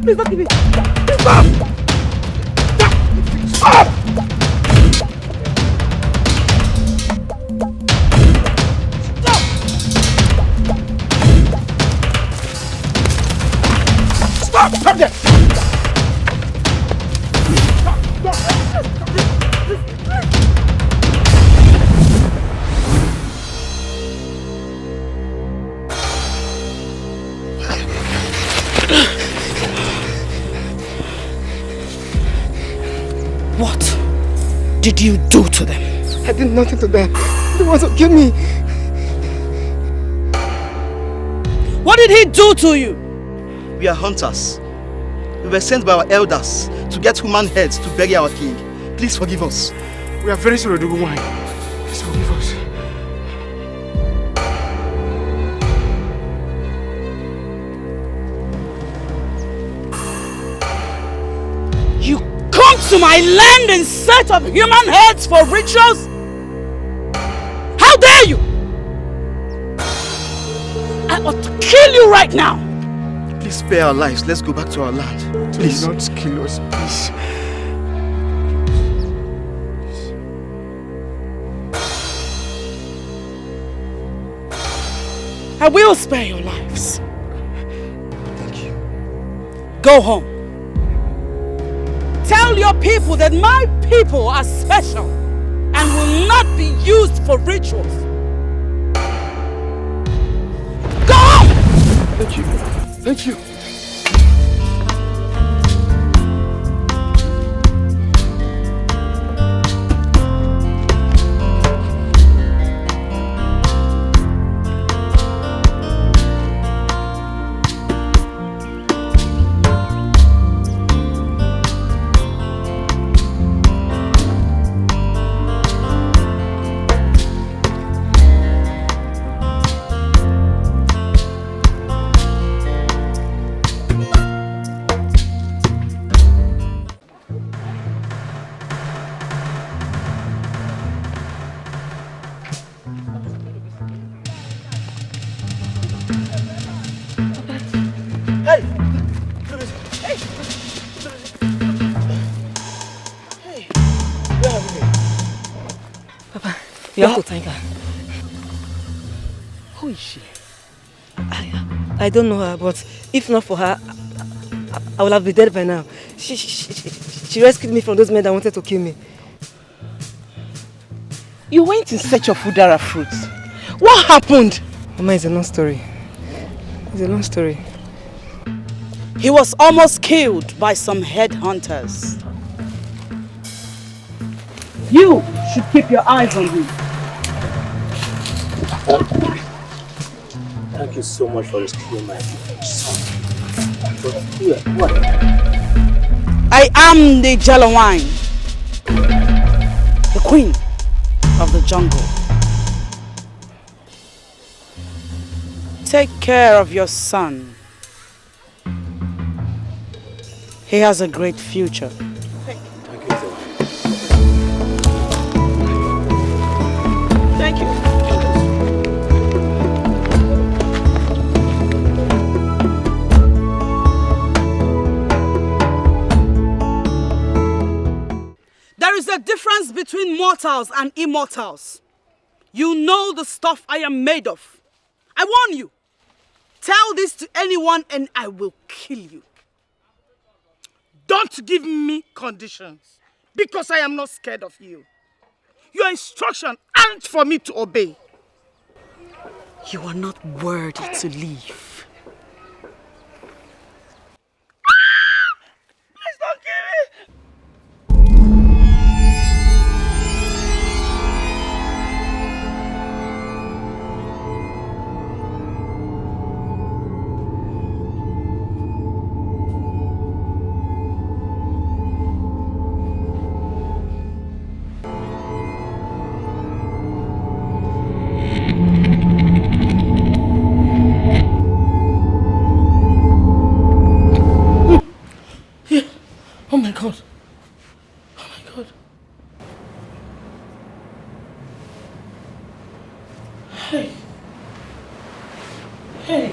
Please don't give me. Please stop! Stop! Stop! Stop there! What did you do to them? I did nothing to them. They want to kill me. What did he do to you? We are hunters. We were sent by our elders to get human heads to bury our king. Please forgive us. We are very sorry, Dogo-wan. Please forgive us. You come to my land in search of human heads for rituals? How dare you! I ought to kill you right now! Please spare our lives. Let's go back to our land. Please. Do not kill us, please. I will spare your lives. Thank you. Go home. Tell your people that my people are special and will not be used for rituals. Go home! Thank you. Thank you. You have to thank her. Who is she? I don't know her, but if not for her, I would have been dead by now. She rescued me from those men that wanted to kill me. You went in search of Udara fruits. What happened? Mama, it's a long story. It's a long story. He was almost killed by some headhunters. You should keep your eyes on him. Thank you so much for rescuing my son. But what? I am the Jello Wine, the queen of the jungle. Take care of your son. He has a great future. Thank you, sir. Thank you. There is a difference between mortals and immortals. You know the stuff I am made of. I warn you. Tell this to anyone and I will kill you. Don't give me conditions, because I am not scared of you. Your instructions aren't for me to obey. You are not worthy to live. Please don't kill me! Oh my God. Oh my God. Hey. Hey.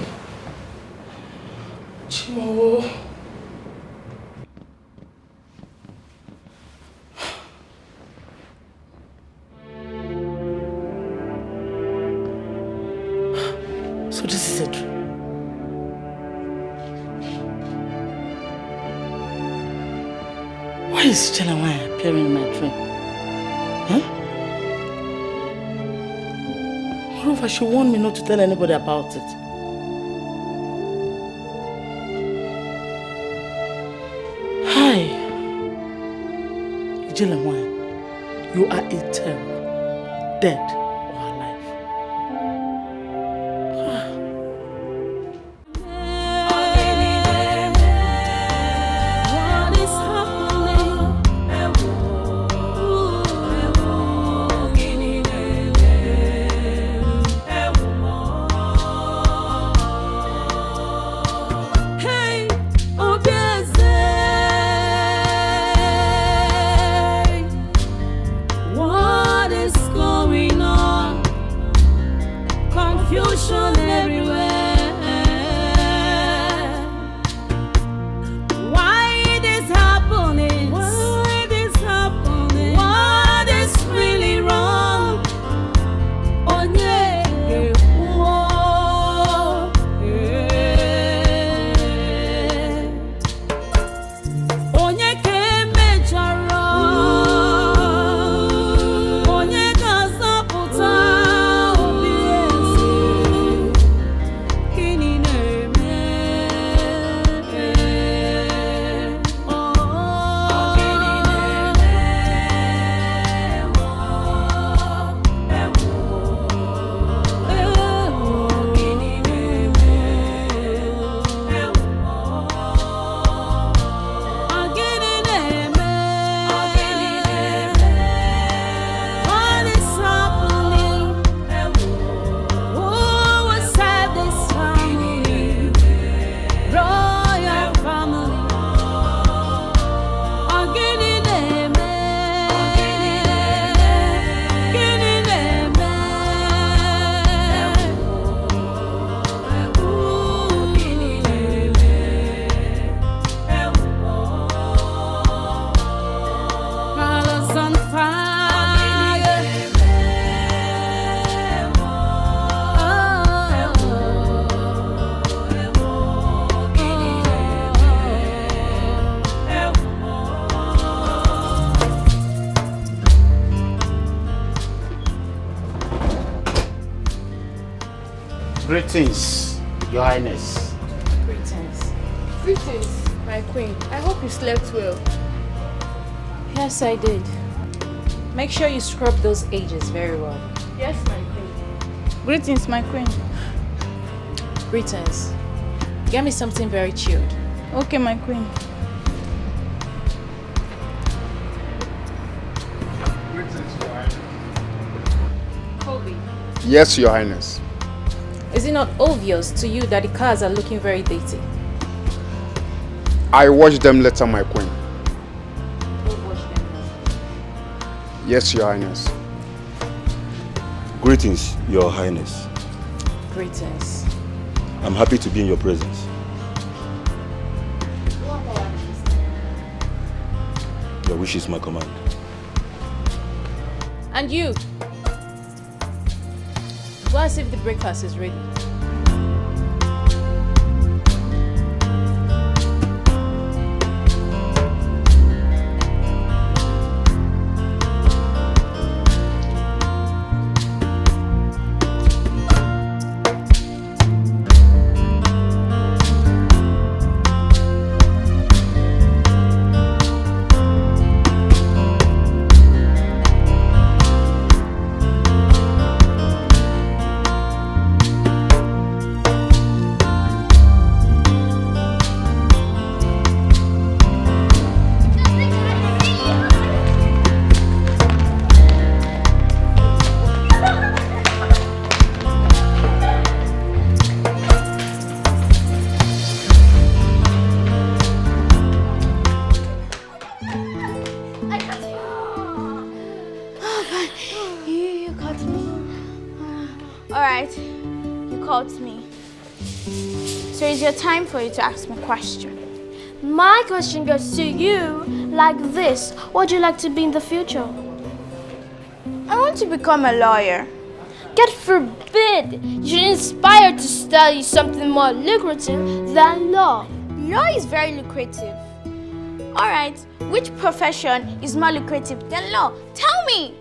Chimo. Why is Chelawai appearing in my dream? Huh? Moreover, she warned me not to tell anybody about it. Hi. Chelawai, you are a terror. Dead or alive. What is happening? Hey, Obieze, what is going on? Confusion everywhere. Why it is happening? Why it is happening? What is really wrong? Onyege wo, onyeke mejọrọ, onyeke azọpụta obi ezi. Gịnị na-eme? Gịnị What is happening? Who will save this family? Royal family. Gịnị na-eme? Gịnị na-eme? Palace on fire. Greetings, Your Highness. Greetings. Greetings, my queen. I hope you slept well. Yes, I did. Make sure you scrub those edges very well. Yes, my queen. Greetings, my queen. Greetings. Get me something very chilled. Okay, my queen. Colby, Yes, Your Highness. is it not obvious to you that the cars are looking very dainty? I watched them later, my queen. Go wash them now. Yes, Your Highness. Greetings, Your Highness. Greetings. I'm happy to be in your presence. Your wish is my command. And you? Go and see if the breakfast is ready. Alright, you called me. So it's your time for you to ask me a question. My question goes to you like this. What would you like to be in the future? I want to become a lawyer. God forbid you should inspire to study something more lucrative than law. Law is very lucrative. Alright, which profession is more lucrative than law? Tell me!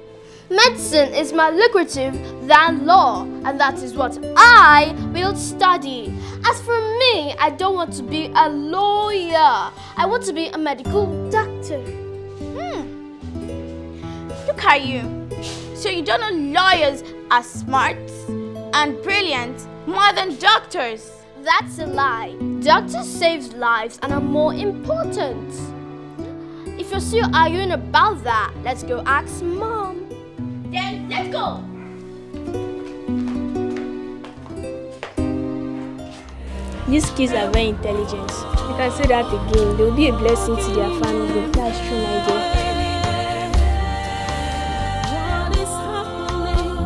Medicine is more lucrative than law, and that is what I will study. As for me, I don't want to be a lawyer. I want to be a medical doctor. Look at you. So you don't know lawyers are smart and brilliant more than doctors? That's a lie. Doctors save lives and are more important. If you're still arguing about that, let's go ask Mom. Then let's go. These kids are very intelligent. You can say that again. They'll be a blessing to their family. That's true, my dear. What is happening?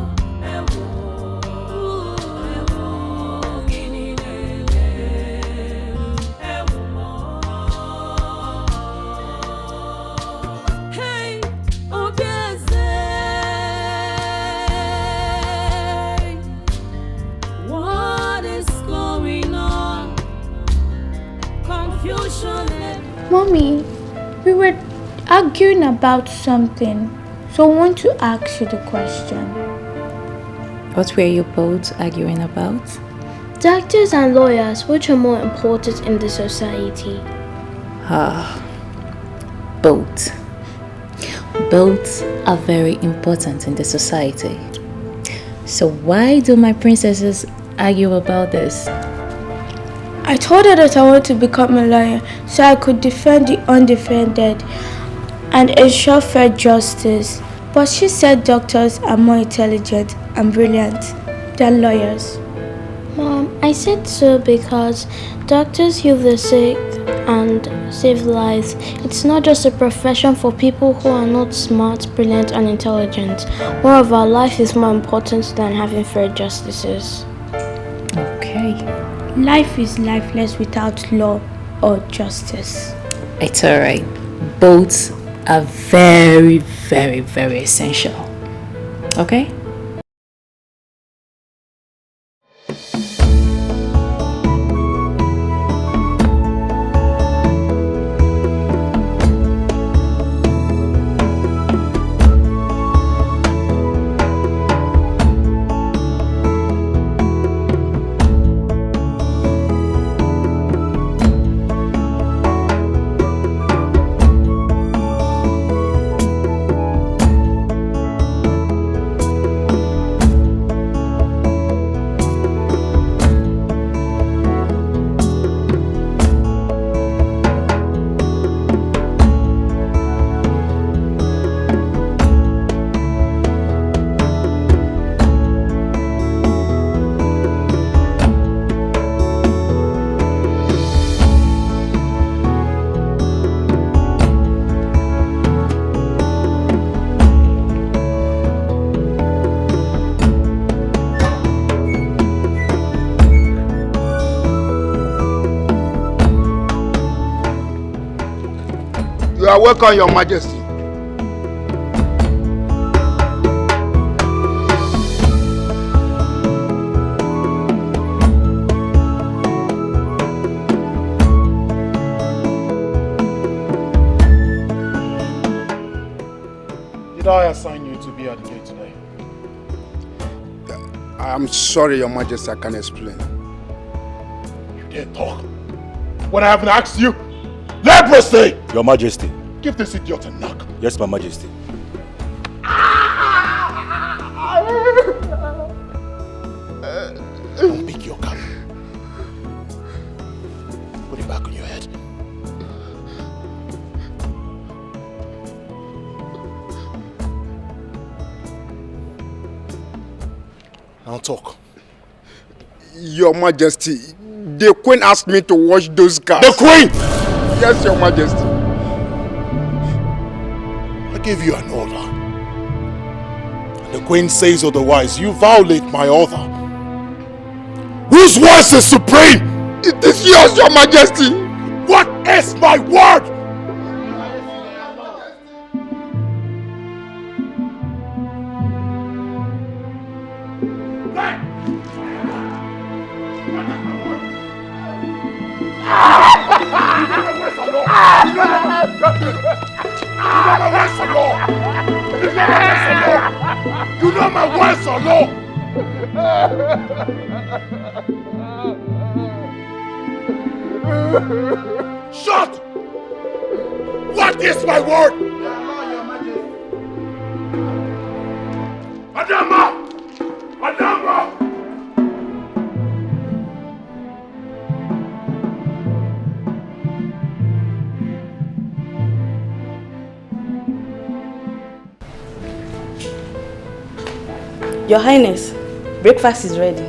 Hey, what is going on? Confusion. Mommy, we were arguing about something, so I want to ask you the question. What were you both arguing about? Doctors and lawyers, which are more important in the society? Both. Both are very important in the society. So why do my princesses argue about this? I told her that I want to become a lawyer so I could defend the undefended and ensure fair justice. But she said doctors are more intelligent and brilliant than lawyers. Mom, I said so because doctors heal the sick and save lives. It's not just a profession for people who are not smart, brilliant, and intelligent. Moreover, life is more important than having fair justices. Okay. Life is lifeless without law or justice. It's alright. Both are very, very, very essential. Okay? You are welcome, Your Majesty. Did I assign you to be at the gate today? I'm sorry, Your Majesty, I can't explain. You dare talk when I haven't asked you? Leprosy! Your Majesty. Give this idiot a knock. Yes, my Majesty. Don't pick your gun. Put it back on your head. Now talk. Your Majesty, the Queen asked me to wash those cars. The Queen! Yes, Your Majesty. I gave you an order. The Queen says otherwise. You violate my order. Whose voice is supreme? It is yours, Your Majesty. What is my word? You know my words or no? Shut! What is my word? Adama! Adama! Your Highness, breakfast is ready.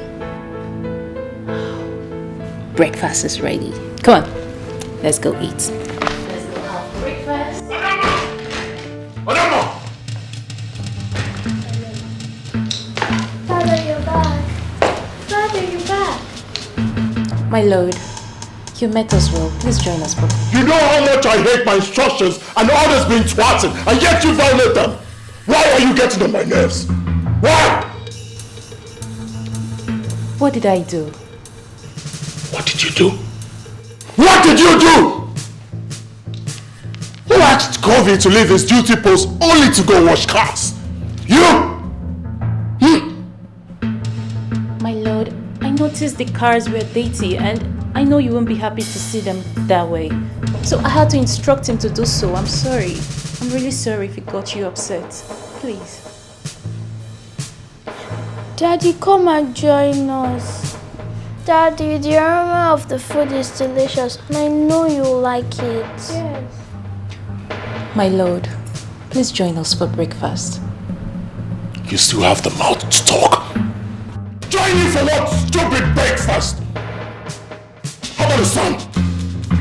Breakfast is ready. Come on, let's go eat. Let's go have breakfast. Adama! Father, you're back. Father, you're back. My lord, you met us well. Please join us, Papa. You know how much I hate my instructions and orders being thwarted, and yet you violate them. Why are you getting on my nerves? Why? What did I do? What did you do? What did you do? Who asked Covey to leave his duty post only to go wash cars? You? My lord, I noticed the cars were dirty and I know you won't be happy to see them that way. So I had to instruct him to do so. I'm sorry. I'm really sorry if it got you upset. Please. Daddy, come and join us. Daddy, the aroma of the food is delicious and I know you'll like it. Yes. My lord, please join us for breakfast. You still have the mouth to talk. Join me for what stupid breakfast? How about a son?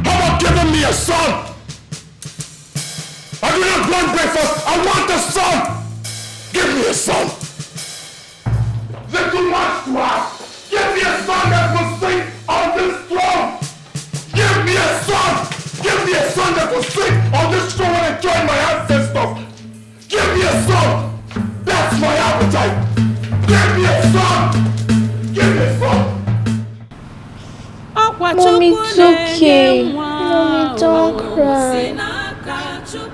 How about giving me a son? I do not want breakfast, I want a son! Give me a son! There's too much to ask! Give me a son that will sing on this throne! Give me a son! Give me a son that will sing on this throne when I join my ancestors! Give me a son! That's my appetite! Give me a son! Give me a son! Mommy, it's okay. Mommy, don't cry. If you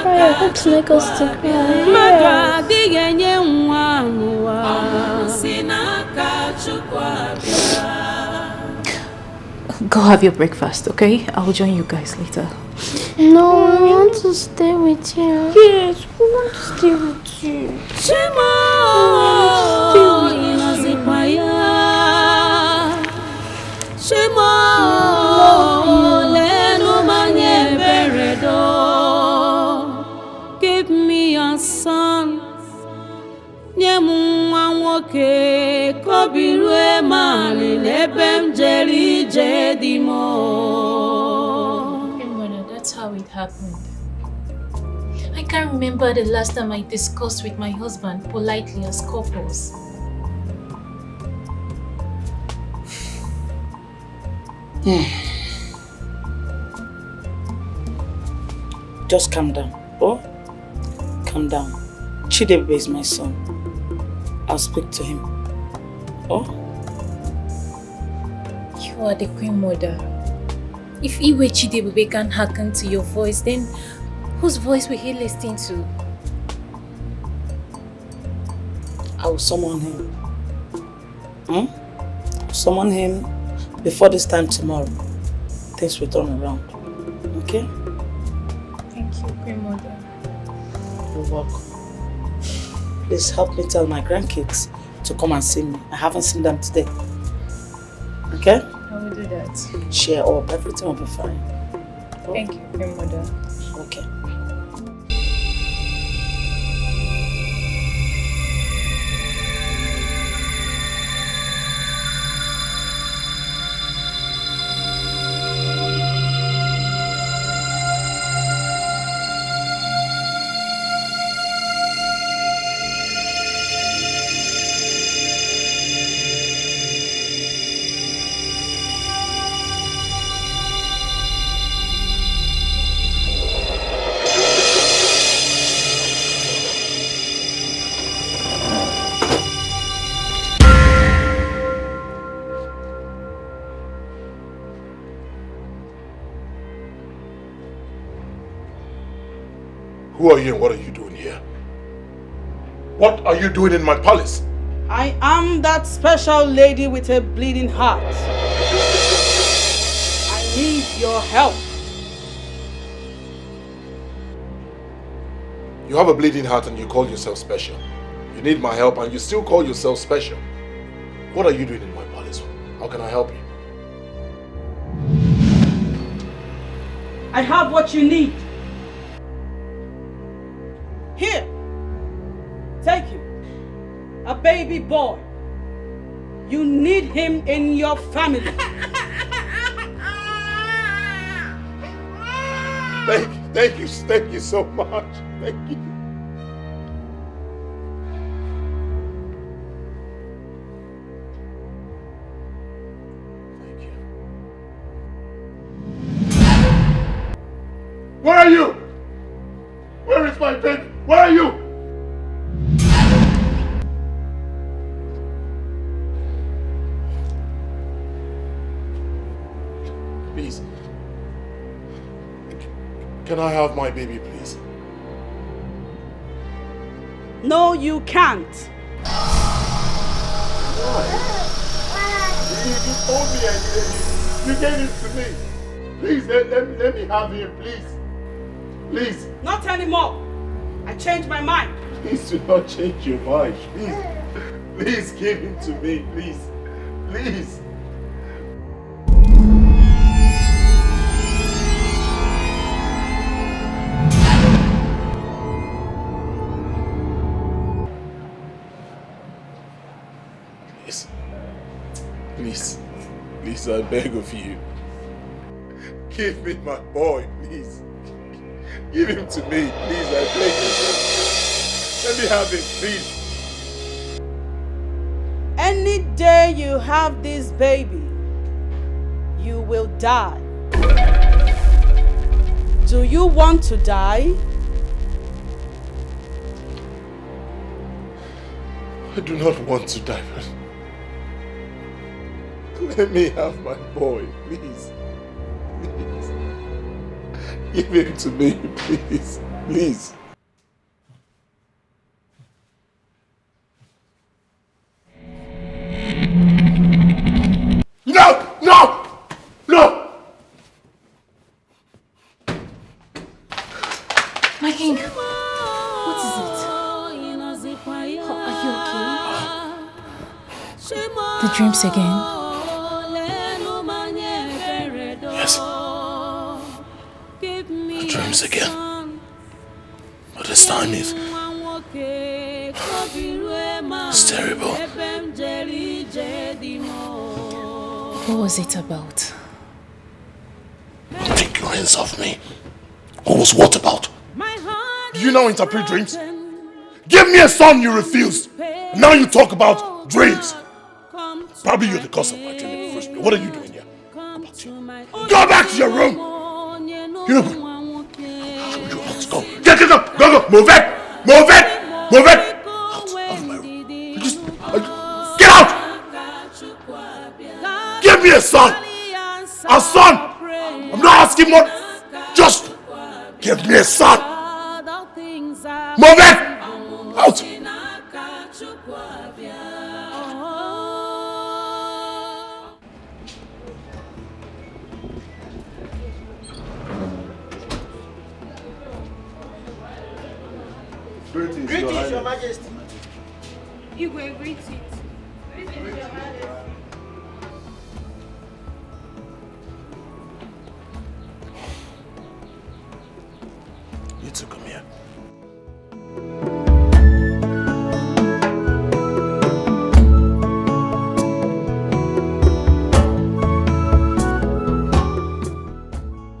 cry, I hope to make us to cry. Go have your breakfast, okay? I'll join you guys later. No, I want to stay with you. Yes, we want to stay with you. Give me a son. That's how it happened. I can't remember the last time I discussed with my husband politely as couples. Just calm down. Oh, calm down. Chidebe is my son. I'll speak to him. Oh? You are the Queen Mother. If Iwe Chidebe can hearken to your voice, then whose voice will he listen to? I will summon him. Summon him before this time tomorrow. Things will turn around. Okay? Thank you, Queen Mother. You're welcome. Please help me tell my grandkids to come and see me. I haven't seen them today. Okay? I will do that. Cheer up. Everything will be fine. Thank you, Queen Mother. Okay. Who are you and what are you doing here? What are you doing in my palace? I am that special lady with a bleeding heart. I need your help. You have a bleeding heart and you call yourself special. You need my help and you still call yourself special. What are you doing in my palace? How can I help you? I have what you need. Here, take him. A baby boy. You need him in your family. Thank you so much. Thank you. Thank you. Where are you? Where is my baby? Where are you? Please. Can I have my baby, please? No, you can't. You told me you gave it to me. Please, let me have him, please. Please. Not anymore. I changed my mind. Please do not change your mind. Please. Please give him to me, please. Please. Please, I beg of you. Give me my boy, please. Give him to me, please, I beg you. Let me have him, please. Any day you have this baby, you will die. Do you want to die? I do not want to die, but let me have my boy, please. Please. Give him to me, please. Please. No! No! No! My king, what is it? Are you okay? The dreams again? Yes. The dreams again. But this time it's terrible. What was it about? Take your hands off me. What was what about? Do you now interpret dreams? Give me a son, you refused. Now you talk about dreams. Probably you're the cause of my dream in the first place. What are you doing here? Go back to your room. You know, let's go. Get it up. Go. Move it. Move it. Move it. Out of my room. Get out. Give me a son. A son. I'm not asking more. Just give me a son. Move it. Out. Greetings, Your Majesty. You go and greet it. Greetings, Your Majesty. You two come here.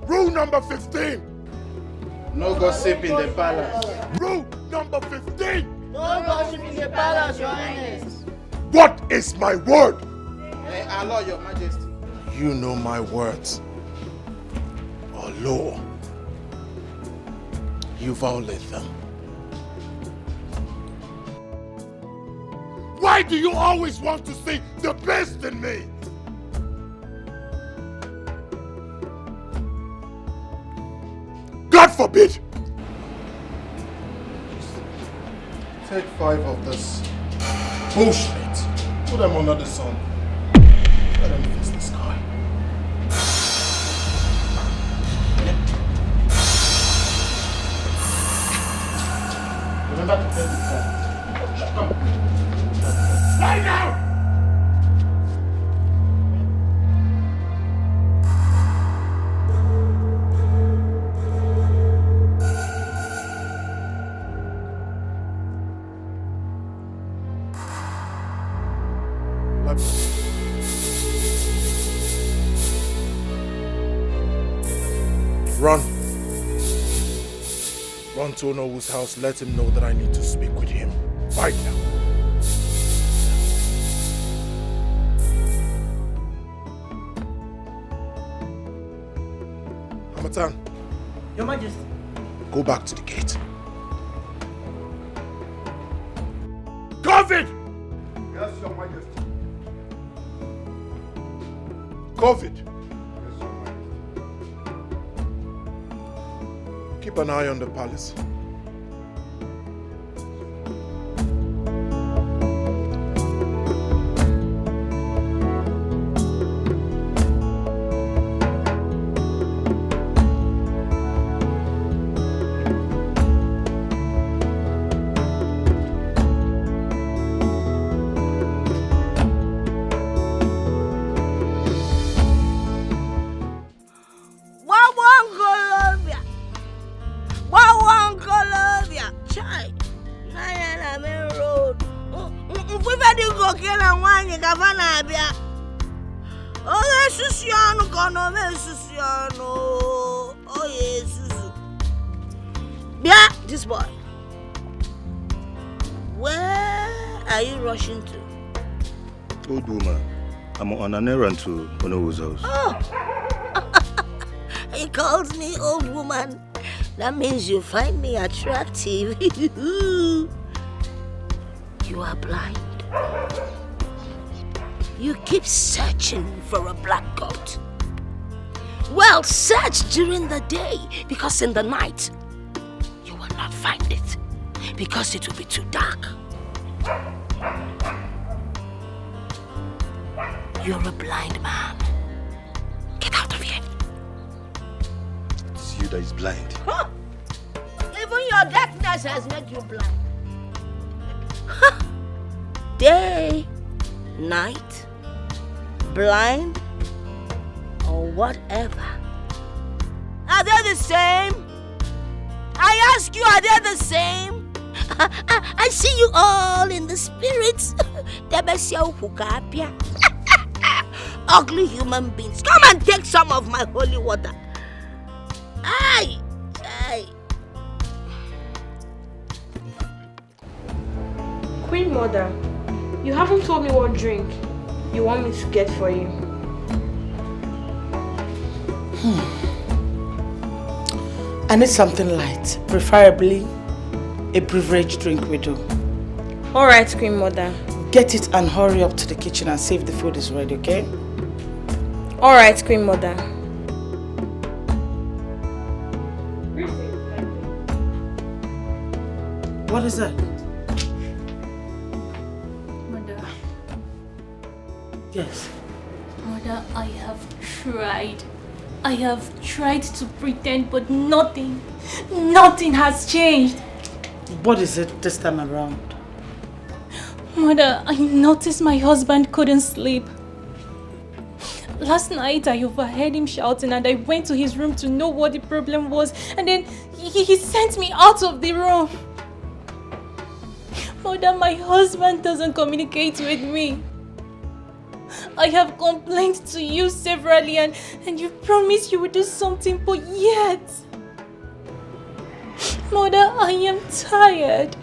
Rule number 15. No gossip in the palace. Rule number 15. No gossip in the palace, Your Highness. What is my word? Allah, Your Majesty. You know my words. Or law. You violate them. Why do you always want to see the best in me? God forbid Take 5 of this bullshit. Put them under the sun. Let them face the sky. Remember to tell the time. Come on. Lie down! Run. Run to Onowo's house. Let him know that I need to speak with him. Right now. Hamatan. Your Majesty. Go back to the gate. COVID! Yes, Your Majesty. COVID. Keep an eye on the palace. This boy, where are you rushing to? Old woman, I'm on an errand to Onowo's house. Oh, he calls me old woman. That means you find me attractive. You are blind. You keep searching for a black goat. Well, search during the day, because in the night, you will not find it, because it will be too dark. You're a blind man. Get out of here. It's you that is blind. Huh? Even your darkness has made you blind. Huh? Day, night, blind, or whatever. Are they the same? I ask you, are they the same? I see you all in the spirits. Ugly human beings. Come and take some of my holy water. Aye, aye. Queen Mother, you haven't told me what drink you want me to get for you. I need something light, preferably a beverage drink will do. Alright, Queen Mother. Get it and hurry up to the kitchen and see if the food is ready, okay? Alright, Queen Mother. What is that? Mother. Yes. Mother, I have tried. I have tried to pretend, but nothing has changed. What is it this time around? Mother, I noticed my husband couldn't sleep. Last night I overheard him shouting and I went to his room to know what the problem was, and then he sent me out of the room. Mother, my husband doesn't communicate with me. I have complained to you severally and you promised you would do something, but yet... Mother, I am tired.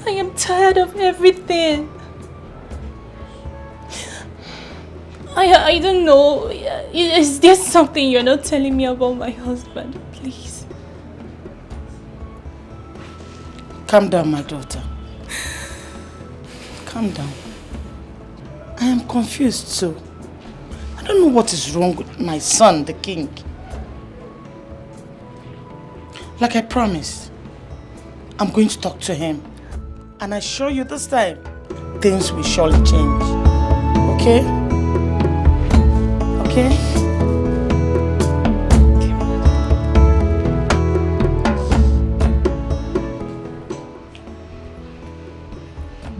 I am tired of everything. I don't know. Is there something you're not telling me about my husband? Please. Calm down, my daughter. Calm down. I am confused too. I don't know what is wrong with my son, the king. Like I promised, I'm going to talk to him And I assure you this time, things will surely change. Okay? Okay?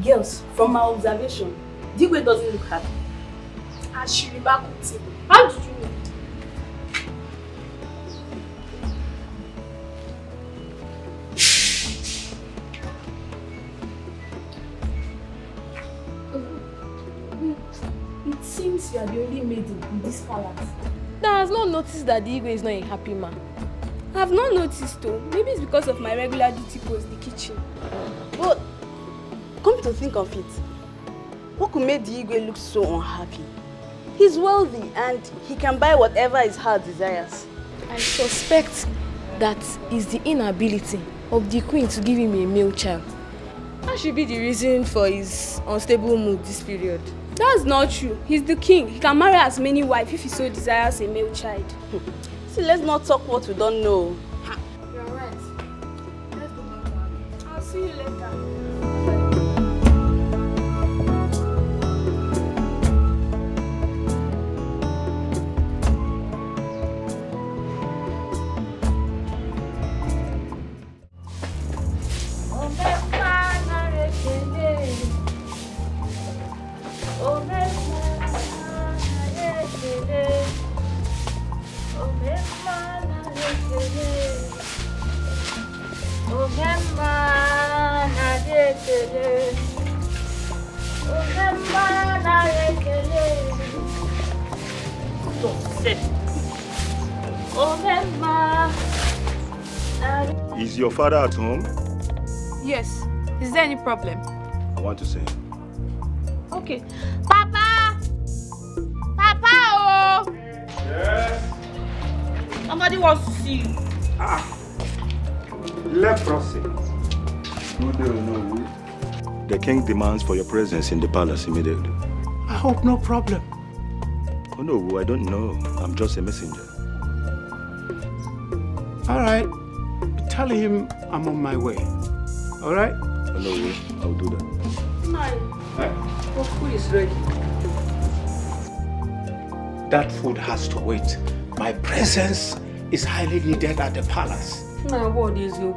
Girls, from my observation, Digwe doesn't look happy. And she remarked with him. How did you know? It seems you are the only maid in this palace that has not noticed that the Igwe is not a happy man. I have not noticed though. Maybe it's because of my regular duty post in the kitchen. But come to think of it, what could make the Igwe look so unhappy? He's wealthy and he can buy whatever his heart desires. I suspect that is the inability of the queen to give him a male child. That should be the reason for his unstable mood this period. That's not true. He's the king. He can marry as many wives if he so desires a male child. See, let's not talk what we don't know. You're right. Let's go back. I'll see you later. Is your father at home? Yes. Is there any problem? I want to see him. Okay. Papa! Papa! Oh! Yes? Somebody wants to see you. Leprosy. The king demands for your presence in the palace immediately. I hope no problem. Oh no, I don't know. I'm just a messenger. All right. Tell him I'm on my way. All right? Oh no, I'll do that. Your food is ready. That food has to wait. My presence is highly needed at the palace. Now, what is your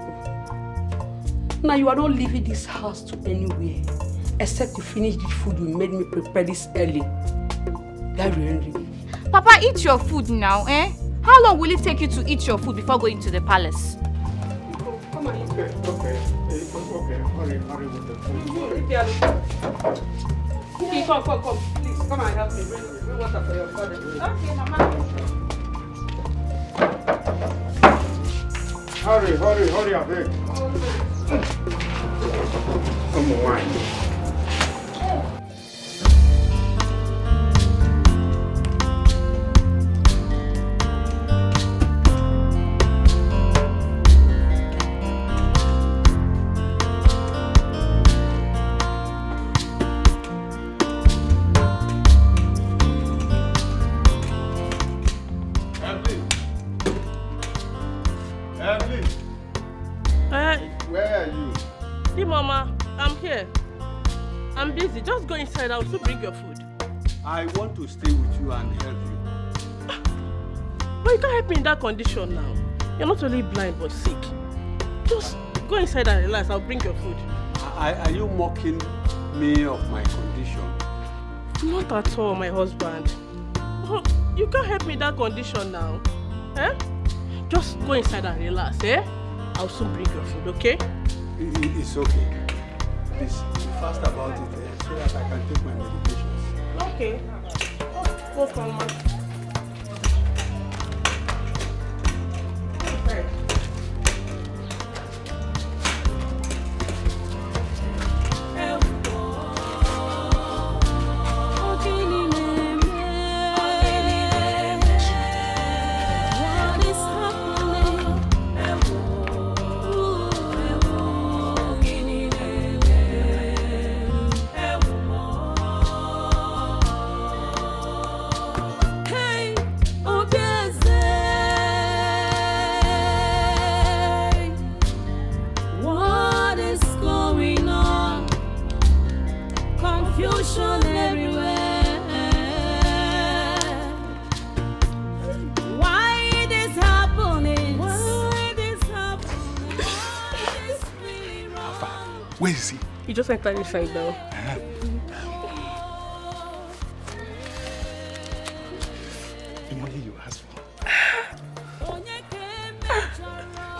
Now, you are not leaving this house to anywhere except to finish the food you made me prepare this early. Papa, eat your food now, eh? How long will it take you to eat your food before going to the palace? Come on, eat. Okay. Hurry with the food. Okay, come. Please, come and help me. Bring water for your father. Okay, Mama. Hurry, I beg. Come on, wine. Where are you? Hey, Mama, I'm here. I'm busy. Just go inside. I'll still bring your food. I want to stay with you and help you. But you can't help me in that condition now. You're not only blind but sick. Just go inside and relax. I'll bring your food. Are you mocking me of my condition? Not at all, my husband. Oh, you can't help me in that condition now. Eh? Just go inside and relax, eh? I'll soon bring your food, okay? It's okay. Please, be fast about it so that I can take my medications. Okay. Oh, come on. Hey! Where is he? He just entered inside now. The money you asked for.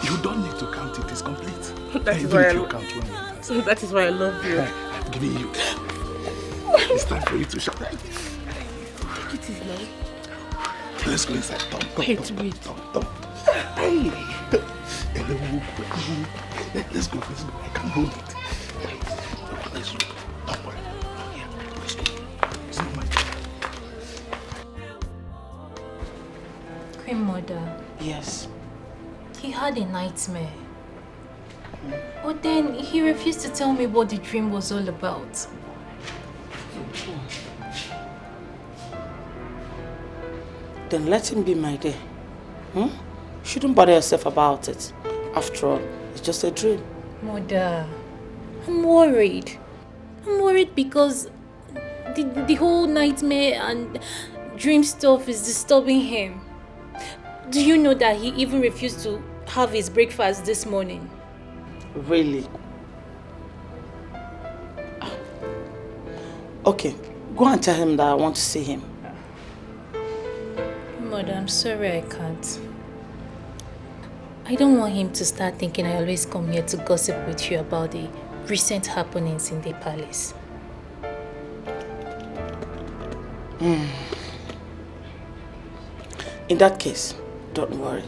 You don't need to count it. It's complete. That is why that is why I love you. I'm giving you. It's time for you to shut up. It is now. Let's go inside. Wait. Hey. Let's go. I can't hold it. Let's go. Don't worry. Yeah, let's go. It's not my Queen Mother. Yes. He had a nightmare. But then he refused to tell me what the dream was all about. Then let him be, my dear. You shouldn't bother yourself about it. After all, it's just a dream. Mother, I'm worried. I'm worried because the whole nightmare and dream stuff is disturbing him. Do you know that he even refused to have his breakfast this morning? Really? Okay, go and tell him that I want to see him. Mother, I'm sorry I can't. I don't want him to start thinking I always come here to gossip with you about the recent happenings in the palace. In that case, don't worry.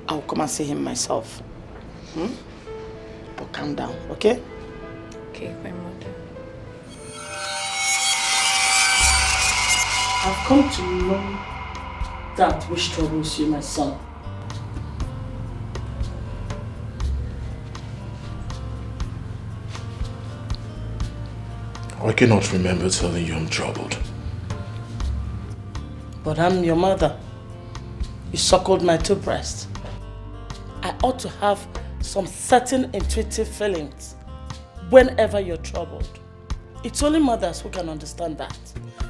I'll come and see him myself. But calm down, okay? Okay, my mother. I've come to know that which troubles you, my son. I cannot remember telling you I'm troubled. But I'm your mother. You suckled my two breasts. I ought to have some certain intuitive feelings whenever you're troubled. It's only mothers who can understand that.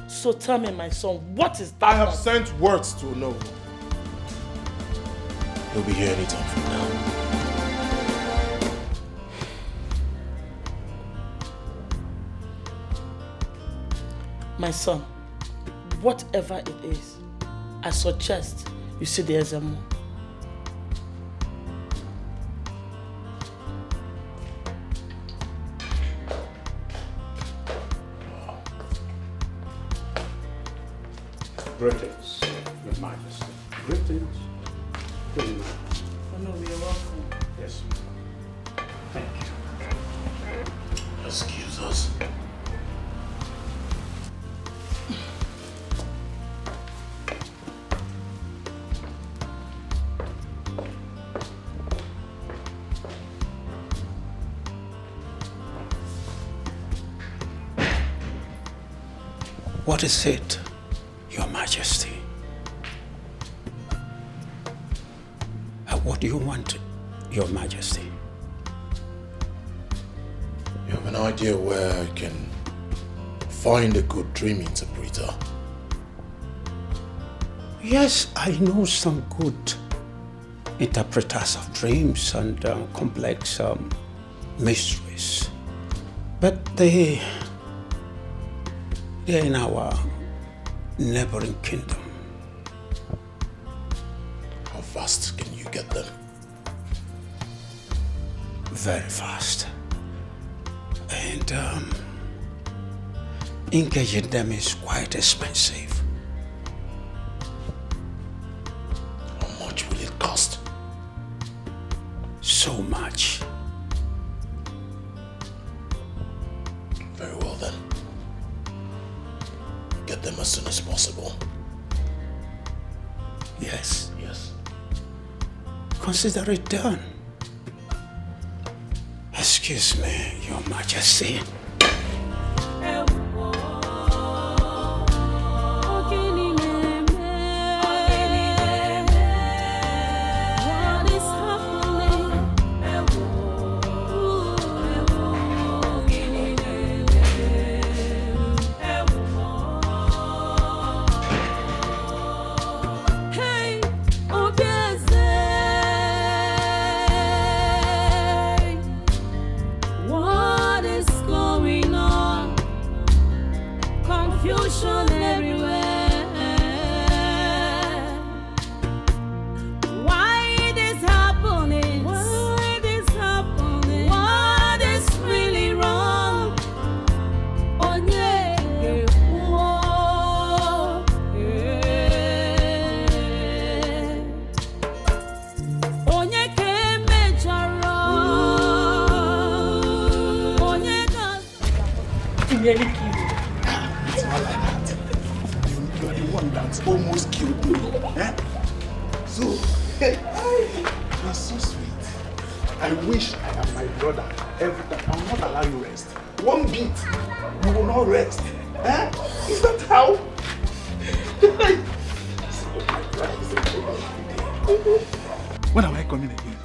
So tell me, my son, what is that? I have sent words to know. He'll be here anytime from now. My son, whatever it is, I suggest you see the Ezemo. Greetings, Your Majesty. Greetings. Oh no, you're welcome. Yes. Thank you. Excuse us. What is it, Your Majesty? What do you want, Your Majesty? You have an idea where I can find a good dream interpreter? Yes, I know some good interpreters of dreams and complex mysteries. But they're in our neighboring kingdom. How fast can you get them? Very fast. And engaging them is quite expensive. How much will it cost? So much. Very well then. Get them as soon as possible. Yes. Yes. Consider it done. Excuse me, Your Majesty. What nearly kill you. It's not like that. You are the one that almost killed me. Eh? So, you are so sweet. I wish I am my brother every time. I will not allow you rest. One beat, you will not rest. Eh? Is that how? When am I coming again?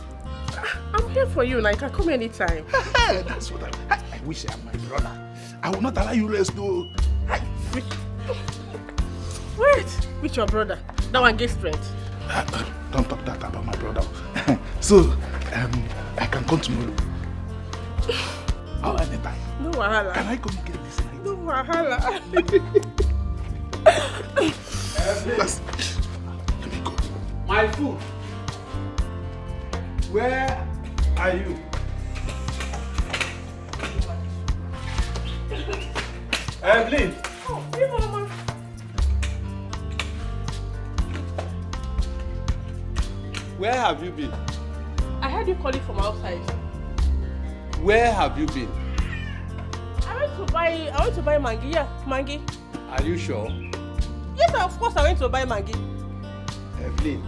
I'm here for you, and I can come anytime. That's what I wish I am my brother. I will not allow you rest though. Wait, with your brother? That one gets strength. Don't talk that about my brother. So, I can come tomorrow. Or anytime. No wahala. Can I come again this night? No wahala. Let me go. My food. Where are you? Evelyn. Oh, hey, Mama. Where have you been? I heard you calling from outside. Where have you been? I went to buy mangi. Yeah, mangi. Are you sure? Yes, of course I went to buy mangi. Evelyn,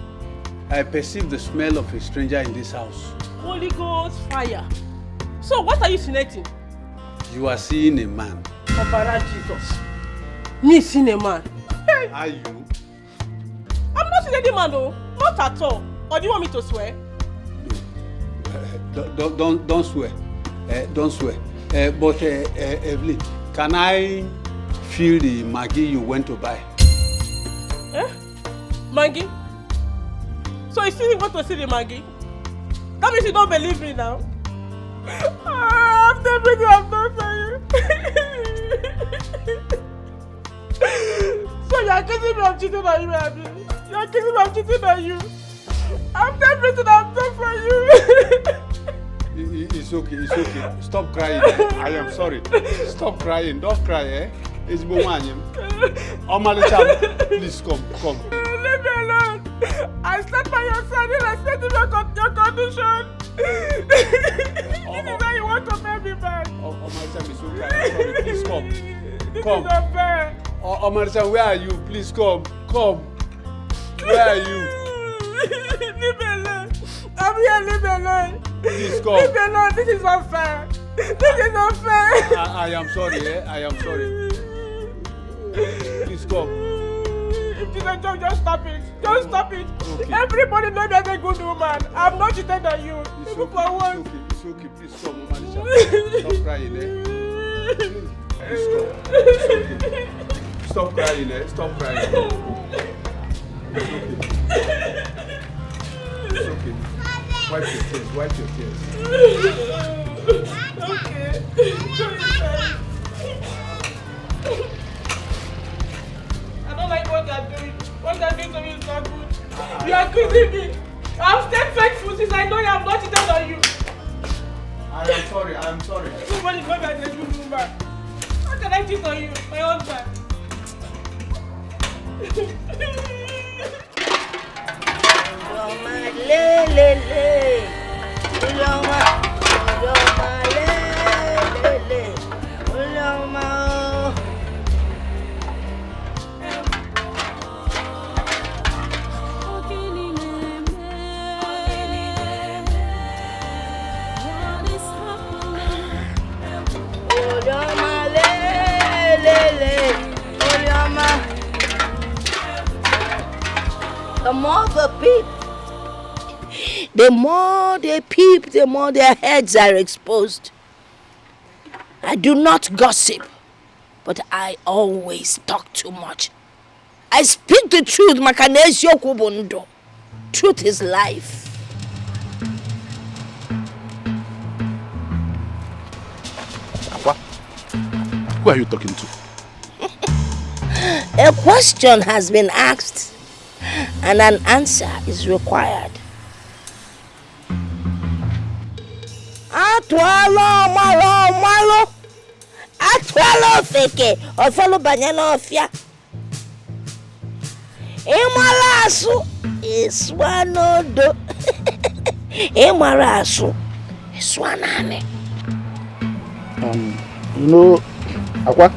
I perceive the smell of a stranger in this house. Holy Ghost fire. So what are you insinuating? You are seeing a man. Babara Jesus. Me seeing a man. Hey. Are you? I'm not seeing any man though. Not at all. Or do you want me to swear? Don't swear. Don't swear. But Evelyn, can I feel the Maggi you went to buy? Eh? Maggi? So you still want to see the Maggi? That means you don't believe me now. After everything I've done for you. So you are accusing me of cheating on you, Abby? You are accusing me of cheating on you? After everything I've done for you. It's okay, it's okay. Stop crying. I am sorry. Stop crying. Don't cry, eh? It's Bowanyam. Omalicham, please come. Leave me alone. I stand by your side and I stand in your condition. This is how you want to pay me back. Omalicham is okay. I'm sorry. Please come. This is unfair. Omalicham, where are you? Please come. Where are you? Leave me alone. I'm here, leave me alone. Please come. Leave me alone. This is unfair. This is unfair. I am sorry, eh? I am sorry. Please come. If this is a joke, just stop it. Just stop it. Okay. Everybody knows me as a good woman. I'm not cheated on you. It's Even okay. for once. It's okay. Please come, Omalicham. Stop crying, eh? Please come. It's okay. Stop crying, eh? Stop crying. It's okay. Wipe your tears. Okay. I don't like what they're doing. What they're doing to me is not good. You are accusing me. I've stayed faithful since I know you have not cheated on you. I am sorry. Everybody knows that you're a good woman. How can I cheat on you, my husband? The more they peep, the more their heads are exposed. I do not gossip, but I always talk too much. I speak the truth, Makanesio Kubundo. Truth is life. What? Who are you talking to? A question has been asked, and an answer is required. Atwalo feke ofalo banyana ofia. Emalasu iswanodo. Emarasu iswanane. You know, Aqua,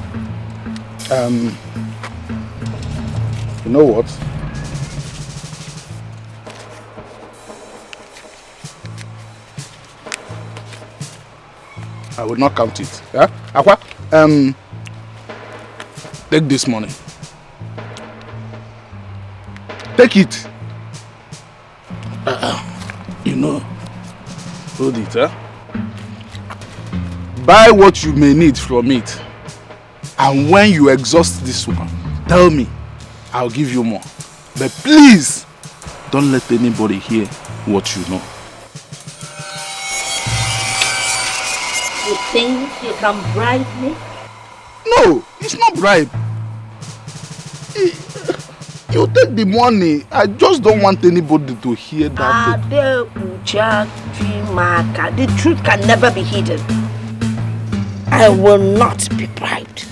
you know what? I will not count it. Yeah? Aqua, take this money. Take it. You know, hold it, huh? Buy what you may need from it. And when you exhaust this one, tell me, I'll give you more. But please, don't let anybody hear what you know. You think you can bribe me? No, it's not bribe. You take the money. I just don't want anybody to hear that. The truth can never be hidden. I will not be bribed.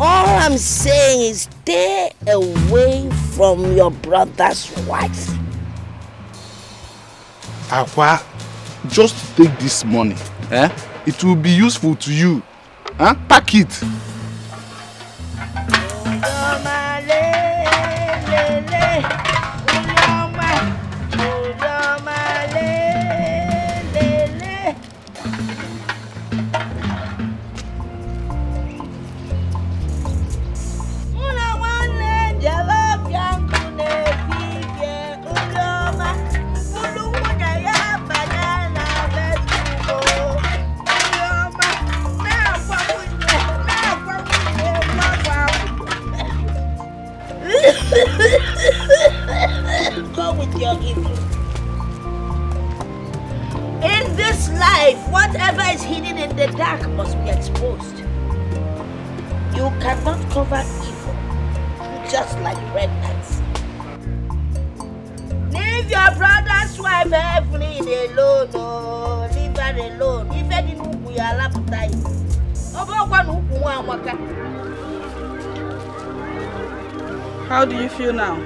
All I'm saying is stay away from your brother's wife. Aqua, just take this money. It will be useful to you. Pack it. Go with your evil. In this life, whatever is hidden in the dark must be exposed. You cannot cover evil, just like red ants. Leave your brother's wife Evelyn alone, oh, leave her alone. If any we are appetite. How do you feel now?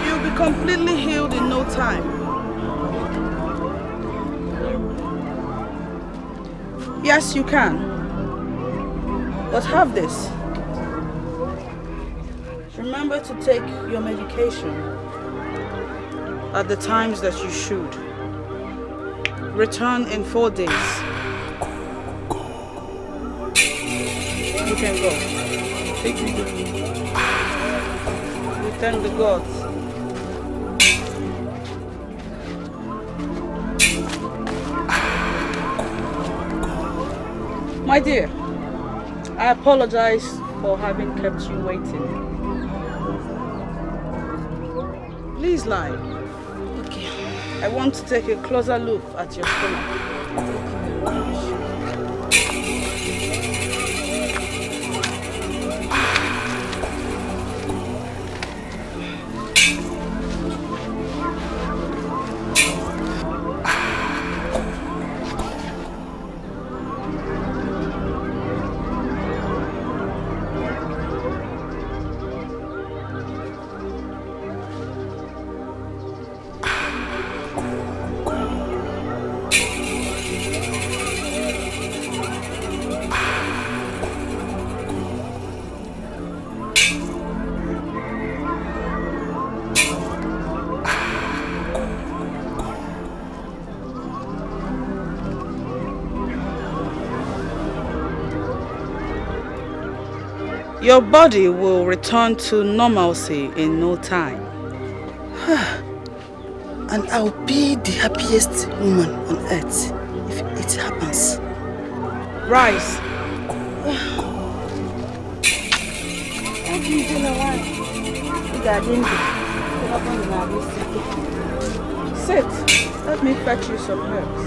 You'll be completely healed in no time. Yes, you can. But have this. Remember to take your medication at the times that you should. Return in 4 days. You can go. Take me there. We thank the gods. My dear, I apologize for having kept you waiting. Please lie. Okay. I want to take a closer look at your stomach. Your body will return to normalcy in no time. And I'll be the happiest woman on earth if it happens. Rise. Sit. Let me fetch you some herbs.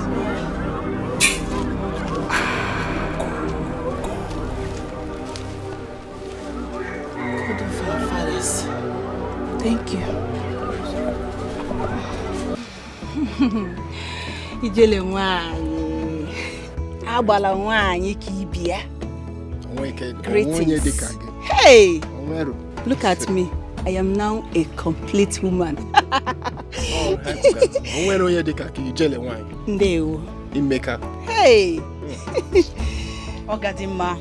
Thank you. Ijele nwaanyị. Agbala nwaanyị ka ibia. Greetings. Hey! Look at me. I am now a complete woman. Ndeo. Hey! Ogadima,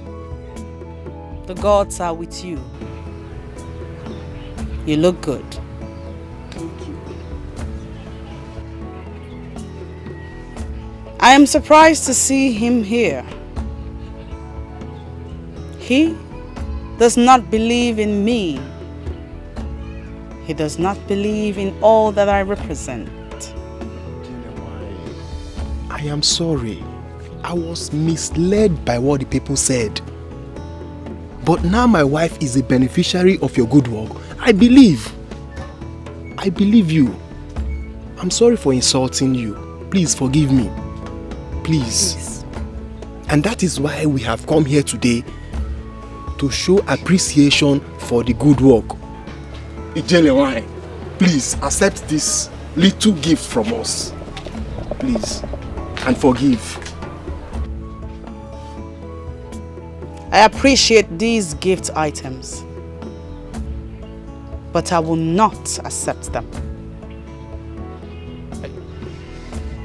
the gods are with you. You look good. Thank you. I am surprised to see him here. He does not believe in me. He does not believe in all that I represent. I am sorry. I was misled by what the people said. But now my wife is a beneficiary of your good work. I believe. I believe you. I'm sorry for insulting you. Please forgive me. Please. And that is why we have come here today to show appreciation for the good work. Ijelewai, please accept this little gift from us. Please. And forgive. I appreciate these gift items, but I will not accept them.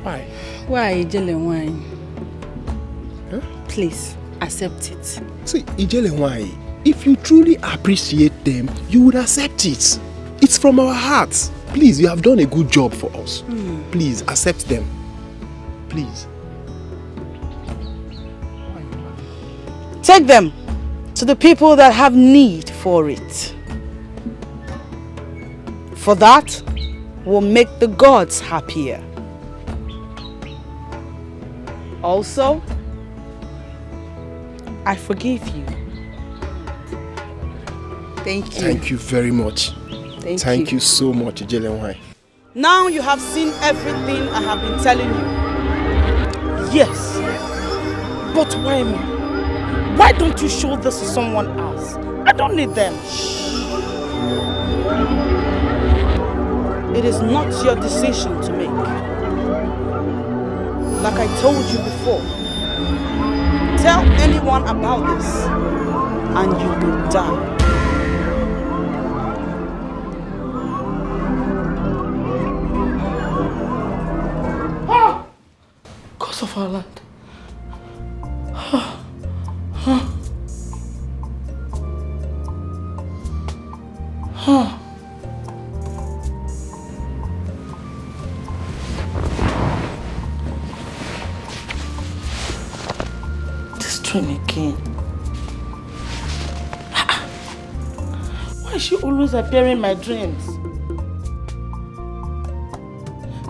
Why? Why, Ijelewai? Huh? Please, accept it. See, Ijelewai, if you truly appreciate them, you would accept it. It's from our hearts. Please, you have done a good job for us. Please, accept them. Please. Take them to the people that have need for it. For that will make the gods happier. Also, I forgive you. Thank you. Thank you very much. Thank you so much, Ijelewai. Now you have seen everything I have been telling you. Yes. But why me? Why don't you show this to someone else? I don't need them. It is not your decision to make. Like I told you before, tell anyone about this and you will die. Cause of our land. This train again. Why is she always appearing in my dreams?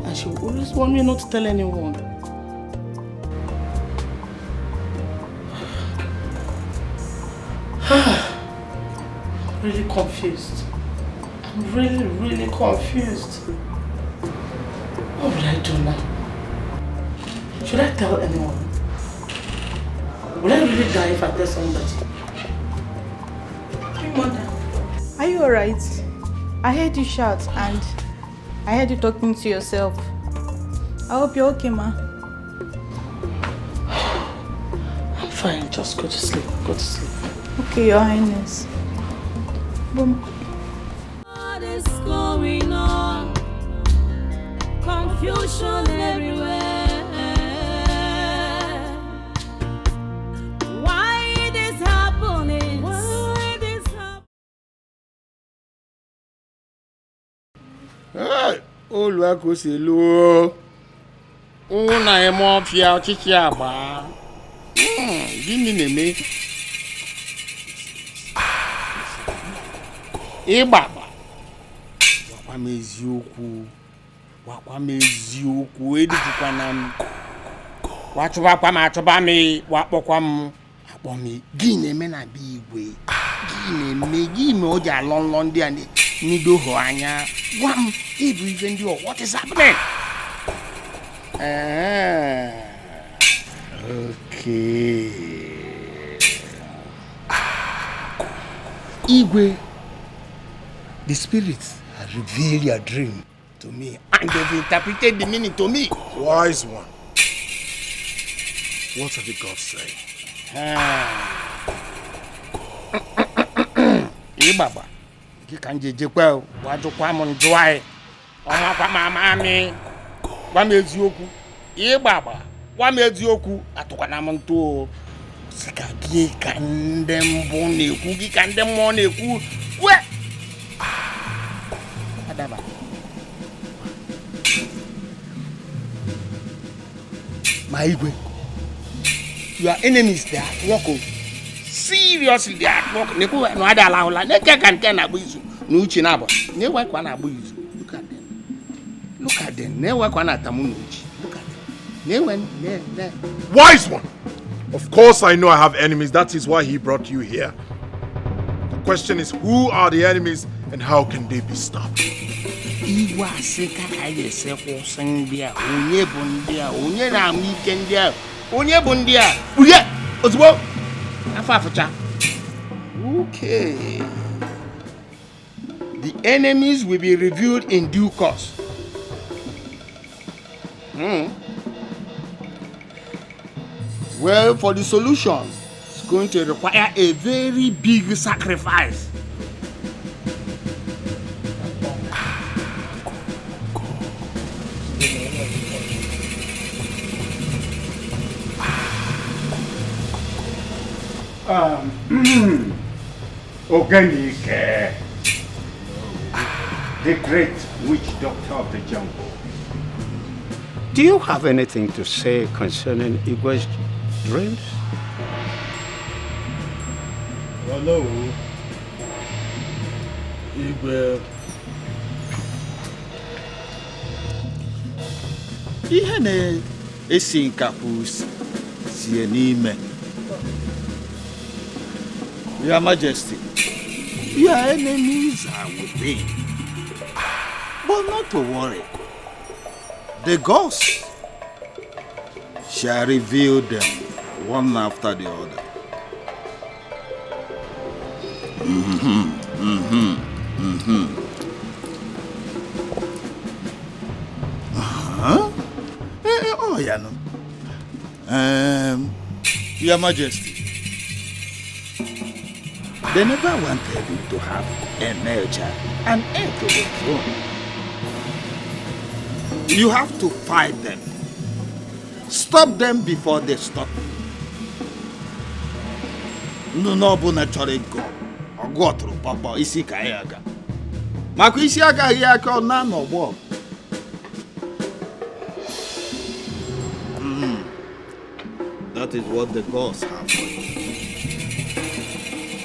And she will always want me not to tell anyone. Really confused. I'm really confused. What will I do now? Should I tell anyone? Will I really die if I tell somebody? Hey, Mother. Are you alright? I heard you shout and I heard you talking to yourself. I hope you're okay, Ma. I'm fine. Just go to sleep. Go to sleep. Okay, Your Highness. Boom. What is going on? Confusion everywhere. Why it is happening? Why it is happening? Hey, Oluwako selo. Una emo fia ochichi agba. Gini neme? Ibaba. Wakwa meziokwu edikwa na m. Wachuba kwa ma achuba mi wakpokwa m. Akpo mi gini neme na bi igwe. Gini me oja alon ndi and nido ho anya. Wam ibu even do what is happening? Okay. Igwe, the spirits have revealed your dream to me and they've interpreted the meaning to me. Wise one. What have the gods say? Baba. You can just well, what you come on dry. Oh, my mammy. What made you? Baba. What made you? At one amount to Sikaki can them bone, cookie can them money. What? My Igwe, your enemies there at work. Seriously, they are at work. Neko no ada allow la. Neke can abuizu. No chinaba. Ne work one abuizu. Look at them. Look at them. Ne work one atamunuchi. Look at them. Ne when ne. Wise one. Of course I know I have enemies. That is why he brought you here. The question is, who are the enemies and how can they be stopped? Iwa seka kaye se ko sendia. Onye bondia. Onye na weekendia. Onye bondia. Uye. Ozbo. Afafucha. Okay. The enemies will be reviewed in due course. Well, for the solution, it's going to require a very big sacrifice. Eke, the great witch doctor of the jungle. Do you have anything to say concerning Igwe's dreams? Hello, Igwe. Ihe na-esi nkapụ sie n'ime. Your Majesty, your enemies are within. But not to worry. The gods shall reveal them one after the other. Oh, yeah, no. Your Majesty, they never wanted you to have a male child, an heir to the throne. You have to fight them. Stop them before they stop you. No, but naturally go. Or go through Papa isi kayaga. Maku isi aga yaka na no bo. That is what the gods have for you.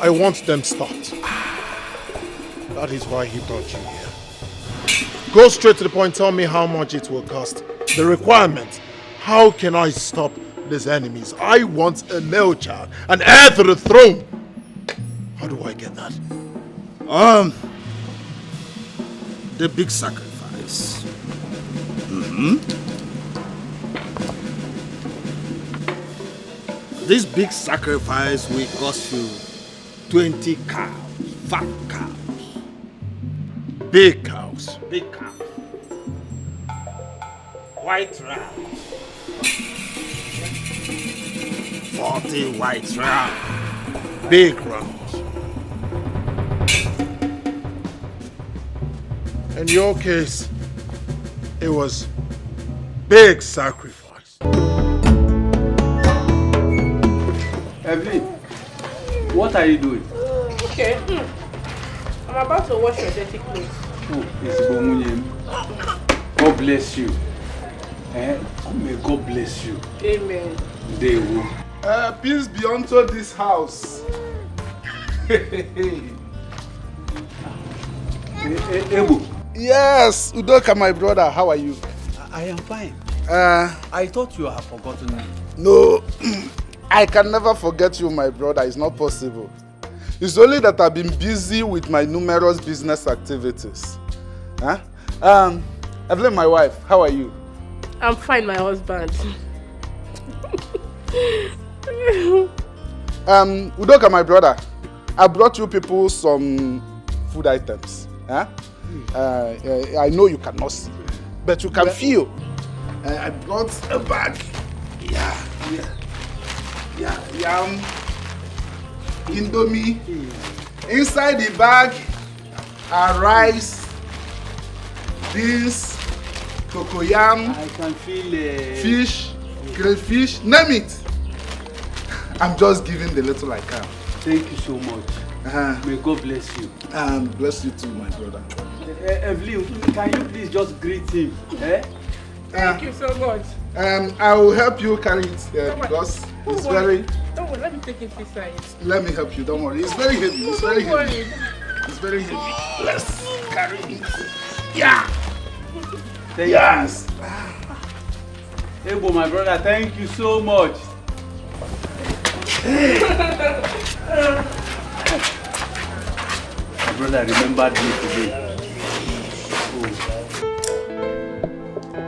I want them stopped. That is why he brought you here. Go straight to the point, tell me how much it will cost. The requirement. How can I stop these enemies? I want a male child, an heir to the throne. How do I get that? The big sacrifice. This big sacrifice will cost you 20 cows, fat cows. Big cows. Big cows. White rams. 40 white rams. Big rams. In your case, it was big sacrifice. Evelyn, what are you doing? Okay. I'm about to wash your dirty clothes. Oh, it's Bomunyem. God bless you. May God bless you. Amen. They will. Peace be unto this house. Ebu. Yes, Udoka, my brother. How are you? I am fine. I thought you had forgotten me. No, I can never forget you, my brother. It's not possible. It's only that I've been busy with my numerous business activities. Evelyn, my wife, how are you? I'm fine, my husband. Udoka, my brother, I brought you people some food items. I know you cannot see, but you can feel. I brought a bag. Yam, Indomie, Inside the bag are rice, beans, cocoyam, I can feel fish, crayfish, name it. I'm just giving the little I can. Thank you so much. May God bless you. And bless you too, my brother. Evelyn, can you please just greet him? Thank you so much. I will help you carry it because it's very... Don't worry, let me take it inside. Let me help you, don't worry. It's very heavy. It's very Don't heavy. worry. It's very heavy. Let's carry it. Yeah! Yes! Ebo, my brother, thank you so much. My brother remembered me today.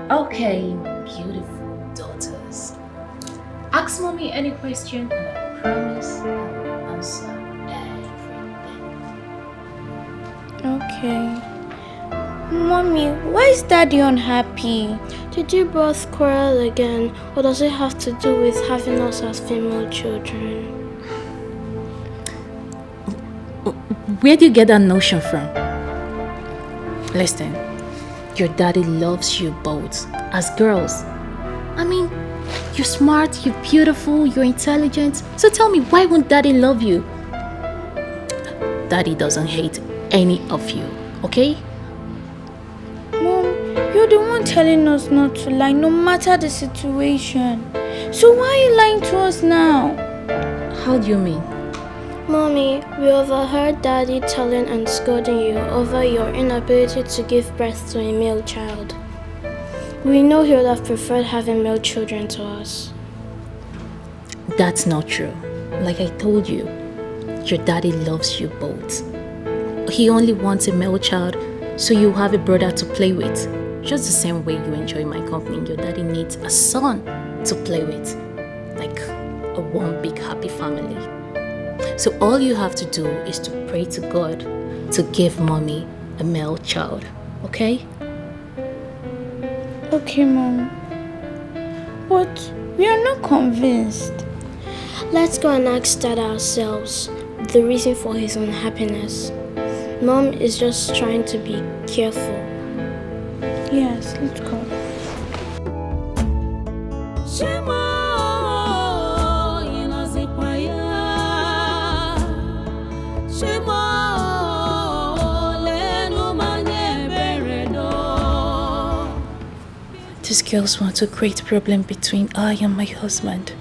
Okay, beautiful daughters. Ask mommy any question and I promise I will answer everything. Okay. Mommy, why is Daddy unhappy? Did you both quarrel again, or does it have to do with having us as female children? Where do you get that notion from? Listen, your daddy loves you both as girls. I mean, you're smart, you're beautiful, you're intelligent. So tell me, why won't daddy love you? Daddy doesn't hate any of you, okay? Mom, you're the one telling us not to lie, no matter the situation. So why are you lying to us now? How do you mean? Mommy, we overheard Daddy telling and scolding you over your inability to give birth to a male child. We know he would have preferred having male children to us. That's not true. Like I told you, your daddy loves you both. He only wants a male child so you have a brother to play with. Just the same way you enjoy my company, your daddy needs a son to play with. Like a one big happy family. So all you have to do is to pray to God to give mommy a male child, okay? Okay, Mom. But we are not convinced. Let's go and ask Dad ourselves the reason for his unhappiness. Mom is just trying to be careful. Yes, let's go. These girls want to create a problem between I and my husband.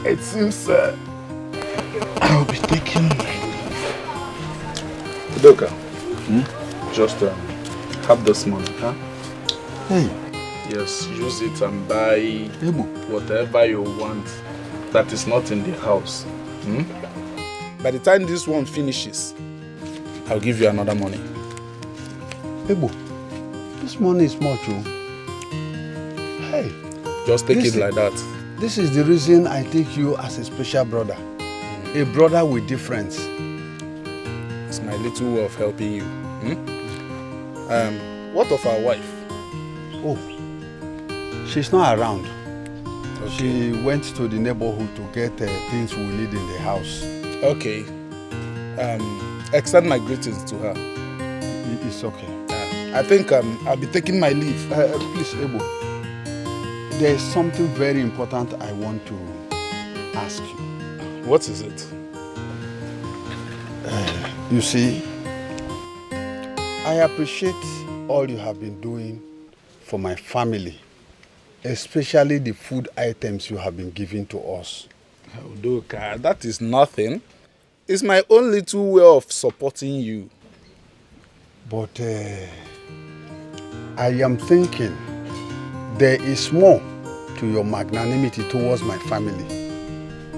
It seems I'll be taking my leave. Doka, just have this money, huh? Hey. Yes, use it and buy whatever you want that is not in the house. By the time this one finishes, I'll give you another money. Ebo, this money is much, oh. Hey. Just take it like that. This is the reason I take you as a special brother. A brother with difference. It's my little way of helping you. What of our wife? Oh, she's not around. Okay. She went to the neighborhood to get things we need in the house. Okay. Extend my greetings to her. It's okay. I think I'll be taking my leave. Please, Ebo. There is something very important I want to ask you. What is it? You see, I appreciate all you have been doing for my family, especially the food items you have been giving to us. Oh, Doka, that is nothing. It's my own little way of supporting you. But I am thinking there is more to your magnanimity towards my family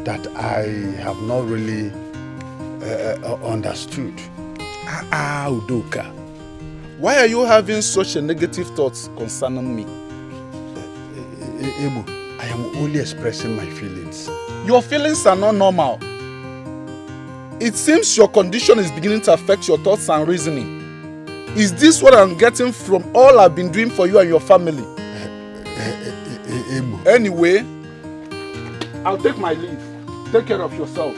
that I have not really understood. Udoka, why are you having such a negative thoughts concerning me? Ebu, I am only expressing my feelings. Your feelings are not normal. It seems your condition is beginning to affect your thoughts and reasoning. Is this what I'm getting from all I've been doing for you and your family? Anyway, I'll take my leave. Take care of yourself.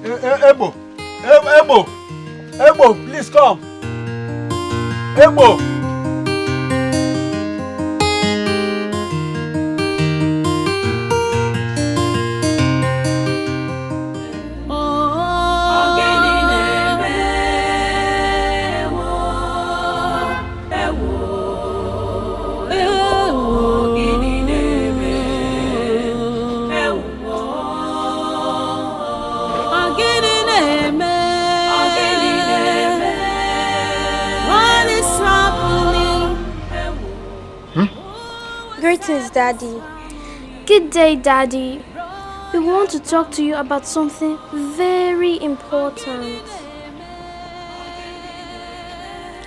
Ebo, please come. Ebo. Greetings, Daddy. Good day, Daddy. We want to talk to you about something very important.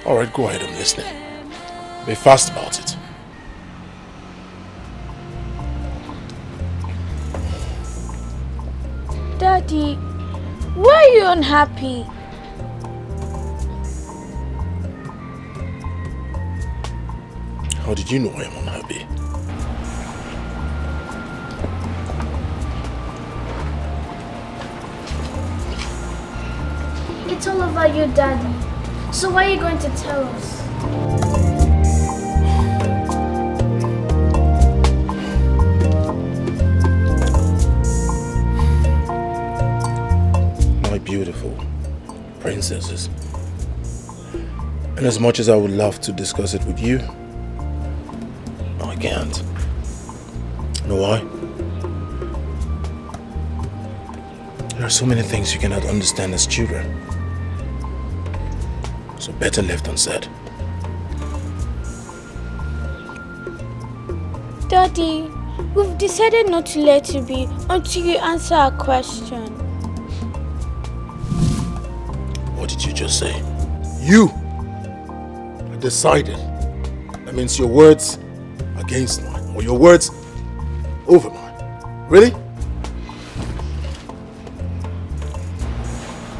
All right, go ahead, I'm listening. Be fast about it. Daddy, why are you unhappy? How did you know I am unhappy? It's all over you, Daddy. So why are you going to tell us? My beautiful princesses. And as much as I would love to discuss it with you, I can't. You know why? There are so many things you cannot understand as children. So better left unsaid. Daddy, we've decided not to let you be until you answer our question. What did you just say? You decided. That means your words against mine, or your words over mine. Really?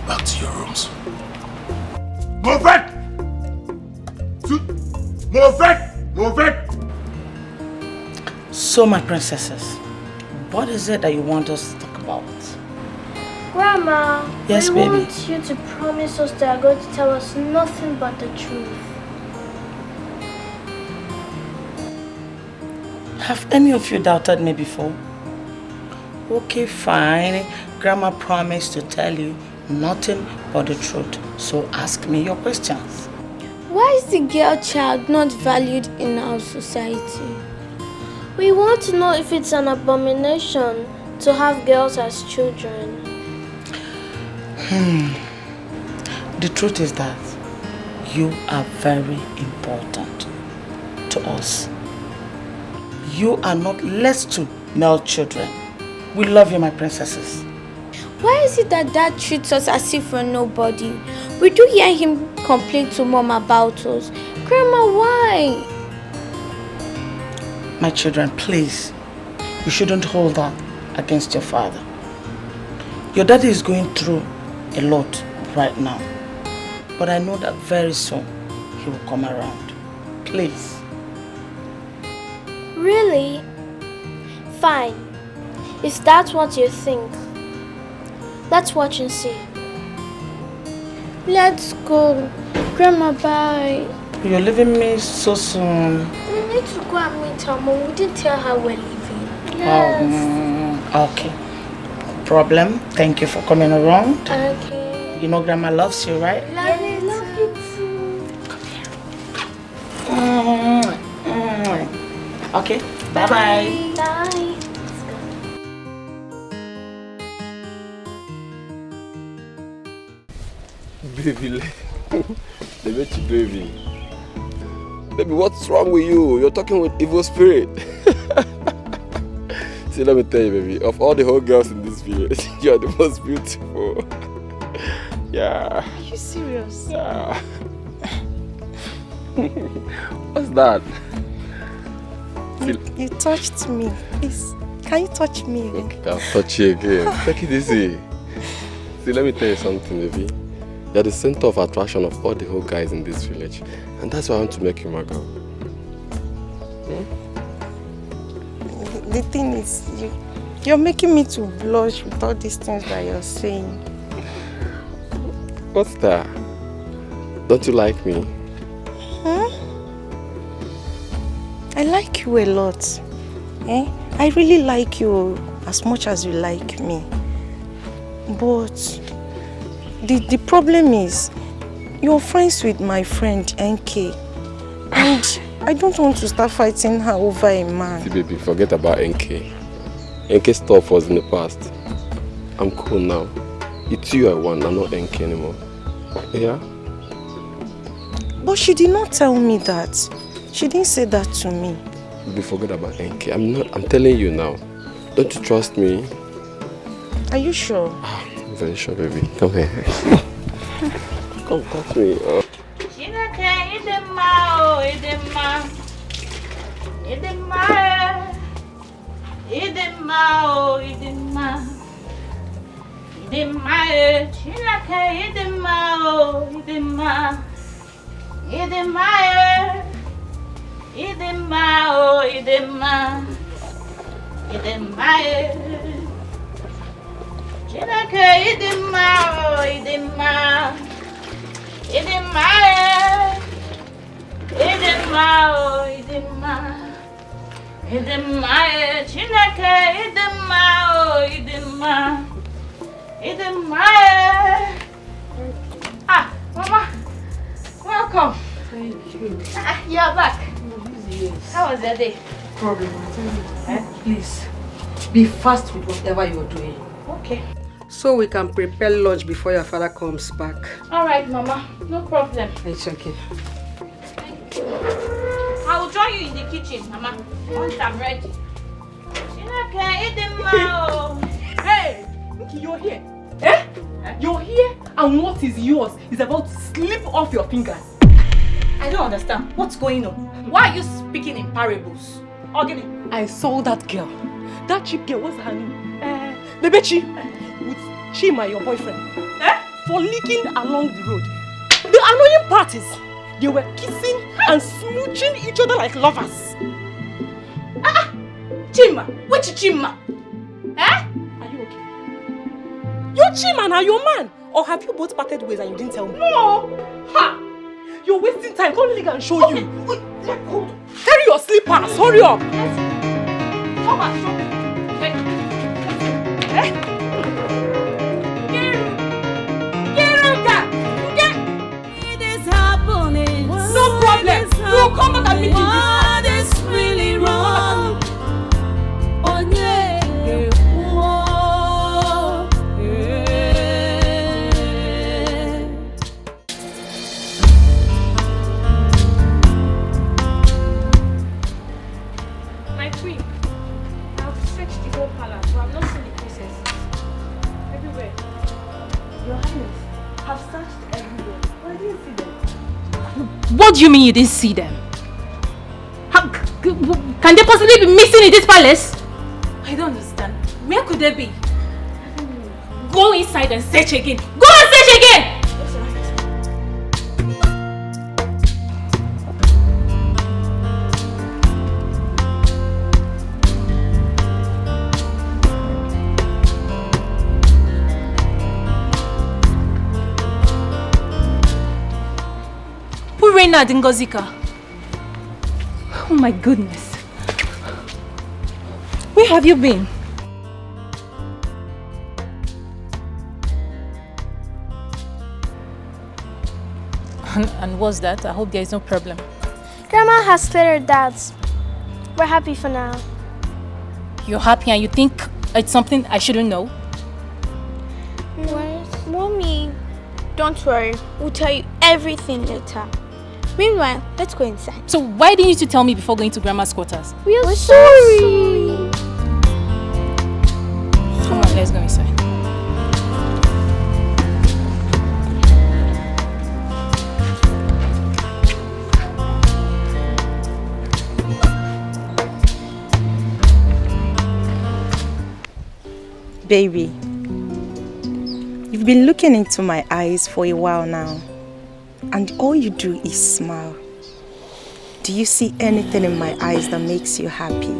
Back to your rooms. Move it! Move it! Move it! So, my princesses, what is it that you want us to talk about? Grandma, Yes, we baby. want you to promise us that you're going to tell us nothing but the truth. Have any of you doubted me before? Okay, fine. Grandma promised to tell you nothing but the truth. So ask me your questions. Why is the girl child not valued in our society? We want to know if it's an abomination to have girls as children. The truth is that you are very important to us. You are not less to male children. We love you, my princesses. Why is it that Dad treats us as if we're nobody? We do hear him complain to Mom about us. Grandma, why? My children, please, you shouldn't hold that against your father. Your daddy is going through a lot right now. But I know that very soon he will come around. Please. Really? Fine. If that's what you think, let's watch and see. Let's go. Grandma, bye. You're leaving me so soon. We need to go and meet her Mom. We didn't tell her we're leaving. Okay. No problem. Thank you for coming around. Okay. You know Grandma loves you, right? Love you too. Okay. Bye-bye. Bye. Baby, baby. Baby, what's wrong with you? You're talking with evil spirit. See, let me tell you, baby, of all the whole girls in this village, you're the most beautiful. Yeah. Are you serious? Yeah. What's that? You touched me. Please, can you touch me again? Okay, I'll touch you again. Take it easy. See, let me tell you something, baby. You're the center of attraction of all the whole guys in this village. And that's why I want to make you my girl. The thing is, you're making me to blush with all these things that you're saying. What's that? Don't you like me? I like you a lot. I really like you as much as you like me. But the problem is, you're friends with my friend NK. And I don't want to start fighting her over a man. See, baby, forget about NK. NK stuff was in the past. I'm cool now. It's you I want, I'm not NK anymore. Yeah? But she did not tell me that. She didn't say that to me. Baby, forget about NK. I'm telling you now. Don't you trust me? Are you sure? I'm very sure, baby. Come here. Come touch me. Ah, Mama, welcome. Thank you. You're back. Yes. How was your day? Problem. Please, be fast with whatever you're doing. Okay. So we can prepare lunch before your father comes back. All right, Mama. No problem. It's okay. I will join you in the kitchen, Mama, once I'm ready. Hey, you're here. Eh? You're here, and what is yours is about to slip off your fingers. I don't understand. What's going on? Why are you speaking in parables? Ogini, I saw that girl. That cheap girl, what's her name? Bebechi, with Chima, your boyfriend. Frolicking along the road. The annoying part is, they were kissing and smooching each other like lovers. Chima? Which Chima? Are you okay? Your Chima now, your man. Or have you both parted ways and you didn't tell me? No! Ha! You're wasting time. Come let and show you. Carry your slippers. Hurry up. Come on, show me. It is happening. No problem. You'll come back and meet me. What is really wrong? Oh, yeah. My queen, I've searched the whole palace, but I've not seen the princesses. Everywhere. Your Highness, I've searched everywhere, but I didn't see them. What do you mean you didn't see them? Can they possibly be missing in this palace? I don't understand. Where could they be? Go inside and search again. Go and search again! Reina Dingozika. Oh my goodness. Where have you been? And what's that? I hope there is no problem. Grandma has cleared her doubts. We're happy for now. You're happy and you think it's something I shouldn't know? What? Mommy, don't worry. We'll tell you everything later. Meanwhile, let's go inside. So why didn't you tell me before going to Grandma's quarters? We're sorry. Come on, let's go inside. Baby, you've You've been looking into my eyes for a while now, and all you do is smile. Do you see anything in my eyes that makes you happy?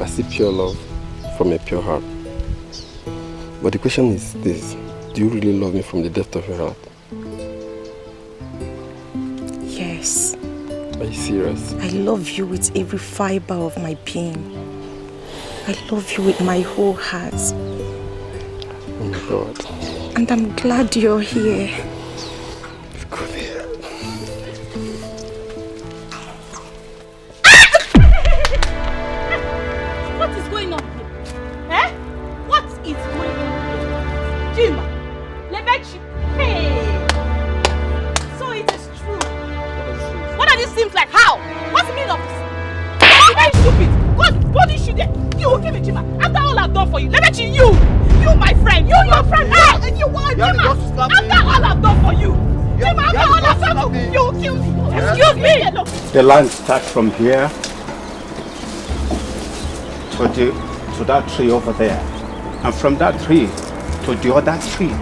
I see pure love from a pure heart. But the question is this: do you really love me from the depth of your heart? Yes. Are you serious? I love you with every fiber of my being. I love you with my whole heart. Oh my God. And I'm glad you're here. Come here. What is going on here? Eh? What is going on here? Jima, Lebechi, hey! So it is true. What are these things like? How? What's the meaning of this? You're very stupid. God, punish you there. You will give me Jima. After all I've done for you, Lebechi, you, my friend, you, your friend, and you want Jima. After all I've done for you, Jima, after all I've done for you, you will kill me. Excuse me. The line starts from here to that tree over there, and from that tree to the other tree.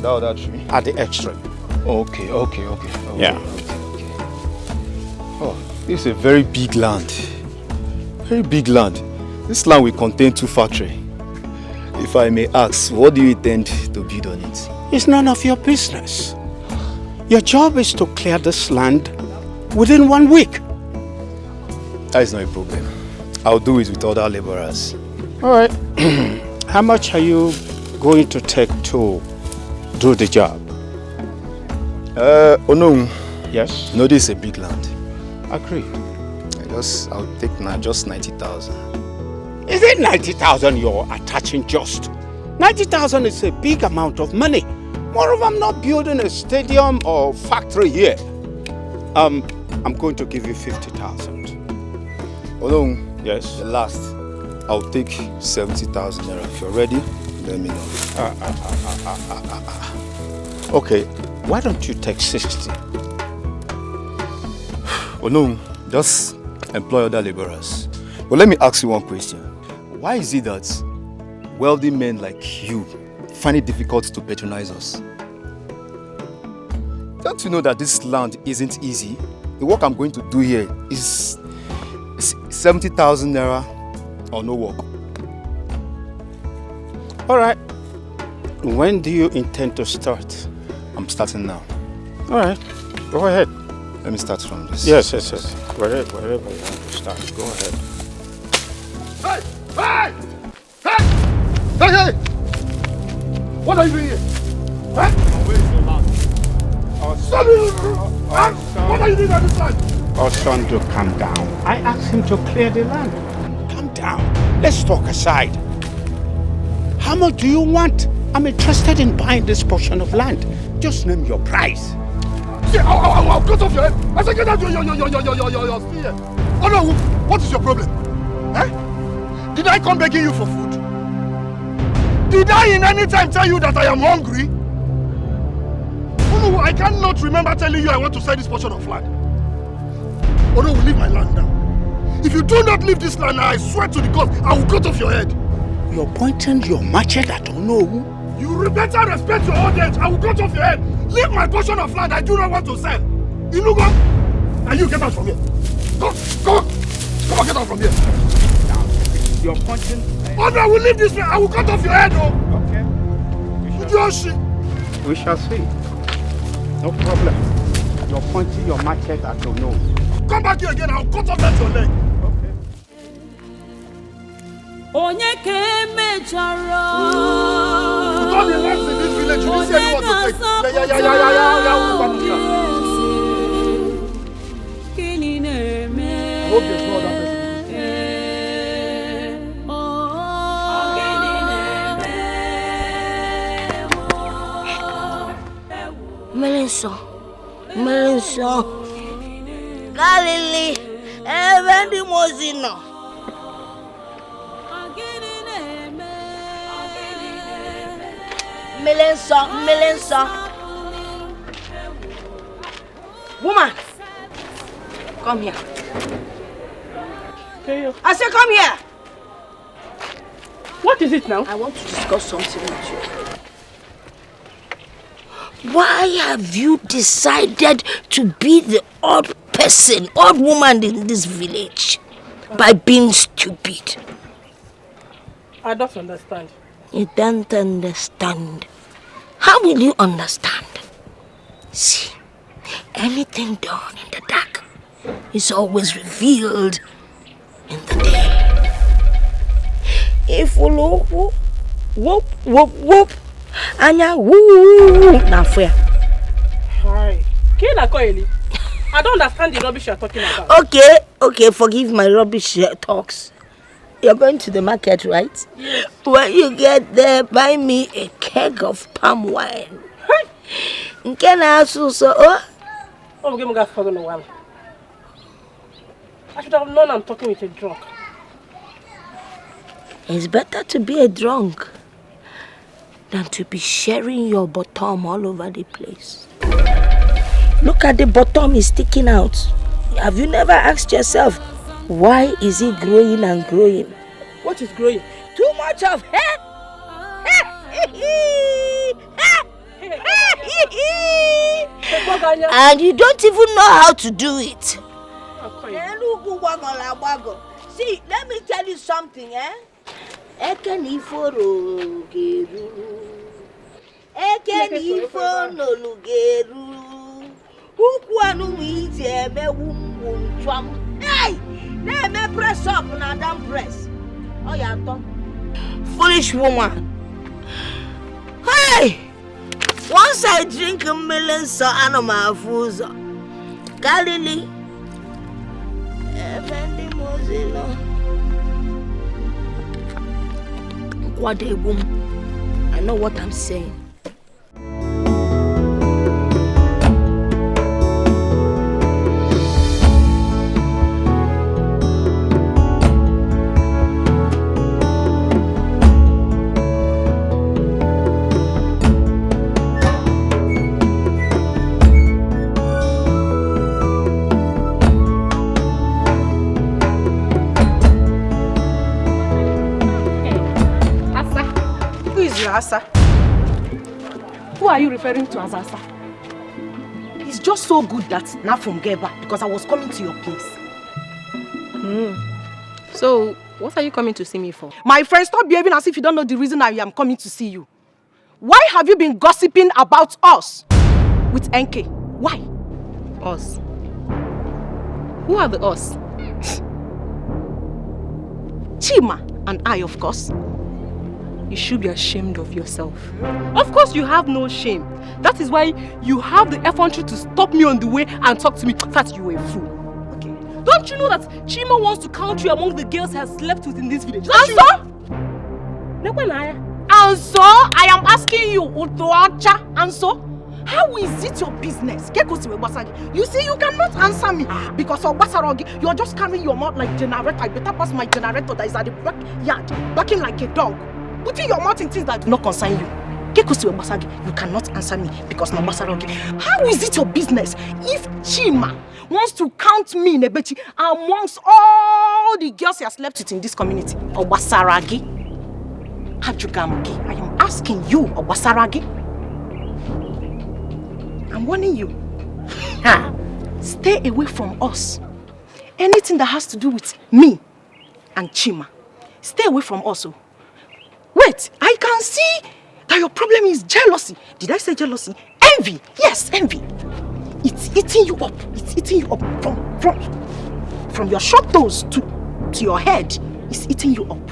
The other tree? At the extreme. Okay. Yeah. Oh, this is a very big land. Very big land. This land will contain 2 factories. If I may ask, what do you intend to build on it? It's none of your business. Your job is to clear this land within 1 week. That is not a problem. I'll do it with other laborers. All right. How much are you going to take to do the job? No. Yes? No, this is a big land. Agree. I'll take just 90,000. Is it 90,000 you're attaching just? 90,000 is a big amount of money. Moreover, I'm not building a stadium or factory here. I'm going to give you 50,000. Yes? The last. I'll take 70,000 naira. If you're ready, let me know. Okay, why don't you take 60? Just employ other laborers. But let me ask you one question. Why is it that wealthy men like you find it difficult to patronize us? Don't you know that this land isn't easy? The work I'm going to do here is 70,000 naira or no work. All right. When do you intend to start? I'm starting now. All right. Go ahead. Let me start from this. Yes. Wherever you want to start, go ahead. Hey! What are you doing here? Huh? Where's the land? What are you doing at this time? Our son to calm down. I asked him to clear the land. Calm down. Let's talk aside. How much do you want? I'm interested in buying this portion of land. Just name your price. See, I'll cut off your head. I said, get out your spear. Oh no, what is your problem? Eh? Did I come begging you for food? Did I in any time tell you that I am hungry? Oh no, I cannot remember telling you I want to sell this portion of land. Oh no, leave my land now. If you do not leave this land now, I swear to the God, I will cut off your head. You're pointing your machete at Onowu. You better respect your old age. I will cut off your head. Leave my portion of land I do not want to sell. Inugo, and you get out from here. Go on, get out from here. You're pointing. Oh no, I will leave this way. I will cut off your head, oh. Okay. We shall see. No problem. You're pointing your machete at Onowu. Come back here again. I'll cut off that your leg. Onye ke mejọrọ. With all the lives in this village, you didn't see anyone to take. Yeah. Kini na-eme. I hope there's no other person. Melenso. Galili, Evendi Mozino. Melenso. Woman, come here. Hey, I said, come here. what is it now? I want to discuss something with you. Why have you decided to be the odd person, odd woman in this village by being stupid? I don't understand. You don't understand. How will you understand? See, anything done in the dark is always revealed in the day. If you look, whoop, whoop, whoop, anya woo, na fair. Hi. I don't understand the rubbish you're talking about. Okay, forgive my rubbish talks. You're going to the market, right? Yes. When you get there, buy me a keg of palm wine. Can I also I should have known I'm talking with a drunk. It's better to be a drunk than to be sharing your bottom all over the place. Look at the bottom is sticking out. Have you never asked yourself, why is it growing and growing? What is growing? Too much of hair. And you don't even know how to do it. See, let me tell you something, Ekeni foro geru. Ekeni foro lugeru. Ukwanu miti eme wumwum. Hey! Let me press up and don't press. Oh, yeah, foolish woman. Hey! Once I drink a million so animal foods. Galilee. Evendi Mozilla. What a woman. I know what I'm saying. Asa. Who are you referring to as Asa? It's just so good that now from Geba because I was coming to your place. So, what are you coming to see me for? My friend, stop behaving as if you don't know the reason I am coming to see you. Why have you been gossiping about us with NK? Why? Us? Who are the us? Chima and I, of course. You should be ashamed of yourself. Of course you have no shame. That is why you have the effrontery to stop me on the way and talk to me. In fact, you are a fool. Okay. Don't you know that Chima wants to count you among the girls he has slept with in this village? And so I am asking you, Utoacha, and so how is it your business? You see, you cannot answer me because of Basarogi, you are just carrying your mouth like generator. I better pass my generator that is at the backyard, barking like a dog. Putting your mouth in things that do not concern you. You cannot answer me because no Basarogi. How is it your business if Chima wants to count me in a betty amongst all the girls he has slept with in this community? Or Basaragi? Hajugamugi, I am asking you, or Basaragi? I'm warning you. Stay away from us. Anything that has to do with me and Chima, stay away from us. Wait, I can see that your problem is jealousy. Did I say jealousy? Envy. Yes, envy. It's eating you up. It's eating you up from your short toes to your head. It's eating you up.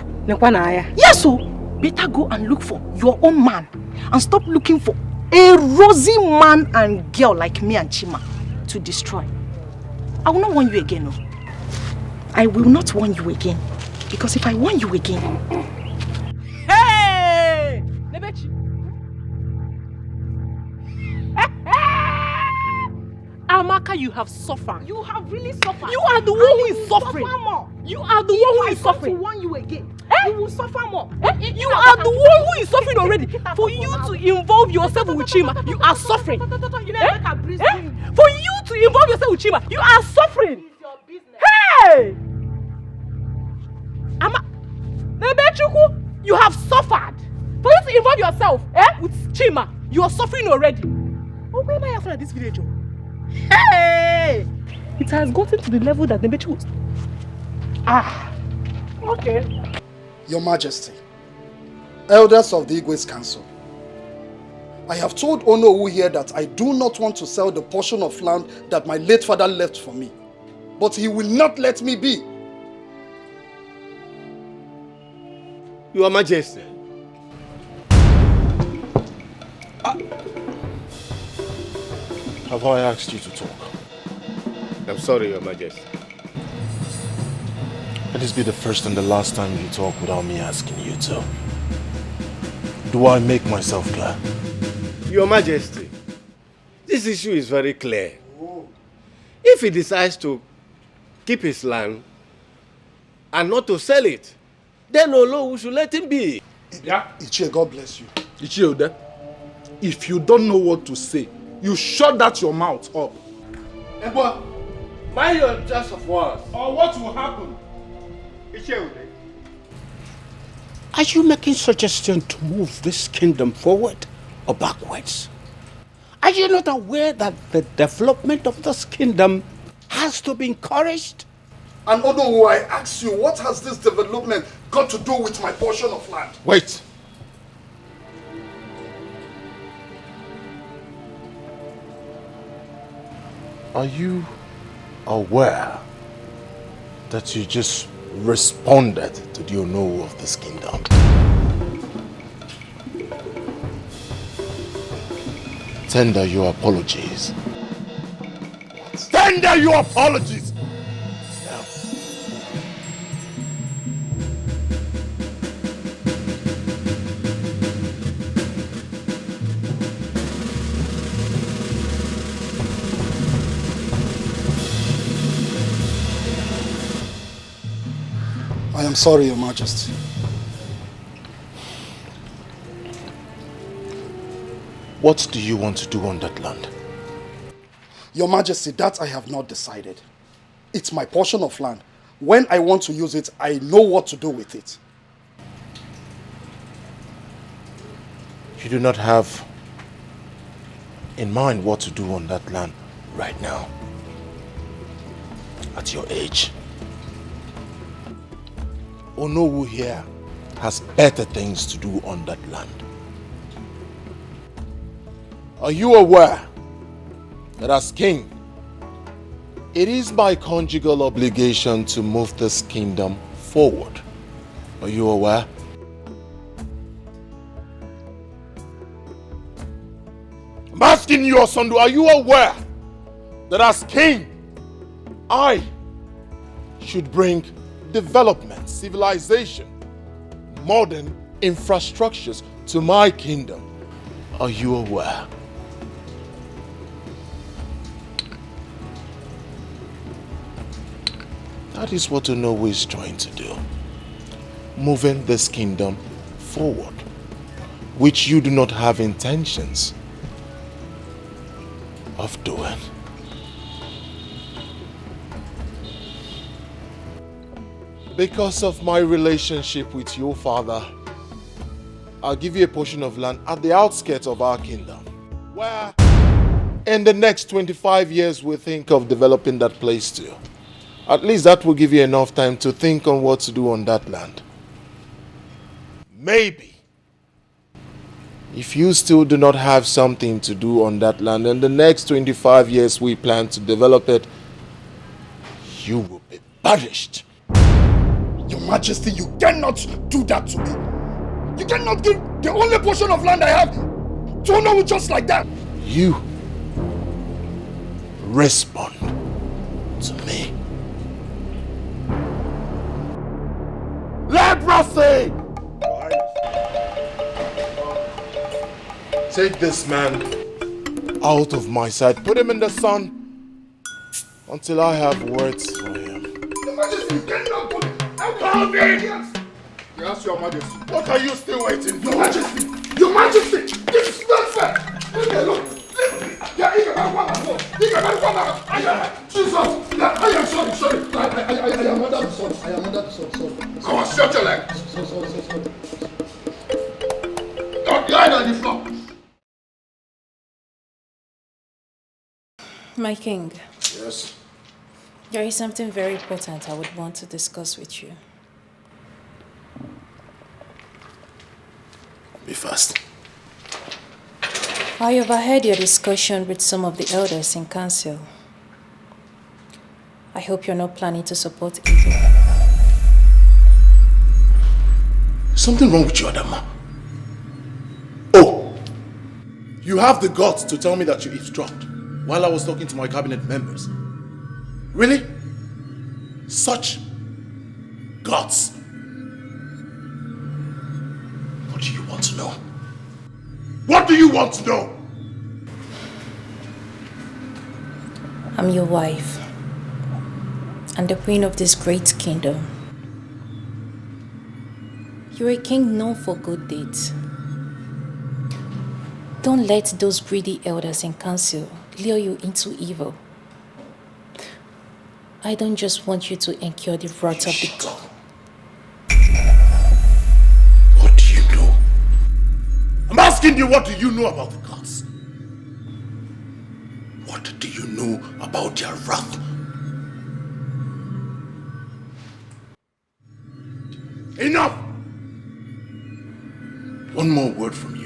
Yes, so better go and look for your own man and stop looking for a rosy man and girl like me and Chima to destroy. I will not warn you again. No. I will not warn you again. Because if I warn you again... Hey! Nebechi! Amaka, you have suffered. You have really suffered. You are the one who is suffering. You are the one who is suffering. If I warn you again, you will suffer more. You are the one who is suffering already. For you to involve yourself with Chima, you are suffering. For you to involve yourself with Chima, you are suffering. Hey! You You have suffered. For you to involve yourself with Chima, you are suffering already. Oh, where am I after this village? Hey! It has gotten to the level that the bitch was... Okay. Your Majesty, elders of the Igwe's Council, I have told Onowu here that I do not want to sell the portion of land that my late father left for me. But he will not let me be. Your Majesty. Have I asked you to talk? I'm sorry, Your Majesty. Let this be the first and the last time you talk without me asking you to. Do I make myself clear? Your Majesty, this issue is very clear. If he decides to keep his land and not to sell it, then we should let him be. Yeah? Ichie, God bless you. Ichie, if you don't know what to say, you shut that your mouth up. Ebo, mind your choice of words. Or what will happen? Are you making suggestions to move this kingdom forward or backwards? Are you not aware that the development of this kingdom has to be encouraged? And Onowu, I ask you, what has this development got to do with my portion of land? Wait. Are you aware that you just responded to the Onowu of this kingdom? Tender your apologies. Tender your apologies! I am sorry, Your Majesty. What do you want to do on that land? Your Majesty, that I have not decided. It's my portion of land. When I want to use it, I know what to do with it. You do not have in mind what to do on that land right now, at your age. Onowu here has better things to do on that land. Are you aware that as king, it is my conjugal obligation to move this kingdom forward? Are you aware? I'm asking you, Osondu, are you aware that as king, I should bring development, civilization, modern infrastructures to my kingdom? Are you aware? That is what Onowu is trying to do. Moving this kingdom forward, which you do not have intentions of doing. Because of my relationship with your father, I'll give you a portion of land at the outskirts of our kingdom, where in the next 25 years we think of developing that place too. At least that will give you enough time to think on what to do on that land. Maybe, if you still do not have something to do on that land, in the next 25 years we plan to develop it, you will be banished. Your Majesty, you cannot do that to me. You cannot give the only portion of land I have to Onowu just like that. You respond to me. Leprosy! Take this man out of my sight. Put him in the sun until I have words for him. Your Majesty, you cannot put him. How dare you? Yes, Your Majesty. What are you still waiting for? Your Majesty! Your Majesty! This is not fair! Look! Jesus! I am sorry. I am under the sun. Sorry. Come on, shut your leg. Sorry. Drop your head on the floor. My king, Yes. there is something very important I would want to discuss with you. Be fast. I overheard your discussion with some of the elders in council. I hope you're not planning to support evil. Something wrong with you, Adama. Oh, you have the guts to tell me that you eavesdropped while I was talking to my cabinet members. Really? Such guts. What do you want to know? What do you want to know? I'm your wife and the queen of this great kingdom. You're a king known for good deeds. Don't let those greedy elders in council lure you into evil. I don't just want you to incur the wrath of the god. What do you know? I'm asking you, what do you know about the gods? What do you know about their wrath? Enough! One more word from you.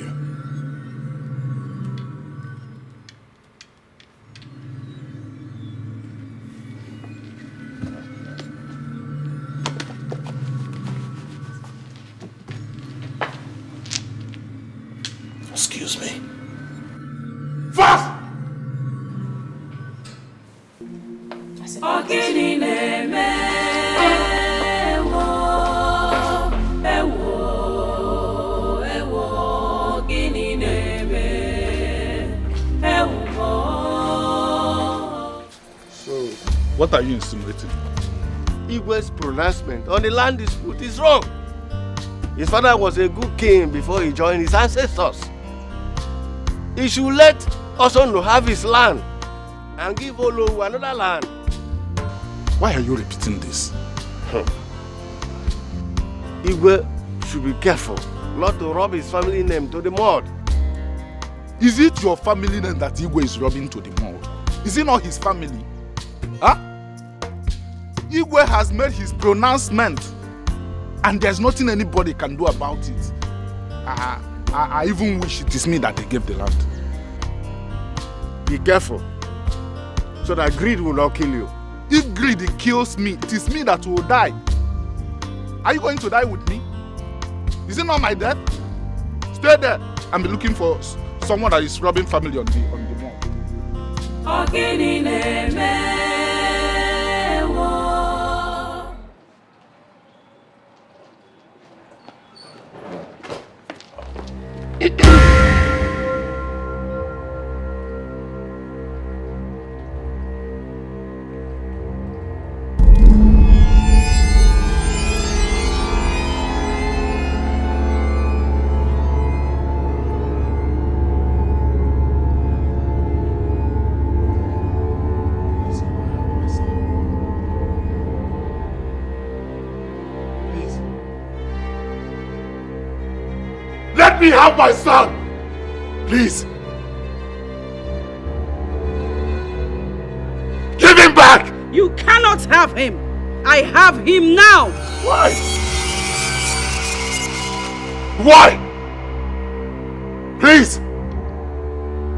Excuse me. Fast! What are you insinuating? Igwe's pronouncement on the land dispute is wrong. His father was a good king before he joined his ancestors. He should let Osono have his land and give Olowu another land. Why are you repeating this? Igwe should be careful not to rub his family name to the mud. Is it your family name that Igwe is rubbing to the mud? Is it not his family? Huh? Igwe has made his pronouncement and there's nothing anybody can do about it. I even wish it is me that they gave the land. Be careful so that greed will not kill you. If greed kills me, it is me that will die. Are you going to die with me? Is it not my death? Stay there and be looking for someone that is robbing family on the mall. Let me have my son! Please! Give him back! You cannot have him! I have him now! Why? Why? Please!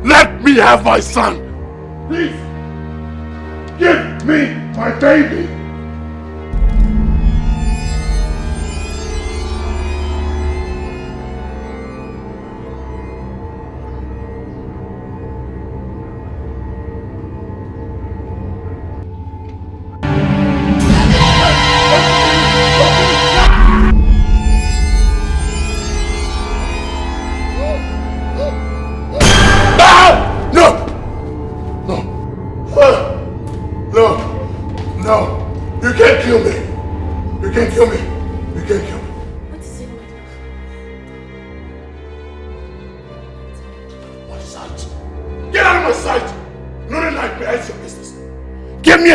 Let me have my son! Please! Give me my baby!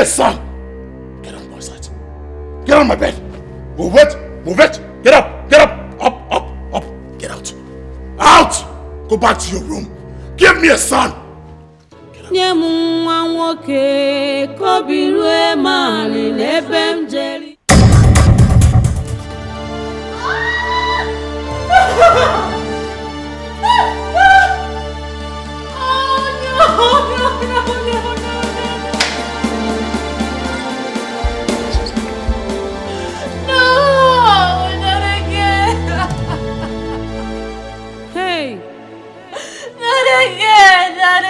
Son! Get out of my sight. Get on my bed. Move it. Move it. Get up. Get up. Up, up, up. Get out. Out! Go back to your room. Give me a son. Nye mwa nwoke kobirue mali n'ebe m jeri.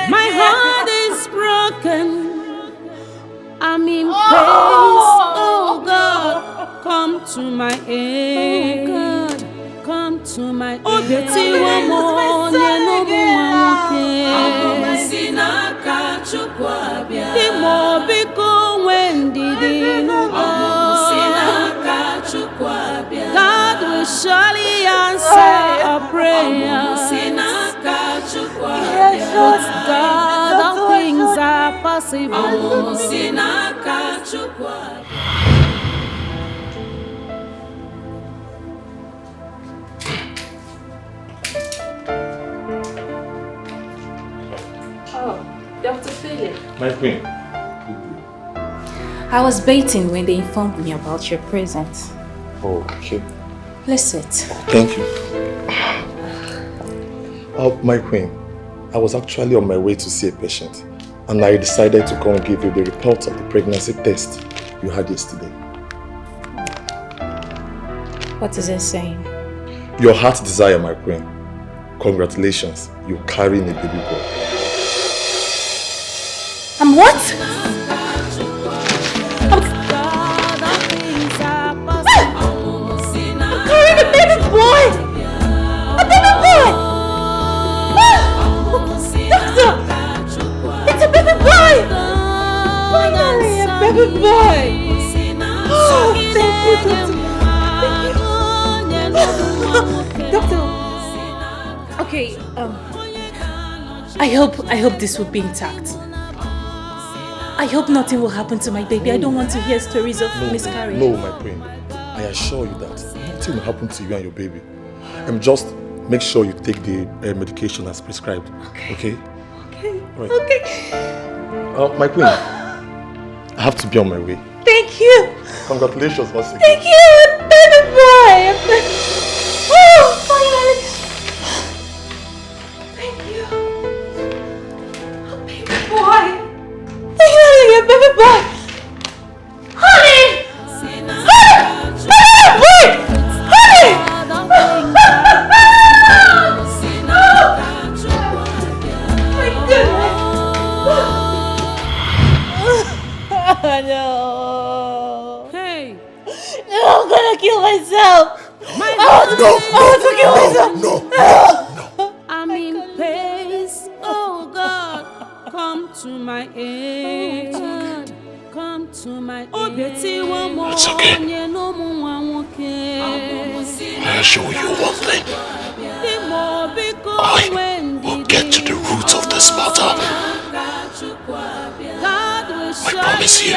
My heart is broken. I'm in pain. Oh God, come to my aid. Oh God, come to my aid. Oh, the one more, God will surely answer a prayer. With God, all things are possible. Oh, Dr. Philip. My queen. I was baiting when they informed me about your presence. Oh, okay. Please sit. Thank you. My queen, I was actually on my way to see a patient, and I decided to come and give you the report of the pregnancy test you had yesterday. What is it saying? Your heart's desire, my queen. Congratulations, you're carrying a baby boy. I'm what? I'm carrying a baby boy! A baby boy! It's a baby boy! Finally, a baby boy! Oh, thank you, Doctor. Okay, I hope this will be intact. I hope nothing will happen to my baby. I don't want to hear stories of miscarriage. No, my queen. I assure you that nothing will happen to you and your baby. Just make sure you take the medication as prescribed. Okay? Right. Okay. My queen, I have to be on my way. Thank you. Congratulations once again. Thank you, baby boy. Oh, finally. Thank you. Oh, baby boy. Finally, a baby boy. Honey. Honey. Baby boy. Honey. No. Hey. No, I'm gonna kill myself. I want to kill myself. No. I'm in pace. Oh God, come to my aid. Come to my aid. It's okay. I assure you one thing. I will get to the root of this matter. I promise you.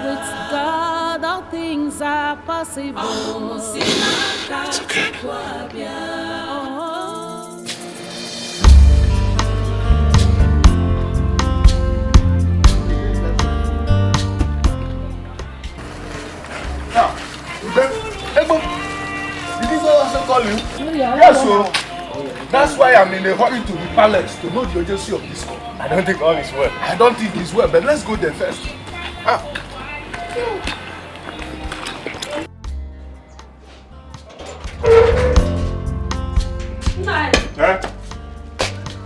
With God, all things are possible. It's okay. Did this also call you? Yes, sir. That's why I'm in a hurry to the palace to know the urgency of this call. I don't think all is well. I don't think it's well, but let's go there first. Nine. Huh?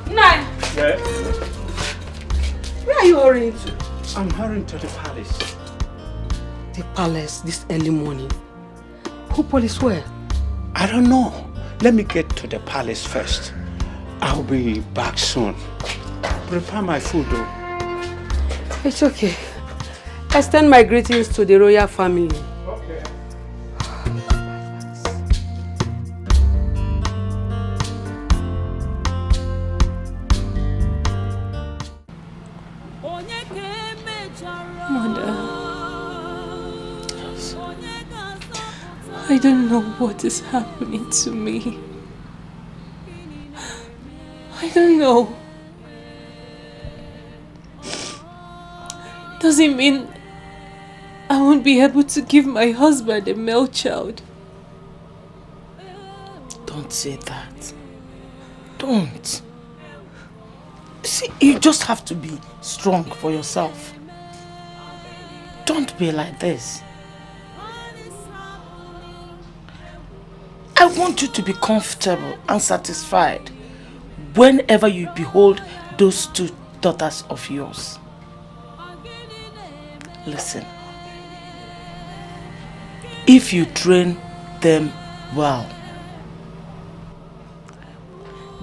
Nine. Yeah? Where are you hurrying to? I'm hurrying to the palace. The palace this early morning. Who police where? I don't know. Let me get to the palace first. I'll be back soon. Prepare my food though. It's okay. Extend my greetings to the royal family. Okay. Mother, I don't know what is happening to me. I don't know. Does it mean I won't be able to give my husband a male child? Don't say that. Don't. See, you just have to be strong for yourself. Don't be like this. I want you to be comfortable and satisfied whenever you behold those two daughters of yours. Listen. If you train them well,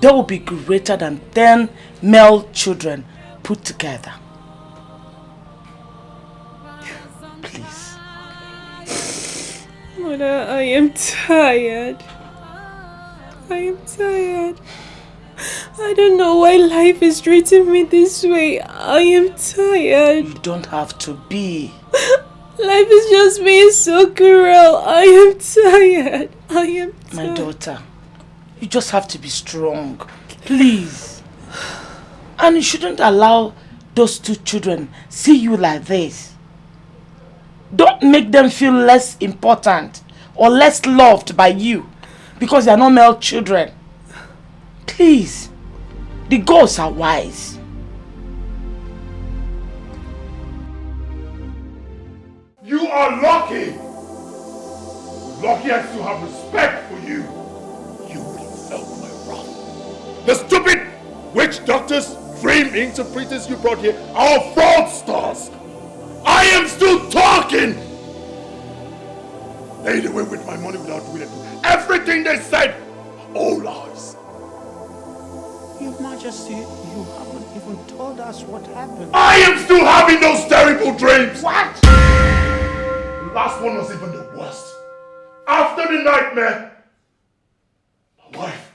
they will be greater than 10 male children put together. Please. Mother, I am tired. I am tired. I don't know why life is treating me this way. I am tired. You don't have to be. Life is just being so cruel. I am tired. I am tired. My daughter, you just have to be strong. Please. And you shouldn't allow those two children see you like this. Don't make them feel less important or less loved by you because they are not male children. Please. The gods are wise. You are lucky. Lucky I still have respect for you. You would have felt my wrath. The stupid witch doctors, dream interpreters you brought here are fraudsters. I am still talking. Laid away with my money without doing it. Everything they said, all lies. Your Majesty, you haven't even told us what happened. I am still having those terrible dreams. What? The last one was even the worst. After the nightmare, my wife,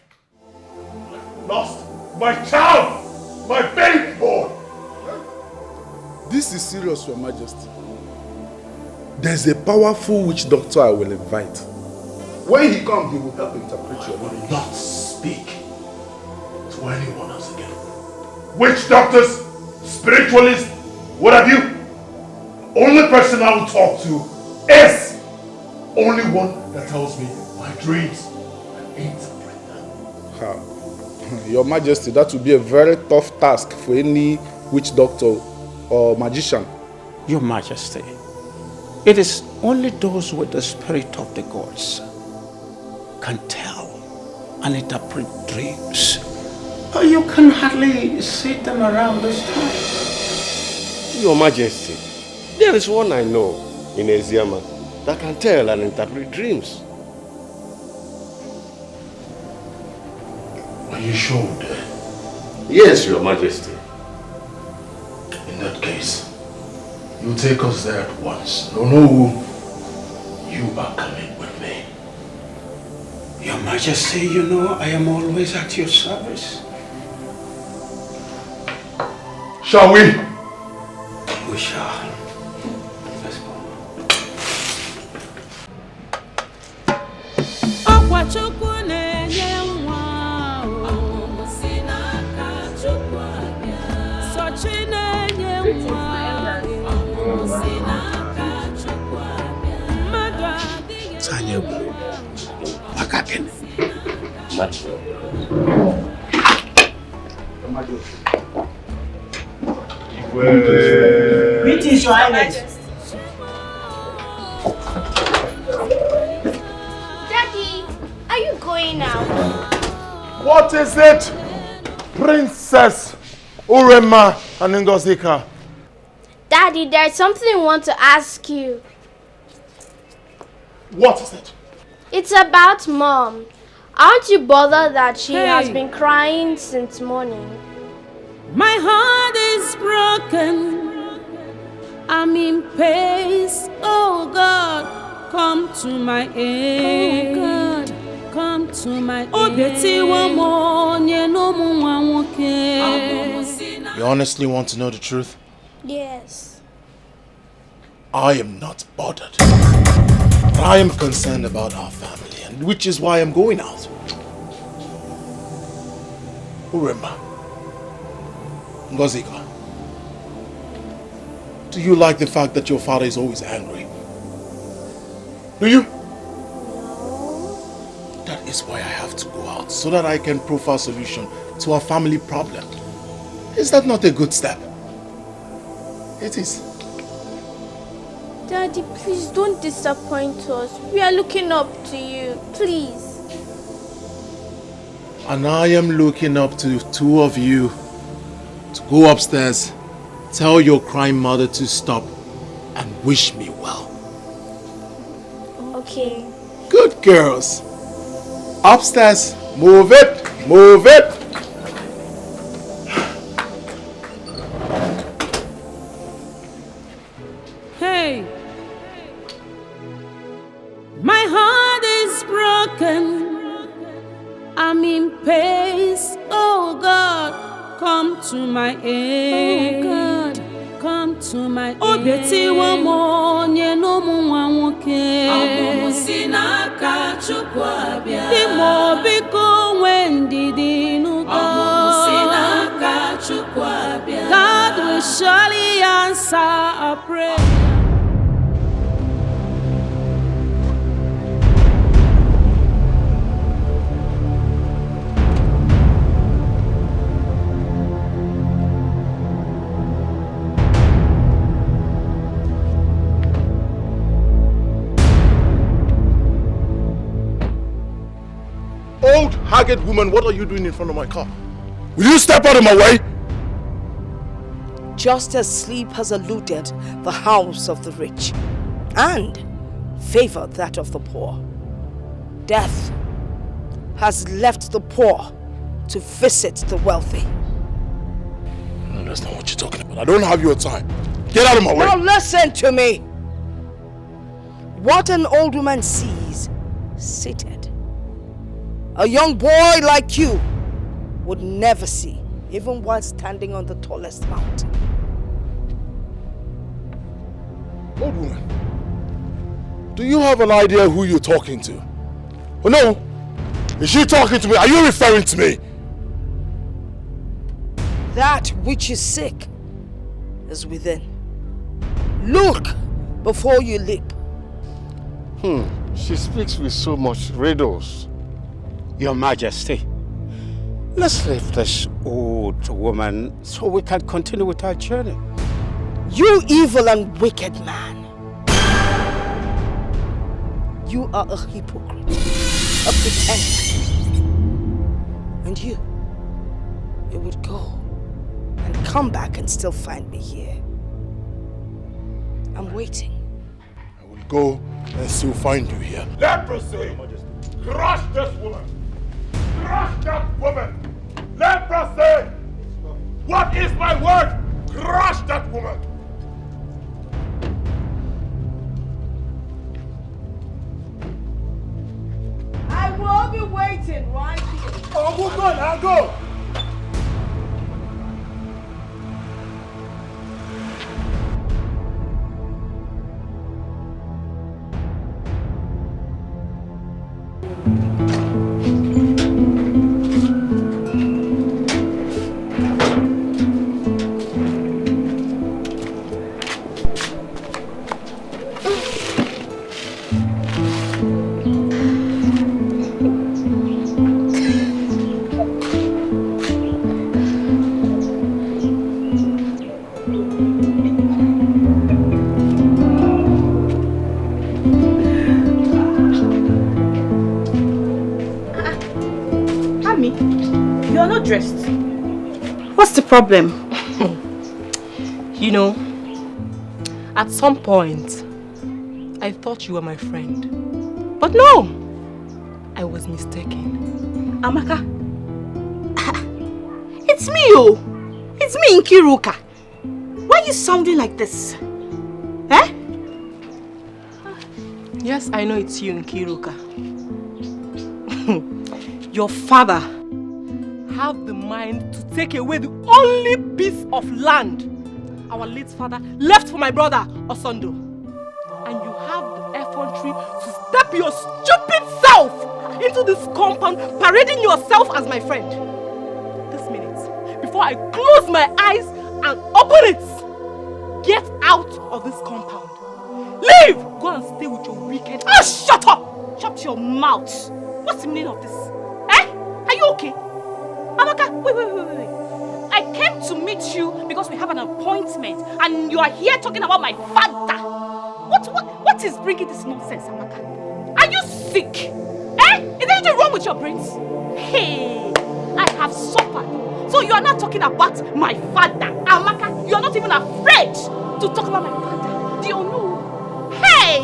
I lost my child, my baby boy. This is serious, Your Majesty. There's a powerful witch doctor I will invite. When he comes, he will help interpret your mind. Not speak to anyone else again. Witch doctors, spiritualists, what have you? Only person I will talk to is only one that tells me my dreams and interpret them. Your Majesty, that will be a very tough task for any witch doctor or magician. Your Majesty, it is only those with the spirit of the gods can tell and interpret dreams. You can hardly see them around this time. Your Majesty, there is one I know in Eziama that can tell and interpret dreams. Are you sure? Yes, Your Majesty. In that case, you take us there at once. No, you are coming with me. Your Majesty, you know I am always at your service. Shall we? We shall. Let's go. Greetings, Your Highness. Daddy, are you going out? What is it, Princess Urema and Ngozika? Daddy, there's something I want to ask you. What is it? It's about Mom. Aren't you bothered that she has been crying since morning? My heart is broken. I'm in pain. Oh God, come to my aid. Oh God, come to my aid. You honestly want to know the truth? Yes. I am not bothered. But I am concerned about our family, and which is why I'm going out. Uremba, Ngozika, do you like the fact that your father is always angry? Do you? That is why I have to go out, so that I can profile a solution to our family problem. Is that not a good step? It is. Daddy, please don't disappoint us. We are looking up to you. Please. And I am looking up to the two of you to go upstairs, tell your crying mother to stop, and wish me well. Okay. Good girls. Upstairs. Move it. Move it. Hey, my heart is broken. I'm in pace. Oh God, come to my aid. Oh God, come to my aid. Oh, Betty, one more, no more, okay. Imo biko when did you God will surely answer our prayer. Old, haggard woman, what are you doing in front of my car? Will you step out of my way? Just as sleep has eluded the house of the rich and favored that of the poor, death has left the poor to visit the wealthy. No, that's not what you're talking about. I don't have your time. Get out of my way. Now listen to me. What an old woman sees seated, a young boy like you would never see, even while standing on the tallest mountain. Old woman, do you have an idea who you're talking to? Oh no, is she talking to me? Are you referring to me? That which is sick is within. Look before you leap. She speaks with so much riddles. Your Majesty, let's leave this old woman so we can continue with our journey. You evil and wicked man. You are a hypocrite, a pretender. And you would go and come back and still find me here. I'm waiting. I will go and still find you here. Leprosy! Crush this woman! Crush that woman! Leprosy! What is my word? Crush that woman! I will be waiting right here. Oh, move on, I'll go! Dressed. What's the problem? You know, at some point, I thought you were my friend. But no! I was mistaken. Amaka, it's me, oh! It's me, Nkiruka. Why are you sounding like this? Eh? Yes, I know it's you, Nkiruka. Your father have the mind to take away the only piece of land our late father left for my brother, Osondo. And you have the effrontery to your stupid self into this compound, parading yourself as my friend. This minute, before I close my eyes and open it, get out of this compound. Leave! Go and stay with your wicked... Ah, shut up! Shut your mouth. What's the meaning of this? Eh? Are you okay? Amaka, wait. I came to meet you because we have an appointment and you are here talking about my father. What is bringing this nonsense, Amaka? Are you sick? Eh? Is there anything wrong with your brains? Hey, I have suffered. So you are not talking about my father. Amaka, you are not even afraid to talk about my father. Do you know? Hey!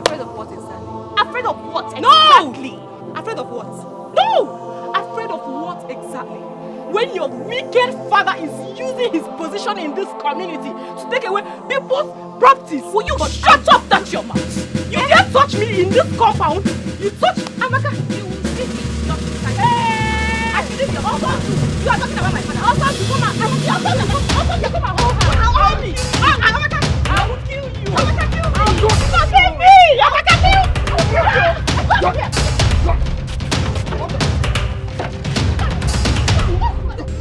Afraid of what exactly? Afraid of what exactly? No! Afraid of what? No! Afraid of what exactly? When your wicked father is using his position in this community to take away people's properties. Will you shut up that your mouth? You can't touch me in this compound. You touch Amaka. You will see me. Hey! I should leave your husband. You are talking about my father. Husband, you come out. I will kill you. Husband, you come out. I'll me. Amaka, I will kill you. Amaka, kill me. Don't kill me. Amaka, kill me.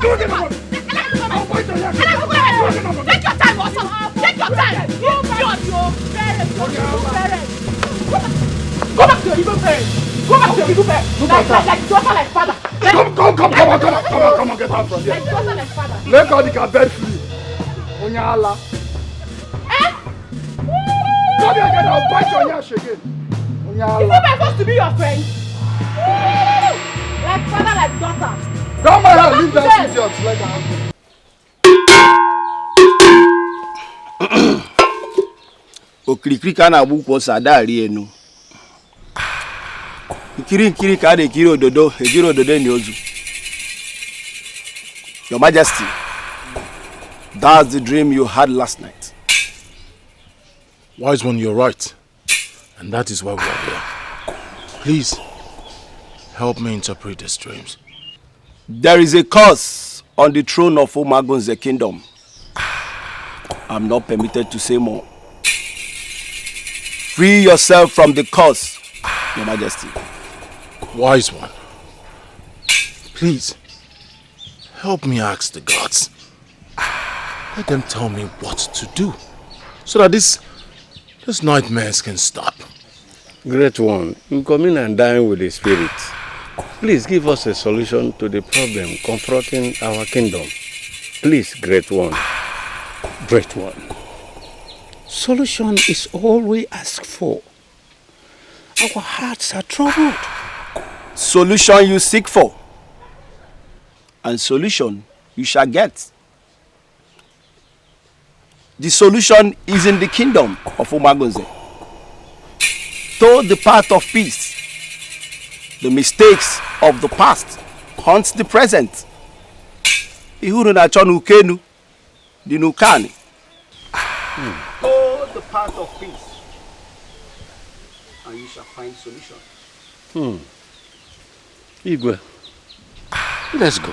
Take your time, also. Take your time. Your parents. Go back to your evil parents. Go back to your evil parents. Like daughter, like father. Come on, get out from here. Like daughter, like father. Let God get bed free. Onyala. Eh? Come here again, I'll bite your ass again. Onyala. Is it my supposed to be your friend? Like father, like daughter. Don't mind her, leave that idiot. Let her happen. Okirikiri ka na agbu kwọ sadari enu. Nkiri ka de kiri ododo, ejiri ododo ni ozu. Your Majesty, that's the dream you had last night. Wise one, you're right. And that is why we are here. Please, help me interpret these dreams. There is a curse on the throne of Umagunze's kingdom. I'm not permitted to say more. Free yourself from the curse, Your Majesty. Wise one, please, help me ask the gods. Let them tell me what to do, so that these nightmares can stop. Great one, you come in and dine with the spirit. Please give us a solution to the problem confronting our kingdom. Please, great one. Great one. Solution is all we ask for. Our hearts are troubled. Solution you seek for. And solution you shall get. The solution is in the kingdom of Umagunze. Toward the path of peace. The mistakes of the past haunts the present. Ihuru na chonu ukenu, dinukani. Toward the path of peace, and you shall find solution. Igwe, let's go.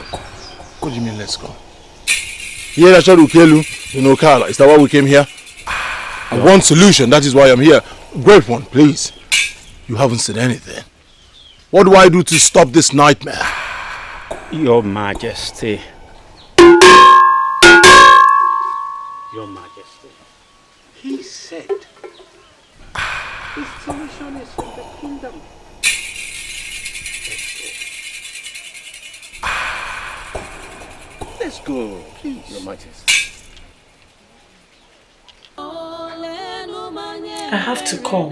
What do you mean, let's go? Here na chonu ukelu, dinukala. Is that why we came here? I want solution. That is why I'm here. Great one, please. You haven't said anything. What do I do to stop this nightmare? Your Majesty. Your Majesty. He said his solution is in the kingdom. Let's go, please. Your Majesty. I have to come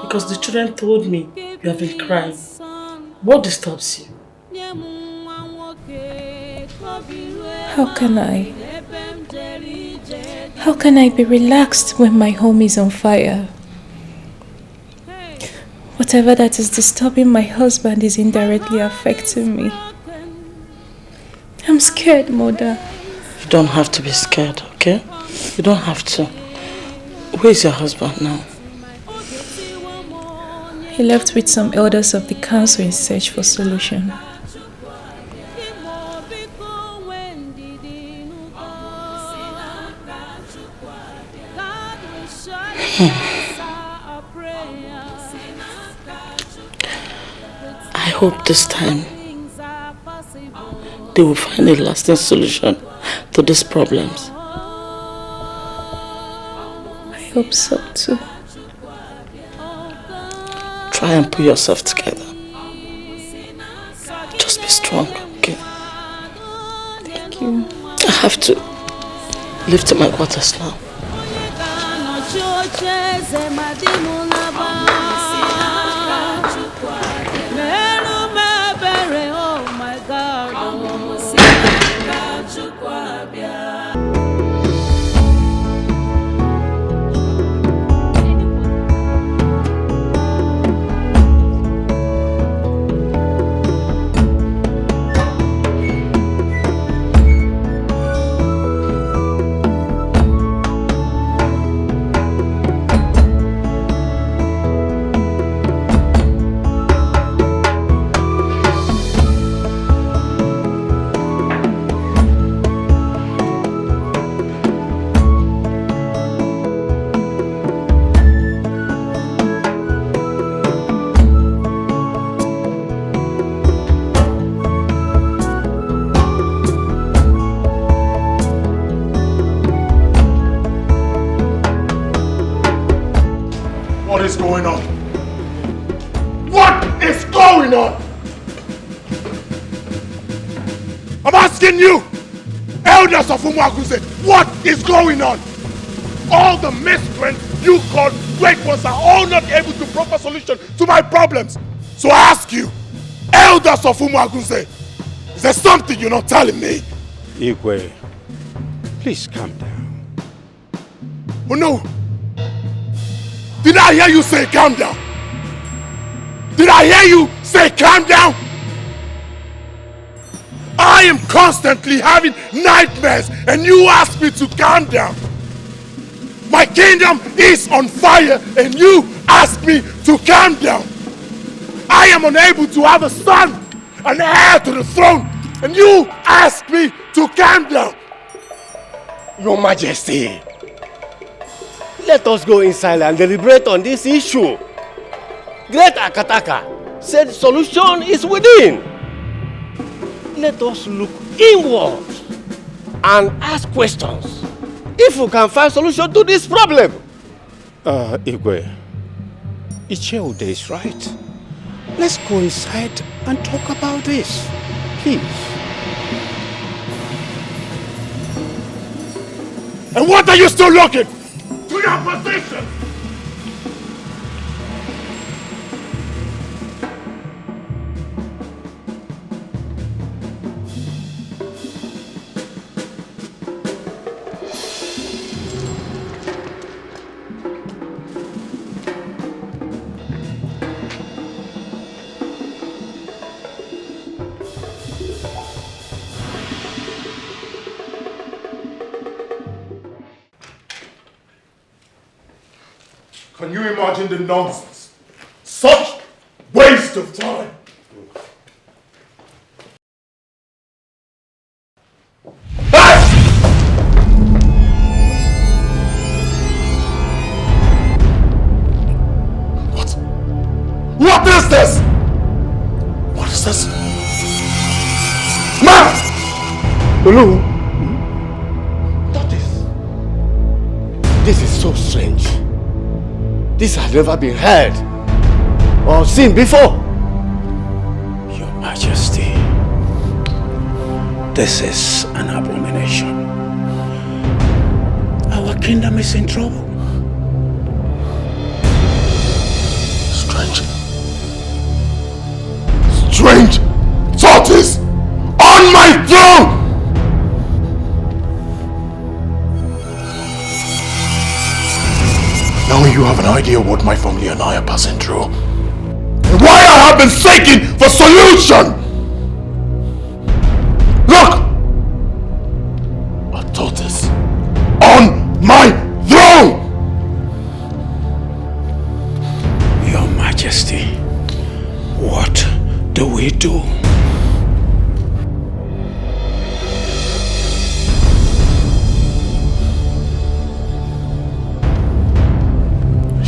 because the children told me you have been crying. What disturbs you? How can I be relaxed when my home is on fire? Whatever that is disturbing my husband is indirectly affecting me. I'm scared, Mother. You don't have to be scared, okay? You don't have to. Where is your husband now? He left with some elders of the council in search for solution. hope this time they will find a lasting solution to these problems. I hope so too. Try and put yourself together. Just be strong, okay? Thank you. I have to leave to my quarters now. What is going on? What is going on? I'm asking you, elders of Umwaguse, what is going on? All the miscreants you call great ones are all not able to proper solution to my problems. So I ask you, elders of Umwaguse, is there something you're not telling me? Igwe, please calm down. Oh no! Did I hear you say calm down? Did I hear you say calm down? I am constantly having nightmares and you ask me to calm down. My kingdom is on fire and you ask me to calm down. I am unable to have a son, an heir to the throne, and you ask me to calm down. Your Majesty, let us go inside and deliberate on this issue. Great Akataka said solution is within. Let us look inward and ask questions if we can find solution to this problem. Igwe, Icheude is right. Let's go inside and talk about this, please. And what are you still looking? To your position! Can you imagine the nonsense? Such waste of time! Hey! What is this? What is this? Ma! Olu! This is so strange. This has never been heard or seen before. Your Majesty, this is an abomination. Our kingdom is in trouble. Strange. Strange thoughts on my throne! Now you have an idea what my family and I are passing through. And why I have been seeking for solution! Look! A tortoise on my throne! Your Majesty, what do we do?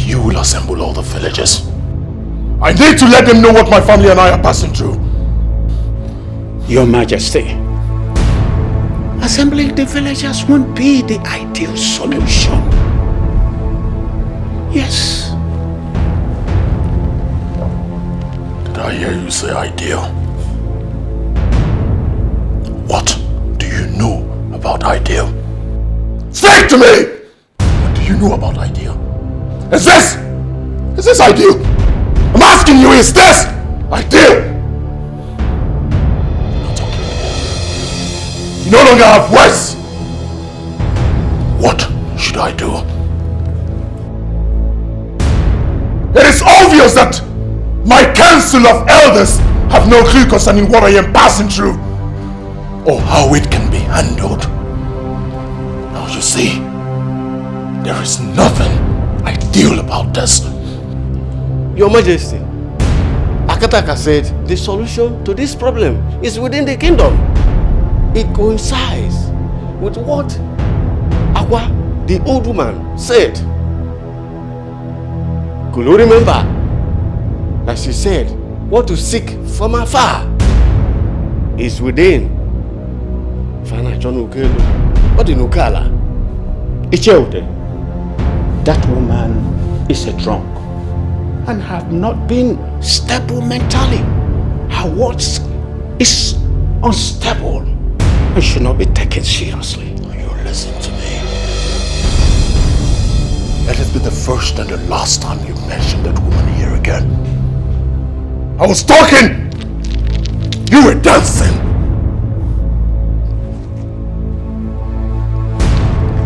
You will assemble all the villagers I need to let them know what my family and I are passing through. Your Majesty, assembling the villagers won't be the ideal solution. Yes. Did I hear you say ideal? What do you know about ideal? Speak to me! What do you know about ideal? Is this ideal? I'm asking you, is this ideal? You no longer have words. What should I do? It is obvious that my council of elders have no clue concerning what I am passing through or how it can be handled. Now you see, there is nothing ideal about this. Your Majesty, Akataka said the solution to this problem is within the kingdom. It coincides with what Awa, the old woman, said. Could you remember that she said, what to seek from afar is within? Fana John Ukelu, what in Ukala? Icheude, that woman is a drunk and have not been stable mentally. Her words is unstable and should not be taken seriously. You listen to me. Let it be the first and the last time you mention that woman here again. I was talking! You were dancing!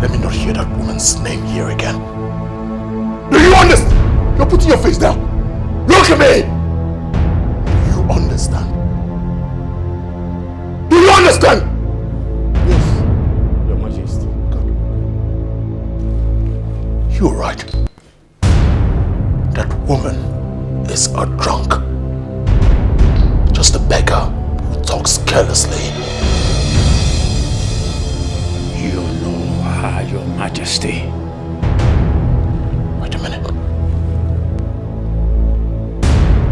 Let me not hear that woman's name here again. Do you understand? You're putting your face down. Look at me! Do you understand? Do you understand? Yes, Your Majesty. You're right. That woman is a drunk. Just a beggar who talks carelessly. You know her, Your Majesty. Wait a minute.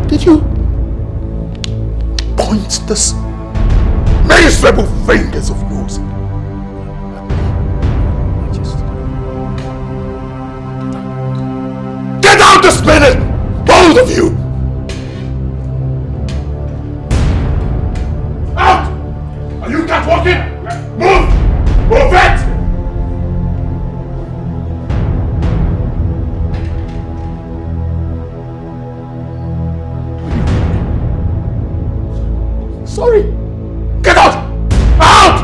Did you point this miserable fingers of yours at me? Get out this minute! Both of you! Out! Are you catwalking? Move! Move it! Sorry! Get out! Out!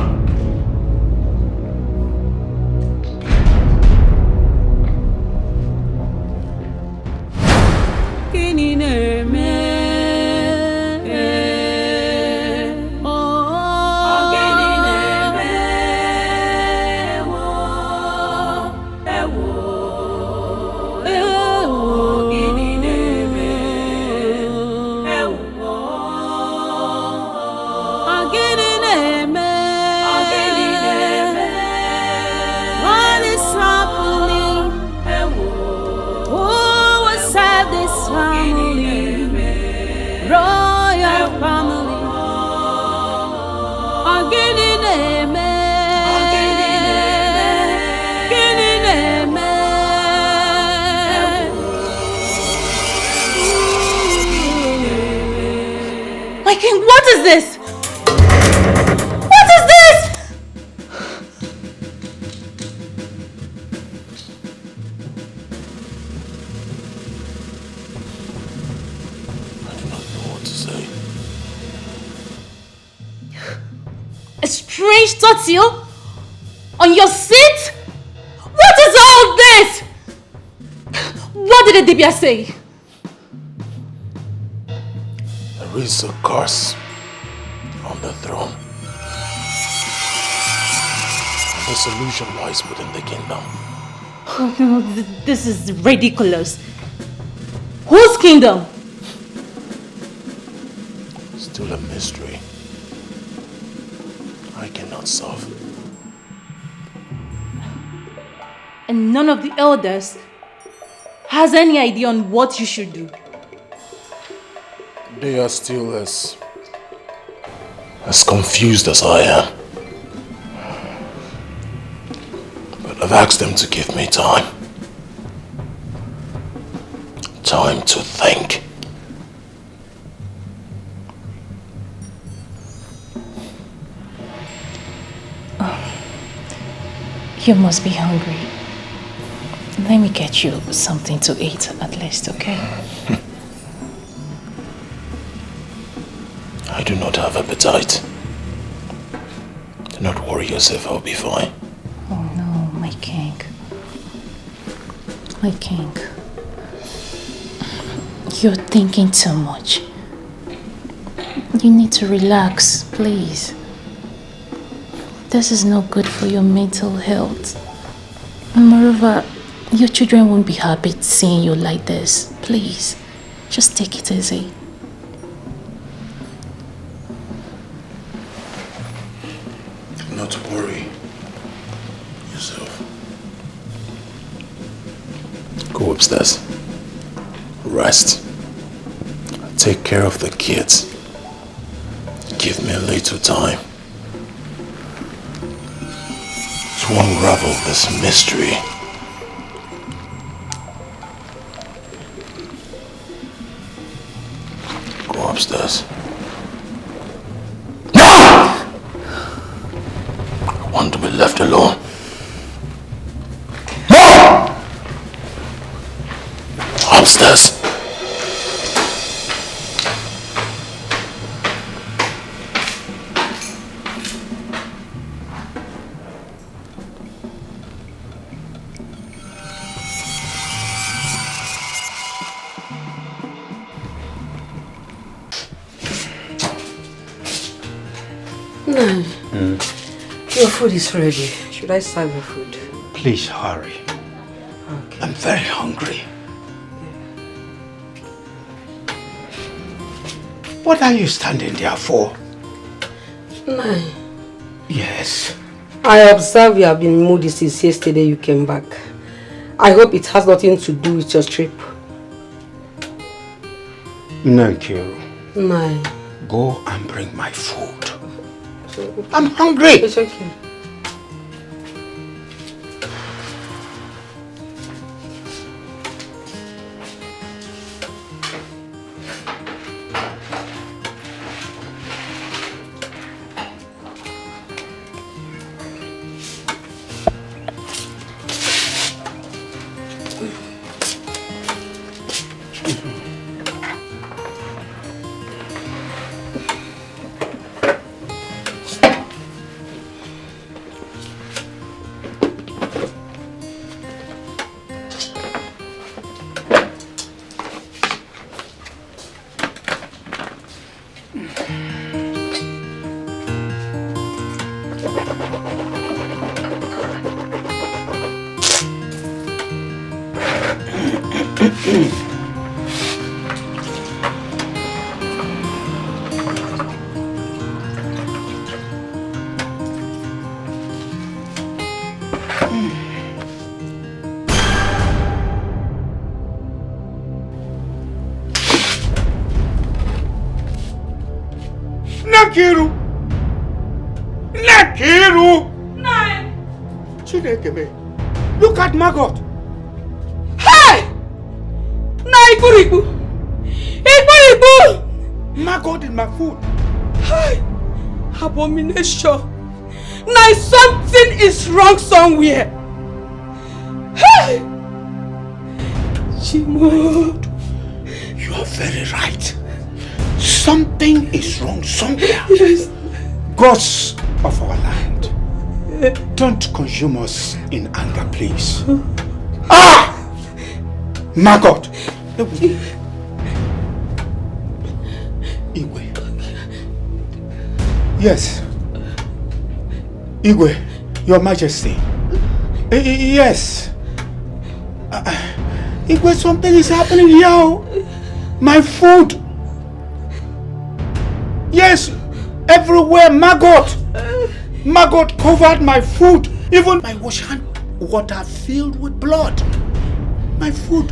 What is this? What is this? I do not know what to say. A strange turtle on your seat? What is all this? What did the Dibia say? There is a curse on the throne. The solution lies within the kingdom. Oh, no, this is ridiculous. Whose kingdom? Still a mystery. I cannot solve. And none of the elders has any idea on what you should do. They are still as confused as I am. But I've asked them to give me time. Time to think. You must be hungry. Let me get you something to eat at least, okay? I do not have appetite. Do not worry yourself, I'll be fine. Oh no, my king. My king. You're thinking too much. You need to relax, please. This is no good for your mental health. Moreover, your children won't be happy seeing you like this. Please, just take it easy. Not to worry yourself. Go upstairs. Rest. Take care of the kids. Give me a little time to unravel this mystery. Go upstairs. I want to be left alone. Upstairs. Your food is ready. Should I serve your food? Please hurry. Okay. I'm very hungry. What are you standing there for? Nai. Yes. I observe you have been moody since yesterday you came back. I hope it has nothing to do with your trip. Thank you. Nai. Go and bring my food. I'm hungry. It's okay. Nakiru! Nakiru! Nai! Chineke me. Look at Margot. Hey! Nai Ikuribu! Ikuribu! Margot in my food. Hey! Abomination! Nai, something is wrong somewhere. Hey! Chimod. You are very right. Something is wrong somewhere. Yes. Gods of our land, don't consume us in anger, please. Ah! Margot! Igwe. Yes. Igwe, Your Majesty. Yes. Igwe, something is happening here. My food. Yes, everywhere, Margot. Margot covered my food. Even my wash hand water filled with blood. My food.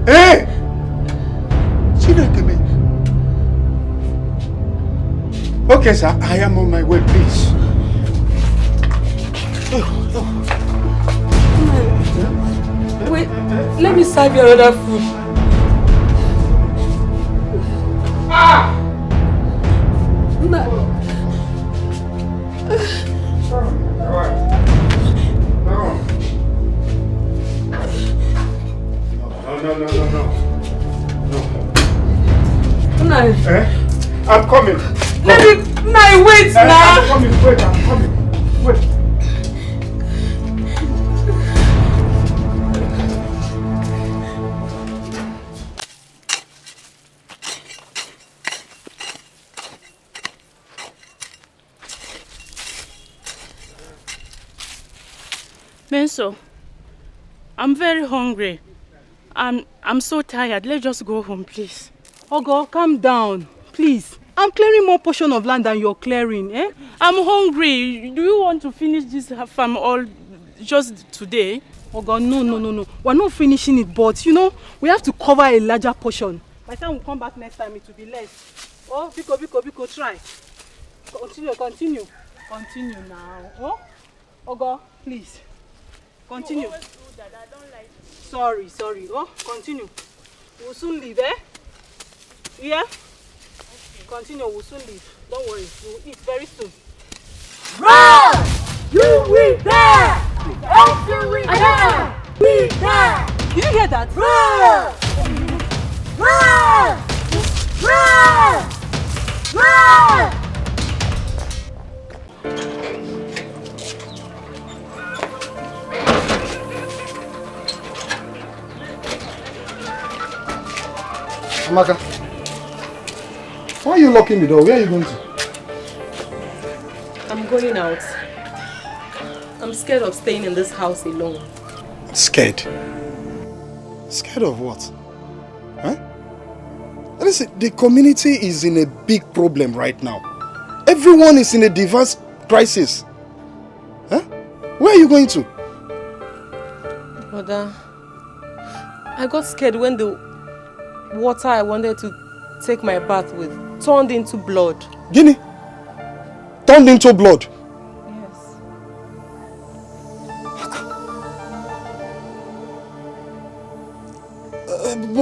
Hey! Okay, sir. I am on my way, please. Wait, let me serve you another food. Ah! No. No. Eh? I'm coming. Let me. No, wait now. I'm coming. Wait, I'm coming. Wait. Menso, I'm very hungry. I'm so tired. Let's just go home, please. Ogo, calm down, please. I'm clearing more portion of land than you're clearing, eh? I'm hungry. Do you want to finish this farm all just today? Ogo, no. We're not finishing it, but you know, we have to cover a larger portion. By the time we come back next time, it will be less. Oh, Biko, try. Continue now. Oh, Ogo, please. Continue. You always do that. I don't like it. Sorry. Oh, continue. We'll soon leave, eh? Yeah? Okay. Continue, we'll soon leave. Don't worry, we'll eat very soon. Run! You will die! Until we die! We die! Did you hear that? Run! Run! Amaka, why are you locking the door? Where are you going to? I'm going out. I'm scared of staying in this house alone. Scared? Scared of what? Huh? Listen, the community is in a big problem right now. Everyone is in a diverse crisis. Huh? Where are you going to? Mother, I got scared when the water I wanted to take my bath with turned into blood. Guinea? Turned into blood? Yes.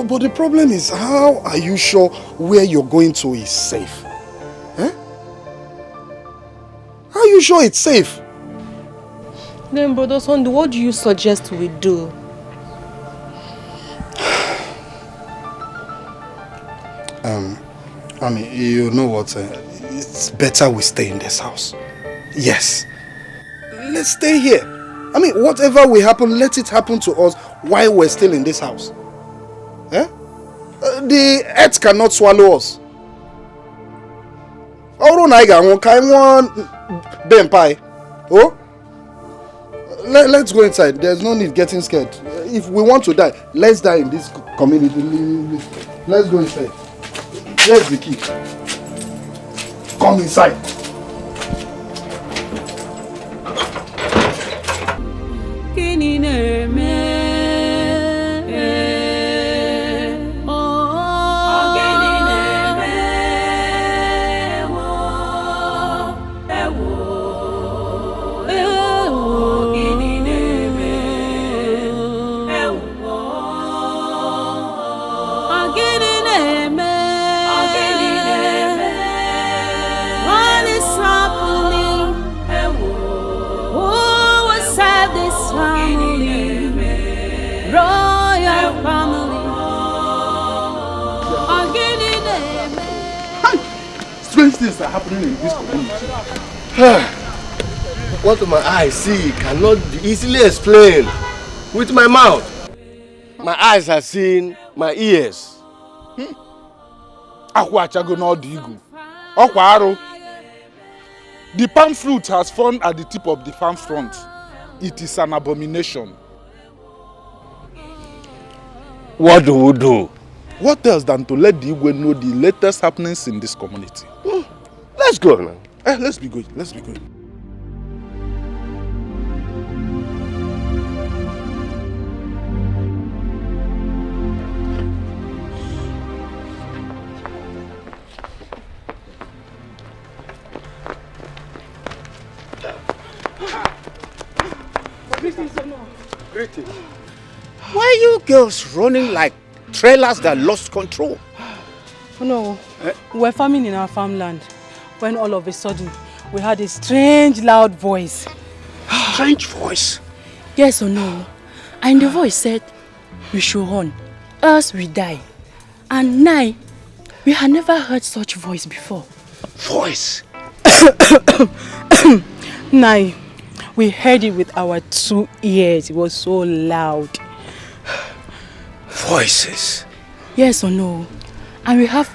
But the problem is, how are you sure where you're going to is safe? Huh? How are you sure it's safe? Then, Brother Sunday, what do you suggest we do? I mean, you know what? It's better we stay in this house. Yes. Let's stay here. I mean, whatever will happen, let it happen to us while we're still in this house. Eh? The earth cannot swallow us. Oh? Let's go inside. There's no need getting scared. If we want to die, let's die in this community. Let's go inside. Here's the key. Come inside. Strange things are happening in this community. What my eyes see cannot be easily explained with my mouth. My eyes have seen my ears. The palm fruit has fallen at the tip of the farm front. It is an abomination. What do we do? What else than to let the Igwe know the latest happenings in this community? Let's go now. Let's be going. Let's be going. girls running like trailers that lost control. Oh no, we were farming in our farmland when all of a sudden we heard a strange loud voice. Strange voice? Yes or no? And the voice said, we should run, else we die. And now, we had never heard such voice before. Voice? Now, we heard it with our 2 ears. It was so loud. Voices? Yes or no? And we have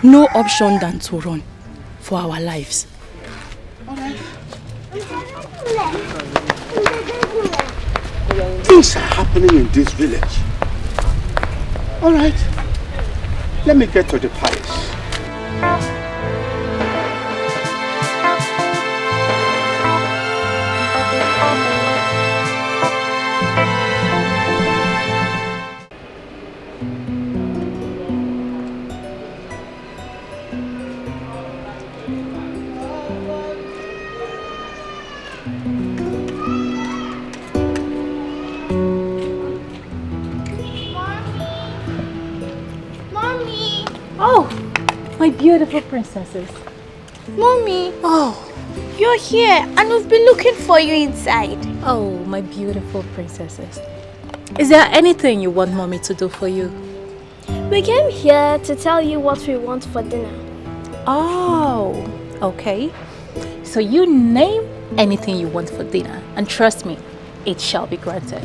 no option than to run for our lives. Things are happening in this village. All right, let me get to the palace. My beautiful princesses. Mommy. Oh, you're here and we've been looking for you inside. Oh, my beautiful princesses. Is there anything you want mommy to do for you? We came here to tell you what we want for dinner. Oh, okay. So you name anything you want for dinner and trust me, it shall be granted.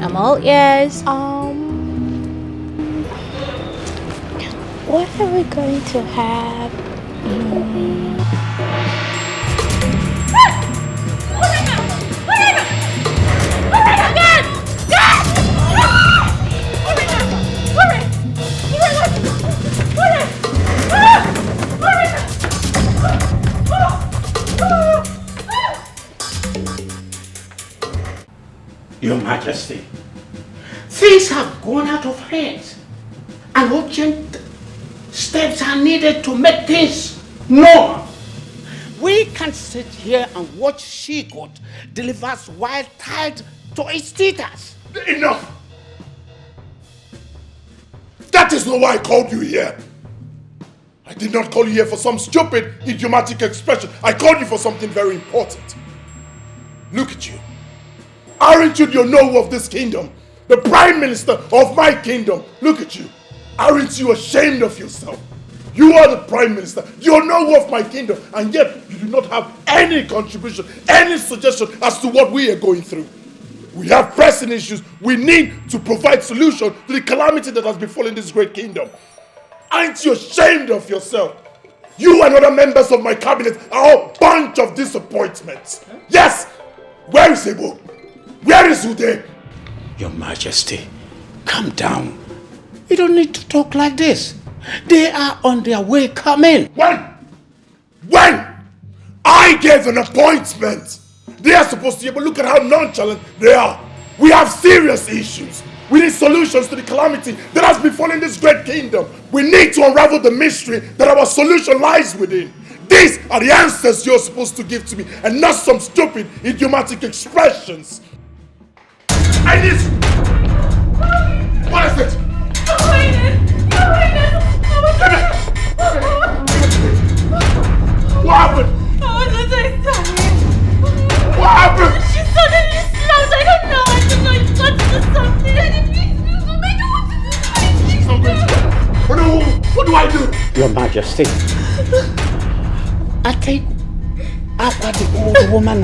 I'm all ears. What are we going to have? Your Majesty, things have gone out of hand and urgent steps are needed to make things known. We can't sit here and watch she-goat delivers wild tied to its teethers. Enough! That is not why I called you here. I did not call you here for some stupid, idiomatic expression. I called you for something very important. Look at you. Aren't you the Onowu of this kingdom? The Prime Minister of my kingdom? Look at you. Aren't you ashamed of yourself? You are the Prime Minister, the Onowu of my kingdom, and yet you do not have any contribution, any suggestion as to what we are going through. We have pressing issues. We need to provide solution to the calamity that has befallen this great kingdom. Aren't you ashamed of yourself? You and other members of my cabinet are a bunch of disappointments. Yes! Where is Ebo? Where is Ude? Your Majesty, calm down. You don't need to talk like this. They are on their way coming. When? I gave an appointment. They are supposed to be able to look at how nonchalant they are. We have serious issues. We need solutions to the calamity that has befallen this great kingdom. We need to unravel the mystery that our solution lies within. These are the answers you're supposed to give to me and not some stupid, idiomatic expressions. I need... What is it? What happened? What happened? She suddenly slammed. I don't know. It got to something. What do I do? Your Majesty, I think after the old woman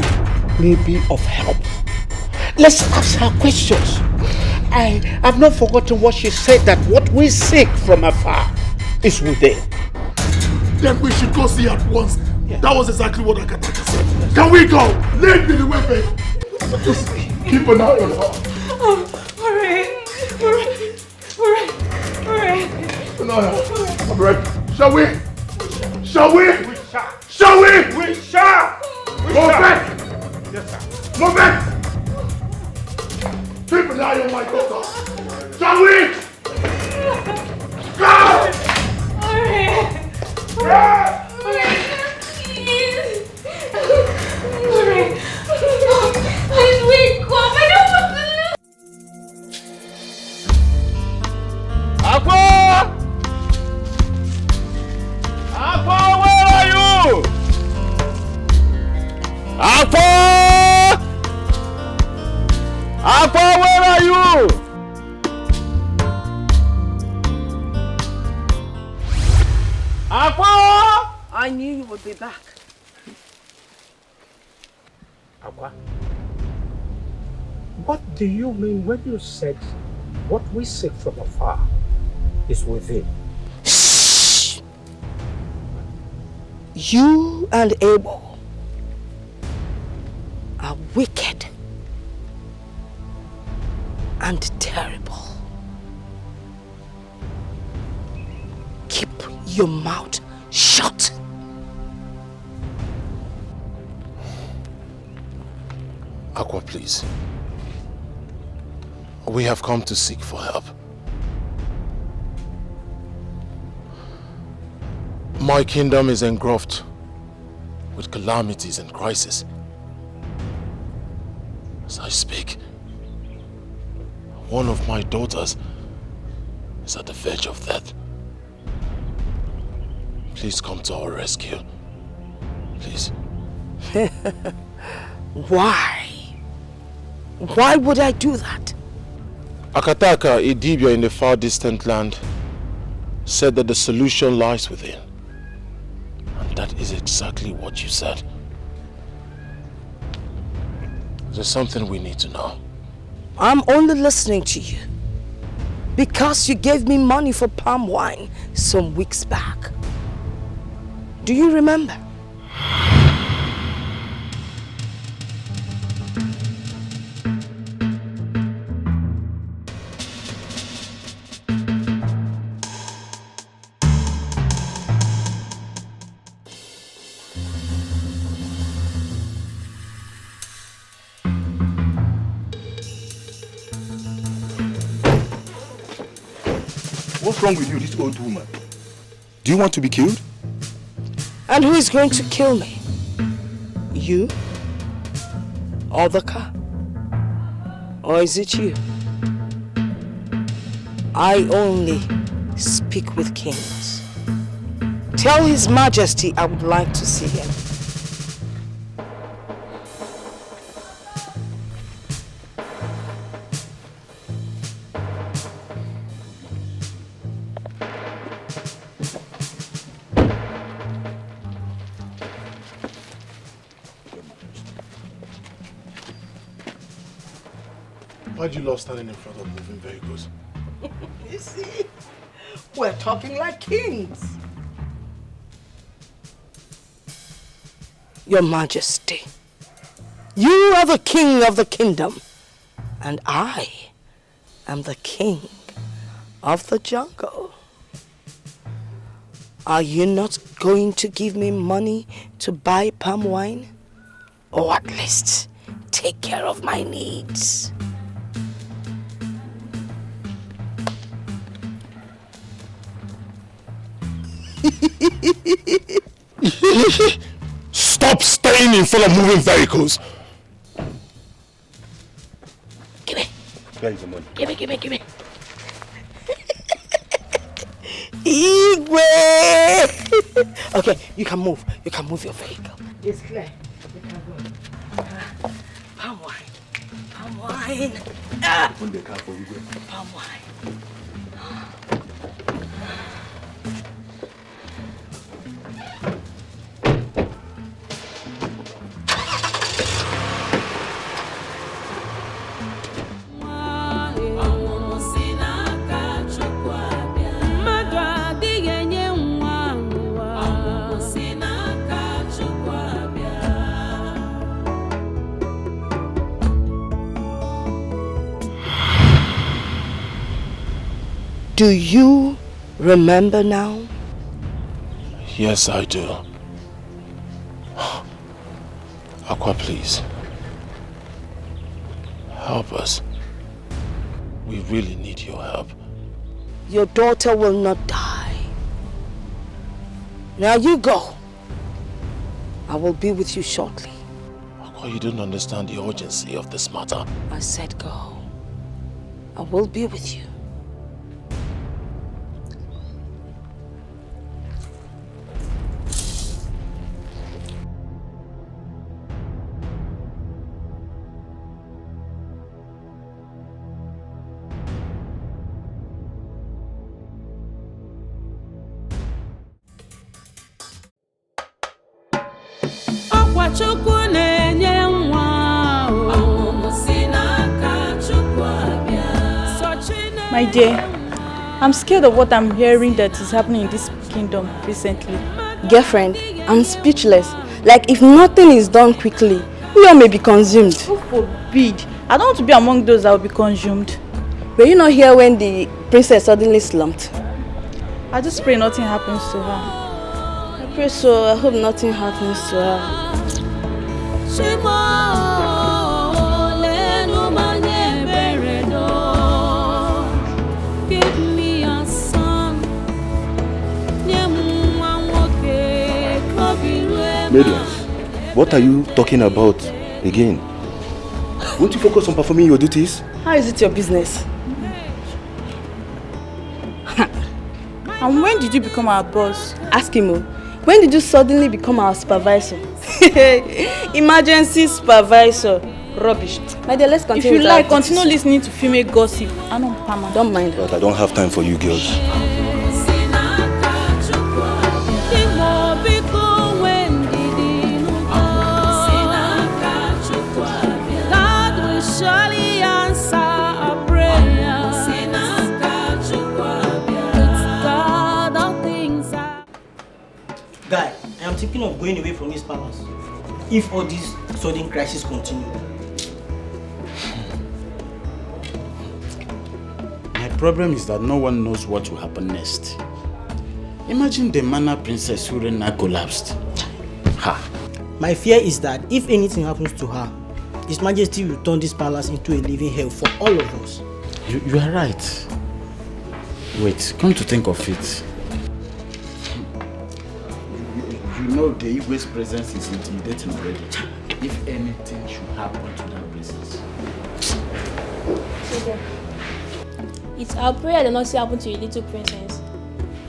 may be of help. Let's ask her questions. I have not forgotten what she said, that what we seek from afar is within. Then we should go see her at once. Yeah. That was exactly what Akataka said. Can we go? Lead me the way, babe. Just keep an eye on her. Alright. I'm ready. Shall we? Shall we? Shall we? We shall. Move back. Yes, sir. Move back. Keep an eye on my daughter. Shall we? Go! Please, wait, go. My Aqua! I knew you would be back. Aqua, what do you mean when you said what we seek from afar is within? Shh! You and Abel are wicked and terrible. Keep your mouth shut. Aqua, please. We have come to seek for help. My kingdom is engulfed with calamities and crisis. As I speak, one of my daughters is at the verge of death. Please come to our rescue. Please. Why? Why would I do that? Akataka, a Dibia in the far distant land, said that the solution lies within. And that is exactly what you said. There's something we need to know. I'm only listening to you because you gave me money for palm wine some weeks back. Do you remember? What's wrong with you, this old woman? Do you want to be killed? And who is going to kill me? You? Or the car? Or is it you? I only speak with kings. Tell His Majesty I would like to see him. Why'd you love standing in front of moving vehicles? You see, we're talking like kings. Your Majesty, you are the king of the kingdom, and I am the king of the jungle. Are you not going to give me money to buy palm wine? Or at least take care of my needs? Stop staying in front of moving vehicles! Give me. Where is the money? Give me. Igwe! Okay, you can move. You can move your vehicle. It's clear. We can go. Palm wine. Palm wine. Open the car for you. Palm wine. Do you remember now? Yes, I do. Aqua, please. Help us. We really need your help. Your daughter will not die. Now you go. I will be with you shortly. Aqua, you don't understand the urgency of this matter. I said go. I will be with you. My dear, I'm scared of what I'm hearing that is happening in this kingdom recently. Girlfriend, I'm speechless. Like if nothing is done quickly, we all may be consumed. Who forbid? I don't want to be among those that will be consumed. Were you not here when the princess suddenly slumped? I just pray nothing happens to her. I pray so. I hope nothing happens to her. Radiance, what are you talking about again? Won't you focus on performing your duties? How is it your business? And when did you become our boss? Ask him. When did you suddenly become our supervisor? Emergency supervisor. Rubbish. My dear, let's continue. If you like, continue listening to female gossip. I don't mind. But I don't have time for you girls. Guy, I am thinking of going away from this palace if all these sudden crises continue. My problem is that no one knows what will happen next. Imagine the Mana Princess Urena collapsed. Ha! My fear is that if anything happens to her, His Majesty will turn this palace into a living hell for all of us. You are right. Wait, come to think of it. You know the Igwe's presence is intimidating already. If anything should happen to that princess. It's our prayer that nothing happen to your little princess.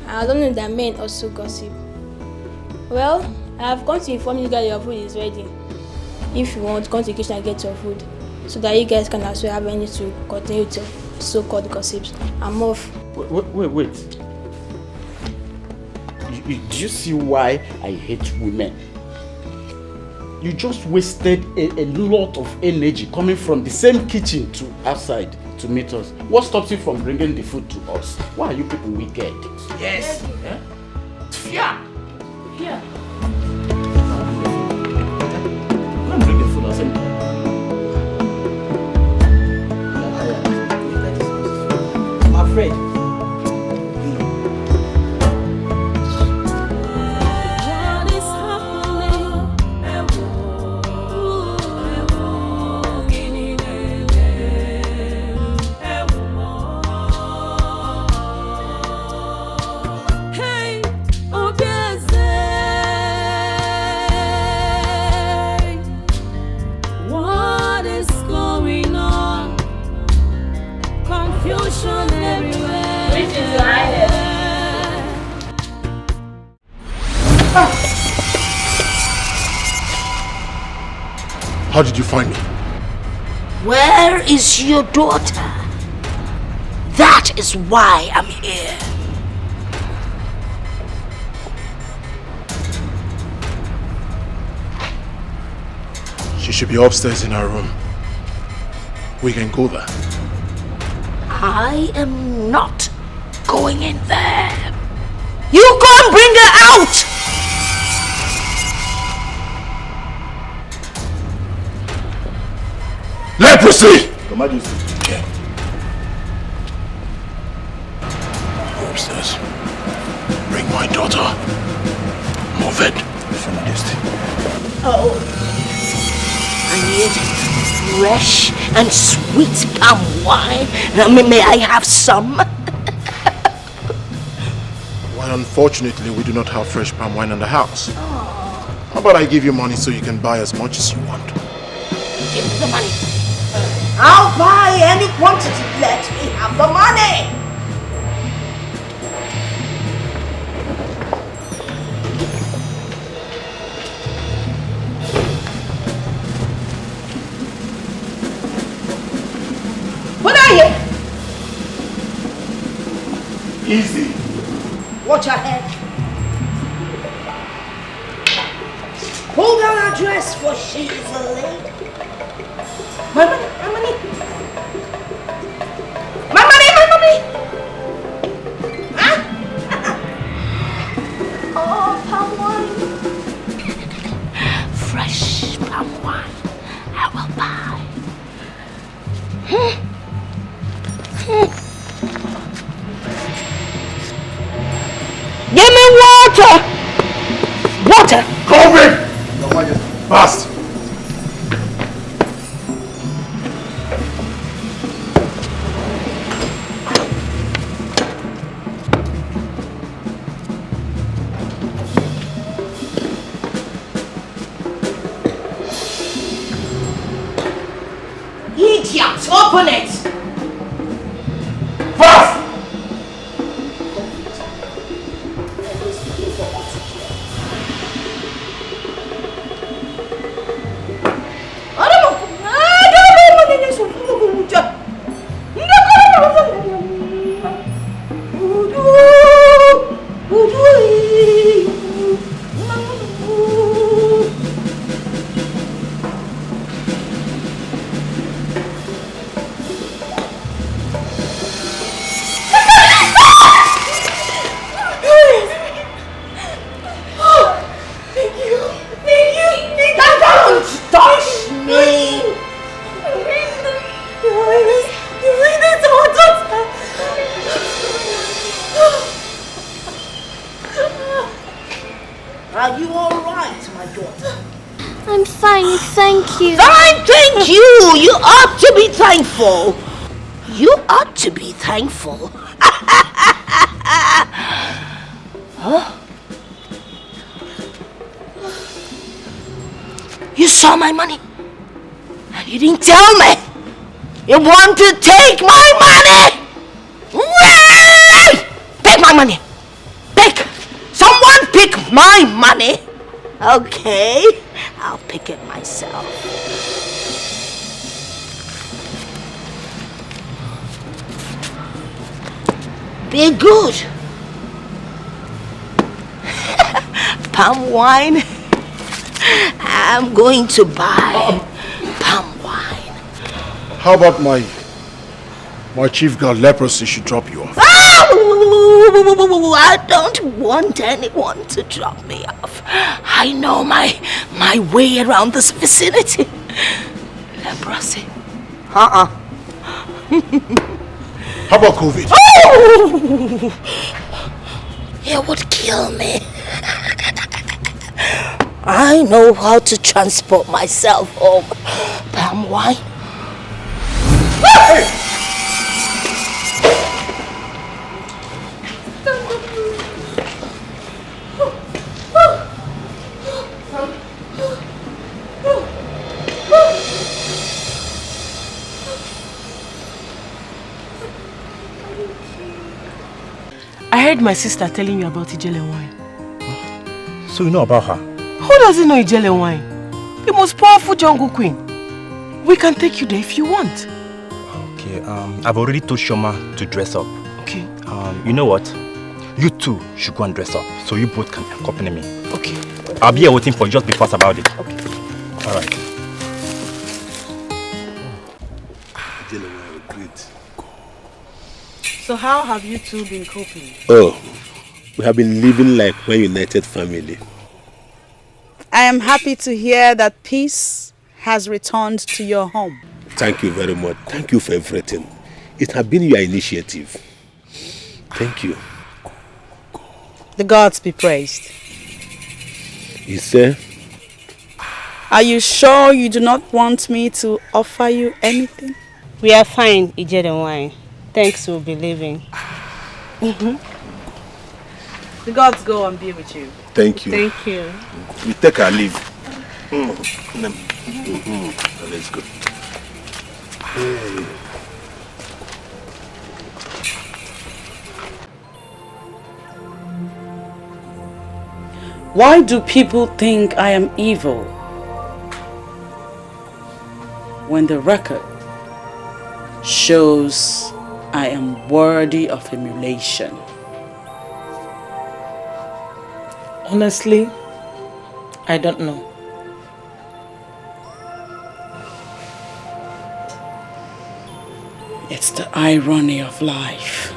I don't know that men also gossip. Well, I have come to inform you guys your food is ready. If you want, come to the kitchen and get your food, so that you guys can also have anything to continue to so-called gossips. I'm off. Wait. Do you see why I hate women? You just wasted a lot of energy coming from the same kitchen to outside to meet us. What stops you from bringing the food to us? Why are you people wicked? Yes. Yeah. Come bring the food outside. I'm afraid. How did you find me? Where is your daughter? That is why I'm here. She should be upstairs in her room. We can go there. I am not going in there. You go and bring her out! Leprosy! Your Majesty. Yeah. Go upstairs. Bring my daughter. Move it. Your Majesty. Oh. I need fresh and sweet palm wine. May I have some? Well, unfortunately, we do not have fresh palm wine in the house. How about I give you money so you can buy as much as you want? Give me the money. I'll buy any quantity. Let me have the money. Put her here. Easy. Watch your head. Pull down her dress, for she is a lady. My money, my money. My money, my money. Huh? Oh, palm wine. Fresh palm wine. I will buy. Give me water! Water! COVID! Your Majesty. Fast! Idiot! Open it! Fast! Are you alright, my daughter? I'm fine, thank you. Fine, thank you! You ought to be thankful. You ought to be thankful. Huh? You saw my money and you didn't tell me. You want to take my money? Take my money. Take. Someone pick my money. Okay, I'll pick it myself. Be good. Palm wine. I'm going to buy palm wine. How about my chief girl leprosy should drop you off? I don't want anyone to drop me off. I know my way around this vicinity. Leprosy. How about COVID? Oh! It would kill me. I know how to transport myself home. Palm wine. Hey! I heard my sister telling you about Ijele wine. So you know about her? Who doesn't know Ijele wine? The most powerful jungle queen. We can take you there if you want. Okay, I've already told Shoma to dress up. Okay. You know what? You two should go and dress up, so you both can accompany me. Okay. I'll be here waiting for you, just be fast about it. Okay. Alright. So how have you two been coping? Oh, we have been living like one united family. I am happy to hear that peace has returned to your home. Thank you very much. Thank you for everything. It has been your initiative. Thank you. The gods be praised. You say? Are you sure you do not want me to offer you anything? We are fine, Ijele wine. Thanks, we'll be leaving. The gods go and be with you. Thank you. Thank you. We take our leave. Let's go. Hey. Why do people think I am evil when the record shows I am worthy of emulation? Honestly, I don't know. It's the irony of life.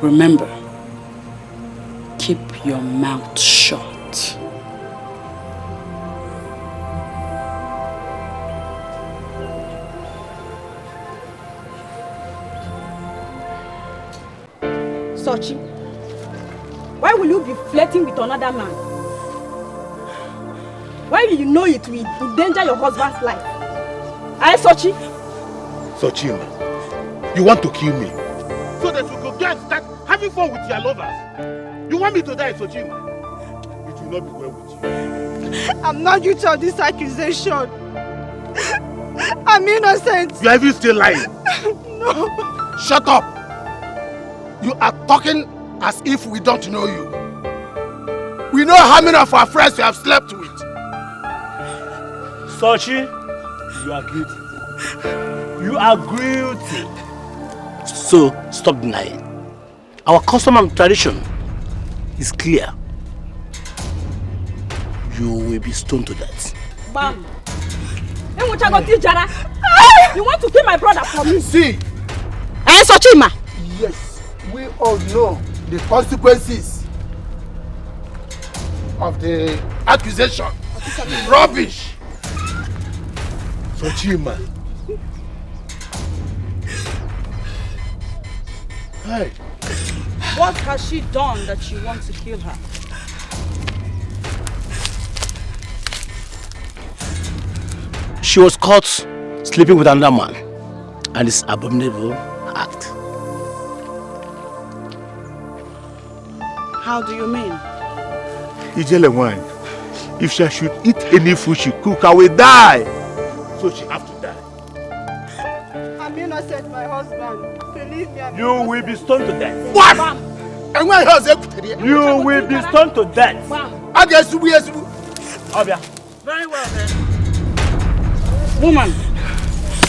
Remember, keep your mouth shut. Sochi, why will you be flirting with another man? Why do you know it will endanger your husband's life? Eh, Sochi? Sochima, you want to kill me so that you could go and start having fun with your lovers? You want me to die, Sochima? It will not be well with you. I'm not guilty of this accusation. I'm innocent. You are even still lying. No. Shut up. You are talking as if we don't know you. We know how many of our friends you have slept with. Sochi, you are guilty. You are guilty. So, stop denying. Our custom and tradition is clear. You will be stoned to death. Bam. You want to kill my brother for me? See. Eh, Sochima? Yes. We all know the consequences of the accusation. Rubbish. Sochima. Hey. What has she done that you want to kill her? She was caught sleeping with another man, and this abominable act. How do you mean? Ijele wine. If she should eat any food she cook, I will die. So she have to die. I'm innocent, my husband. Believe me, You will be stoned to death. What? And when you will be stoned to death. I guess we are. Obia. Very well then. Woman,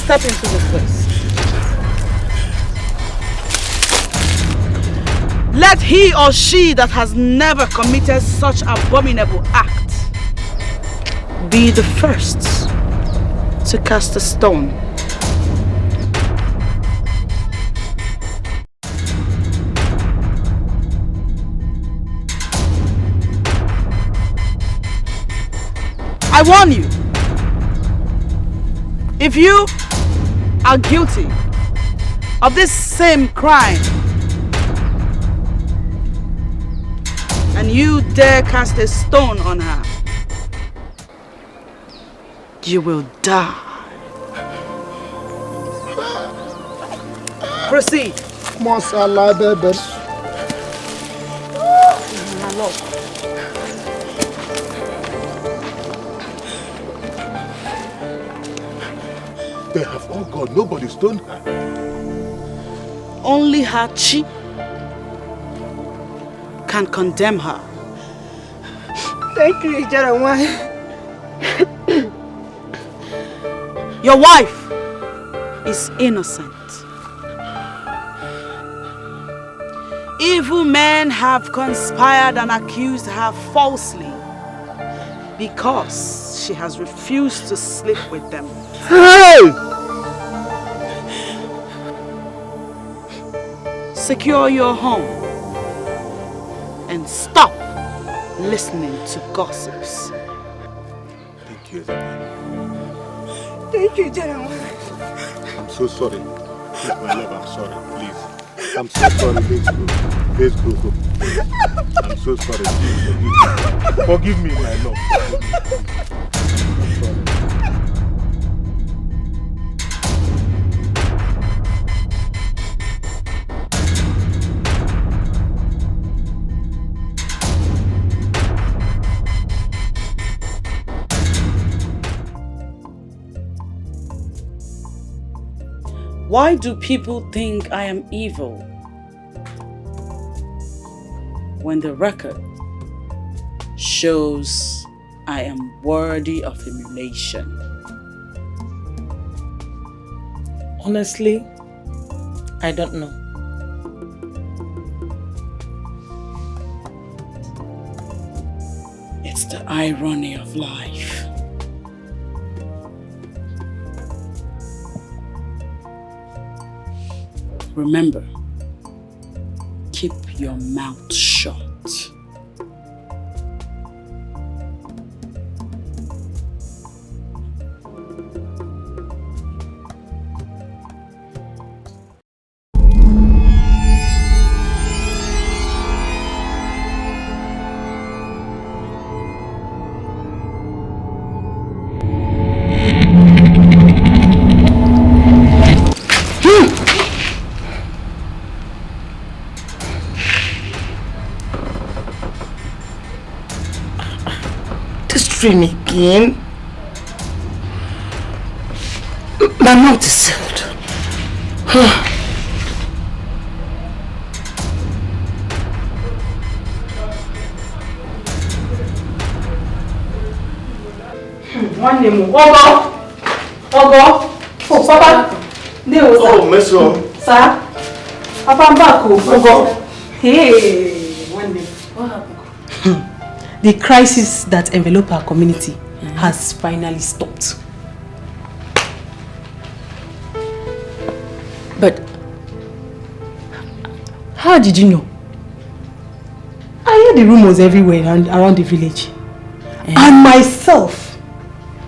step into this place. Let he or she that has never committed such abominable act be the first to cast a stone. I warn you, if you are guilty of this same crime and you dare cast a stone on her, you will die. Proceed. Masala baby. They have all gone. Nobody stoned her. Only her chi can condemn her. Thank you, Jeremiah. Your wife is innocent. Evil men have conspired and accused her falsely because she has refused to sleep with them. Hey! Secure your home and stop listening to gossips. Thank you. Thank you, Jeremiah. I'm so sorry. Please, my love, I'm sorry. Please. I'm so sorry. Let's go. I'm so sorry. Please forgive me, my love. I'm sorry. Why do people think I am evil when the record shows I am worthy of emulation? Honestly, I don't know. It's the irony of life. remember, keep your mouth shut. Dream again. My mouth is sealed. One name. Ogo. Oh, Papa. Oh, Meso. Sir. Papa, I'm back. Ogo. Hey, one name. What happened? The crisis that enveloped our community has finally stopped. But how did you know? I heard the rumors everywhere around the village. And myself,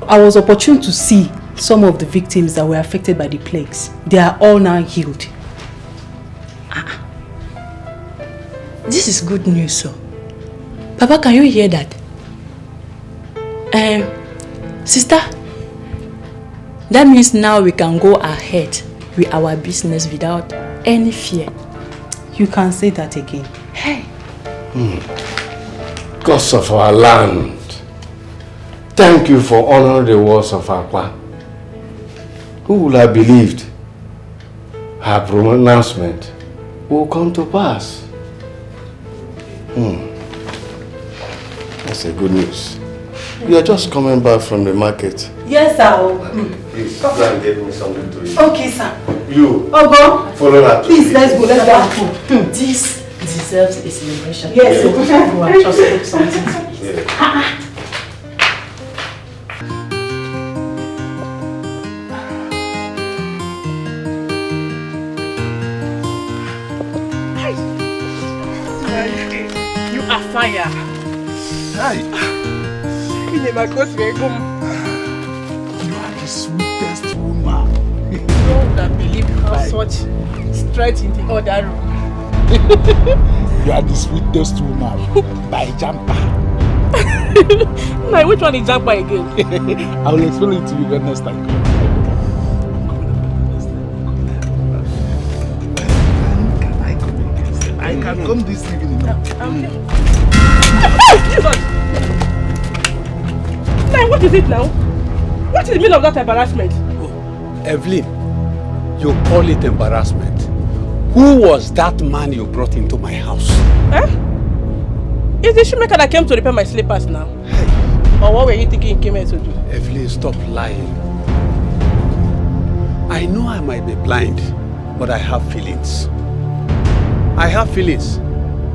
I was opportune to see some of the victims that were affected by the plagues. They are all now healed. This is good news, sir. Papa, can you hear that? Sister, that means now we can go ahead with our business without any fear. You can say that again. Hey. Gods of our land, thank you for honoring the words of Akwa. Who would have believed her pronouncement will come to pass? That's a good news. You are just coming back from the market. Yes, sir. Please, go and get me something to eat. Okay, sir. You. Ogo. Follow that. Please, let's go. Let's go. This deserves a celebration. Yes, You have just cooked something to eat. You are fire. Hi. You are the sweetest woman. You would have believed how such straight in the other room. You are the sweetest woman by Jampa. Now, which one is Jampa again? I will explain it to you when next time. I can come this evening. Now, what is it now? What is the meaning of that embarrassment? Evelyn, you call it embarrassment. Who was that man you brought into my house? Is the shoemaker that came to repair my slippers now? Or what were you thinking he came here to do? Evelyn, stop lying. I know I might be blind, but I have feelings. I have feelings.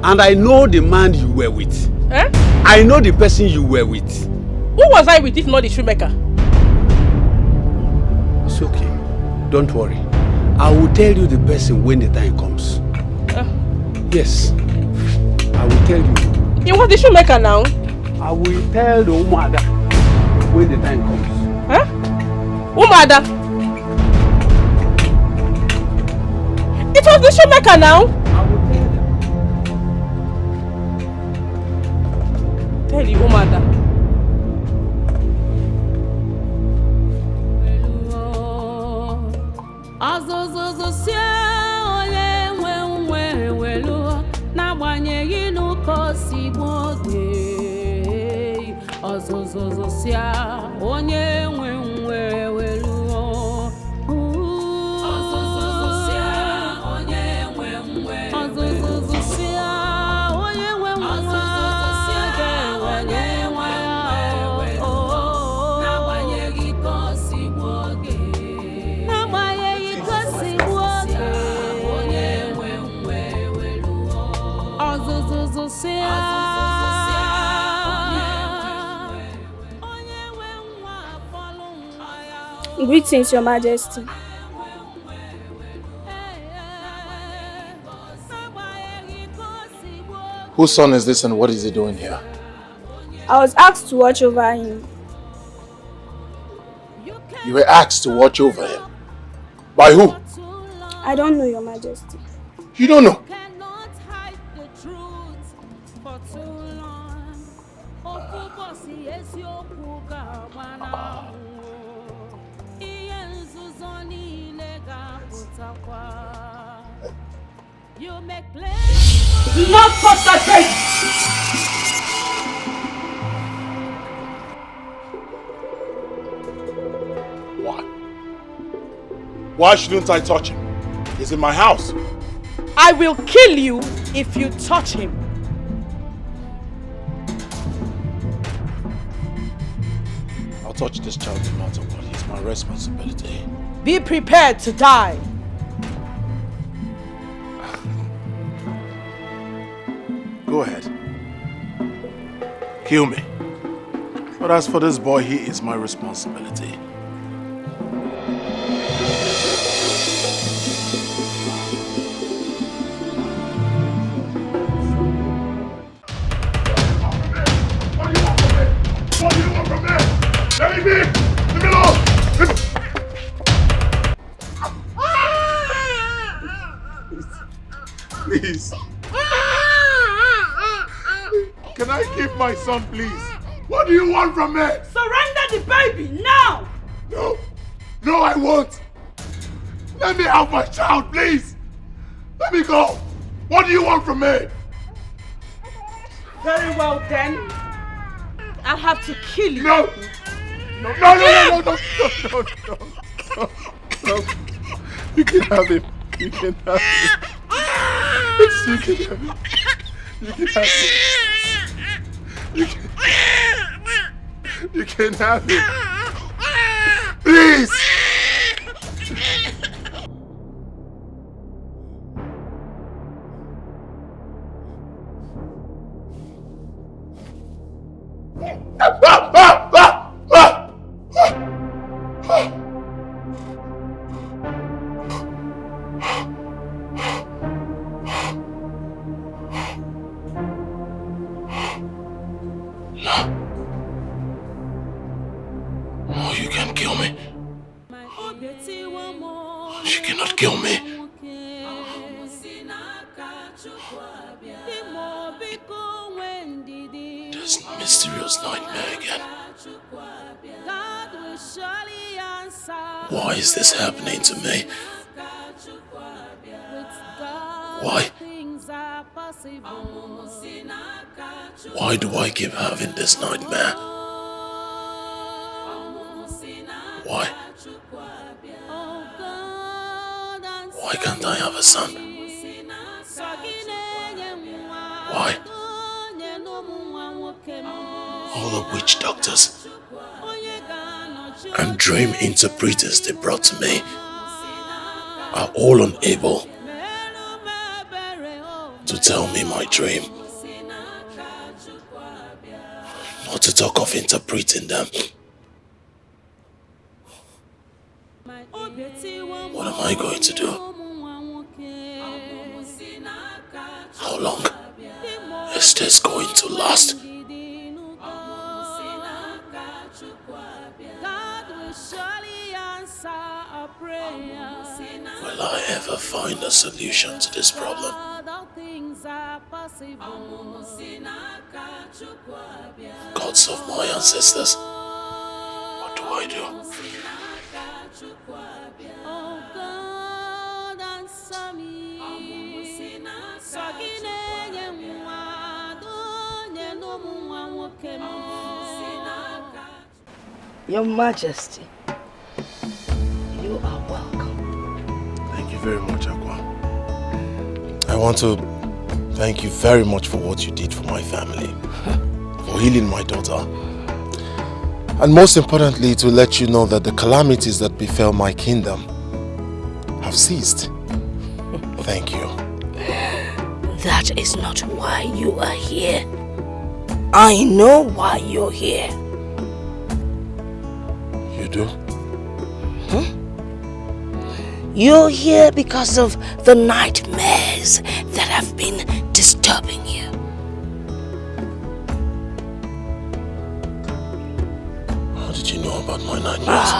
And I know the man you were with. I know the person you were with. Who was I with if not the shoemaker? It's okay. Don't worry. I will tell you the person when the time comes. Yes. I will tell you. You was the shoemaker now? I will tell the Umada when the time comes. Umada? It was the shoemaker now? I will tell you. Tell you, Umada. Greetings, Your Majesty. Whose son is this and what is he doing here? I was asked to watch over him. You were asked to watch over him? By who? I don't know, Your Majesty. You don't know? You make claims. Do not touch that cake! Why? Why shouldn't I touch him? He's in my house. I will kill you if you touch him. I'll touch this child no matter what. He's my responsibility. Be prepared to die. Go ahead. Kill me. But as for this boy, he is my responsibility. What do you want from me? Let me be! Leave me alone! Please. Can I keep my son, please? What do you want from me? Surrender the baby now! No! No, I won't! Let me have my child, please! Let me go! What do you want from me? Very well then. I'll have to kill you. No! No, no, no, no, no, no, no, no, no. You can have him. You can have him. You can have him. You can have him. You can have him. Please! No, you can't kill me. She cannot kill me. This mysterious nightmare again. Why is this happening to me? Why? Why do I keep having this nightmare? Why? Why can't I have a son? Why? All the witch doctors and dream interpreters they brought to me are all unable to tell me my dream. Not to talk of interpreting them. What am I going to do? How long is this going to last? Will I ever find a solution to this problem? Gods of my ancestors, what do I do? Your Majesty, you are welcome. Thank you very much, Aqua. I want to thank you very much for what you did for my family, for healing my daughter, and most importantly, to let you know that the calamities that befell my kingdom have ceased. Thank you. That is not why you are here. I know why you're here. You do? You're here because of the nightmares that have been disturbing you. about my nightmares?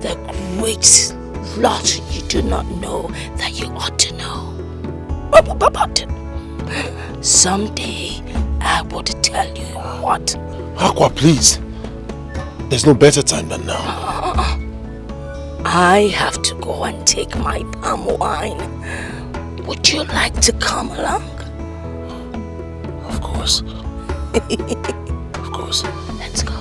The great lot you do not know that you ought to know. But someday I will tell you what. Aqua, please. There's no better time than now. I have to go and take my palm wine. Would you like to come along? Of course. Of course. Let's go.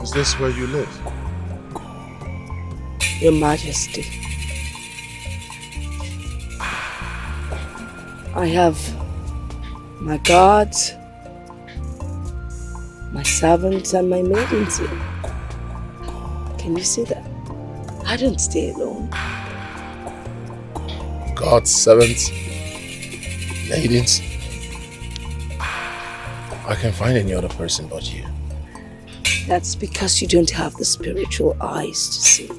Is this where you live? Your Majesty, I have my guards, my servants, and my maidens here. Can you see that? I don't stay alone. God's servants, maidens. I can't find any other person but you. That's because you don't have the spiritual eyes to see.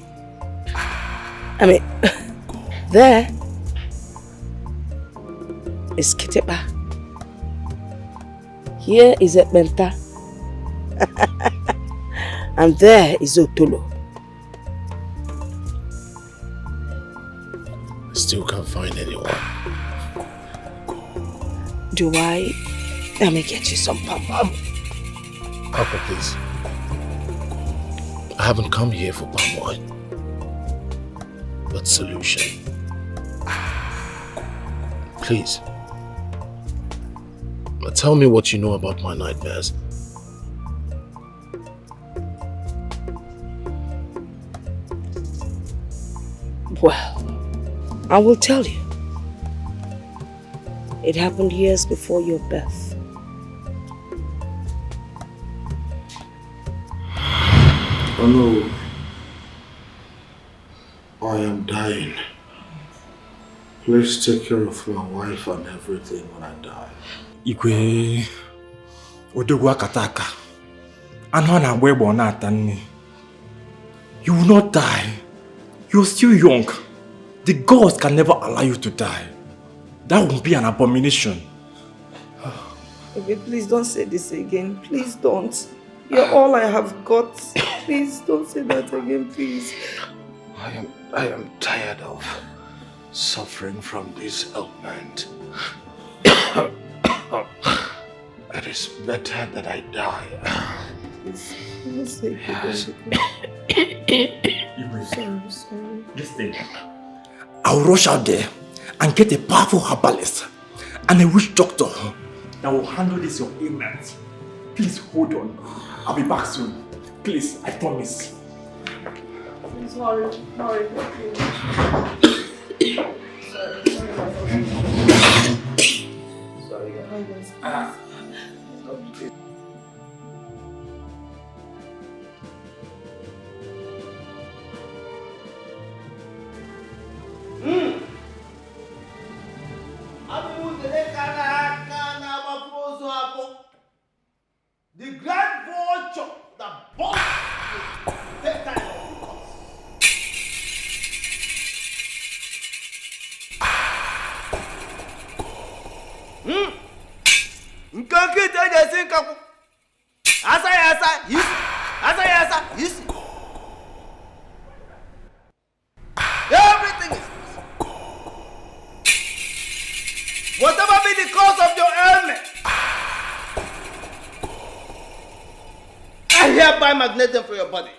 I mean, there is Kitepa. Here is Ekbenta. And there is Otolo. I still can't find anyone. Do I? Let me get you some pam-pam. Papa, please. I haven't come here for palm wine, but solution. Please. Tell me what you know about my nightmares. Well, I will tell you. It happened years before your birth. Oh no. I am dying. Please take care of my wife and everything when I die. Igwe Odogwa Kataka. Anwana Webo Natani. You will not die. You're still young. The gods can never allow you to die. That would be an abomination. Okay, please don't say this again. Please don't. You're all I have got. Please don't say that again, please. I am tired of suffering from this ailment. It is better that I die. Sorry. Listen, I'll rush out there and get a powerful herbalist and a witch doctor that will handle this your ailment. Please hold on. I'll be back soon. Please, I promise. Sorry. Sorry. Sorry, Your Highness. The grand vulture that bought that time of everything is whatever be the cause of your ailment, I hereby magnet them for your body.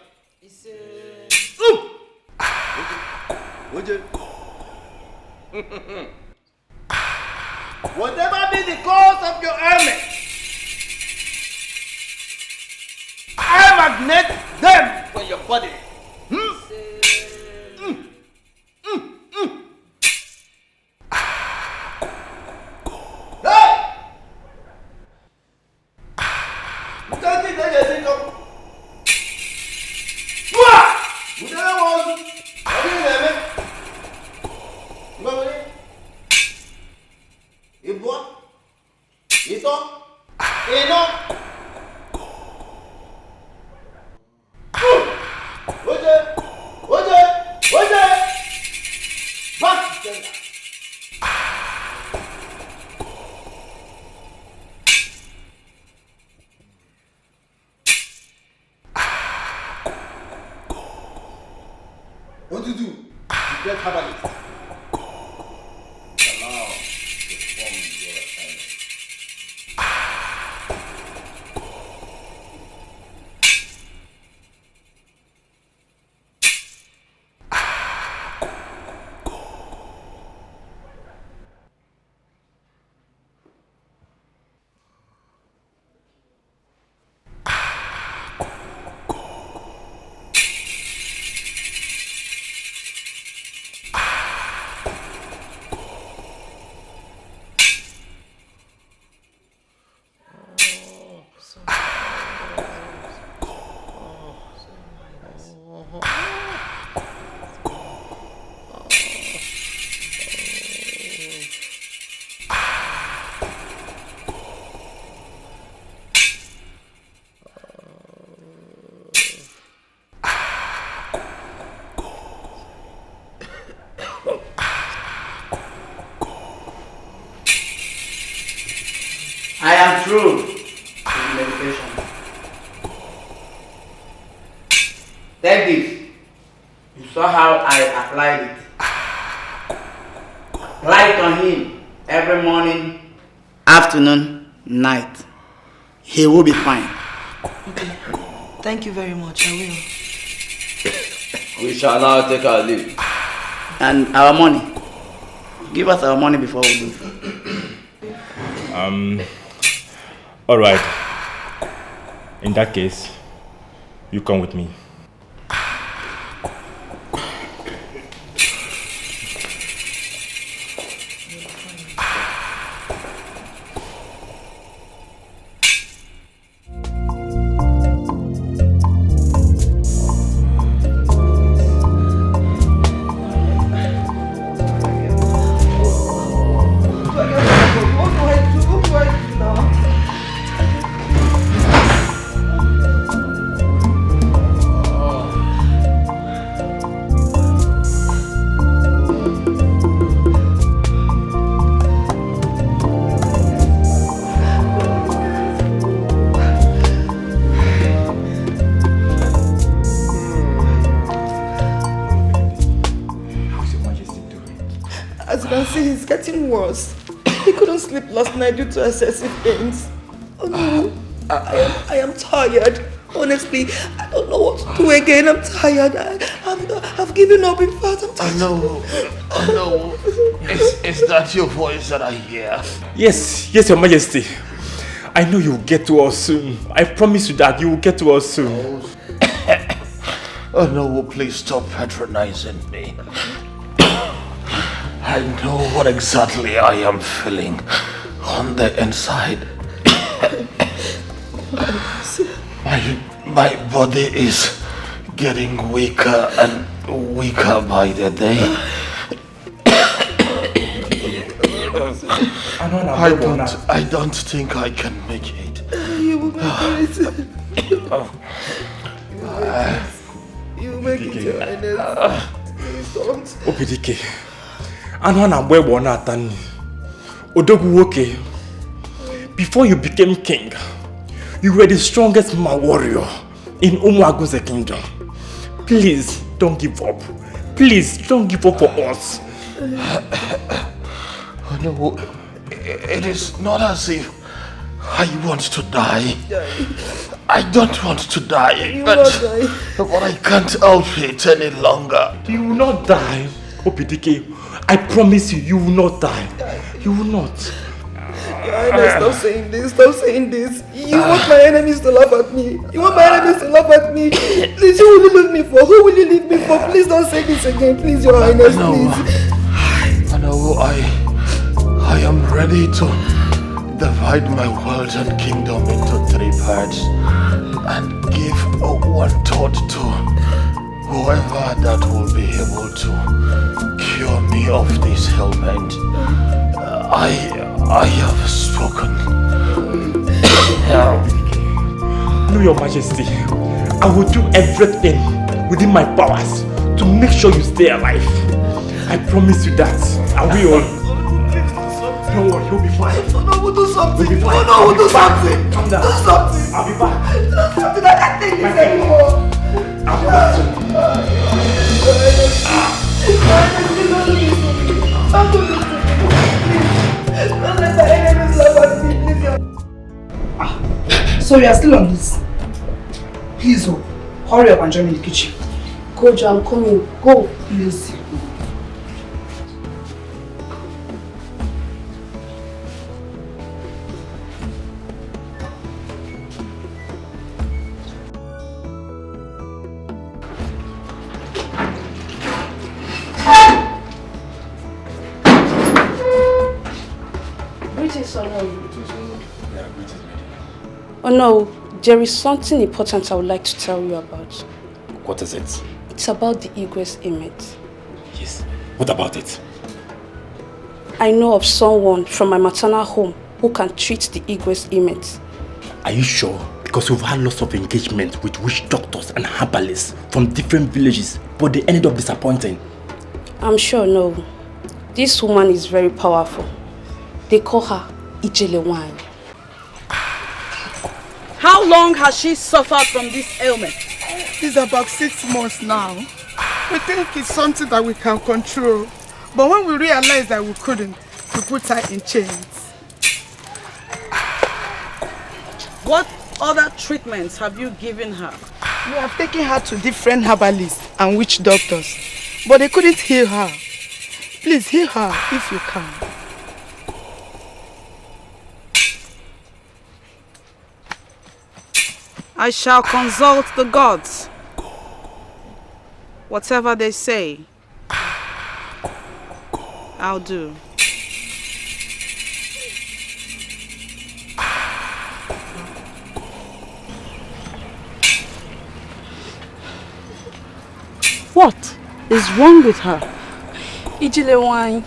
Whatever be the cause of your ailment, I magnet them for your body. Get Habali. I am through with the medication. Take this. You saw how I applied it. Apply it on him every morning, afternoon, night. He will be fine. Okay. Thank you very much. I will. We shall now take our leave. And our money. Give us our money before we leave. All right. In that case, you come with me. Worse. He couldn't sleep last night due to excessive pains. Oh no, I am tired. Honestly, I don't know what to do again. I'm tired. I've given up. In fact, I'm tired. I know. Is that your voice that I hear? Yes, Your Majesty. I know you will get to us soon. I promise you that you will get to us soon. Oh no, please stop patronizing me. I know what exactly I am feeling on the inside. My body is getting weaker and weaker by the day. I don't think I can make it. You will make it. You will make it, Your Highness. Please don't. Opidike. Odogwu, before you became king, you were the strongest warrior in Umuaguze kingdom. Please don't give up. Please don't give up for us. Oh no, it is not as if I want to die. I don't want to die, but I can't help it any longer. You will not die, Opidike. I promise you, you will not die. You will not. Your Highness, stop saying this. Stop saying this. You want my enemies to laugh at me. You want my enemies to laugh at me. Please, who will you leave me for? Who will you leave me for? Please don't say this again. Please, Your Highness, please. I know I am ready to divide my world and kingdom into 3 parts and give 1/3 to whoever that will be able to cure me of this ailment. I have spoken. No, Your Majesty. I will do everything within my powers to make sure you stay alive. I promise you that. I will. Don't worry, you'll be fine. No, we'll do something. You'll be fine. No, we'll do something. Calm down. Do something. I'll be back. Do something. I can't take this anymore. I'll be back soon. So we are still on this. Please, oh, hurry up and join me in the kitchen. Go, Jo, I'm coming. Go. Please. Oh no, there is something important I would like to tell you about. What is it? It's about the Igwe's image. Yes. What about it? I know of someone from my maternal home who can treat the Igwe's image. Are you sure? Because we've had lots of engagement with witch doctors and herbalists from different villages, but they ended up disappointing. I'm sure no. This woman is very powerful. They call her Ijelewan. How long has she suffered from this ailment? It's about 6 months now. We think it's something that we can control. But when we realized that we couldn't, we put her in chains. What other treatments have you given her? We have taken her to different herbalists and witch doctors. But they couldn't heal her. Please heal her if you can. I shall consult the gods. Whatever they say, I'll do. What is wrong with her? Ijelewan,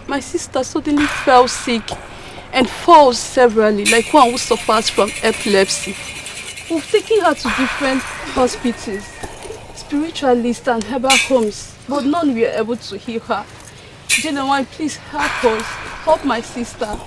my sister suddenly fell sick and falls severally like one who suffers from epilepsy. We've taken her to different hospitals, spiritualists and herbal homes, but none were able to heal her. Ijelewan, please help us. Help my sister.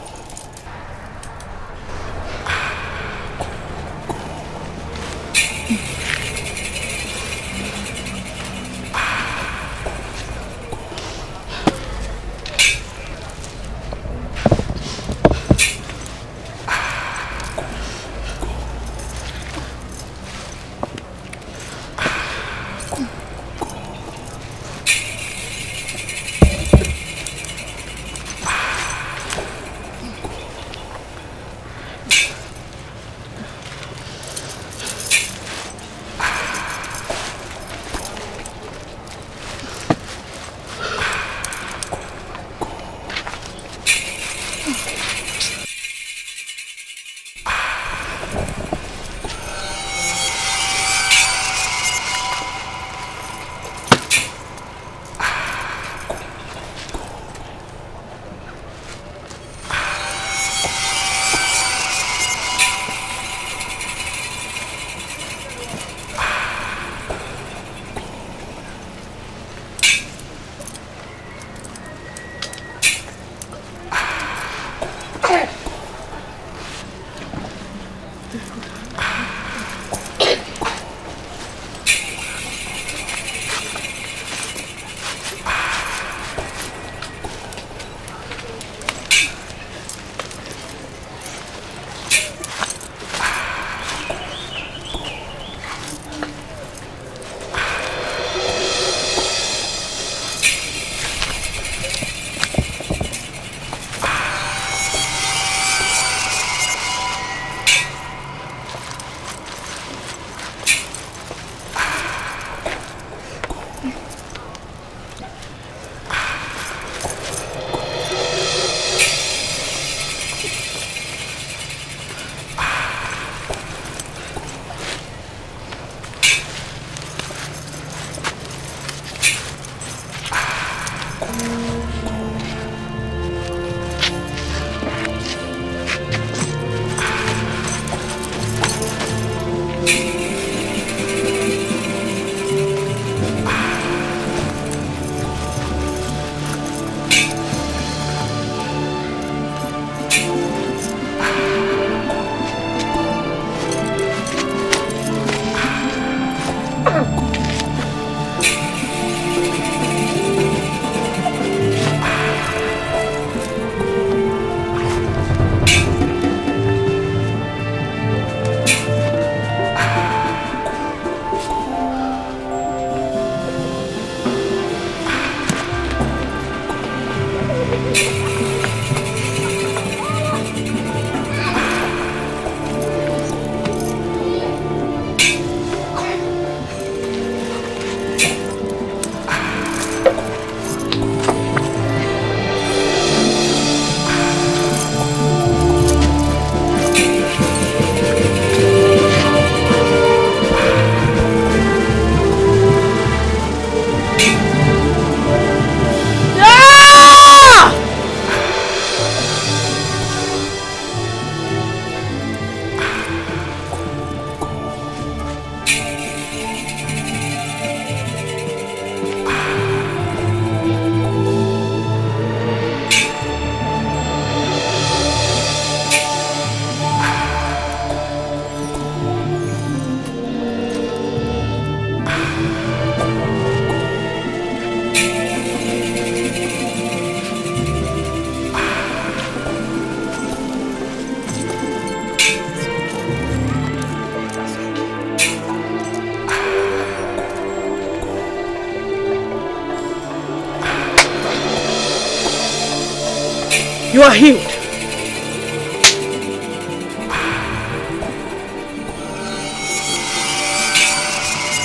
You are healed.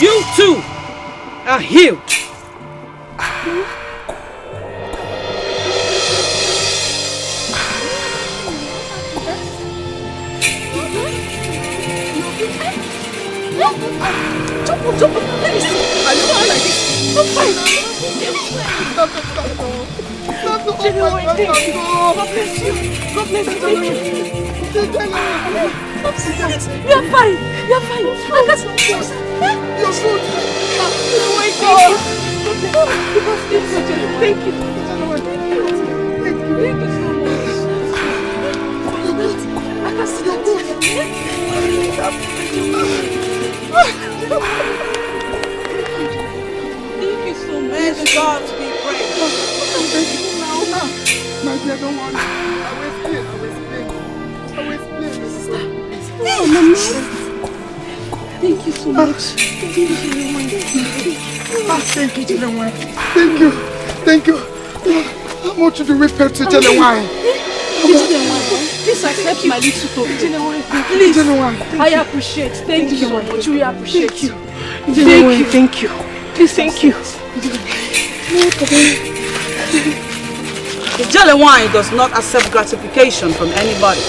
You too are healed. Jump, let me see. Are you all like this? I'm fine. Stop. God bless you. God bless you. Thank you. You are fine. I got some news. You're good. Oh my God. Thank you. Thank you so much. I can see your good. Thank you so much. May God be praised. My dear, don't worry. I will explain. Oh, Mama. Thank you so much. Thank you, Jelewan. Thank you. How much do we pay to Jelewan? Please accept my little token. Please. I appreciate. Thank you so much. We appreciate you. Thank you. Please, thank you. The jelly wine does not accept gratification from anybody.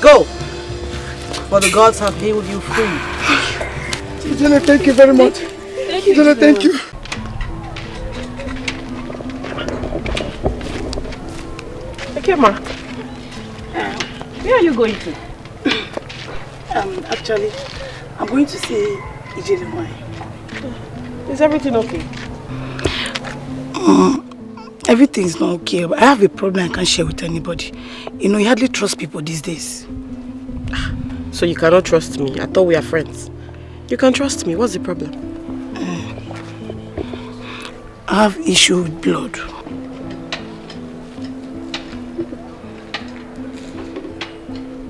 Go, for the gods have healed you free. Jele, thank you very much. Jele, thank you. Okay, ma. Where are you going to? Actually, I'm going to see Ijele wine. Is everything okay? Everything's not okay, but I have a problem I can't share with anybody. You know, you hardly trust people these days. So you cannot trust me? I thought we are friends. You can trust me. What's the problem? I have issue with blood.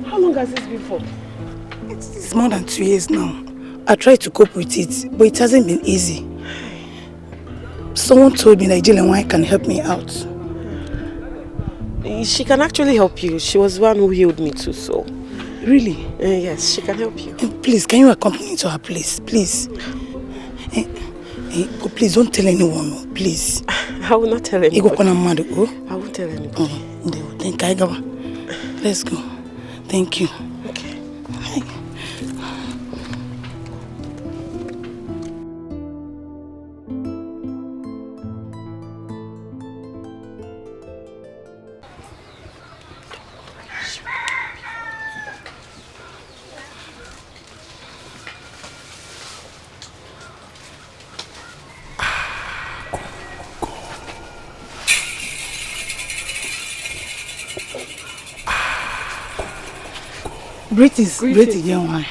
How long has this been for? It's more than 2 years now. I tried to cope with it, but it hasn't been easy. Someone told me that Ijele wine can help me out. She can actually help you. She was the one who healed me too, so... Really? Yes, she can help you. Please, can you accompany me to her place? Please. Please, don't tell anyone, please. I will not tell anybody. I won't tell anybody. Let's go. Thank you. Okay. Greetings, young one.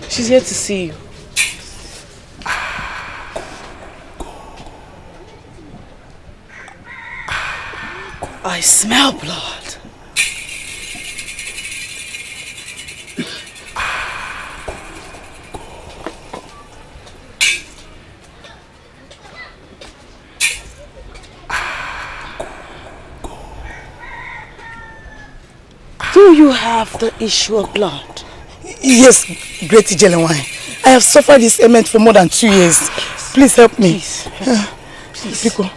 She's here to see you. I smell blood. Do you have the issue of blood? Yes, Great Ijelewine. I have suffered this ailment for more than 2 years. Please help me. Please. Biko.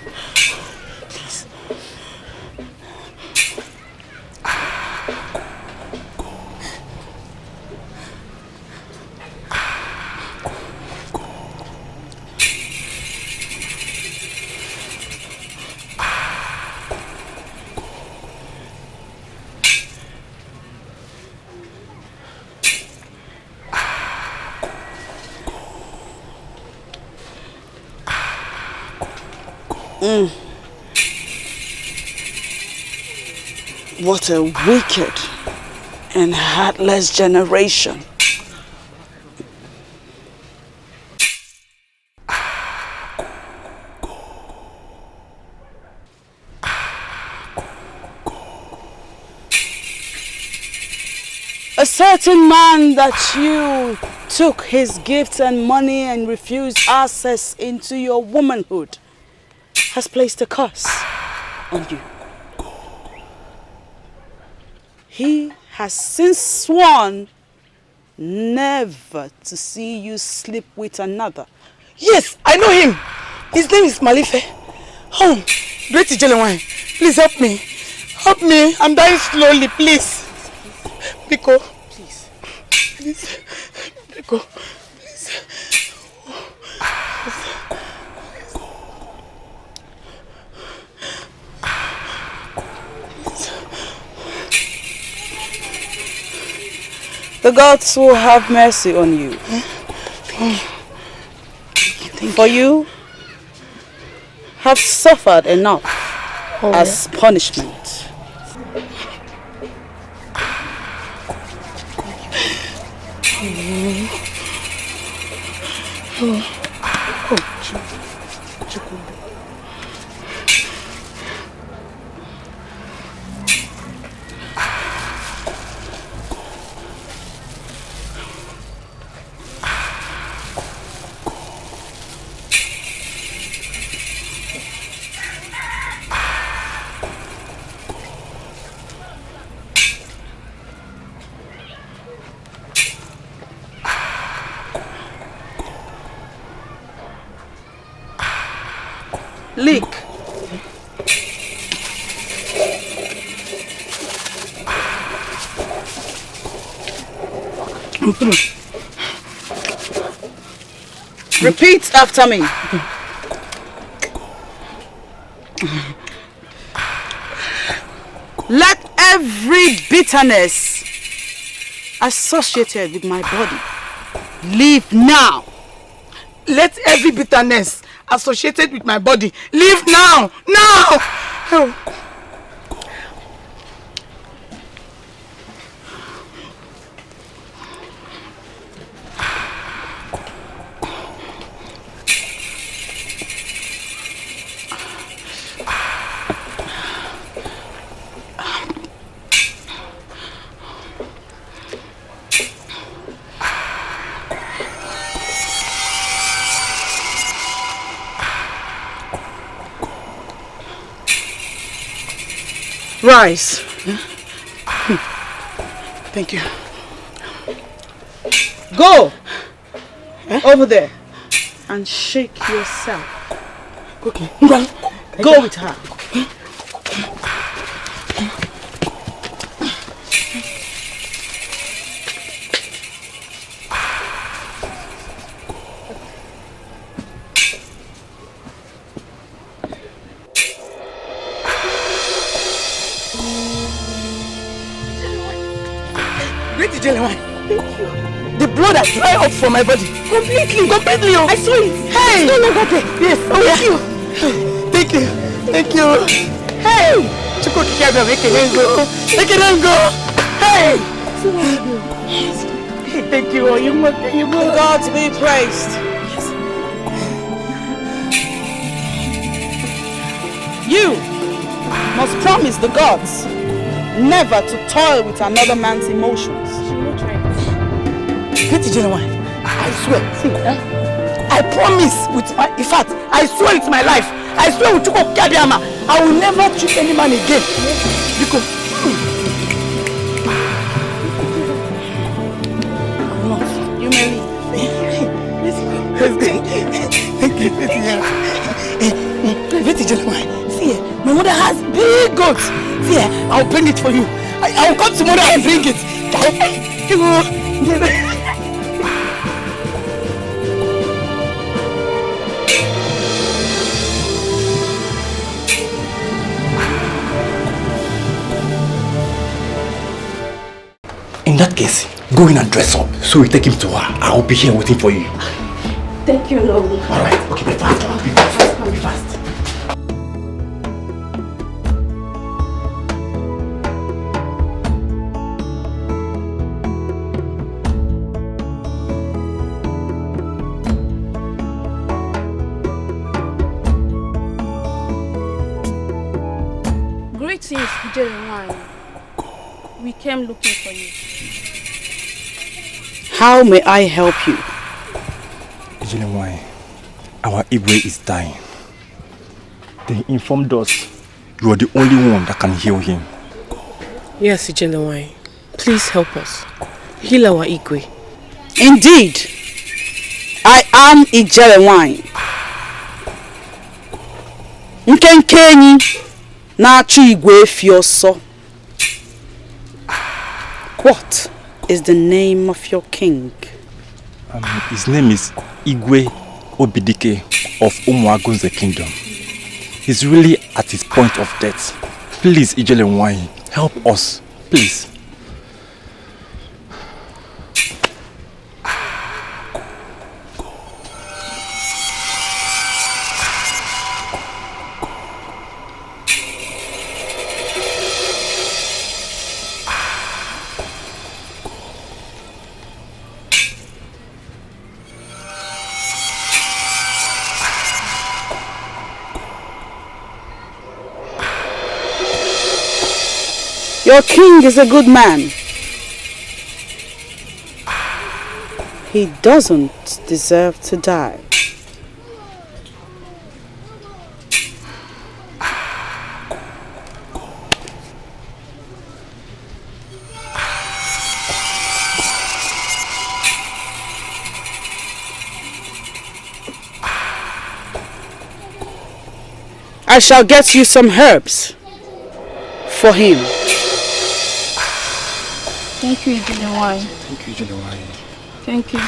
What a wicked and heartless generation. A certain man that you took his gifts and money and refused access into your womanhood has placed a curse on you. He has since sworn never to see you sleep with another. Yes, I know him. His name is Malife. Oh, Great Ijelewine, please help me. Help me. I'm dying slowly, please. Biko. Please. Please. Biko. Please. The gods will have mercy on you. For you have suffered enough as punishment. Leak. Repeat after me. Let every bitterness associated with my body leave now. Let every bitterness associated with my body leave now. Now! Oh. Rise. Thank you. Go over there and shake yourself. Okay. Go with her. The blood has dried up from my body. Completely. Oh. I saw it. Hey. It's no longer there. Yes. Thank you. Thank you. Hey. Hey. Thank you. God be praised. Yes. You must promise the gods never to toil with another man's emotions. Great Ijelewine, I swear. I promise in fact, I swear it's my life. I swear with Chuko Kadiama, I will never treat any man again. Because want. See, I'll bring it for you. I'll come tomorrow and bring it. In that case, go in and dress up so we take him to her. I'll be here waiting for you. Thank you, Lord. Alright, okay, be fast. Be fast. Be fast. Greetings, Jeremiah. We came looking for you. How may I help you? Jeremiah, our Igwe is dying. They informed us you are the only one that can heal him. Yes, Ijelewai. Please help us. Heal our Igwe. Indeed, I am Ijelewai. Nkenkenyi na-achụ Igwe efi ọsọ. What is the name of your king? His name is Igwe Obidike of Umuagunze Kingdom. He's really at his point of death. Please, Ijelewai, help us, please. Your king is a good man. He doesn't deserve to die. I shall get you some herbs for him. Thank you, Ijelewai. Thank you, Ijelewai. Thank you.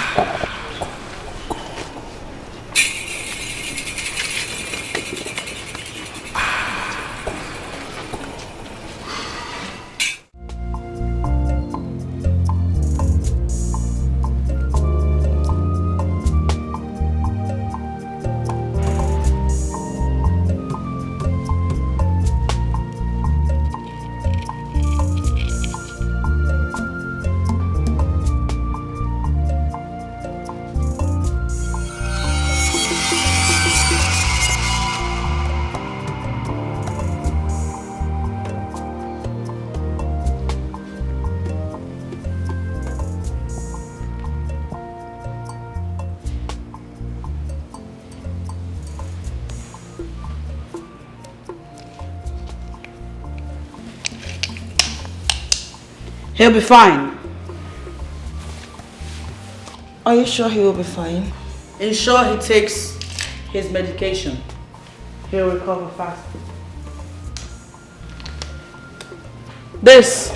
He'll be fine. Are you sure he will be fine? Ensure he takes his medication. He'll recover fast. This.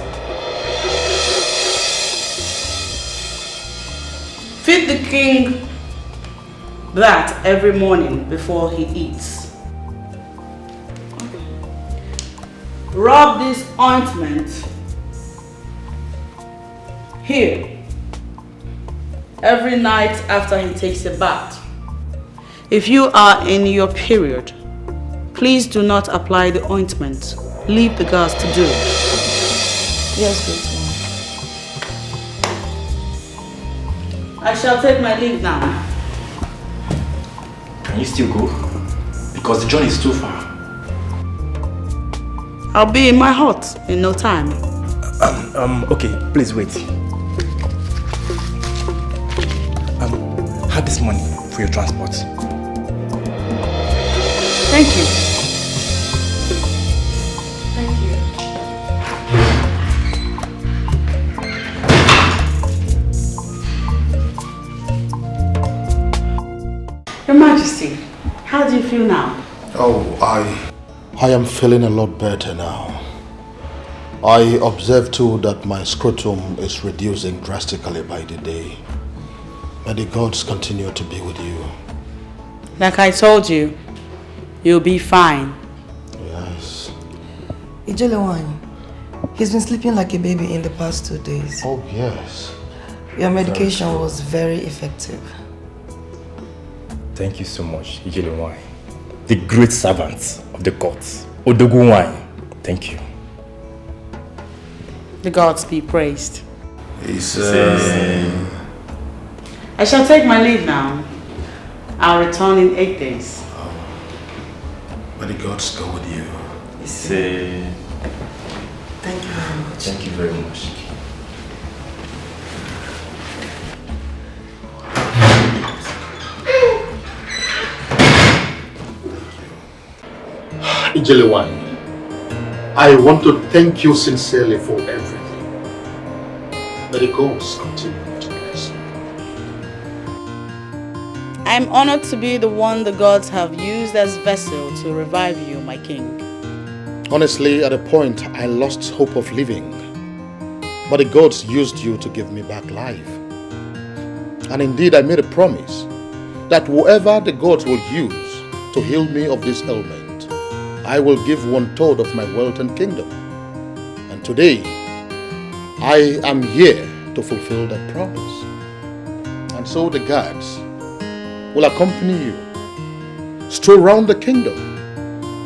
Feed the king that every morning before he eats. Rub this ointment here every night after he takes a bath. If you are in your period, please do not apply the ointment. Leave the girls to do it. Yes, great mom. I shall take my leave now. Can you still go? Because the journey is too far. I'll be in my hut in no time. Okay, please wait. Have this money for your transport. Thank you. Thank you. Your Majesty, how do you feel now? Oh, I am feeling a lot better now. I observe too that my scrotum is reducing drastically by the day. May the gods continue to be with you. Like I told you, you'll be fine. Yes. Ijelewan, he's been sleeping like a baby in the past 2 days. Oh, yes. Your medication was very effective. Thank you so much, Ijelewan, the great servant of the gods. Odogunwan, thank you. The gods be praised. I shall take my leave now. I'll return in 8 days. May the gods go with you. Thank you very much. Thank you very much. Ijelewan, I want to thank you sincerely for everything. May the gods continue to bless you. I'm honored to be the one the gods have used as vessel to revive you, my king. Honestly, at a point, I lost hope of living. But the gods used you to give me back life. And indeed, I made a promise that whoever the gods will use to heal me of this ailment, I will give 1/3 of my wealth and kingdom. And today, I am here to fulfill that promise. And so the gods will accompany you, stroll around the kingdom,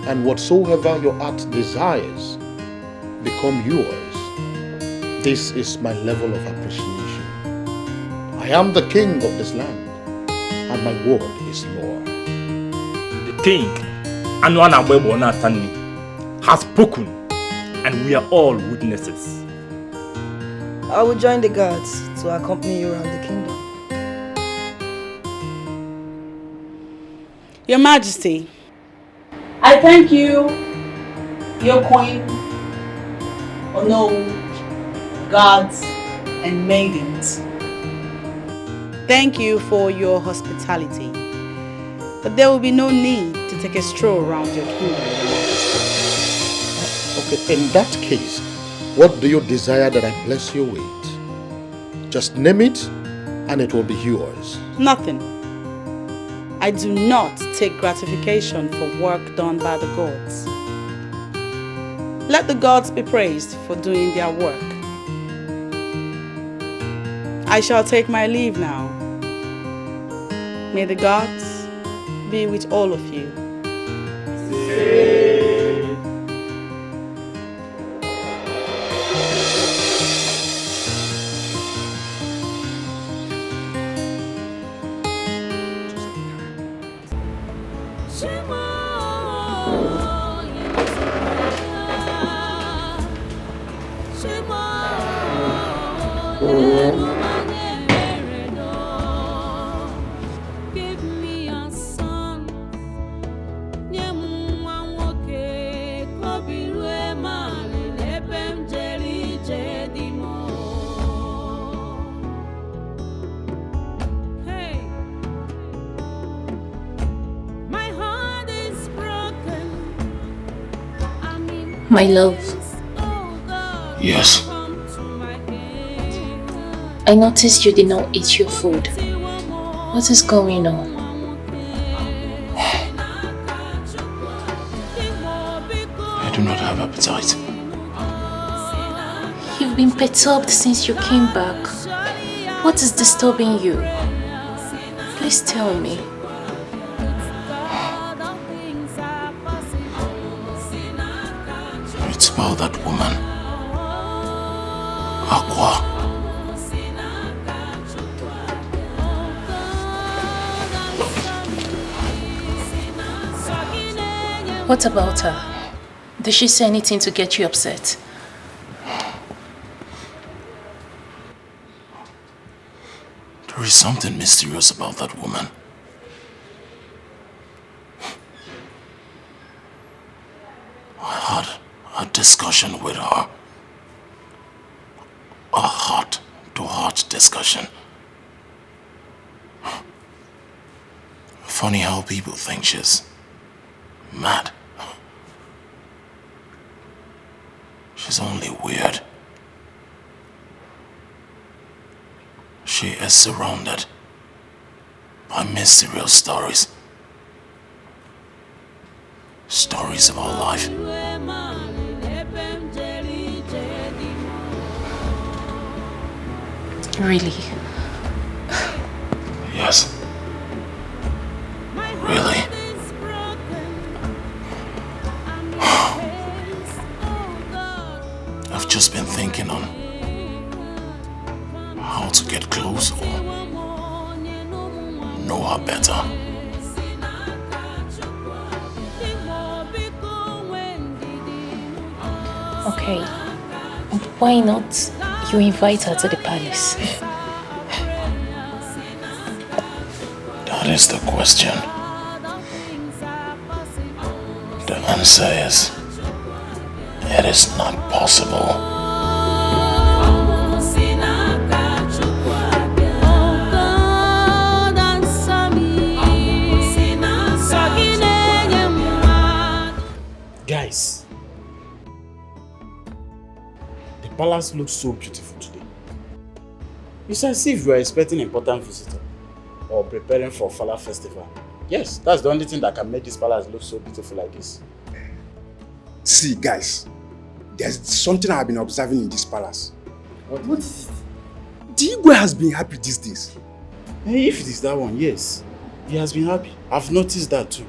and whatsoever your heart desires become yours. This is my level of appreciation. I am the king of this land, and my word is law. The king, Anwana Natani, has spoken, and we are all witnesses. I will join the guards to accompany you around the kingdom. Your Majesty, I thank you, your queen, gods, and maidens. Thank you for your hospitality. But there will be no need to take a stroll around your kingdom. Okay, in that case, what do you desire that I bless you with? Just name it, and it will be yours. Nothing. I do not take gratification for work done by the gods. Let the gods be praised for doing their work. I shall take my leave now. May the gods be with all of you. My love. Yes. I noticed you did not eat your food. What is going on? I do not have appetite. You've been perturbed since you came back. What is disturbing you? Please tell me. It's about that woman. Aqua. What about her? Did she say anything to get you upset? There is something mysterious about that woman. I had a discussion with her. A heart-to-heart discussion. Funny how people think she's mad. She's only weird. She is surrounded by mysterious stories. Stories of our life. Really? Yes. Really? I've just been thinking on how to get close or know her better. Okay. Why not you invite her to the palace? That is the question. The answer is, it is not possible. Guys, the palace looks so beautiful today. It's as if you are expecting an important visitor or preparing for Fala festival. Yes, that's the only thing that can make this palace look so beautiful like this. See, guys, there's something I've been observing in this palace. What is it? The Igwe has been happy these days. If it is that one, yes. He has been happy. I've noticed that too.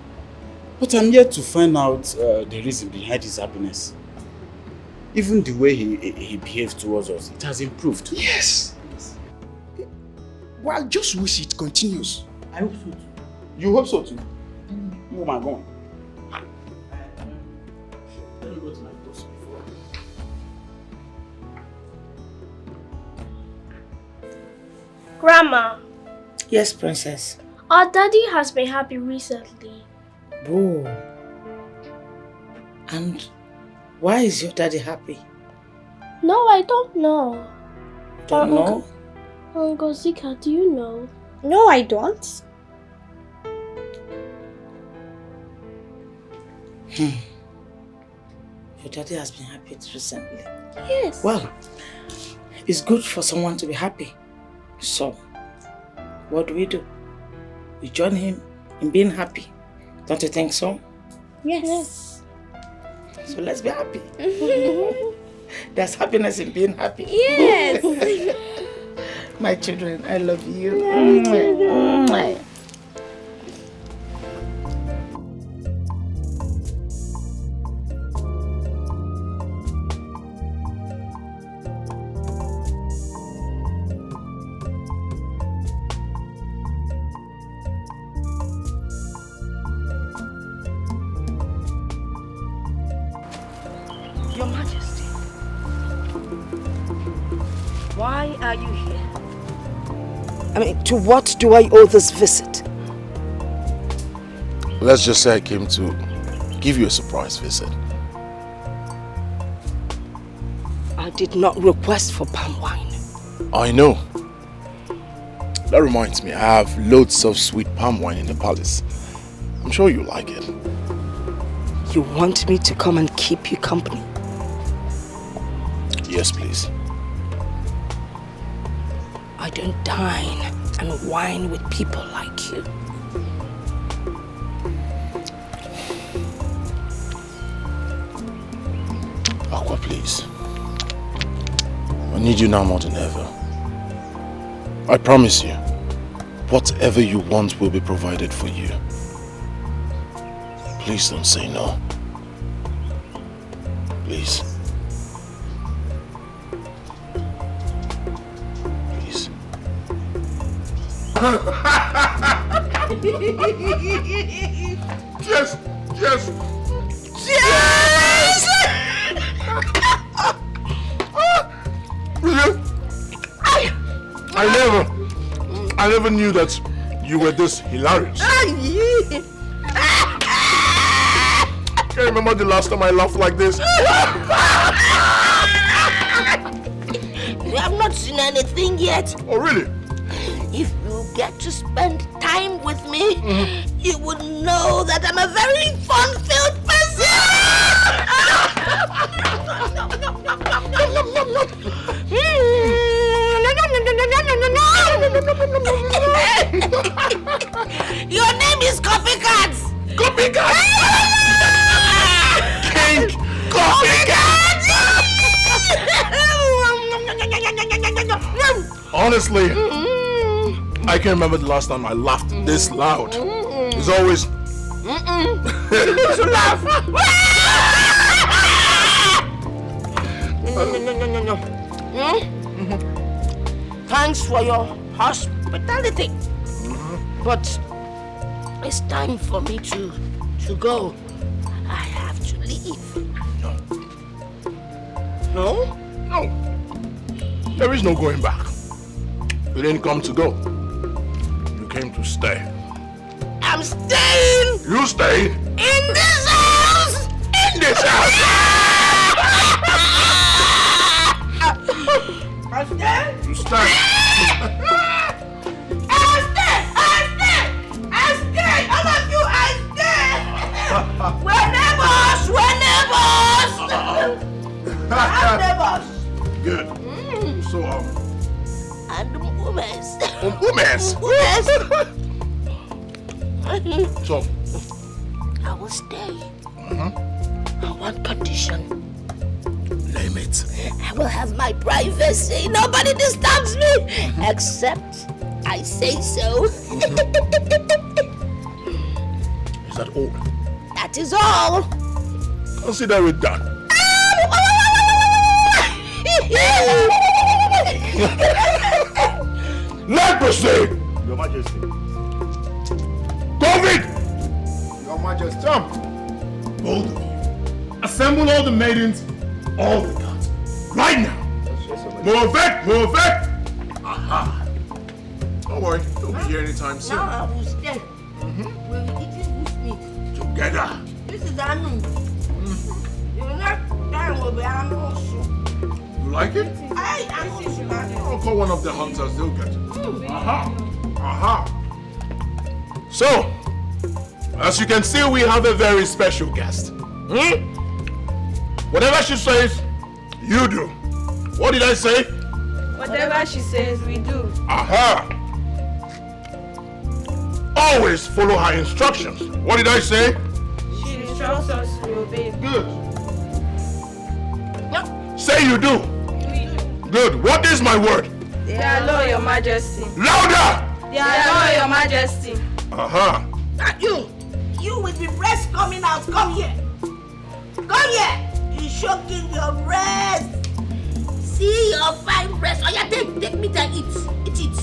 But I'm yet to find out the reason behind his happiness. Even the way he behaves towards us, it has improved. Yes. Well, I just wish it continues. I hope so too. You hope so too? Oh my God. Let me go to my post before. Grandma, Yes, princess. our daddy has been happy recently. Oh. And why is your daddy happy? No, I don't know. Don't know? Uncle Zika, do you know? No, I don't. Your daddy has been happy recently. Yes. Well, it's good for someone to be happy. So, what do? We join him in being happy. Don't you think so? Yes. So let's be happy. There's happiness in being happy. Yes. My children, I love you. Mwah. Your Majesty, why are you here? I mean, to what do I owe this visit? Let's just say I came to give you a surprise visit. I did not request for palm wine. I know. That reminds me, I have loads of sweet palm wine in the palace. I'm sure you like it. You want me to come and keep you company? Yes, please. I don't dine and wine with people like you. Aqua, please. I need you now more than ever. I promise you, whatever you want will be provided for you. Please don't say no. Please. Please. Yes! Yes! Yes! I never knew that you were this hilarious. Can't remember the last time I laughed like this. You have not seen anything yet. Oh, really? If you get to spend time with me, you would know that I'm a very fun-filled person. Honestly, I can't remember the last time I laughed this loud. It's always... You need to laugh. No. Thanks for your hospitality. But it's time for me to go. I have to leave. No? No. There is no going back. You didn't come to go. You came to stay. I'm staying! You stay? In this house! In this house! I stay? You stay. I stay! All of you, I stay! We're neighbors! I'm neighbors! Good. So, And women's. Women's? So? I will stay. On one condition. Name it. I will have my privacy. Nobody disturbs me. Except I say so. Is that all? That is all. Consider it done. Let proceed! Your Majesty. David! Your Majesty. Jump! Both of you. Assemble all the maidens, all the gods. Right now! Move it! Aha! Don't worry, you'll be here anytime soon. Now I will stay. We're eating this meat. Together. This is Anu. The next time will be Anu soup. You like it? I'll call one of the hunters, they'll get it. Aha! So, as you can see, we have a very special guest. Whatever she says, you do. What did I say? Whatever she says, we do. Aha! Always follow her instructions. What did I say? She instructs us to obey. Good. Say you do. Good. What is my word? They are law, Your Majesty. Louder! They are law, Your Majesty. Aha! Not you! You with the breast coming out, come here! Come here! You shocking your breast! See your fine breast. Oh yeah, take me to eat. Eat it!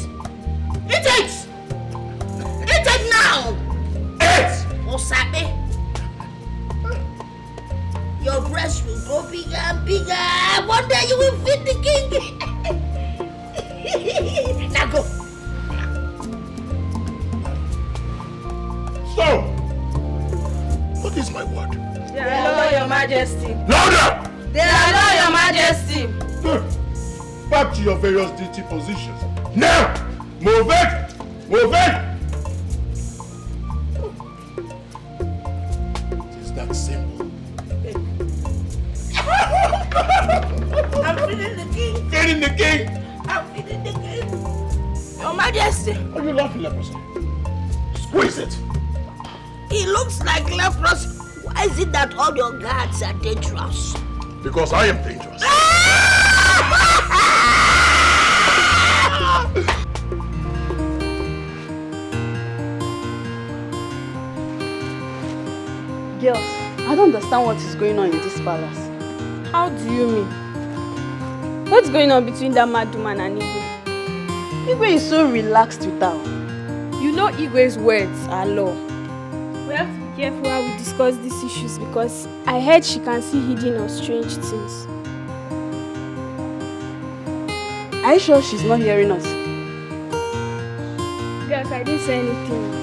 Eat it! Eat it now! Eat! Osabe! Your breast will grow bigger and bigger. One day you will feed the king. Now go. So, what is my word? They are law, Your Majesty. Louder! They are law, Your Majesty. Good. Back to your various duty positions. Now! Move it! Move it! It is that simple. I'm feeding the king. Feeding the king? I'm feeding the king. Your Majesty. Are you laughing, leprosy? Squeeze it. He looks like leprosy. Why is it that all your guards are dangerous? Because I am dangerous. Girls, I don't understand what is going on in this palace. How do you mean? What's going on between that mad woman and Igwe? Igwe is so relaxed with her. You know Igwe's words are law. We have to be careful how we discuss these issues because I heard she can see hidden or strange things. Are you sure she's not hearing us? Girls, I didn't say anything.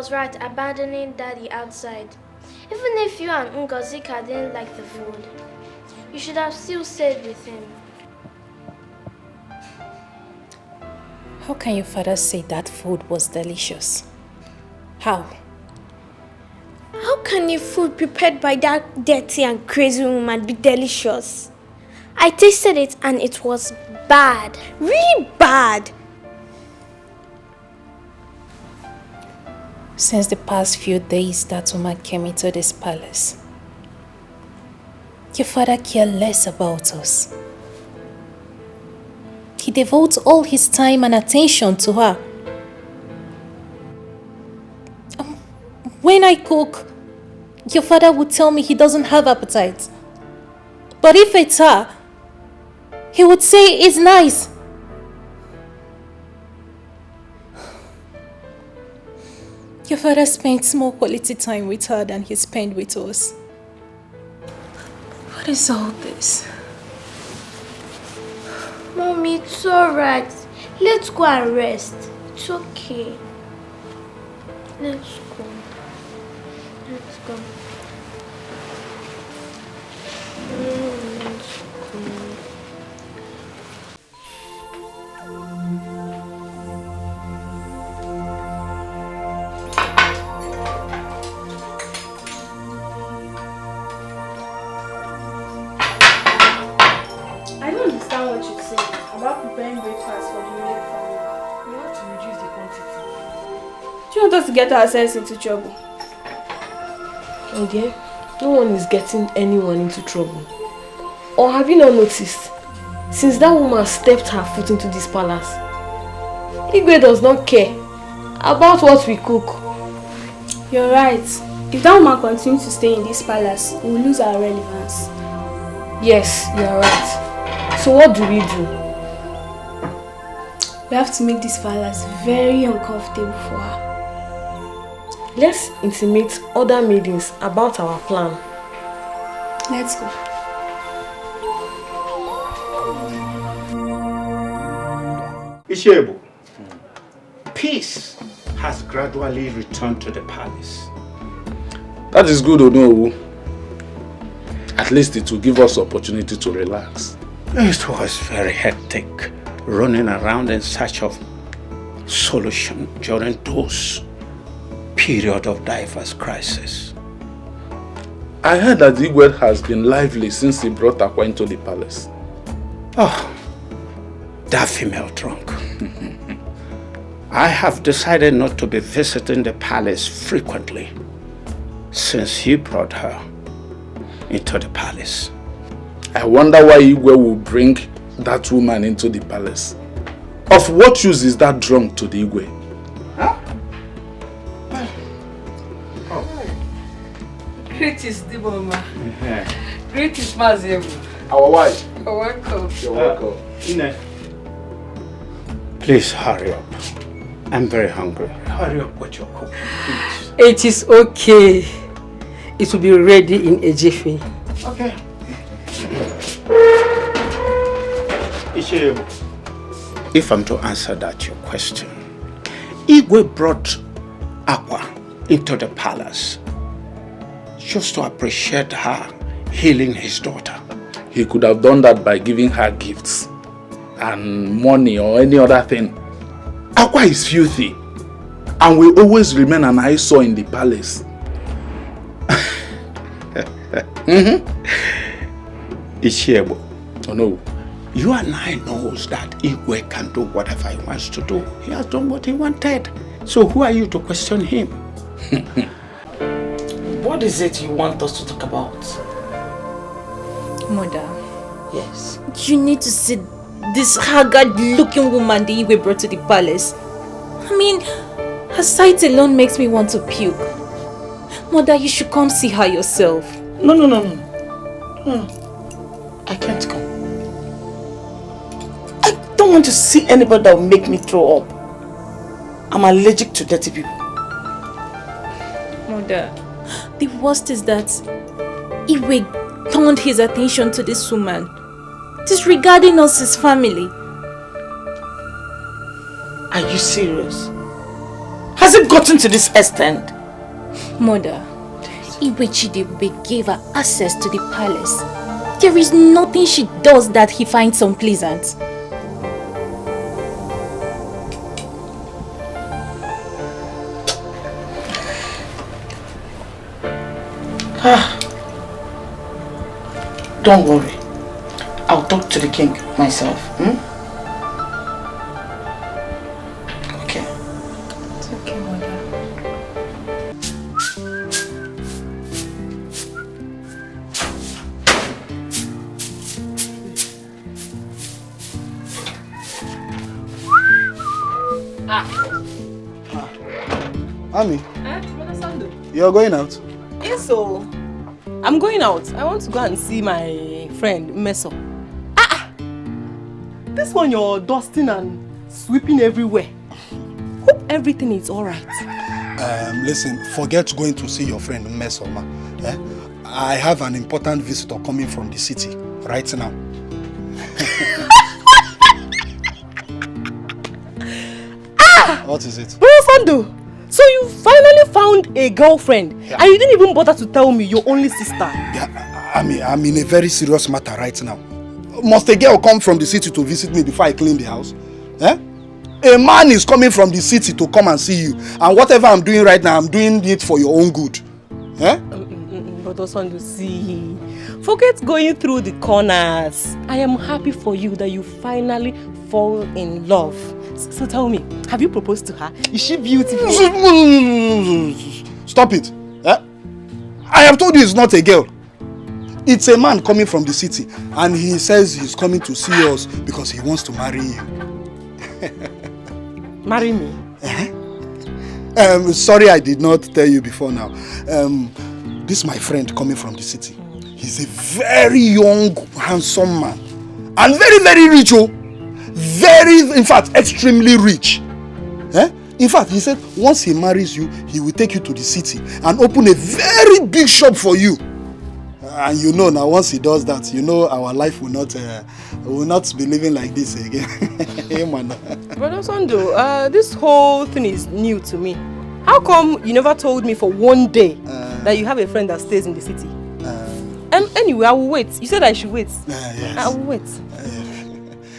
was right abandoning Daddy outside. Even if you and Ngozika didn't like the food, you should have still stayed with him. How can your father say that food was delicious? How? How can a food prepared by that dirty and crazy woman be delicious? I tasted it and it was bad. Really bad. Since the past few days that woman came into this palace, your father cared less about us. He devotes all his time and attention to her. When I cook, your father would tell me he doesn't have appetite. But if it's her, he would say it's nice. Your father spends more quality time with her than he spent with us. What is all this? Mommy, it's alright. Let's go and rest. It's okay. Let's go. Let's go. Let's go. I don't understand what you're saying about preparing breakfast for the immediate family. We have to reduce the quantity. Do you want us to get ourselves into trouble? Okay, no one is getting anyone into trouble. Or have you not noticed? Since that woman stepped her foot into this palace, Igwe does not care about what we cook. You're right. If that woman continues to stay in this palace, we will lose our relevance. Yes, you're right. So what do? We have to make this palace very uncomfortable for her. Let's intimate other maidens about our plan. Let's go. Ishebu, peace has gradually returned to the palace. That is good, Onowu. At least it will give us opportunity to relax. It was very hectic, running around in search of solution during those period of diverse crisis. I heard that Igwe has been lively since he brought Akwa into the palace. Oh, that female drunk. I have decided not to be visiting the palace frequently since he brought her into the palace. I wonder why Igwe will bring that woman into the palace. Of what use is that drunk to the Igwe? Huh? Great is Diboma. Great is Mazebu. Our wife. You're welcome. You're welcome. Ine. Please hurry up. I'm very hungry. Hurry up with your cooking, please. It is okay. It will be ready in a jiffy. Okay. Ishebu, if I'm to answer that your question, Igwe brought Akwa into the palace just to appreciate her healing his daughter. He could have done that by giving her gifts and money or any other thing. Akwa is filthy and will always remain an eyesore in the palace. Ishebu, oh no. You and I knows that Igwe can do whatever he wants to do. He has done what he wanted. So who are you to question him? What is it you want us to talk about? Mother. Yes. You need to see this haggard-looking woman the Igwe brought to the palace. I mean, her sight alone makes me want to puke. Mother, you should come see her yourself. No. I can't come. I don't want to see anybody that will make me throw up. I'm allergic to dirty people. Mother, the worst is that Igwe turned his attention to this woman, disregarding us as family. Are you serious? Has it gotten to this extent? Mother, Igwe Chidebube gave her access to the palace. There is nothing she does that he finds unpleasant. Don't worry. I'll talk to the king myself. Okay. It's okay, Mother. Ami, Brother Sando. you're going out? Yes, so I'm going out. I want to go and see my friend Meso. This one you're dusting and sweeping everywhere. Hope everything is alright. Listen, forget going to see your friend Mesoma. I have an important visitor coming from the city right now. What is it? Brother Sando, so you finally found a girlfriend and you didn't even bother to tell me your only sister. Yeah, I'm in a very serious matter right now. Must a girl come from the city to visit me before I clean the house? A man is coming from the city to come and see you. And whatever I'm doing right now, I'm doing it for your own good. Brother Sando, see, forget going through the corners. I am happy for you that you finally fall in love. So tell me, have you proposed to her? Is she beautiful? Stop it. I have told you it's not a girl. It's a man coming from the city. And he says he's coming to see us because he wants to marry you. Marry me? Sorry I did not tell you before now. This is my friend coming from the city. He's a very young, handsome man. And very, very rich, oh. In fact, extremely rich. In fact, he said once he marries you, he will take you to the city and open a very big shop for you. And you know now, once he does that, you know our life will not be living like this again. Hey, man. Brother Sando, this whole thing is new to me. How come you never told me for one day that you have a friend that stays in the city? Anyway, I will wait. You said I should wait. Yes. I will wait.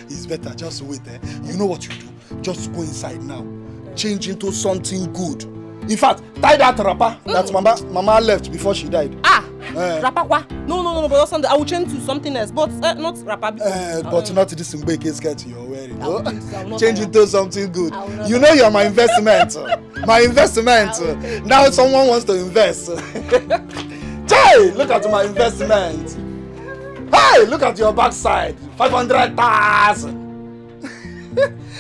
It's better, just wait. You know what you do? Just go inside now. Change into something good. In fact, tie that wrapper that Mama left before she died. Wrapper what? No, Brother Sando, I will change to something else, but not wrapper. But not this Mbeke skirt you're wearing. Change into something good. You know you're my investment. My investment. Now someone wants to invest. Hey, look at my investment. Hey, look at your backside. 500,000.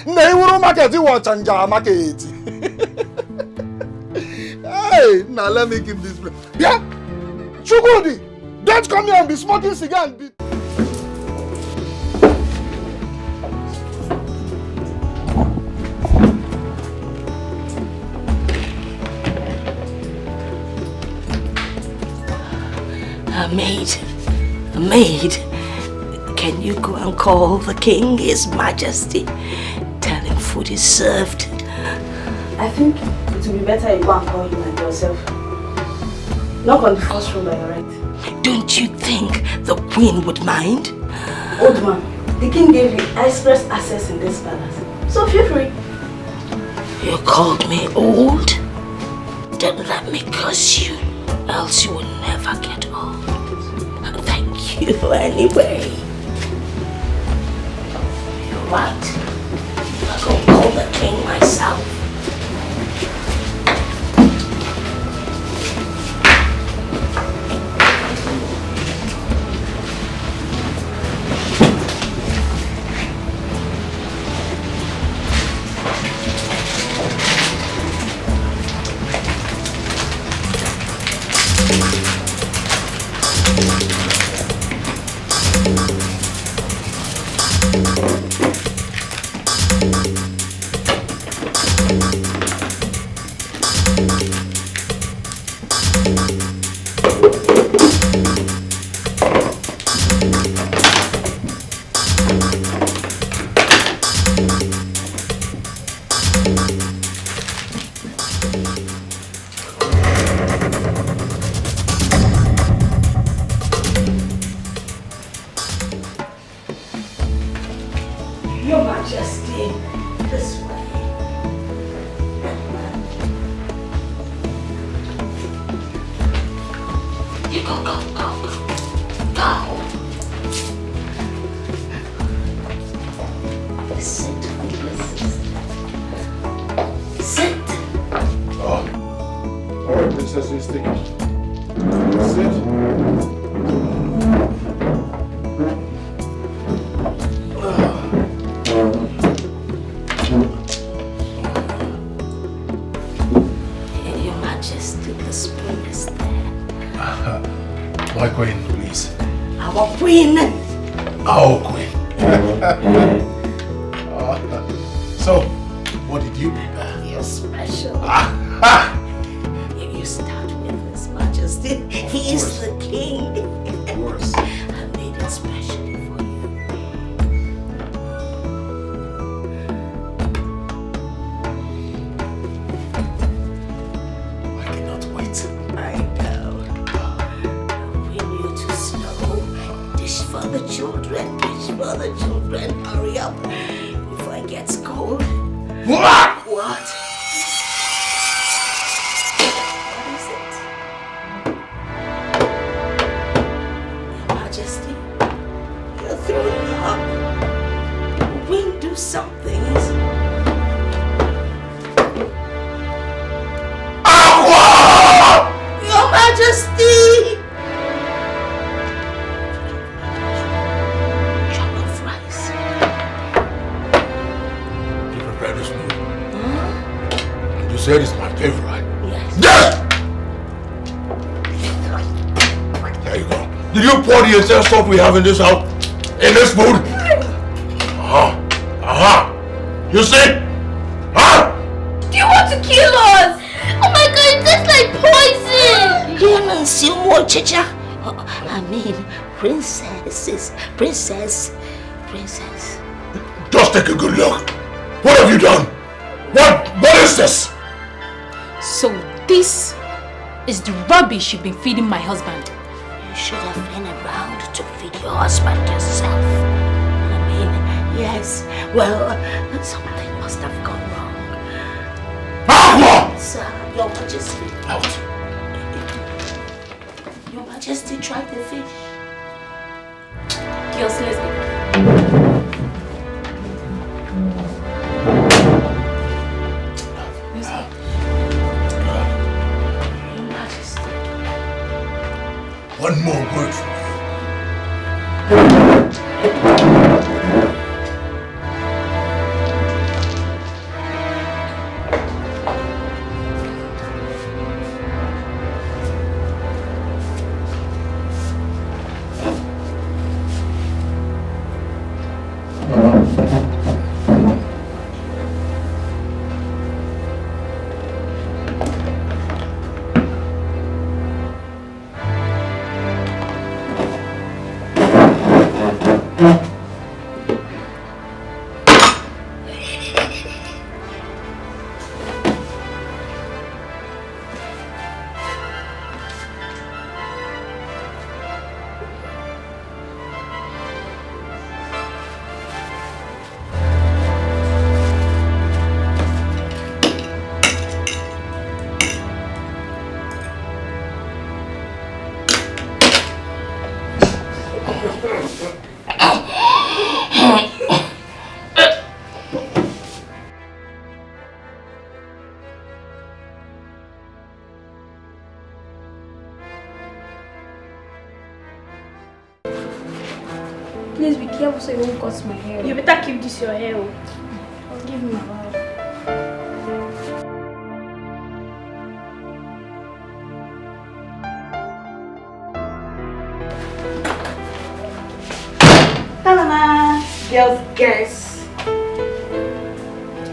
Neuro market, you want Chanja market. Hey, now let me keep this. Yeah? Chugudi, don't come here and be smoking cigar and be... A maid, can you go and call the king, his majesty? Tell him food is served. I think it will be better you go and call him and yourself. Knock on the first room by your right. Don't you think the queen would mind? Old man, the king gave you express access in this palace. So feel free. You called me old? Then let me curse you, else you will never get old. Thank you anyway. You're right. I'll go call the king myself. Your Majesty, this way. Sit, sit. Oh. All right, princess, let's take it. Sit. Your Majesty, the spoon is there. My queen, please. Our queen. Our queen. So, what did you prepare? You're special. You start with His Majesty. He is the king. Of course. I made it specially for you. I cannot wait. I know. We need to slow. Dish for the children. Dish for the children. Hurry up before it gets cold. What? What? What is it? Your Majesty, you're throwing up. We do something. Your Majesty! Jollof rice. You prepared this meal? And you said it's my favorite, right? Yes. Yes! There you go. Did you pour the entire stuff we have in this house? In this food? You see? Do you want to kill us? Oh my god, it tastes like poison! Demons, you more, Chacha. I mean, princess. Just take a good look. What have you done? What is this? So this is the rubbish you've been feeding my husband. You should have been around to feed your husband yourself. I mean, yes. Well, something must have gone wrong. Sir, Your Majesty. Out. Your Majesty tried the fish. Girls, let's go. Your Majesty. One more word from Please be careful so you won't cut my hair. You better keep this your hair. I'll give me a while. Ta-da! Girls, guess.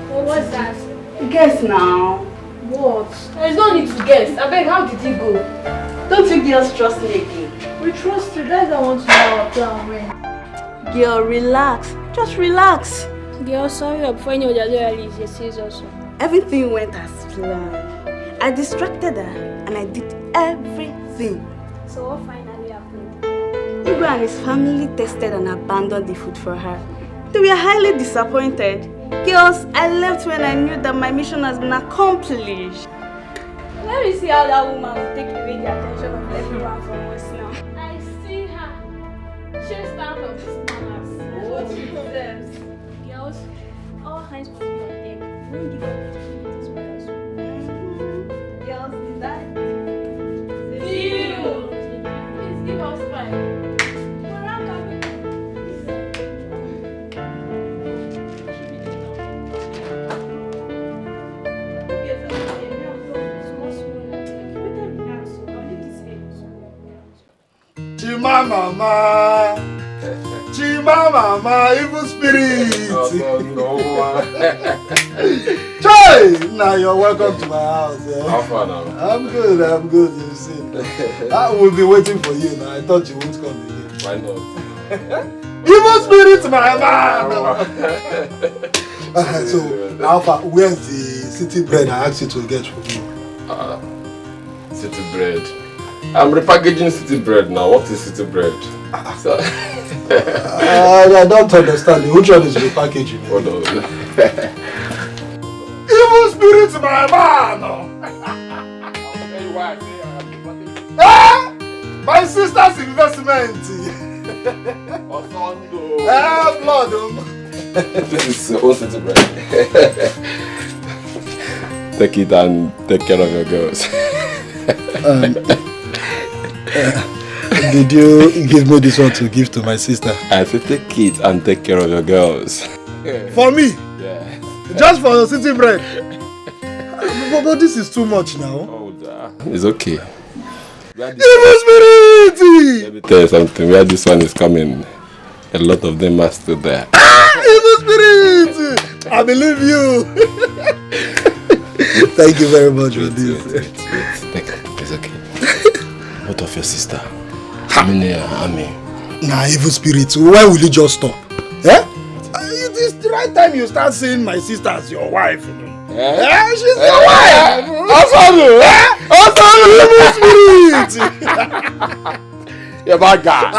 Well, what's that? Guess now. What? There's no need to guess. I beg, how did he go? Don't you girls trust me again? We trust you. Guys, I want to know our plan when. Girl, relax. Just relax. Girl, sorry, before you know the loyalties, you see also. Everything went as planned. I distracted her and I did everything. So what finally happened? Igwe and his family tested and abandoned the food for her. They were highly disappointed. Girls, I left when I knew that my mission has been accomplished. Let me see how that woman will take away the attention of everyone from us now. I see her. She's out of this palace. What she deserves. Girls, all hands must be on deck. We won't give up opportunities for us. Girls, is that deal? Please give us 5. We're not coming. Chimamama, Chimamama, evil spirit. Chai! Now you're welcome to my house. How far now? I'm good, you see. I will be waiting for you now. I thought you wouldn't come again. Why not? Evil spirit, my man! So, Alpha, where's the city bread I asked you to get for me? City bread. I'm repackaging city bread now. What is city bread? So, I don't understand. Which one is repackaging? Hold on. Evil spirit, my man! My sister's investment! Blood! This is all city bread. Take it and take care of your girls. Did you give me this one to give to my sister? I said take it and take care of your girls. For me? Yeah. Just for the city bread? But this is too much now. Oh, it's okay. Evil spirit! Let me tell you something. Where this one is coming, a lot of them are still there. Evil spirit! I believe you. Thank you very much for this. It's okay. What of your sister? Ami. Nah, evil spirit. Why will you just stop? Eh? It is the right time you start seeing my sister as your wife. She's your wife. Evil spirit. You're bad guy.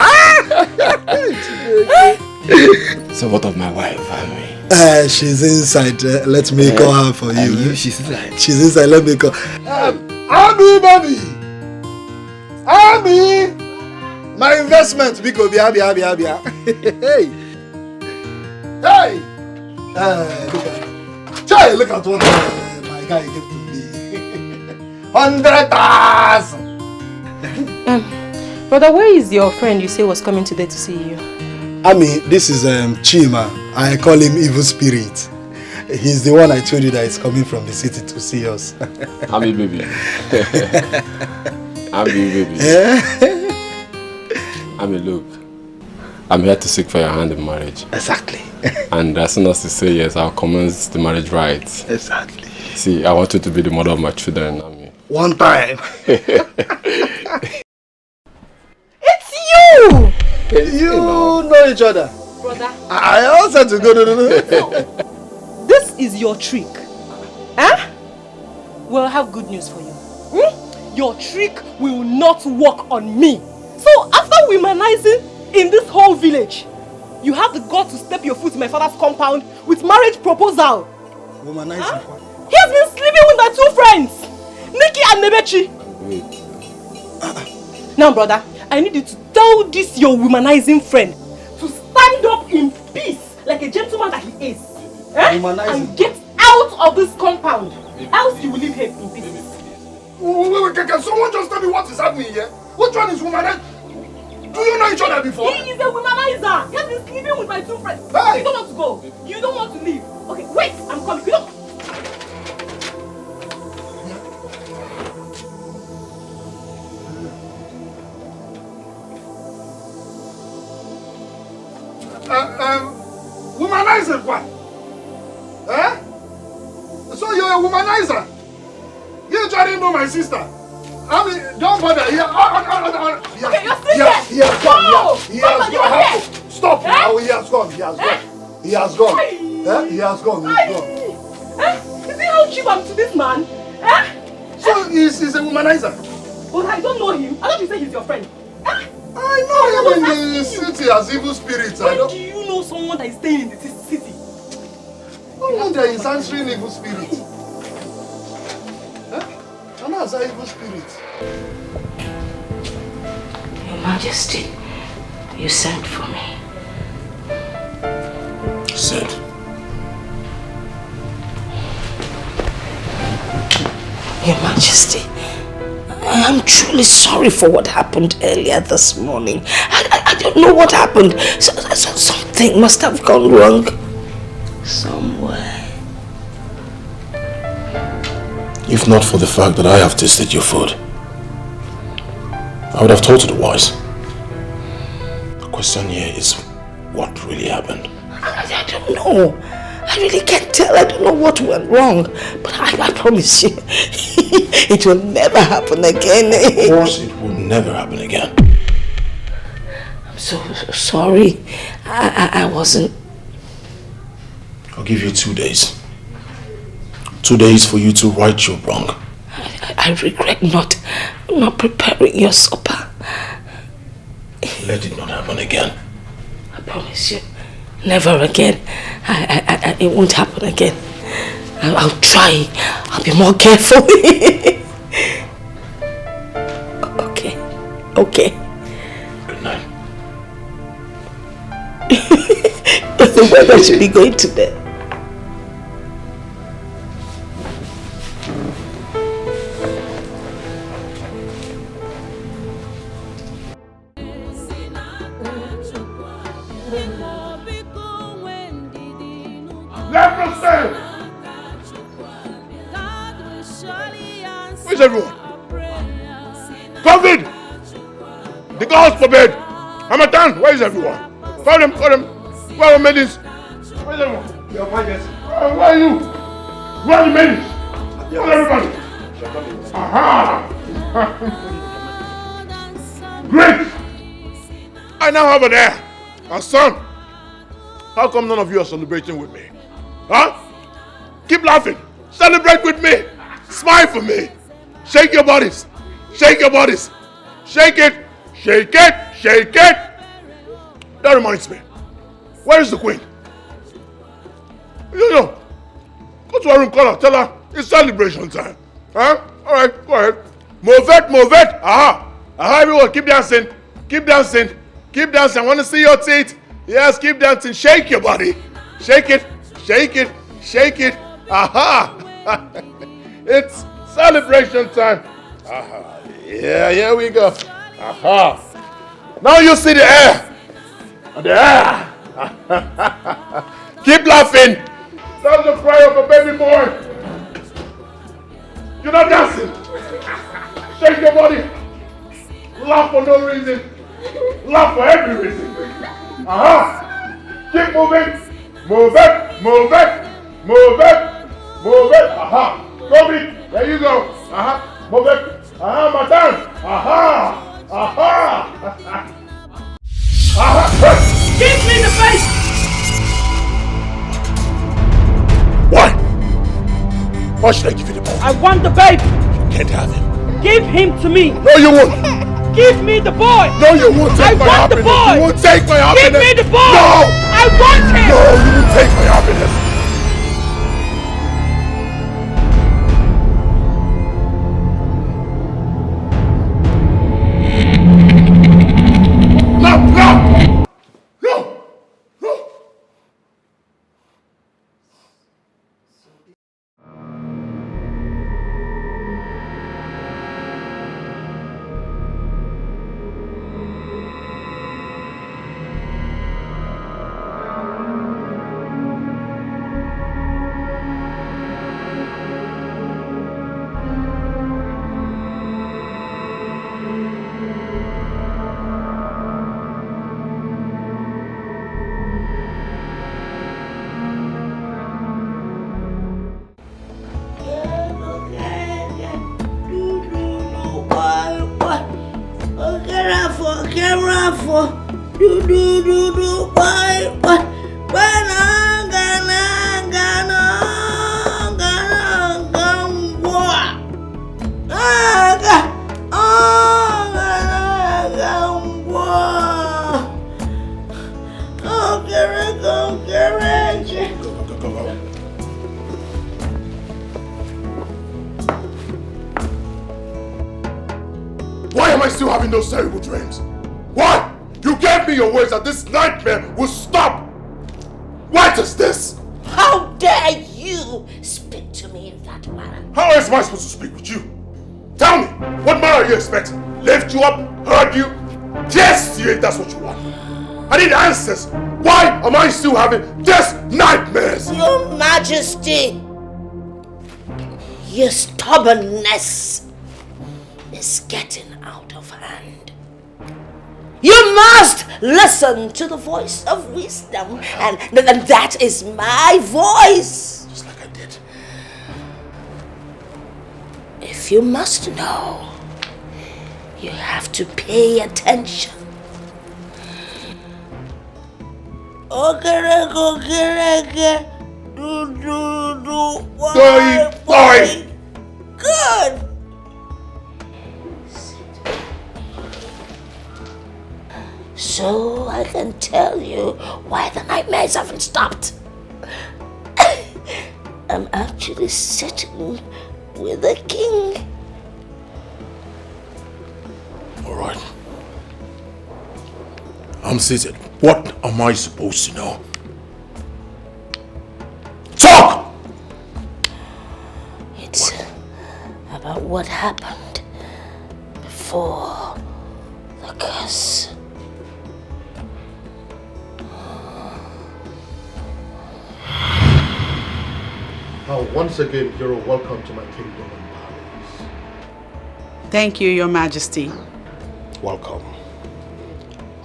So what of my wife, Ami? She's inside. Let me call her for you. She's inside. She's inside. Let me call. Ami, baby. Ami. My investment. Biko, bia. Hey. Look at what my guy gave to me. 100,000. Brother, where is your friend you say was coming today to see you? Ami, this is Chima. I call him Evil Spirit. He's the one I told you that is coming from the city to see us. Ami, baby. Ami, look. I'm here to seek for your hand in marriage. Exactly. And as soon as you say yes, I'll commence the marriage rites. Exactly. See, I want you to be the mother of my children, Ami. One time. It's you! You know each other. Brother. I also to go to This is your trick. Huh? Well, I have good news for you. Your trick will not work on me. So after womanizing in this whole village, you have the guts to step your foot in my father's compound with marriage proposal. Womanizing? Huh? He has been sleeping with my 2 friends, Nikki and Nebechi. Wait. Now, brother, I need you to tell this your womanizing friend to stand up in peace like a gentleman that he is. And get out of this compound. Else you will leave him in peace. Wait, can someone just tell me what is happening here? Which one is womanizer? Do you know each other before? He is a womanizer. He has been sleeping with my 2 friends. Hey. You don't want to go. You don't want to leave. Okay, wait, I'm coming. You don't. Womanizer what? Eh? So you're a womanizer? You trying to know my sister? I mean, don't bother. He has gone. Stop now. He has gone. Is he how cheap I'm to this man? So he's a womanizer? But I don't know him. I thought you said he's your friend. I know him in the city as evil spirits. When do you know someone that is staying in the city? No wonder he's answering evil spirits. And that's an evil spirit. Majesty, you sent for me. Said. Your Majesty, I am truly sorry for what happened earlier this morning. I don't know what happened. Something must have gone wrong somewhere. If not for the fact that I have tasted your food, I would have told you otherwise. The question here is, what really happened? I don't know. I really can't tell. I don't know what went wrong. But I promise you, it will never happen again. Of course it will never happen again. I'm so sorry. I wasn't... I'll give you 2 days. 2 days for you to right your wrong. I regret not preparing your supper. Let it not happen again. I promise you, never again. It won't happen again. I'll try. I'll be more careful. Okay. Good night. The weather should be going to bed. Leprosy! Where's everyone? COVID! The gods forbid! Hamatan, where is everyone? Call them! Where are the maidens? Where's everyone? Your Majesty. Where are you? Where are the maidens? Call everybody! Aha! Great! I now have an heir, a son. How come none of you are celebrating with me? Huh? Keep laughing. Celebrate with me. Smile for me. Shake your bodies. Shake your bodies. Shake it. Shake it. Shake it. That reminds me. Where is the queen? Yo. Go to her room, call her. Tell her it's celebration time. Huh? Alright, go ahead. Move it. Aha. Everyone, keep dancing. Keep dancing. Keep dancing. I want to see your teeth. Yes, keep dancing. Shake your body. Shake it. Shake it. Shake it. Aha. It's celebration time. Aha. Yeah, here we go. Aha. Now you see the air. The air. Keep laughing. That's the cry of a baby boy. You're not dancing. Shake your body. Laugh for no reason. Laugh for every reason. Aha. Keep moving. Move it. Aha. COVID. There you go. Aha. Move it. Aha, Matan. Aha. Give me the face! Why? Why should I give you the boy? I want the babe! You can't have him. Give him to me! No, you won't. Give me the boy! No, you won't take my happiness. I want the boy! You won't take my happiness. Give me the boy! No! I want him! No, you won't take my happiness. Why am I still having those terrible dreams? Why? You gave me your words that this nightmare will stop. What is this? How dare you speak to me in that manner? How am I supposed to speak with you? Tell me, what manner are you expecting? Lift you up? Hurt you? Yes, if that's what you want. I need answers. Why am I still having these nightmares? Your Majesty, your stubbornness is getting out of hand. You must listen to the voice of wisdom, and that is my voice. Just like I did. If you must know, you have to pay attention. Okay. Boy. Good. So I can tell you why the nightmares haven't stopped. I'm actually sitting with the king. All right. I'm seated. What am I supposed to know? Talk! It's about what happened before the curse. Now, once again, you're welcome to my kingdom and palace. Thank you, Your Majesty. Welcome.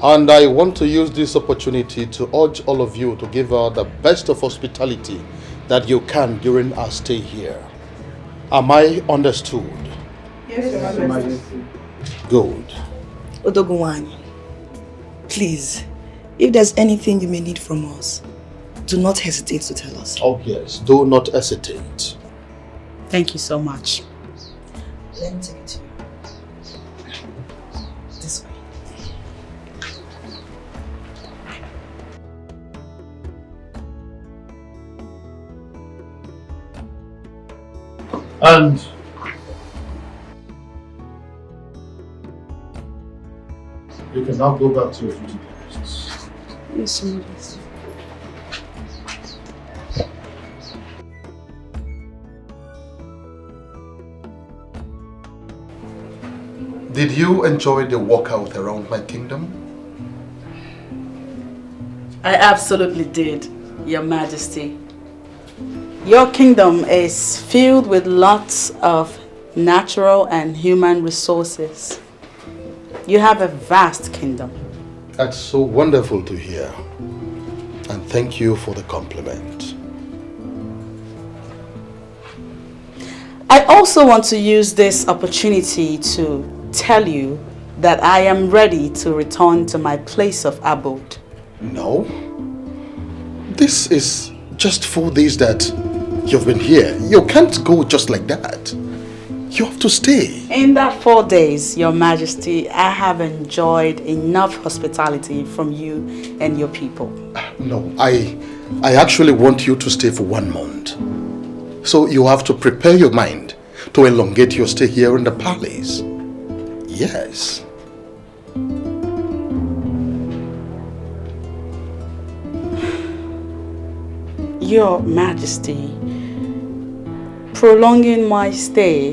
And I want to use this opportunity to urge all of you to give her the best of hospitality that you can during our stay here. Am I understood? Yes, Your Majesty. Good. Odogunwanyi, please, if there's anything you may need from us, do not hesitate to tell us. Oh yes, do not hesitate. Thank you so much. Let me take it to you. This way. And you can now go back to your duty posts. Yes, Your Majesty. Did you enjoy the walkout around my kingdom? I absolutely did, Your Majesty. Your kingdom is filled with lots of natural and human resources. You have a vast kingdom. That's so wonderful to hear. And thank you for the compliment. I also want to use this opportunity to tell you that I am ready to return to my place of abode. No. This is just 4 days that you've been here. You can't go just like that. You have to stay. In that 4 days, Your Majesty, I have enjoyed enough hospitality from you and your people. No, I actually want you to stay for 1 month. So you have to prepare your mind to elongate your stay here in the palace. Yes. Your Majesty, prolonging my stay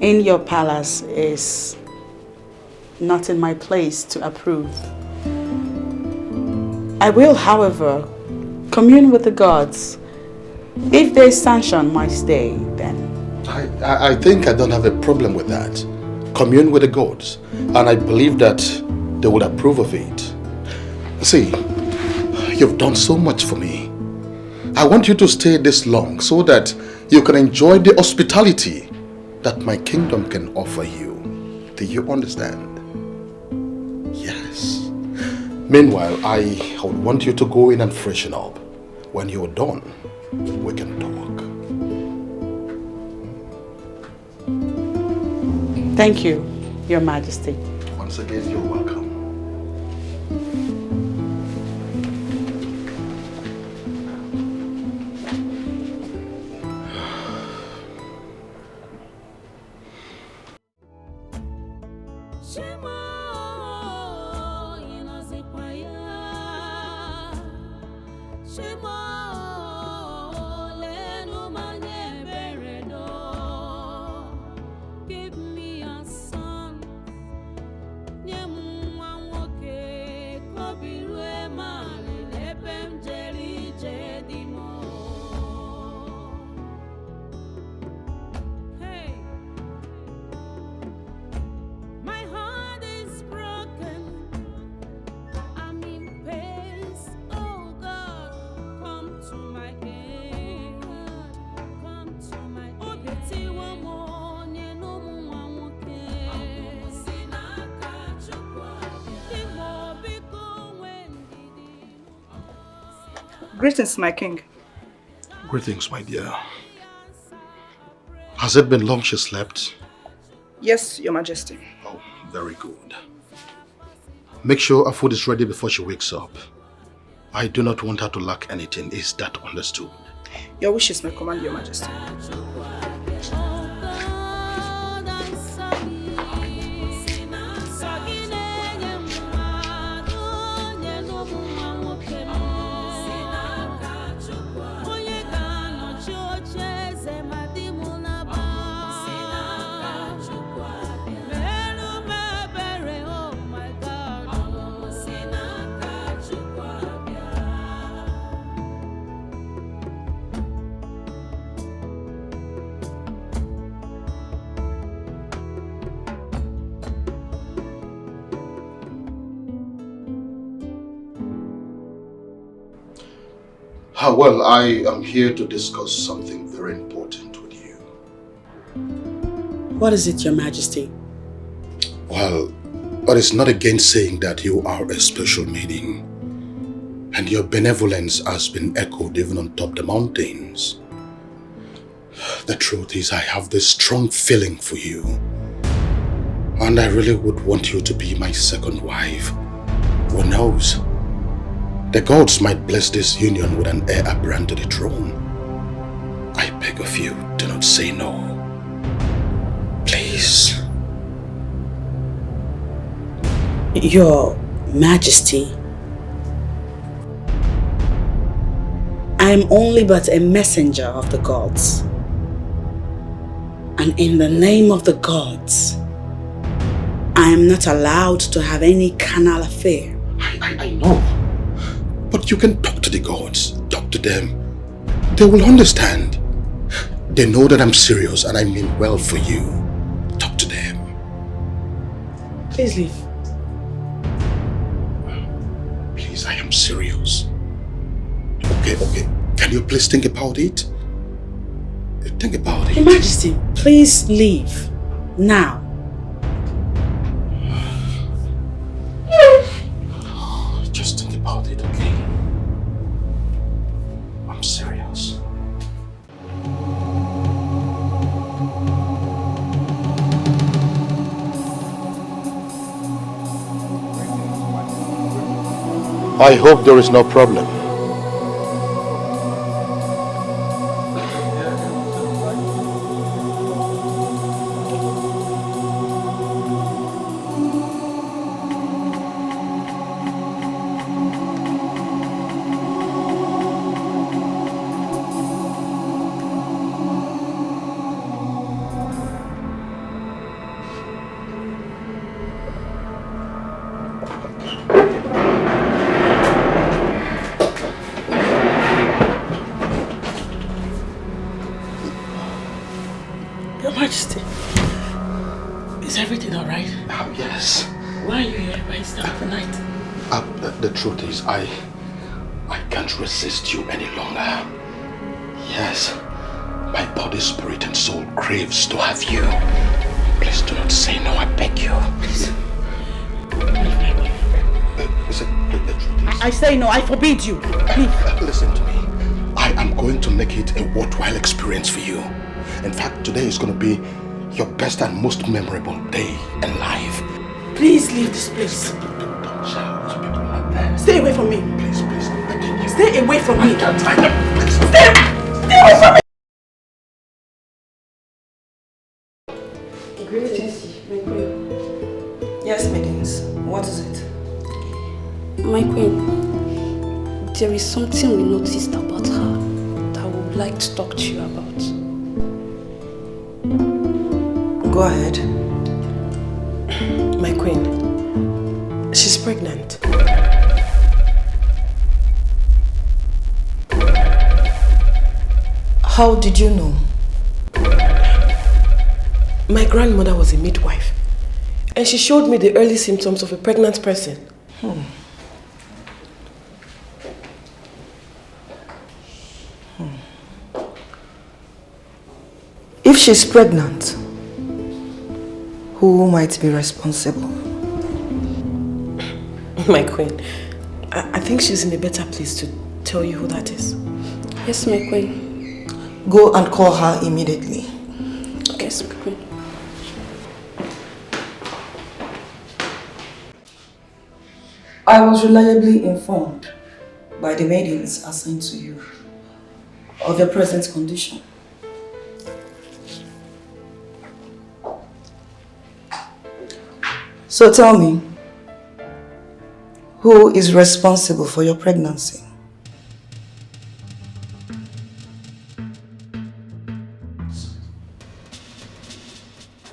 in your palace is not in my place to approve. I will, however, commune with the gods. If they sanction my stay, then... I think I don't have a problem with that. Commune with the gods, and I believe that they would approve of it. See, you've done so much for me. I want you to stay this long so that you can enjoy the hospitality that my kingdom can offer you. Do you understand? Yes. Meanwhile, I would want you to go in and freshen up. When you're done, we can talk. Thank you, Your Majesty. Once again, you're welcome. Greetings, my king. Greetings, my dear. Has it been long she slept? Yes, Your Majesty. Oh, very good. Make sure her food is ready before she wakes up. I do not want her to lack anything. Is that understood? Your wishes may command, Your Majesty. Well, I am here to discuss something very important with you. What is it, Your Majesty? Well, it is not against saying that you are a special maiden, and your benevolence has been echoed even on top the mountains. The truth is, I have this strong feeling for you, and I really would want you to be my second wife. Who knows? The gods might bless this union with an heir apparent to the throne. I beg of you, do not say no. Please. Your Majesty, I am only but a messenger of the gods. And in the name of the gods, I am not allowed to have any carnal affair. I know. But you can talk to the gods, talk to them. They will understand. They know that I'm serious and I mean well for you. Talk to them. Please leave. Please, I am serious. Okay. Can you please think about it? Think about it. Your Majesty, please leave. Now. Just think about it, okay? I'm serious. I hope there is no problem. Your Majesty, is everything alright? Yes. Why are you here by this time of the night? The truth is, I can't resist you any longer. Yes, my body, spirit and soul craves to have you. Please do not say no, I beg you. Please. The truth is, I say no, I forbid you. Leave. Listen to me. I am going to make it a worthwhile experience for you. In fact, today is going to be your best and most memorable day in life. Please leave this place. Don't shout. People are not there. Stay away from me. Please, I beg you. Stay away from me. I can't. Please. Stay away from me. Greetings, my queen. Yes, maidens. What is it? My queen, there is something we noticed about her that we would like to talk to you about. Go ahead. My queen, she's pregnant. How did you know? My grandmother was a midwife, and she showed me the early symptoms of a pregnant person. If she's pregnant, who might be responsible? My queen, I think she's in a better place to tell you who that is. Yes, my queen. Go and call her immediately. Yes, my queen. I was reliably informed by the maidens assigned to you of your present condition. So tell me, who is responsible for your pregnancy?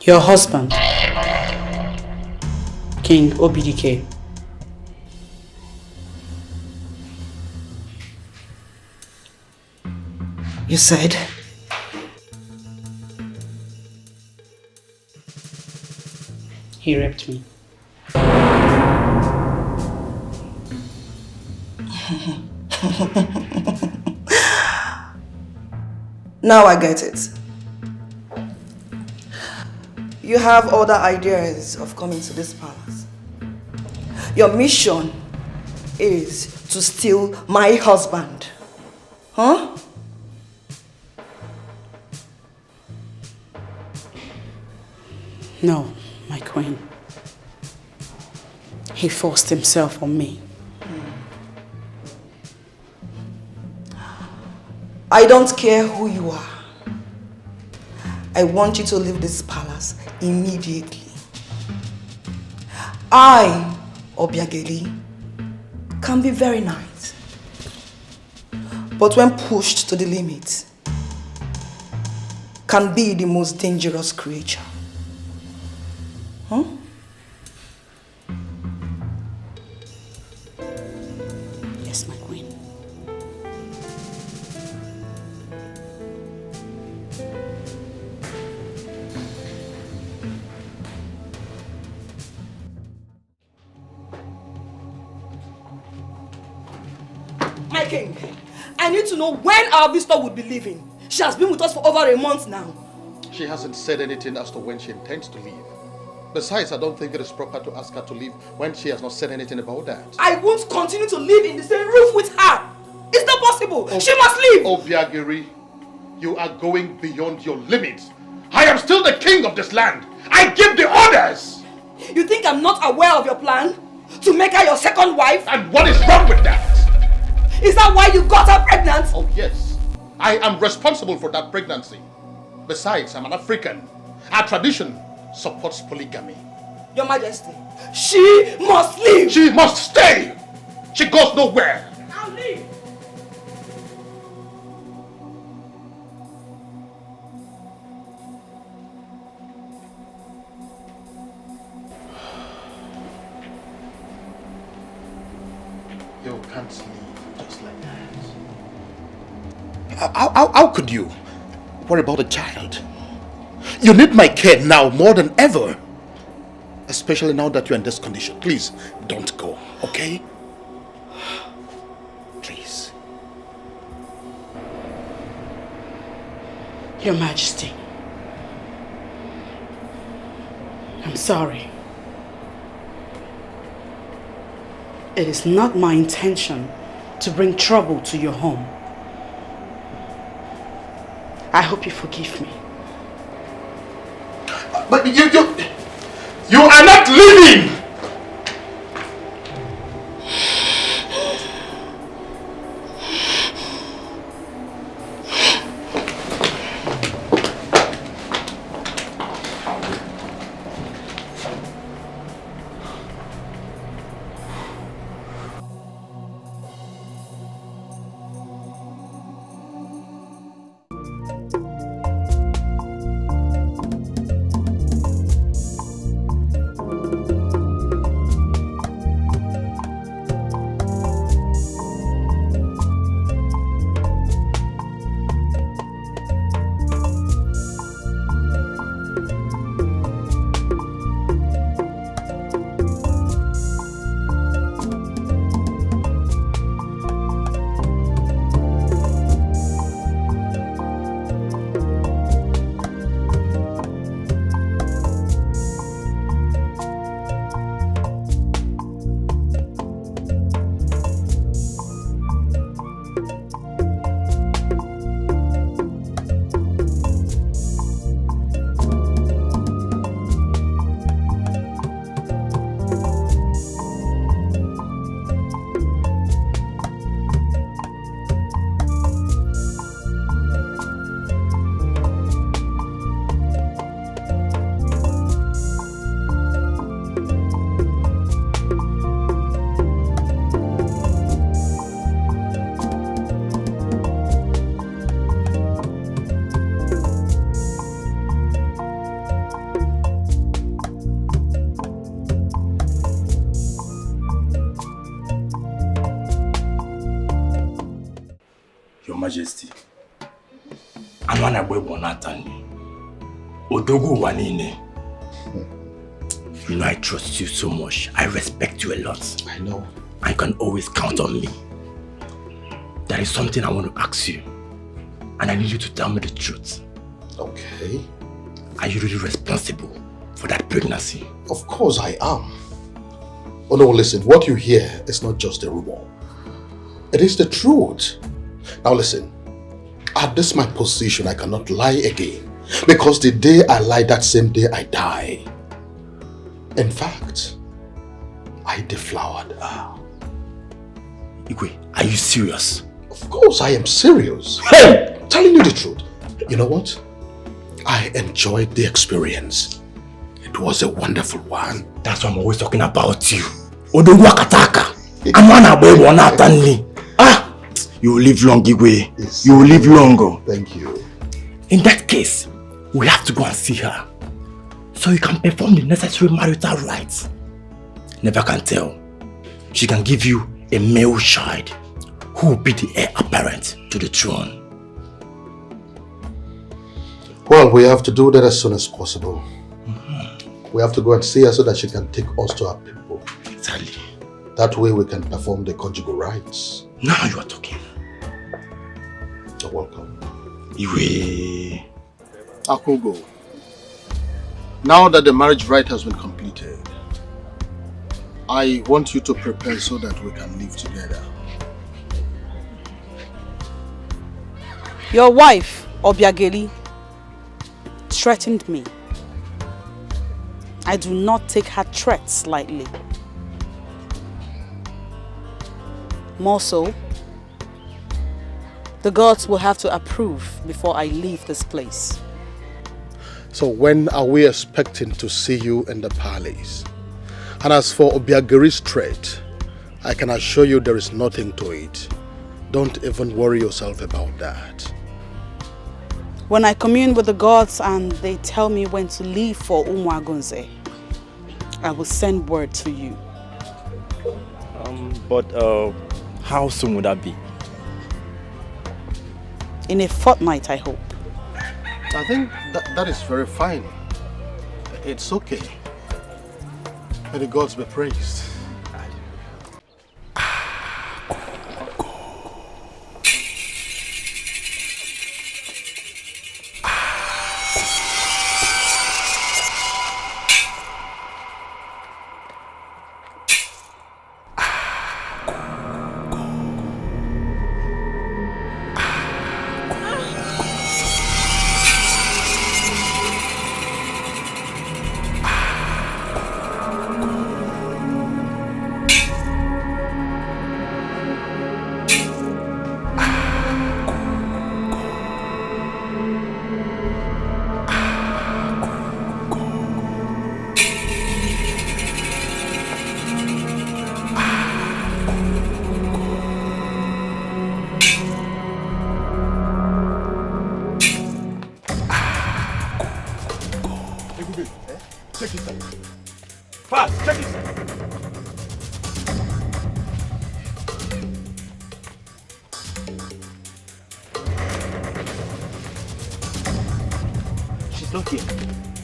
Your husband, King Obidike. You said? He raped me. Now I get it. You have other ideas of coming to this palace. Your mission is to steal my husband. Huh? No, my queen. He forced himself on me. I don't care who you are. I want you to leave this palace immediately. I, Obiageli, can be very nice. But when pushed to the limit, can be the most dangerous creature. Huh? Yes, my queen. My king, I need to know when our visitor would be leaving. She has been with us for over a month now. She hasn't said anything as to when she intends to leave. Besides, I don't think it is proper to ask her to leave when she has not said anything about that. I won't continue to live in the same roof with her. It's not possible. She must leave. Obiageri, you are going beyond your limits. I am still the king of this land. I give the orders. You think I'm not aware of your plan? To make her your second wife? And what is wrong with that? Is that why you got her pregnant? Oh yes, I am responsible for that pregnancy. Besides, I'm an African. Our tradition supports polygamy. Your Majesty, she must leave. She must stay. She goes nowhere. I'll leave. You can't leave just like that. How could you? What about the child? You need my care now more than ever. Especially now that you're in this condition. Please, don't go, okay? Please. Your Majesty, I'm sorry. It is not my intention to bring trouble to your home. I hope you forgive me. But you are not leaving! Amana Bwebo Natani. Odogu Wanine. You know I trust you so much. I respect you a lot. I know. I can always count on me. There is something I want to ask you. And I need you to tell me the truth. Okay. Are you really responsible for that pregnancy? Of course I am. Oh no, listen, what you hear is not just a rumor. It is the truth. Now listen, at this my position, I cannot lie again. Because the day I lie, that same day I die. In fact, I deflowered her. Igwe, are you serious? Of course I am serious. Hey! Telling you the truth. You know what? I enjoyed the experience. It was a wonderful one. That's why I'm always talking about you. Odogu Akataka. Amana Bwebo Natani. Ah! You will live long, Igwe. Yes. You will live long. Thank you. In that case, we have to go and see her. So you can perform the necessary marital rites. Never can tell. She can give you a male child who will be the heir apparent to the throne. Well, we have to do that as soon as possible. We have to go and see her so that she can take us to our people. Exactly. That way we can perform the conjugal rites. Now you are talking. You're welcome. Iwe. Akogo, now that the marriage rite has been completed, I want you to prepare so that we can live together. Your wife, Obiageli, threatened me. I do not take her threats lightly. More so, the gods will have to approve before I leave this place. So when are we expecting to see you in the palace? And as for Obiageri's threat, I can assure you there is nothing to it. Don't even worry yourself about that. When I commune with the gods and they tell me when to leave for Umwagunze, I will send word to you. But how soon would that be? In a fortnight, I hope. I think that is very fine. It's okay. May the gods be praised.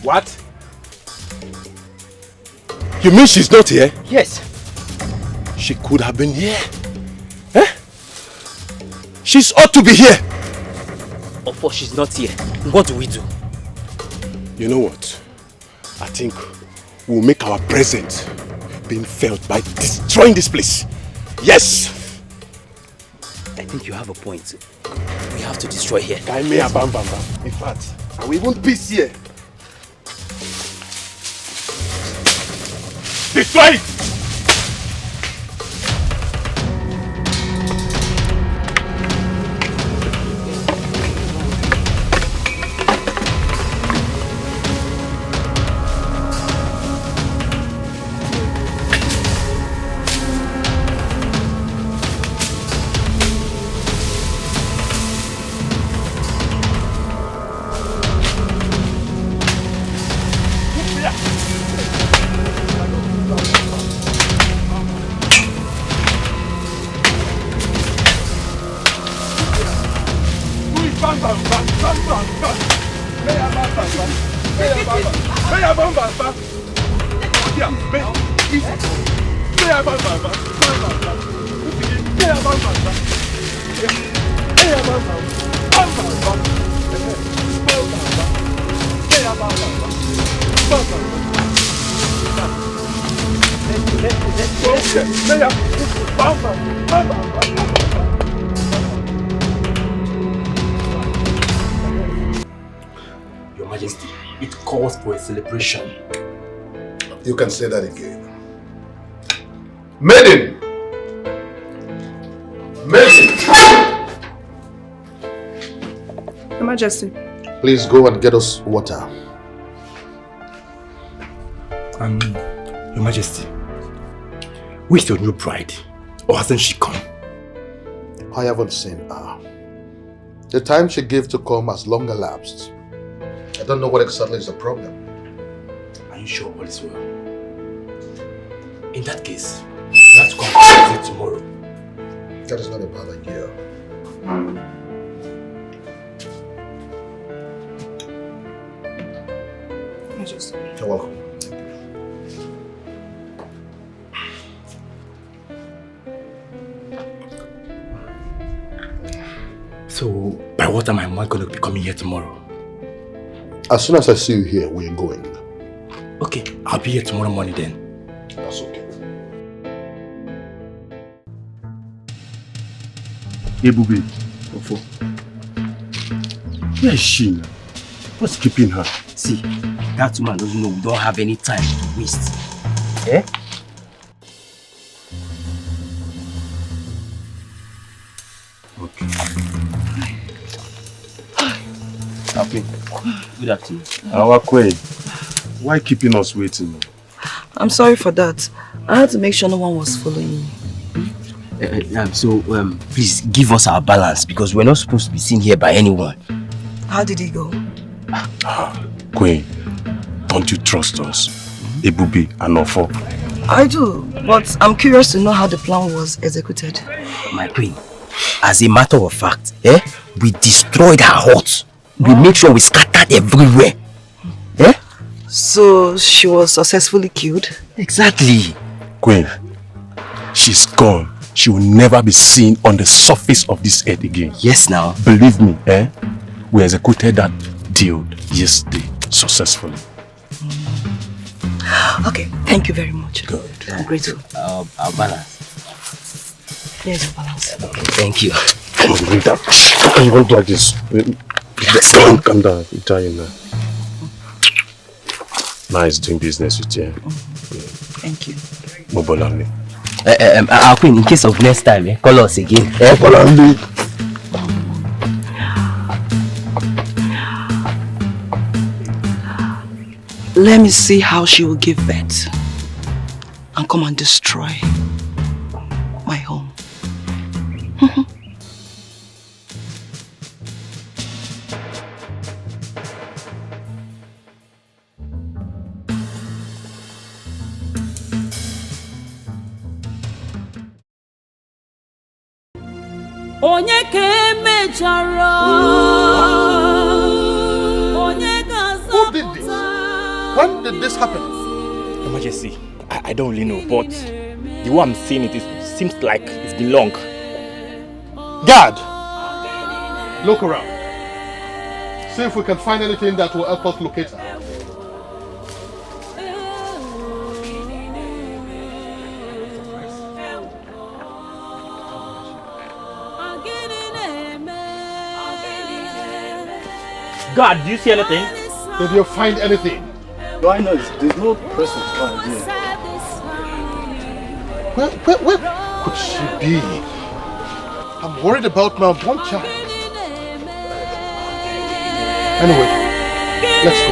What? You mean she's not here? Yes. She could have been here. Eh? She's ought to be here. But she's not here. What do we do? You know what? I think we'll make our presence being felt by destroying this place. Yes! I think you have a point. We have to destroy here. In fact, I will even peace here. Destroy it! Your Majesty, it calls for a celebration. You can say that again. Maiden! Maiden! Your Majesty. Please go and get us water. Your Majesty, where's your new bride? Or hasn't she come? I haven't seen her. The time she gave to come has long elapsed. I don't know what exactly is the problem. Are you sure all is well? In that case, we have to come to visit tomorrow. That is not a bad idea. You're welcome. So, by what time am I going to be coming here tomorrow? As soon as I see you here, we are going. Okay, I'll be here tomorrow morning then. That's okay. Ebube, where is she now? What's keeping her? See, that woman doesn't know we don't have any time to waste. Eh? Okay. Happy. Good afternoon. Our queen, why keeping us waiting? I'm sorry for that. I had to make sure no one was following me. Please give us our balance because we're not supposed to be seen here by anyone. How did it go? Queen, don't you trust us? Ebube and Ofo. I do, but I'm curious to know how the plan was executed. My queen, as a matter of fact, we destroyed her hut. We make sure we scattered everywhere. So she was successfully killed? Exactly. Queen, she's gone. She will never be seen on the surface of this earth again. Yes, now. Believe me, we executed that deal yesterday successfully. Okay, thank you very much. Good. I'm grateful. Our balance. Here's your balance. Okay, thank you. Come on, bring that. You won't like this. Calm down. I'm telling you now. Nice doing business with you. Thank you. Mobolami. Our queen, in case of next time, call us again. Mobolami. Let me see how she will give birth and come and destroy my home. Onye ka emechara. Who did this? When did this happen? Your Majesty, I don't really know, but the way I'm seeing it, seems like it's been long. Guard! Look around. See if we can find anything that will help us locate her. God, do you see anything? Did you find anything? No, I know. There's no person found here. Where could she be? I'm worried about my one child. Anyway, let's go.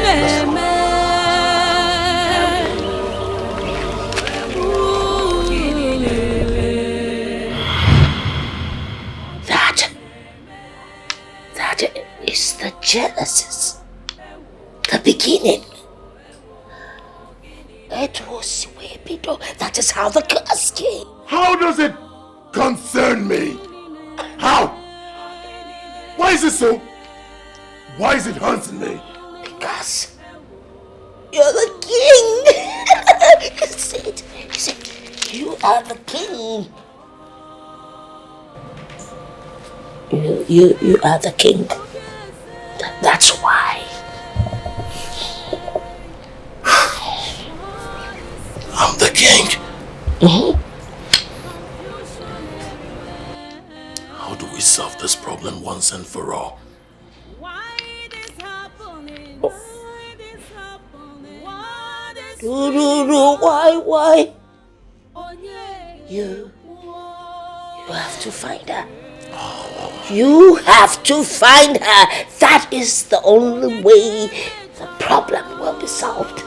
That is the Genesis. The beginning. It was way below. That is how the curse came. How does it concern me? How? Why is it so? Why is it haunting me? Because you're the king. You said, you are the king. You are the king. That's why. I'm the king. How do we solve this problem once and for all? Why? You have to find her. You have to find her. That is the only way the problem will be solved.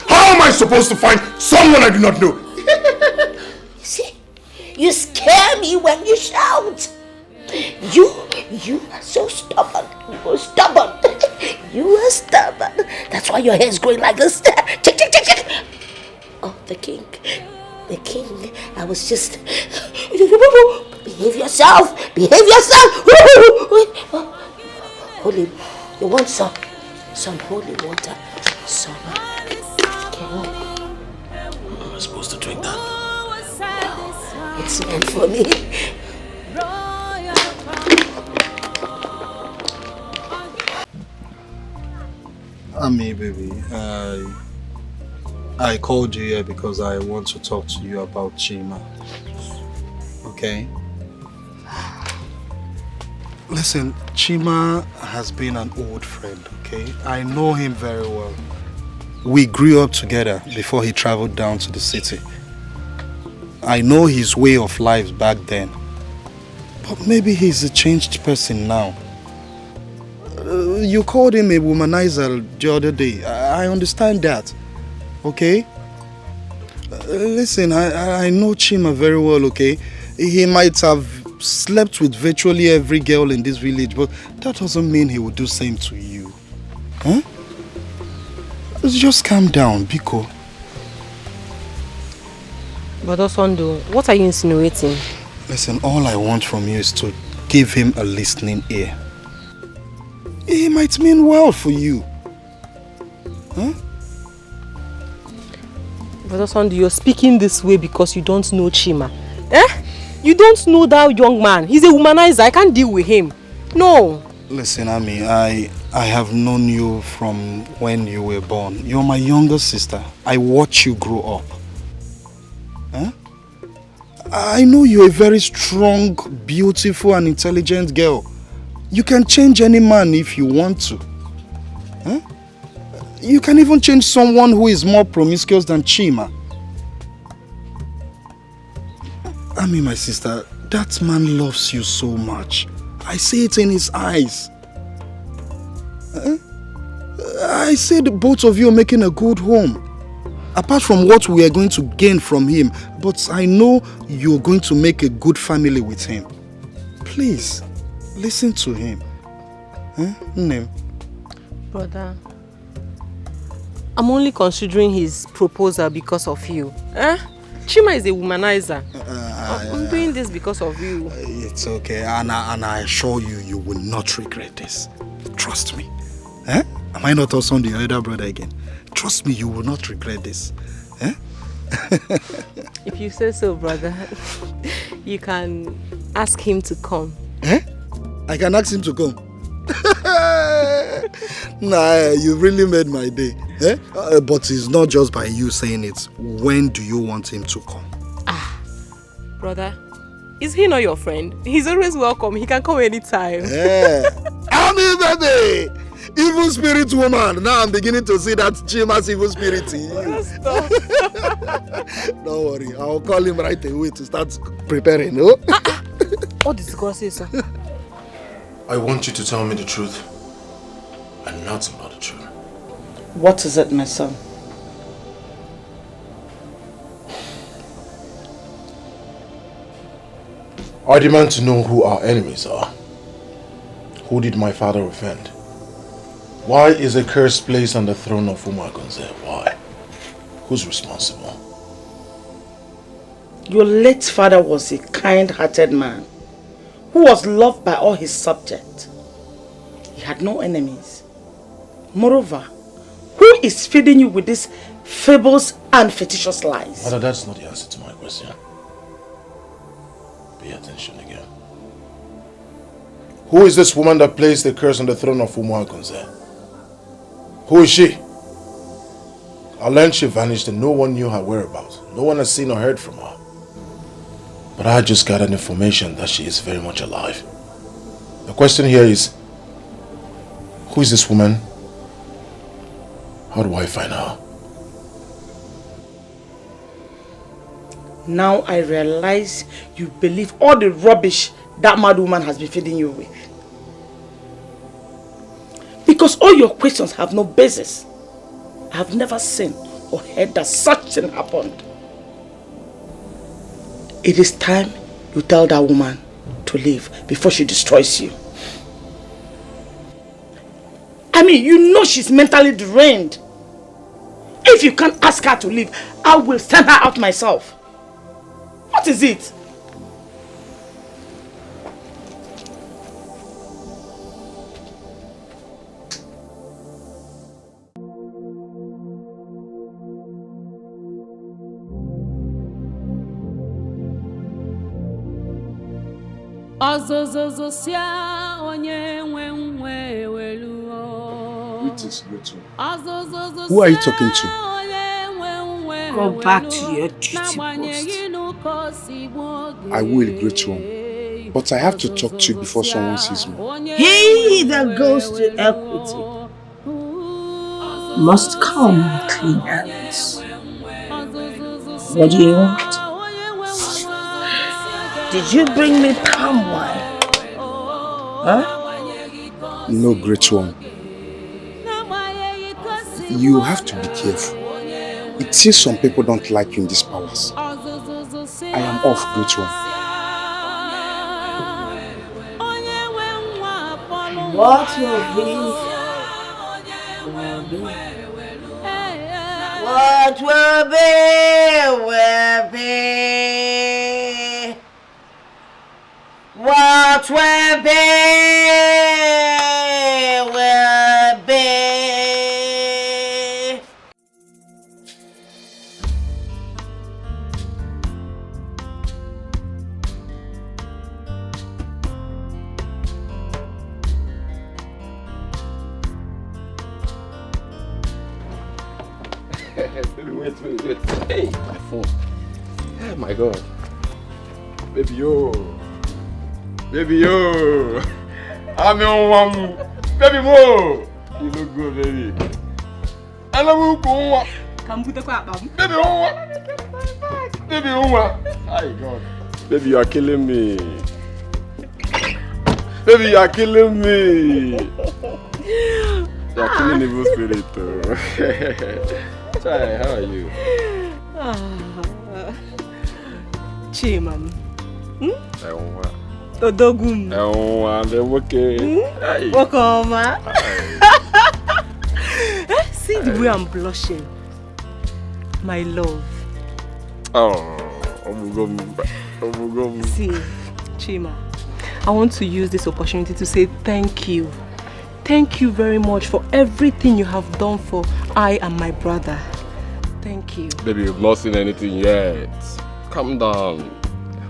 How am I supposed to find someone I do not know? You see, you scare me when you shout. You are so stubborn. You are stubborn. That's why your hair is growing like this. Check. Oh, the king. I was just... Behave yourself. Holy, you want some holy water? Some. King. Am I supposed to drink that? It's meant for me. Ami, baby, I called you here because I want to talk to you about Chima. Okay? Listen, Chima has been an old friend, okay? I know him very well. We grew up together before he traveled down to the city. I know his way of life back then. But maybe he's a changed person now. You called him a womanizer the other day. I understand that. Okay? Listen, I know Chima very well, okay? He might have slept with virtually every girl in this village, but that doesn't mean he would do the same to you. Huh? Just calm down, Biko. But Osondo, what are you insinuating? Listen, all I want from you is to give him a listening ear. He might mean well for you. Huh? But Osondo, you're speaking this way because you don't know Chima. You don't know that young man. He's a womanizer. I can't deal with him. No. Listen, Ami, I have known you from when you were born. You're my younger sister. I watch you grow up. Huh? I know you're a very strong, beautiful and intelligent girl. You can change any man if you want to. Huh? You can even change someone who is more promiscuous than Chima. Ami, my sister, that man loves you so much. I see it in his eyes. I said both of you are making a good home. Apart from what we are going to gain from him, but I know you're going to make a good family with him. Please, listen to him. Name. Brother, I'm only considering his proposal because of you. Chima is a womanizer. I'm doing this because of you. It's okay, and I assure you, you will not regret this. Trust me. Am I not also the elder brother again? Trust me, you will not regret this. If you say so, brother, you can ask him to come. I can ask him to come. Nah, you really made my day. But it's not just by you saying it. When do you want him to come? Brother, is he not your friend? He's always welcome. He can come anytime. Ami, baby! Evil spirit woman. Now I'm beginning to see that Chima's evil spirit. Don't worry, I'll call him right away to start preparing. No? What is God say, sir? I want you to tell me the truth and nothing but the truth. What is it, my son? I demand to know who our enemies are. Who did my father offend? Why is a curse placed on the throne of Umagonze? Why? Who's responsible? Your late father was a kind-hearted man who was loved by all his subjects. He had no enemies. Moreover, who is feeding you with these fables and fictitious lies? Mother, that's not the answer to my question. Pay attention again. Who is this woman that placed the curse on the throne of Umuagunze? Who is she? I learned she vanished and no one knew her whereabouts. No one has seen or heard from her. But I just got an information that she is very much alive. The question here is, who is this woman? How do I find her? Now I realize you believe all the rubbish that mad woman has been feeding you with. Because all your questions have no basis. I have never seen or heard that such thing happened. It is time you tell that woman to leave before she destroys you. I mean, you know she's mentally deranged. If you can't ask her to leave, I will send her out myself. What is it? Greetings, great one. Who are you talking to? Go back to your duty post. I will, great one. But I have to talk to you before someone sees me. He that goes to equity must come with clean hands. What do you want? Did you bring me palm wine? Huh? No, great one. You have to be careful. It seems some people don't like you in this palace. I am off, great one. What will be, will be. What will be, will be. What will be, will be. Wait. Hey, my phone. Oh my God. Baby, yo. I'm your one. Baby, mo. You look good, baby. I love you, Kuma. Baby, Baby, Hi, God. Baby, you are killing me. Baby, you are killing me. You are killing the evil spirit, too. Chai, how are you? Chimam. Odogum. I'm okay. Welcome. See the way I'm blushing. My love. Oh, See, Chima, I want to use this opportunity to say thank you. Thank you very much for everything you have done for I and my brother. Thank you. Baby, you've not seen anything yet. Calm down.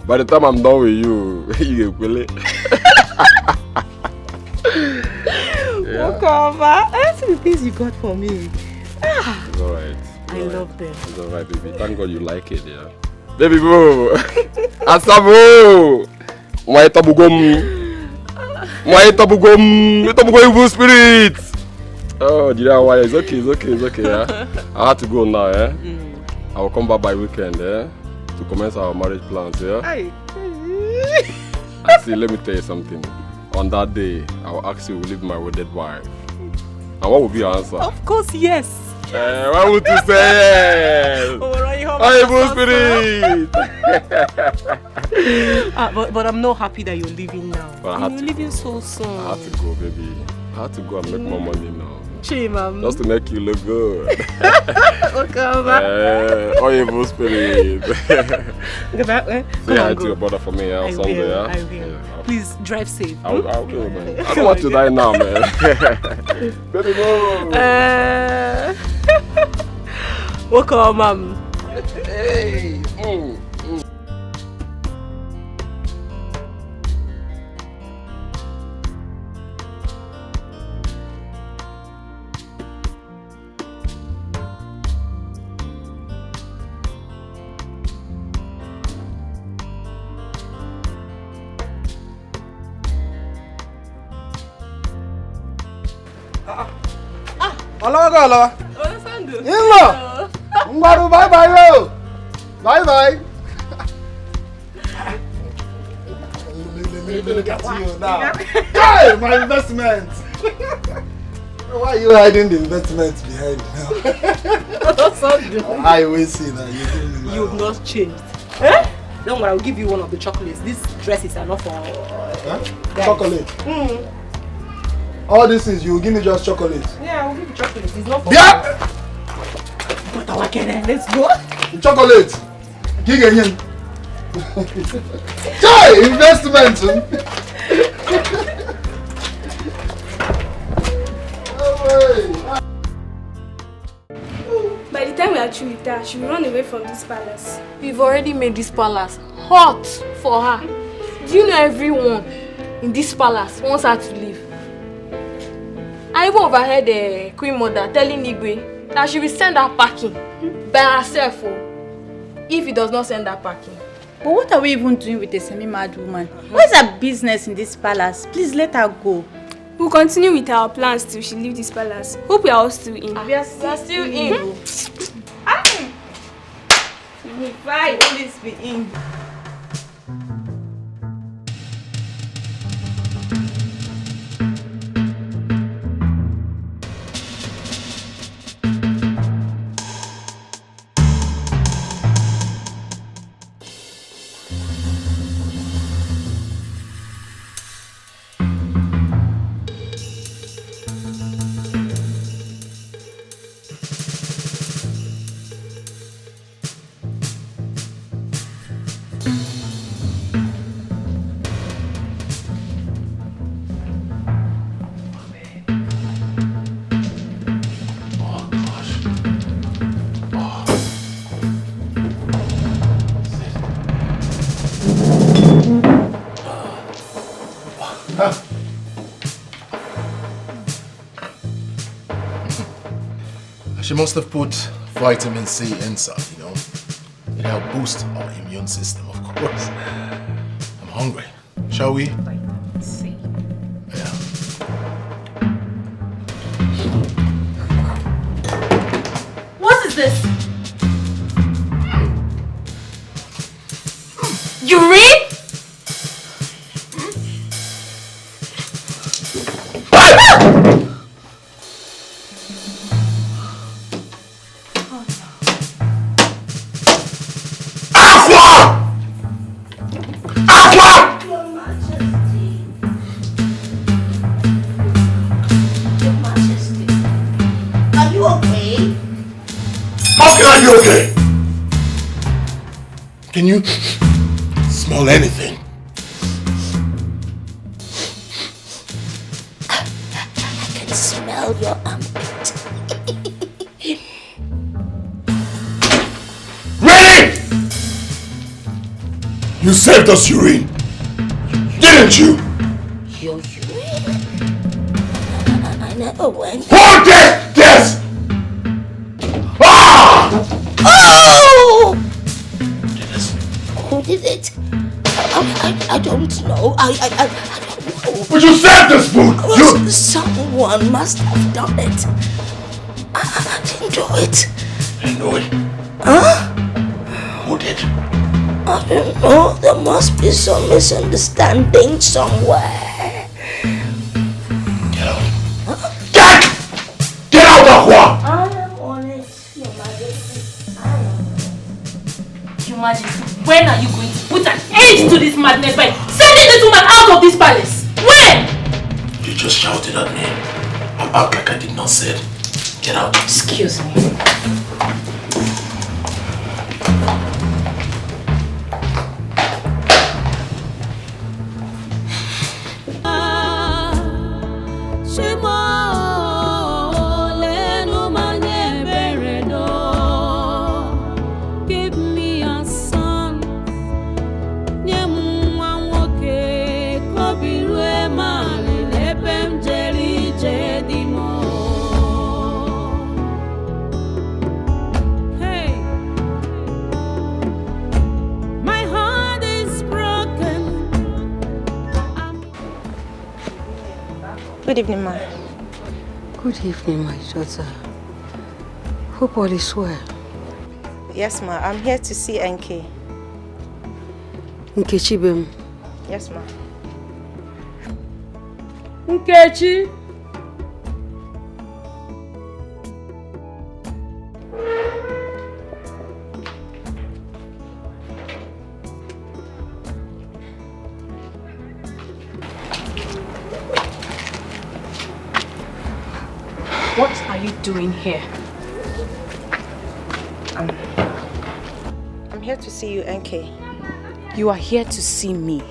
By the time I'm done with you, you will it. Welcome. I see the things you got for me. It's alright. I love them. It's alright, baby. Thank God you like it, yeah. Baby boo! Asabo! My tabugum! Evil spirit! Oh, did I why? It's okay, yeah. I have to go now, yeah? I will come back by weekend, yeah? To commence our marriage plans, yeah? See, let me tell you something. On that day, I will ask you to leave my wedded wife. And what will be your answer? Of course, yes. Why would you say yes? Evil spirit! But I'm not happy that you're leaving now. But you're leaving so soon. I have to go, baby. I have to go and make more money now. Chima. Just to make you look good. Okay, oh, evil spirit. Go back, eh? Say hi to your brother for me on Sunday, yeah? I will. Yeah. Please drive safe. I will, man. I don't want to die now, man. Baby, no. Welcome, mom. Hey. Alawa. Inlo. Ngwaru, bye-bye, yo. Bye-bye. Look at you now. Hey, my investment. Why are you hiding the investment behind now? I will see that You've not changed. Eh? Don't worry, I'll give you one of the chocolates. These dresses are not for chocolate. All this is you give me just chocolate. Yeah, I'll give you chocolate. It's not for let's go. Chocolate. Giganyan. Chai investment. By the time we are through with her, she will run away from this palace. We've already made this palace hot for her. Do you know everyone in this palace wants her to leave? I even overheard the Queen Mother telling Igwe that she will send her packing by herself if he does not send her packing. But what are we even doing with a semi-mad woman? What's her business in this palace? Please let her go. We'll continue with our plans till she leaves this palace. Hope we are all still in. We are still in. Fine, please be in. She must have put vitamin C inside, you know. It helped boost our immune system, of course. I'm hungry. Shall we? Vitamin C. Yeah. What is this? Urine? Okay. Can you smell anything? I can smell your armpit. Really? You saved us urine, didn't you? Your urine? I never went. Who did this? Oh! Who did it? I don't know. I don't know. But you saved this food! Well, someone must have done it. I didn't do it. Didn't do it? Huh? Who did? I don't know. There must be some misunderstanding somewhere. Get out. Huh? Get out, Aqua! I am on it, Your Majesty. Your Majesty, when are you going to put an end to this madness by sending this woman out of this palace? When? You just shouted at me and act like I did not say it. Get out. Excuse me. Good evening, ma. Good evening, my daughter. Hope all is well. Yes, ma. I'm here to see NK. Nkechi Bem. Yes, ma. Nkechi. What are you doing here? I'm here to see you, NK. You are here to see me.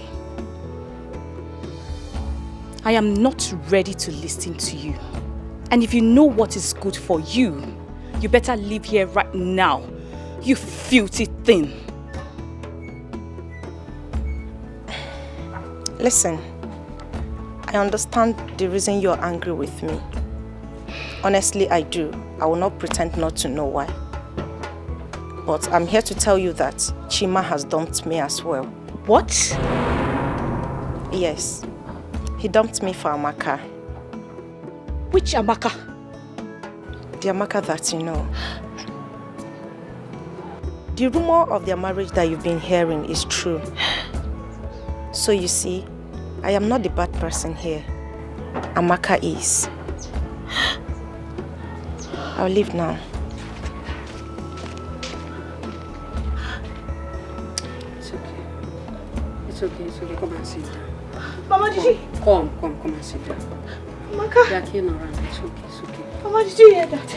I am not ready to listen to you. And if you know what is good for you, you better leave here right now, you filthy thing. Listen, I understand the reason you're angry with me. Honestly, I do. I will not pretend not to know why. But I'm here to tell you that Chima has dumped me as well. What? Yes. He dumped me for Amaka. Which Amaka? The Amaka that you know. The rumor of their marriage that you've been hearing is true. So you see, I am not the bad person here. Amaka is. I'll leave now. It's okay. It's okay, it's okay. Come and sit down. Mama, did you? Come and sit down. Amaka. They are here around. It's okay, it's okay. Mama, did you hear that?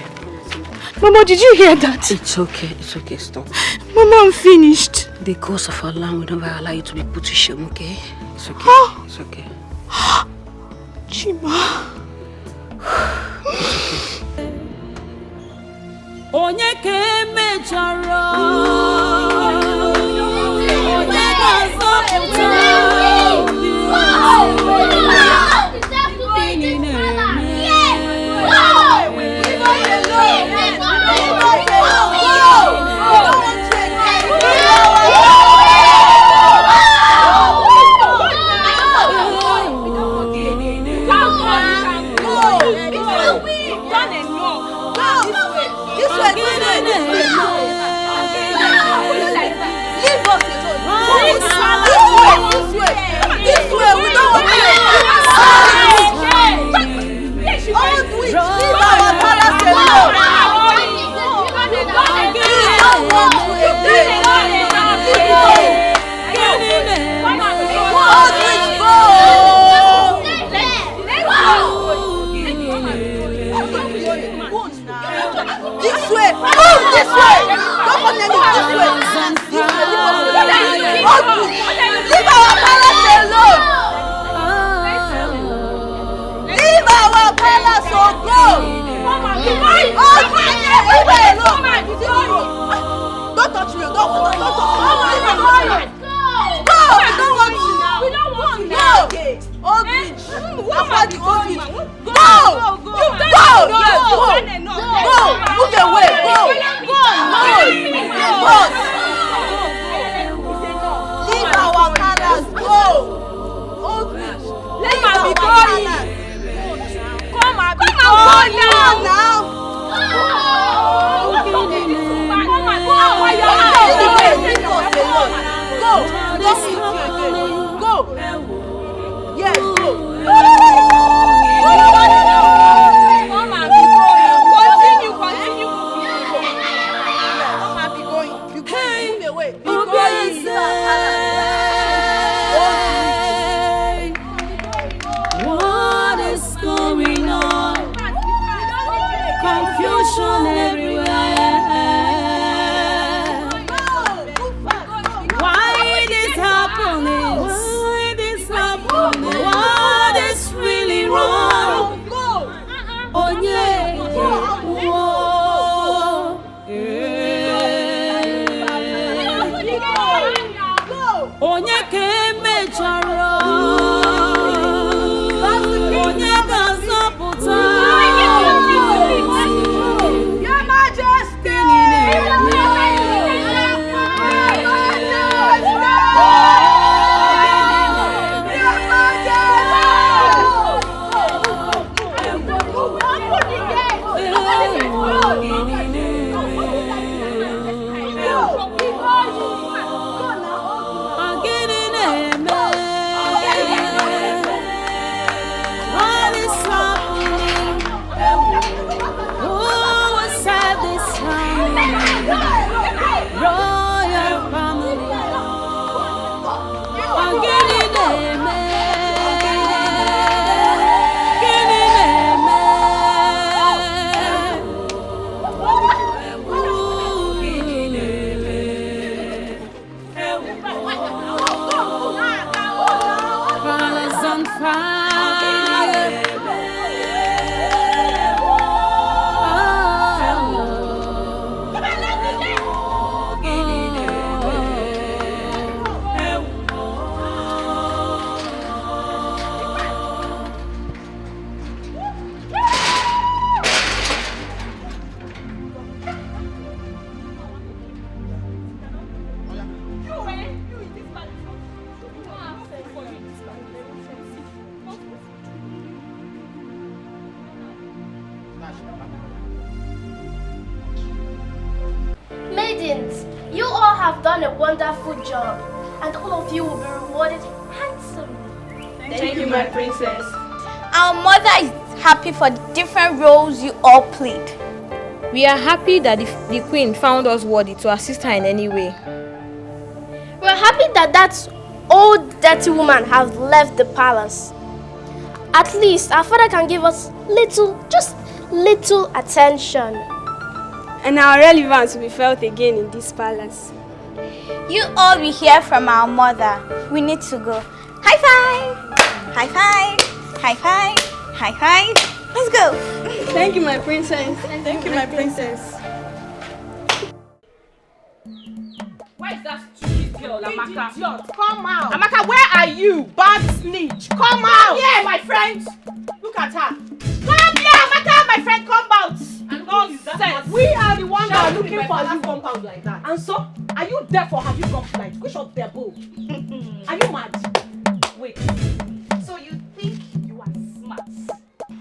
Mama, did you hear that? It's okay, stop. Mama, I'm finished. The curse of Allah will never allow you to be put to shame, okay? It's okay, it's okay. Chima. Onye ke mechara Onye ga-azọpụta Onye ke mechara onye ga-azọpụta Your Majesty Maidens, you all have done a wonderful job, and all of you will be rewarded handsomely. Thank you, my princess. Our mother is happy for the different roles you all played. We are happy that the queen found us worthy to assist her in any way. We're happy that that old dirty woman has left the palace. At least our father can give us just little attention. And our relevance will be felt again in this palace. You all will hear from our mother. We need to go. High five! High five! High five! High five! Let's go! Thank you, my princess. Thank you, my princess. Where is that stupid girl, Amaka? Idiot, come out! Amaka, where are you? Bad snitch, come out! Yeah, my friend. Look at her. Come here, Amaka, my friend, come out. Nonsense. We are the ones that are looking for you compound like that. And so, are you deaf or have you gone blind? Which of them both? Are you mad? Wait. So you think you are smart?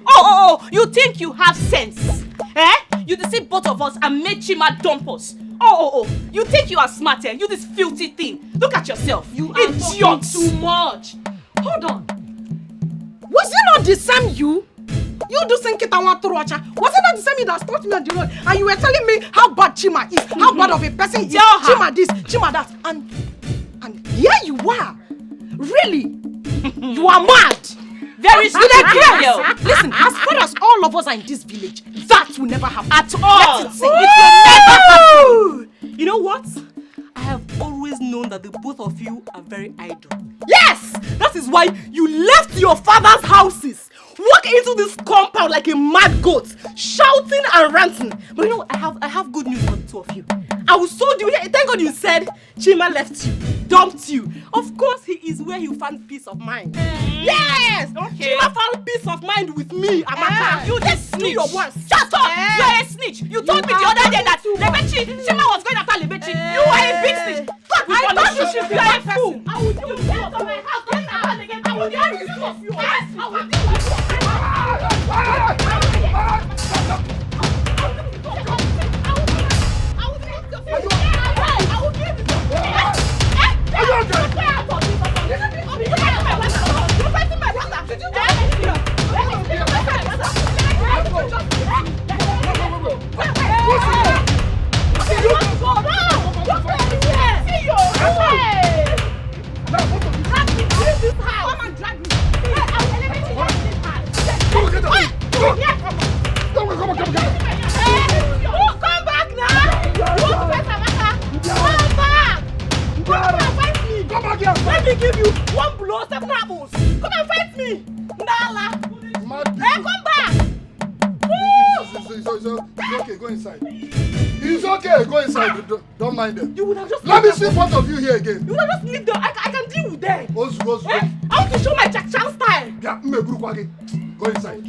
Oh, you think you have sense? Eh? You deceive both of us and made Chima dump us. Oh, you think you are smart, eh? You this filthy thing. Look at yourself. You idiot. Too much. Hold on. Was it not the same you? You do think it was it not the same you that stopped me on the road and you were telling me how bad Chima is, how bad of a person he is, Chima this, Chima that, and here you are. Really? You are mad. Very stupid girl. Listen, as far as all of us are in this village, that will never happen. At all. It will never happen. You know what? I have always known that the both of you are very idle. Yes! That is why you left your father's houses, walk into this compound like a mad goat, shouting and ranting. But you know, I have good news for the two of you. I was told you, thank God you said Chima left you, dumped you. Of course, he is where you found peace of mind. Yes! Okay. Chima found peace of mind with me, Amaka. You just snitch. Your words. Shut up! You're a snitch. You told me the other day that Chima was going after Lebechi. You are a big snitch. I thought you should be a fool. I will do you get to my house. Get out again. I will deal with you. Yes, I will deal with you. Come back now! You want to fight Amaka? Come back! Come back here! Let me give you one blow, 7 apples! Come and fight me! Nala! Hey, come back! okay, go inside. It's okay, go inside. Don't mind them. You would have just let me see both of you here again. You would have just leave them. I can deal with them. Ozu. I want to show my Chacha style. Yeah, go inside.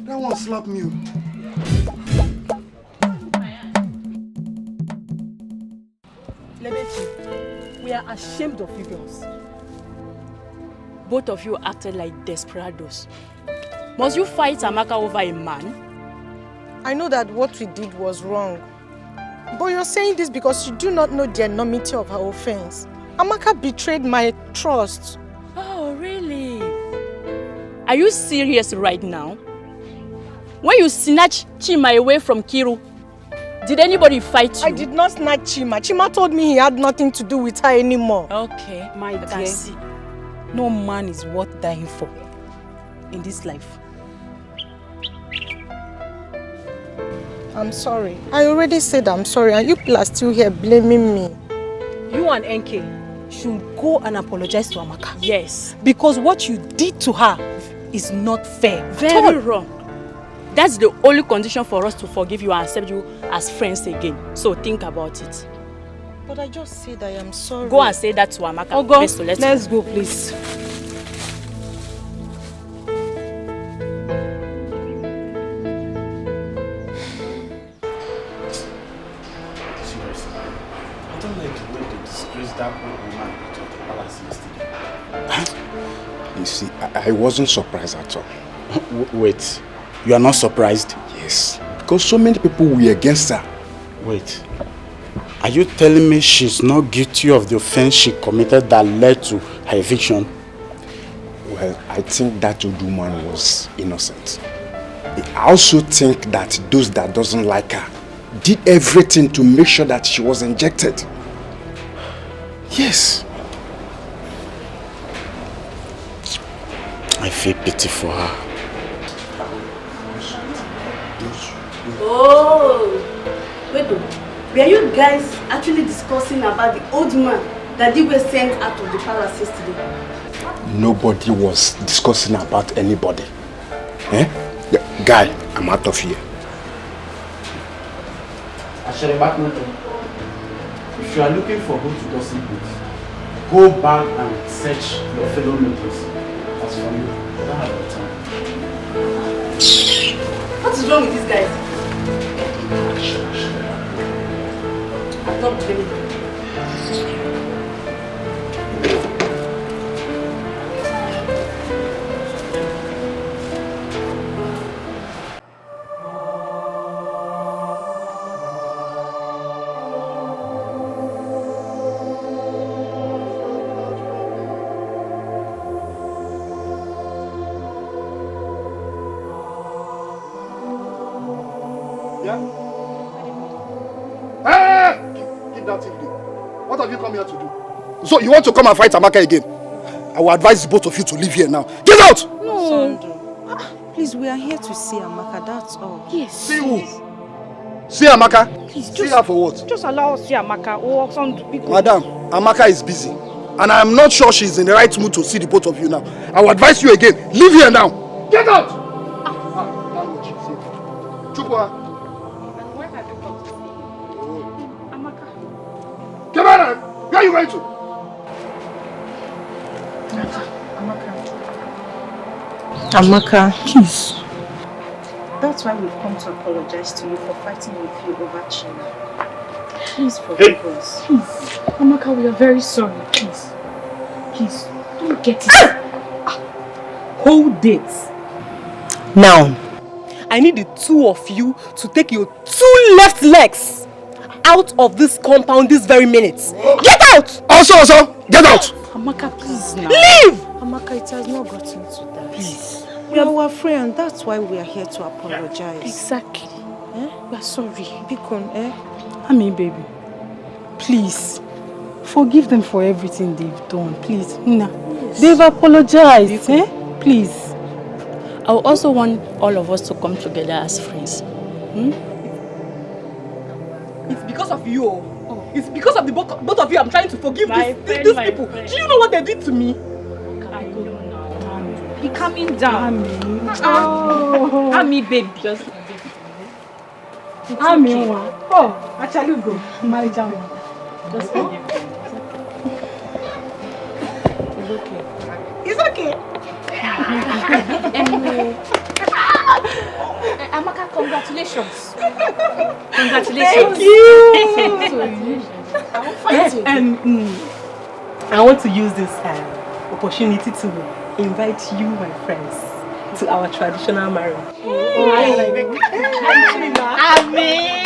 That one slapped me. Lebechi, we are ashamed of you girls. Both of you acted like desperados. Must you fight Amaka over a man? I know that what we did was wrong. But you're saying this because you do not know the enormity of her offense. Amaka betrayed my trust. Oh, really? Are you serious right now? When you snatched Chima away from Kiru, did anybody fight you? I did not snatch Chima. Chima told me he had nothing to do with her anymore. Okay, my dear. No man is worth dying for in this life. I'm sorry. I already said I'm sorry and you people are still here blaming me. You and NK should go and apologize to Amaka. Yes. Because what you did to her is not fair. Very wrong. That's the only condition for us to forgive you and accept you as friends again. So think about it. But I just said I am sorry. Go and say that to Amaka. Ogo, let's go please. You see, I wasn't surprised at all. Wait, you are not surprised? Yes, because so many people were against her. Wait, are you telling me she's not guilty of the offense she committed that led to her eviction? Well, I think that old woman was innocent. I also think that those that doesn't like her did everything to make sure that she was injected. Yes. I feel pity for her. Oh, wait, were you guys actually discussing about the old man that they were sent out of the palace yesterday? Nobody was discussing about anybody. Eh? Guy, I'm out of here. If you are looking for who to gossip with, go back and search your fellow nobles. As for you, I don't have the time. What is wrong with these guys? I'm not blaming them. So you want to come and fight Amaka again? I will advise both of you to leave here now. Get out! No. Please, we are here to see Amaka, that's all. Yes. See who? See Amaka? Please, see her for what? Just allow us to see Amaka. Madam, Amaka is busy. And I am not sure she is in the right mood to see the both of you now. I will advise you again. Leave here now. Get out! Chupua. Come on! Where are you going to? Amaka, please. That's why we've come to apologize to you for fighting with you over Chima. Please forgive us. Please. Amaka, we are very sorry. Please. Please, don't get it. Hold it. Now, I need the two of you to take your two left legs out of this compound this very minute. Get out! Also, get out! Amaka, please now. Leave! Amaka, it has not gotten to that. Please. We are our friend. That's why we are here to apologize. Exactly. We are sorry. Bikon, Ami, baby. Please. Forgive them for everything they've done. Please. Nina. Yes. They've apologized. Please. I also want all of us to come together as friends. It's because of you. It's because of the both of you I'm trying to forgive these people. Do you know what they did to me? I don't know. Be calming down. Ami. Oh. Ami, baby. Just Ami. Oh, actually go. Marry Jam. Just go. It's okay. Anyway. Amaka, congratulations. Congratulations. Thank you. I want to use this opportunity to invite you, my friends, to our traditional marriage. Ami!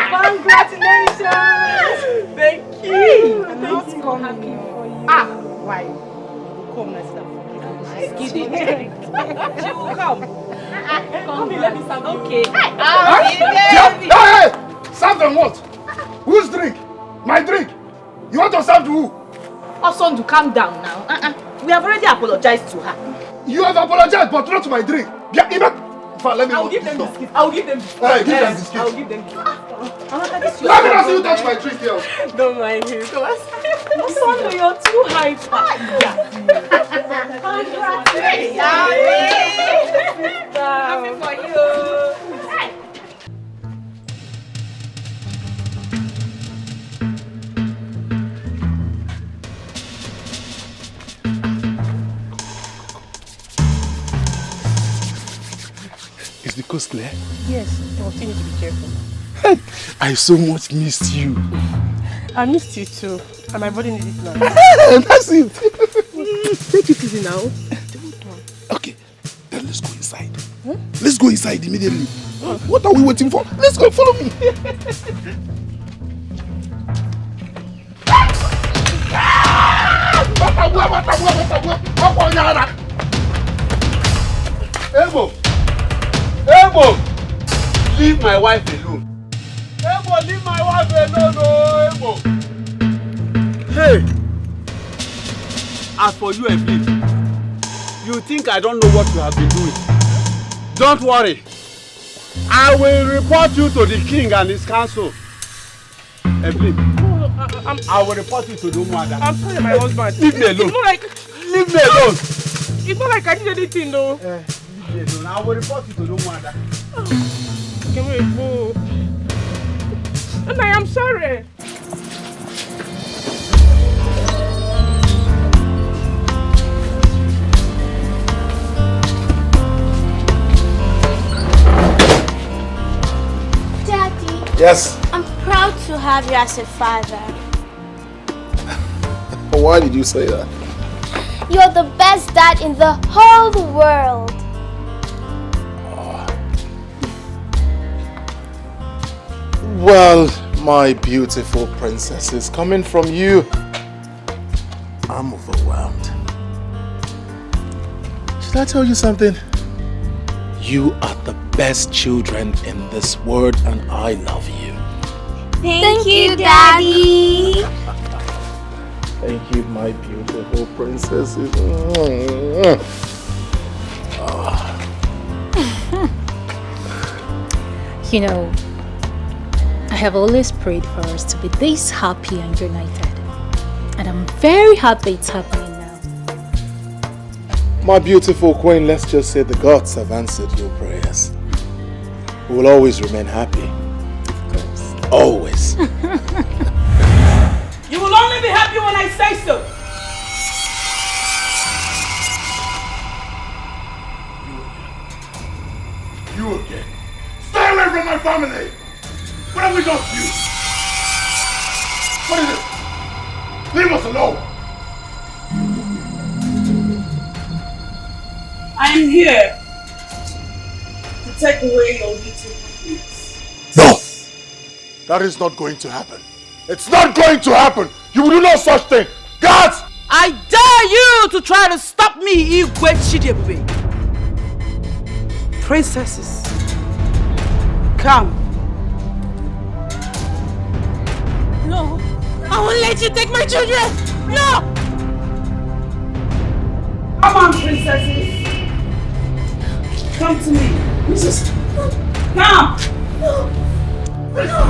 Congratulations! Thank you! I'm not coming for you. Why? Come, let's start. She will come. Come here, let me serve you. Okay. Hey! Serve them what? Whose drink? My drink? You want to serve to who? Also, to calm down now. We have already apologized to her. You have apologized, but not to my drink. Let me I'll give them biscuits. I'll give them biscuits. Hey, give them biscuits. I'll give them biscuits. Let me not see you touch my drink here. Don't mind him. Come on. Sondo, you're too hyper. Congratulations. Happy for you. Is the coast clear? Yes, but you need to be careful. I so much missed you. I missed you too. And my body needs it now. That's it. Take it easy now. Okay, then let's go inside. Huh? Let's go inside immediately. What are we waiting for? Let's go, follow me. Ebo! Leave my wife alone. Ebo, leave my wife alone, oh, Ebo! Hey! As for you, Eflip, you think I don't know what you have been doing? Don't worry. I will report you to the king and his council. Eflip, I will report you to the Umuada. I'm sorry, my husband. Leave me alone. It's not like... Leave me alone. It's not like I did anything, though. Leave me alone. I will report you to the Umuada. Can we go? And I am sorry. Daddy. Yes. I'm proud to have you as a father. Why did you say that? You're the best dad in the whole world. Well, my beautiful princesses, coming from you, I'm overwhelmed. Should I tell you something? You are the best children in this world and I love you. Thank you, Daddy. Thank you, my beautiful princesses. You know, I have always prayed for us to be this happy and united. And I'm very happy it's happening now. My beautiful queen, let's just say the gods have answered your prayers. We will always remain happy. Of course. Always. You will only be happy when I say so. You again. Stay away from my family! What have we done to you? What is it? Leave us alone! I am here to take away your little happiness. No! That is not going to happen. It's not going to happen! You will do no such thing! Guards! I dare you to try to stop me, Igwe Chidebube. Princesses, come. No, I won't let you take my children! No! Come on, princesses. Come to me. Princess. Come. No. Princess!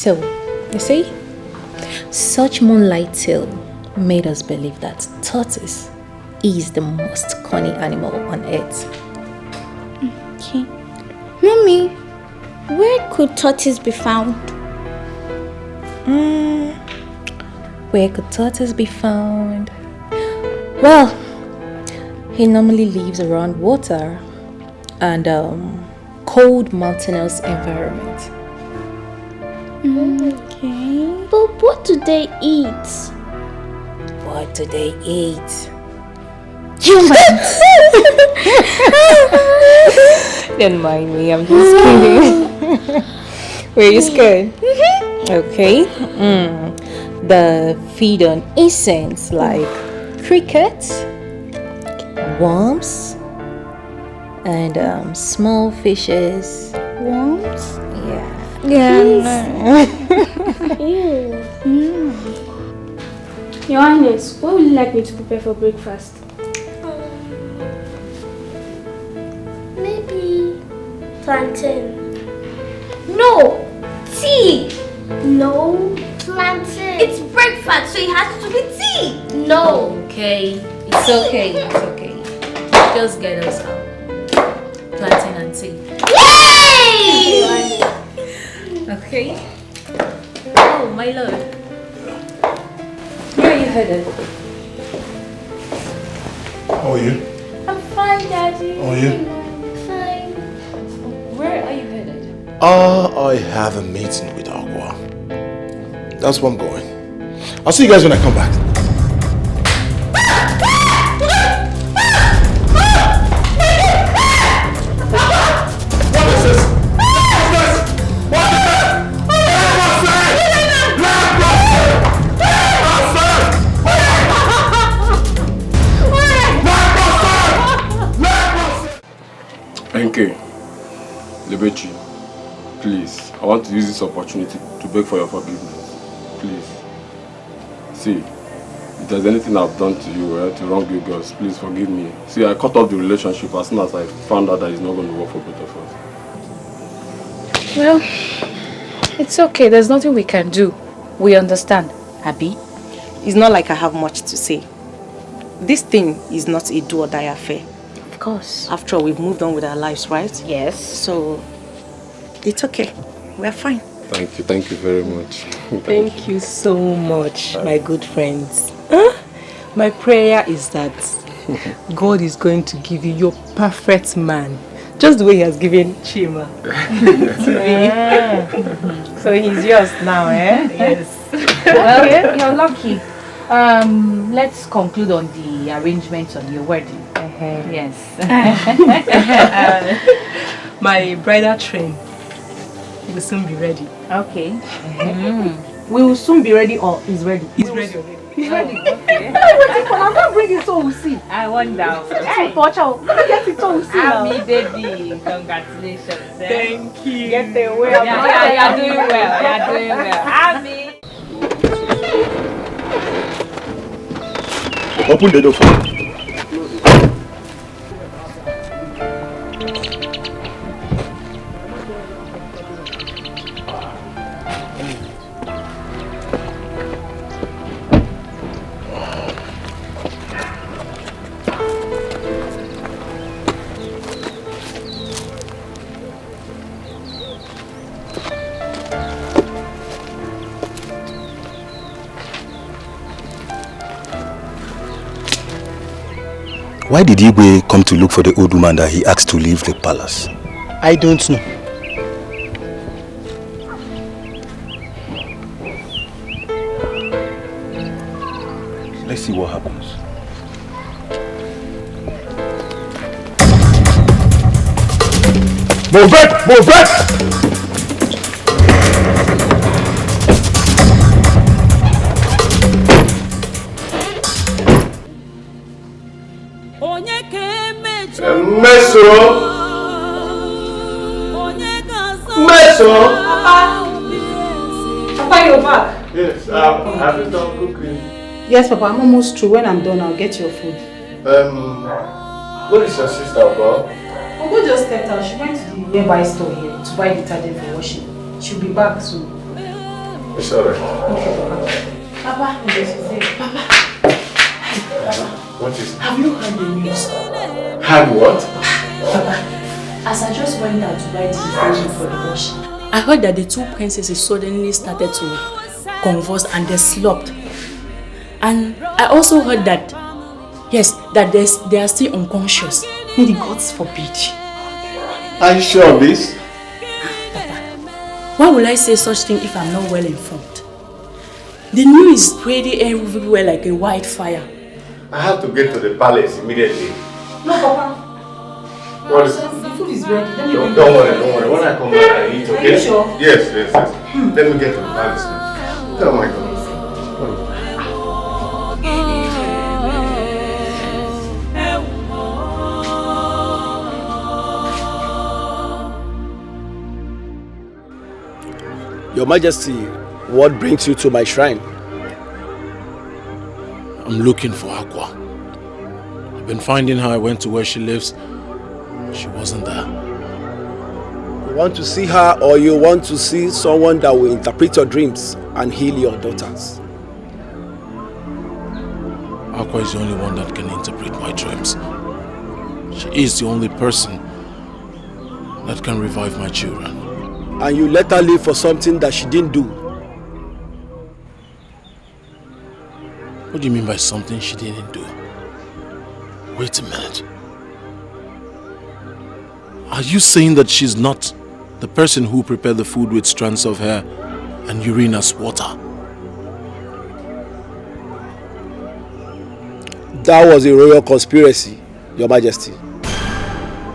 So, you see, such moonlight tale made us believe that tortoise is the most cunning animal on earth. Okay. Mommy, where could tortoise be found? Where could tortoise be found? Well, he normally lives around water and cold mountainous environment. Okay. But what do they eat? What do they eat? Humans! Don't mind me, I'm just kidding. Were you scared? Okay. They feed on insects like crickets, worms, and small fishes. Worms? Yeah. Your Highness, what would you like me to prepare for breakfast? Maybe plantain. No! Tea! No, plantain. It's breakfast, so it has to be tea! No. Okay, it's okay, it's okay. Just get us out. Plantain and tea. Yay! Okay. Oh, my lord. Where are you headed? How are you? I'm fine, Daddy. How are you? Fine. Where are you headed? I have a meeting with Aqua. That's where I'm going. I'll see you guys when I come back. What is this? Enke, Lebechi, please, I want to use this opportunity to beg for your forgiveness. Please. See, if there's anything I've done to you, to wrong you girls, please forgive me. See, I cut off the relationship as soon as I found out that it's not going to work for both of us. Well, it's okay. There's nothing we can do. We understand. Abi? It's not like I have much to say. This thing is not a do or die affair. Of course. After all, we've moved on with our lives, right? Yes. So, it's okay. We're fine. Thank you very much. Thank you so much, my good friends. My prayer is that God is going to give you your perfect man, just the way he has given Chima to me. So he's yours now, eh? Yes. Well, you're lucky. Let's conclude on the arrangements on your wedding. Yes. My bridal train will soon be ready. Okay. We will soon be ready, or is ready? He's ready already. He's ready. Okay. I'm not bringing so we'll see. I wonder. Hey, watch out. Get it so we'll see. Happy baby. Congratulations. Thank you. Get the way. Yeah, you're doing well. You're doing well. Happy. Open the door for me. Why did Igwe come to look for the old woman that he asked to leave the palace? I don't know. Let's see what happens. Move it! Move it! Meso! Meso! Papa, you're back? Yes, have you done cooking? Yes, Papa, I'm almost through. When I'm done, I'll get your food. Where is your sister, Bob? Ogo just stepped out. She went to the nearby store here to buy detergent for washing. She'll be back soon. It's alright. Papa. Papa. What is it? Have you heard the news? Heard what? Papa, as I just went out to buy the invitation for the wash, I heard that the two princesses suddenly started to converse and they slopped. And I also heard that, yes, that they are still unconscious. May the gods forbid. Are you sure of this? Papa, why will I say such thing if I'm not well informed? The news is spreading everywhere like a wildfire. I have to get to the palace immediately. No, Papa. What is The food is ready. Let me bring Don't worry. When I come back, I eat, okay? Are you sure? Yes. Let me get to the palace now. Oh my God. Your Majesty, what brings you to my shrine? I'm looking for Aqua. I've been finding her. I went to where she lives. She wasn't there. You want to see her, or you want to see someone that will interpret your dreams and heal your daughters? Aqua is the only one that can interpret my dreams. She is the only person that can revive my children. And you let her live for something that she didn't do? What do you mean by something she didn't do? Wait a minute. Are you saying that she's not the person who prepared the food with strands of hair and urine as water? That was a royal conspiracy, Your Majesty.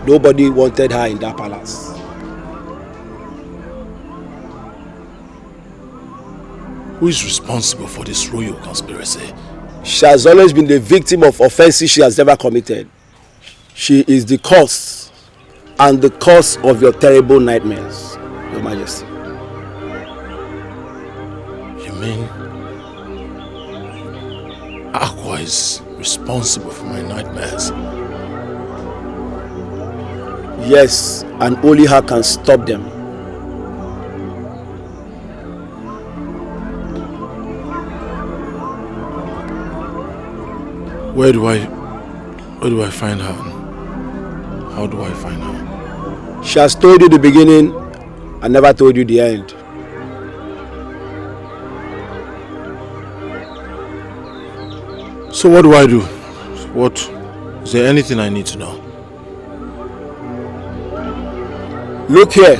Nobody wanted her in that palace. Who is responsible for this royal conspiracy? She has always been the victim of offenses she has never committed. She is the cause and the cause of your terrible nightmares, Your Majesty. You mean Aqua is responsible for my nightmares? Yes, and only her can stop them. Where do I find her? How do I find her? She has told you the beginning and never told you the end. So what do I do? Is there anything I need to know? Look here.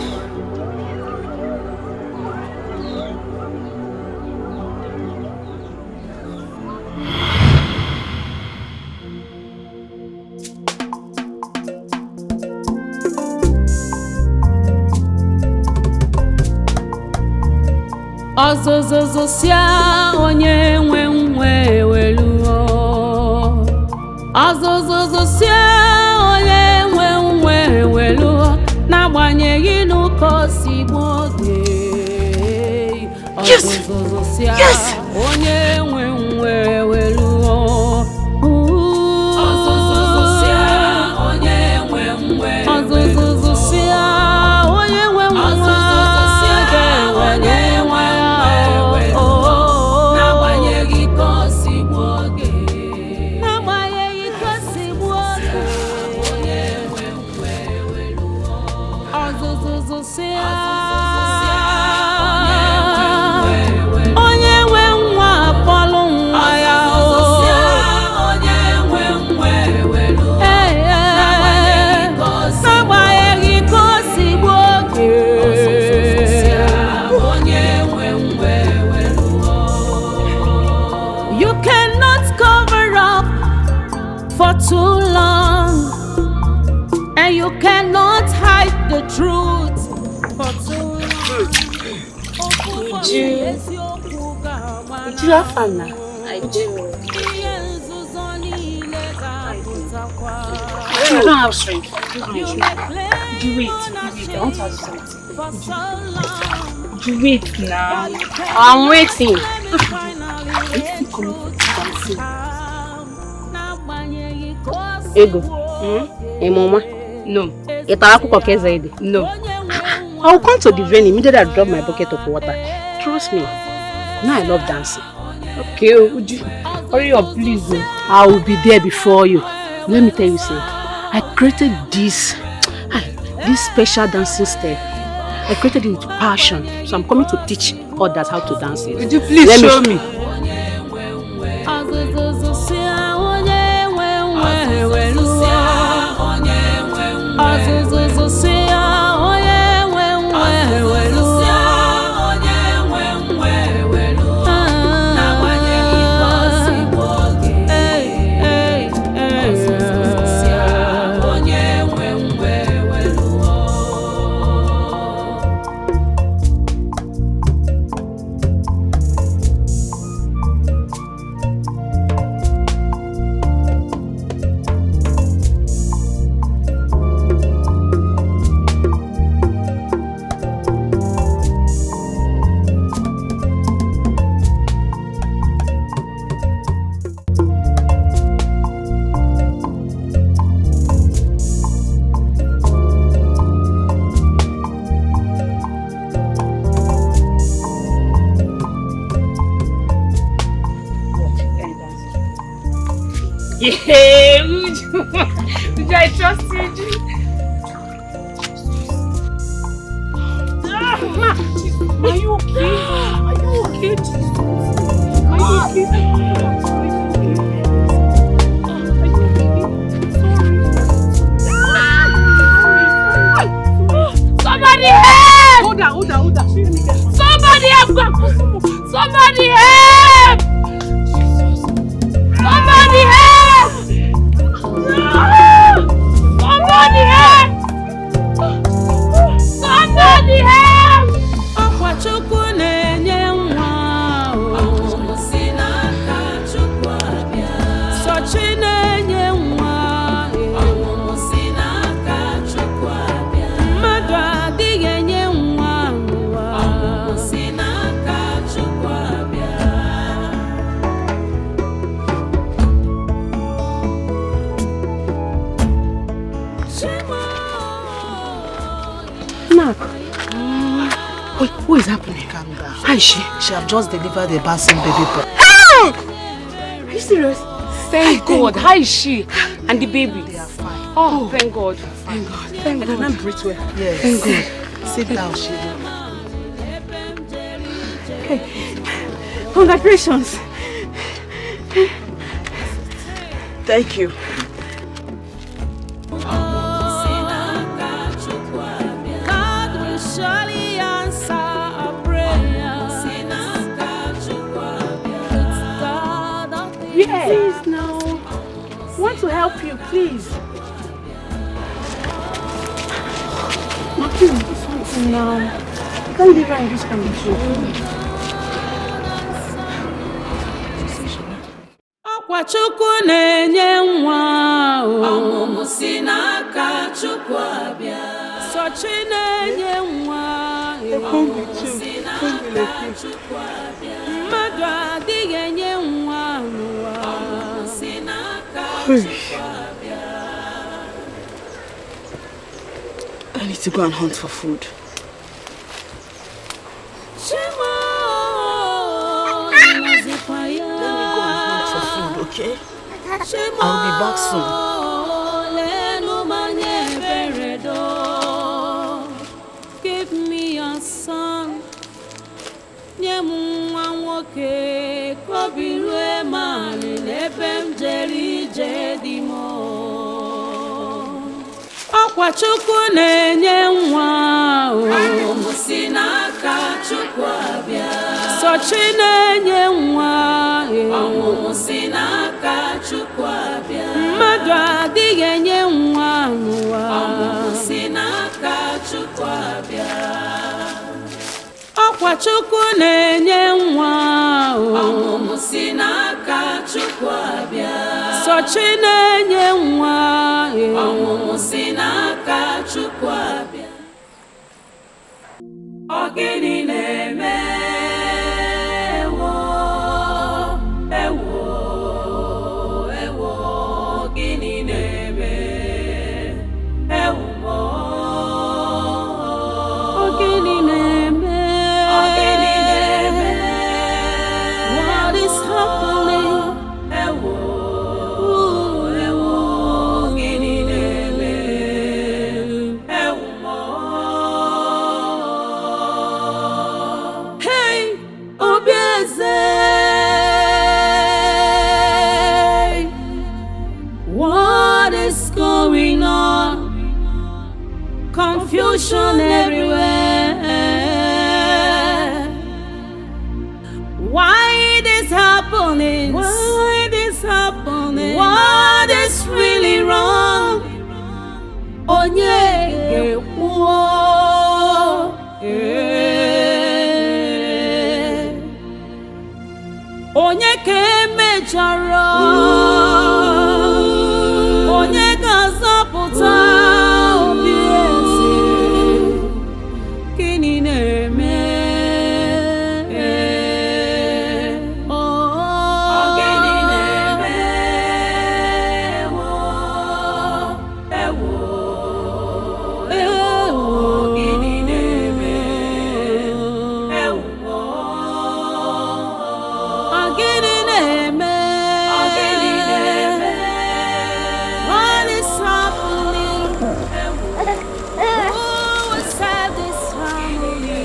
Ọzọzọzọ sia onye nwe nwe weluo. Ọzọzọzọ sia onye nwe nwe weluo. N'agbanyeghị n'ụkọ si gboge. Ọzọzọzọ sia onye nwe nwe weluo. Ọzọzọzọ sia onye nwe nwe. Ọzọzọzọ sia onye nwe nwe. Ọzọzọzọ sia onye nwe. Too long, and you cannot hide the truth for too long. Did you have fun now? I do. I don't have strength. Would you wait? I want to ask you something. Would you wait now? I'm waiting. Are you still coming for dancing? Ego. Mama? No. No. I'll come to the venue immediately I drop my bucket of water. Trust me. Now I love dancing. Okay, would you hurry up, please? I will be there before you. Let me tell you, say, I created this special dancing step. I created it with passion, so I'm coming to teach others how to dance it. Would you please show me? Yeah, Uju, I trust you, Uju. Are you okay? Are you okay, Jesus? Are you okay? Somebody help! Hold on. Somebody help! Somebody help! Somebody help! Somebody help! Somebody help! Chukwu na-enye nwa o si n'aka Chukwu abịa. Sochi na-enye nwa o si n'aka Chukwu abịa. Mmadụ adịghị enye nwa n'ụwa o si n'aka Chukwu abịa. Mark, what is happening? Calm down. How is she? She have just delivered a bouncing baby boy. Are you serious? Thank God. How is she? And the baby? They are fine. Oh, thank God. Thank God. Thank God. Can I breathe well? Yes. Thank God. Sit down, Shiva. Hey, congratulations. Thank you. Surely answer a prayer. Please now. I want to help you, please. Please do something now. I can't leave her in this condition. Ọkwa Chukwu na-enye nwa o si n'aka Chukwu abịa. Sochi na-enye nwa o si n'aka Chukwu abịa. Mmadụ adịghị enye nwa n'ụwa o si n'aka Chukwu abịa. I need to go and hunt for food. Okay? I'll be back soon. Give me a son. Ọkwa Chukwu na-enye nwa o si n'aka Chukwu abịa. Sochi na-enye nwa o si n'aka Chukwu abịa. Mmadụ adịghị enye nwa n'ụwa o si n'aka Chukwu abịa. Ọkwa Chukwu na-enye nwa o si n'aka Chukwu abịa. Sochi na-enye nwa o si n'aka Chukwu abịa. Ọ gịnị na-eme ewo gịnị na-eme ewo ọ gịnị na-eme is going on? Confusion everywhere. Why this happening? Why this happening? What is really wrong? Onye onye ke mejọrọ, onye ga-azọpụta obi eze, gịnị na-eme? Gịnị na-eme? Gịnị na-eme? Gịnị na-eme? What is happening? Who will save this family?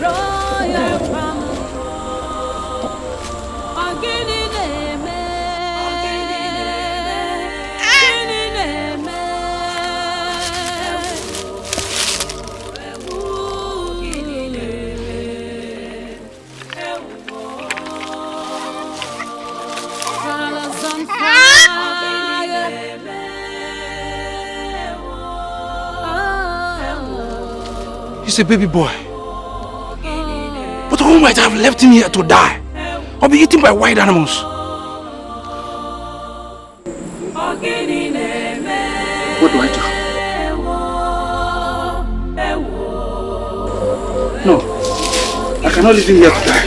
Royal family. Gịnị na-eme? Gịnị na-eme? Colors on fire. He's a baby boy. But who might have left him here to die? Or be eaten by wild animals? What do I do? No. I cannot leave him here to die.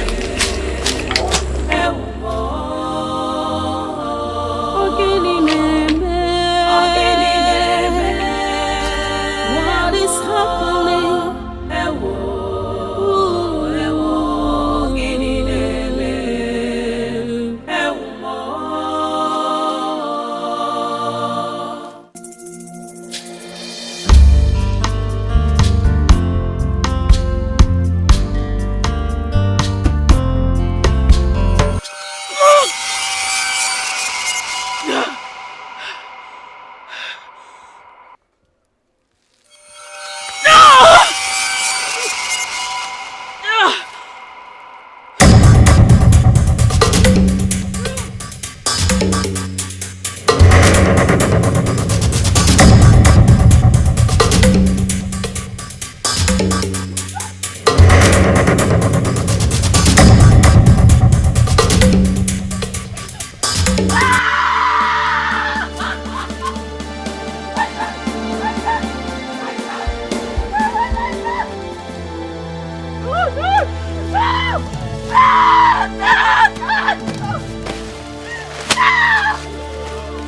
What is happening?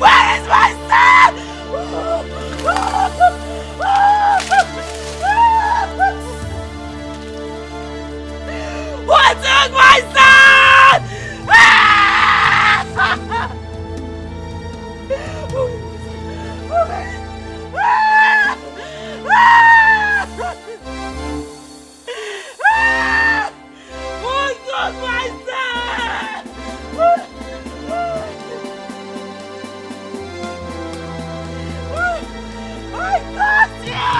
Where is my son? What took my son? What took my son? I curse you!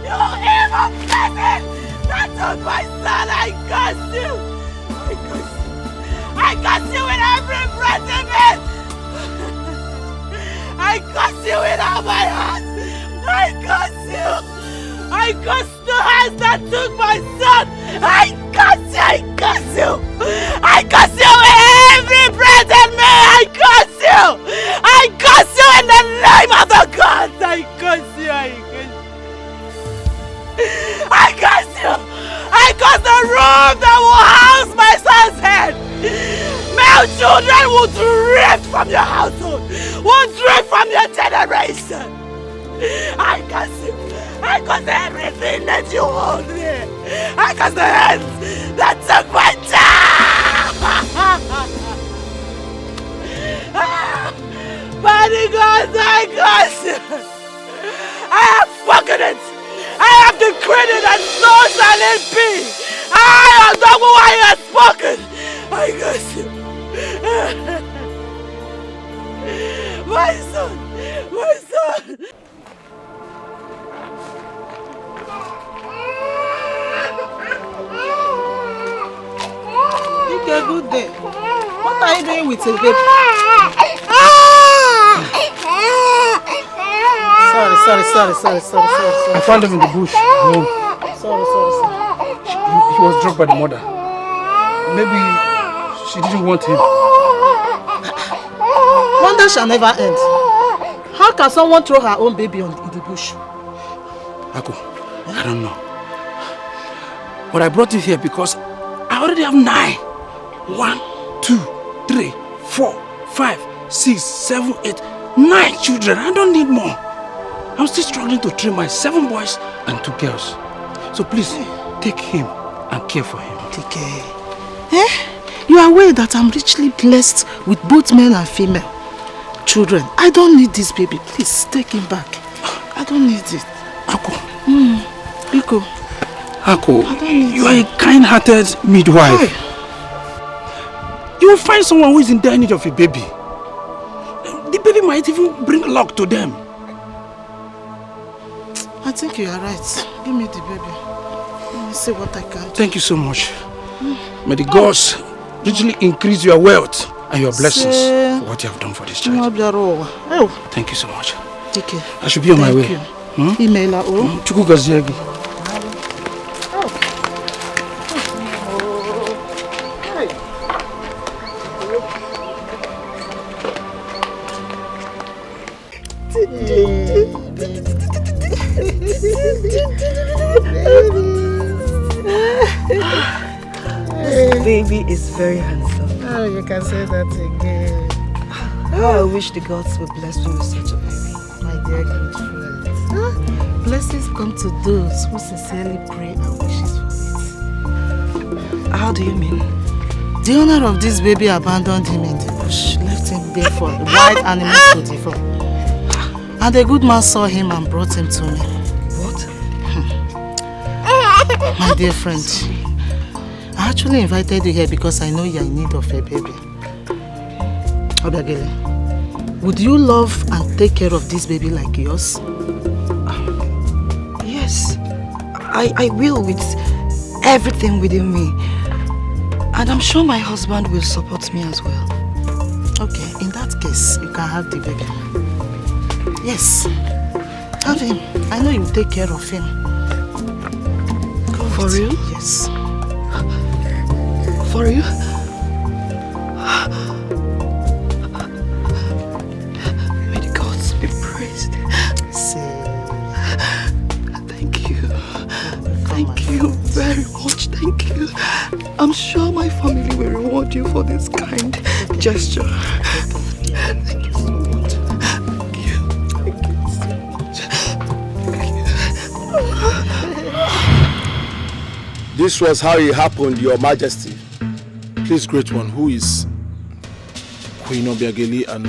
You evil peasant that took my son! I curse you! I curse you! I curse you with every breath in me! I curse you with all my heart! I curse you! I curse the hands that took my son! I curse you! I curse you! I curse you with every breath in me! I curse you! I curse you in the name of the gods! I curse you! I curse you! I curse you! I curse the room that will house my son's head! Male children will drift from your household! Will drift from your generation! I curse you! I curse everything that you hold there! I curse the hands that took my child! Mighty God, I curse you! I have spoken it! I have decreed it, and so shall it be! I am the one I have spoken! I curse you! My son! Ike, good day. What are you doing with a baby? Sorry. I found him in the bush. Sorry. He was dropped by the mother. Maybe she didn't want him. Wonder shall never end. How can someone throw her own baby in the bush? Ako, I don't know. But I brought you here because I already have 9. 1, 2, 3, 4, 5, 6, 7, 8, 9 children. I don't need more. I'm still struggling to train my 7 boys and 2 girls. So please, take him and care for him. You are aware that I'm richly blessed with both male and female children. I don't need this baby. Please, take him back. I don't need it. Ako. Biko. Ako, you are a kind-hearted midwife. You will find someone who is in dire need of a baby. The baby might even bring luck to them. I think you are right. Give me the baby. Let me see what I can do. Thank you so much. May the gods richly increase your wealth and your blessings for what you have done for this child. Thank you so much. I should be on my way. Chukwu gazie gị. This baby is very handsome. Oh, you can say that again. I wish the gods would bless me with such a baby. My dear good friend. Blessings come to those who sincerely pray and wishes for it. How do you mean? The owner of this baby abandoned him in the bush, left him there for wild animals to devour. And a good man saw him and brought him to me. What? My dear friend, I actually invited you here because I know you are in need of a baby. Obiagele, would you love and take care of this baby like yours? Yes, I will with everything within me. And I'm sure my husband will support me as well. Okay, in that case, you can have the baby. Yes, have him. I know you will take care of him. For real? Yes. For you? May the gods be praised. Thank you. Thank you very much. Thank you. I'm sure my family will reward you for this kind gesture. Thank you so much. Thank you. Thank you so much. This was how it happened, Your Majesty. Please, Great One, who is Queen Obiageli and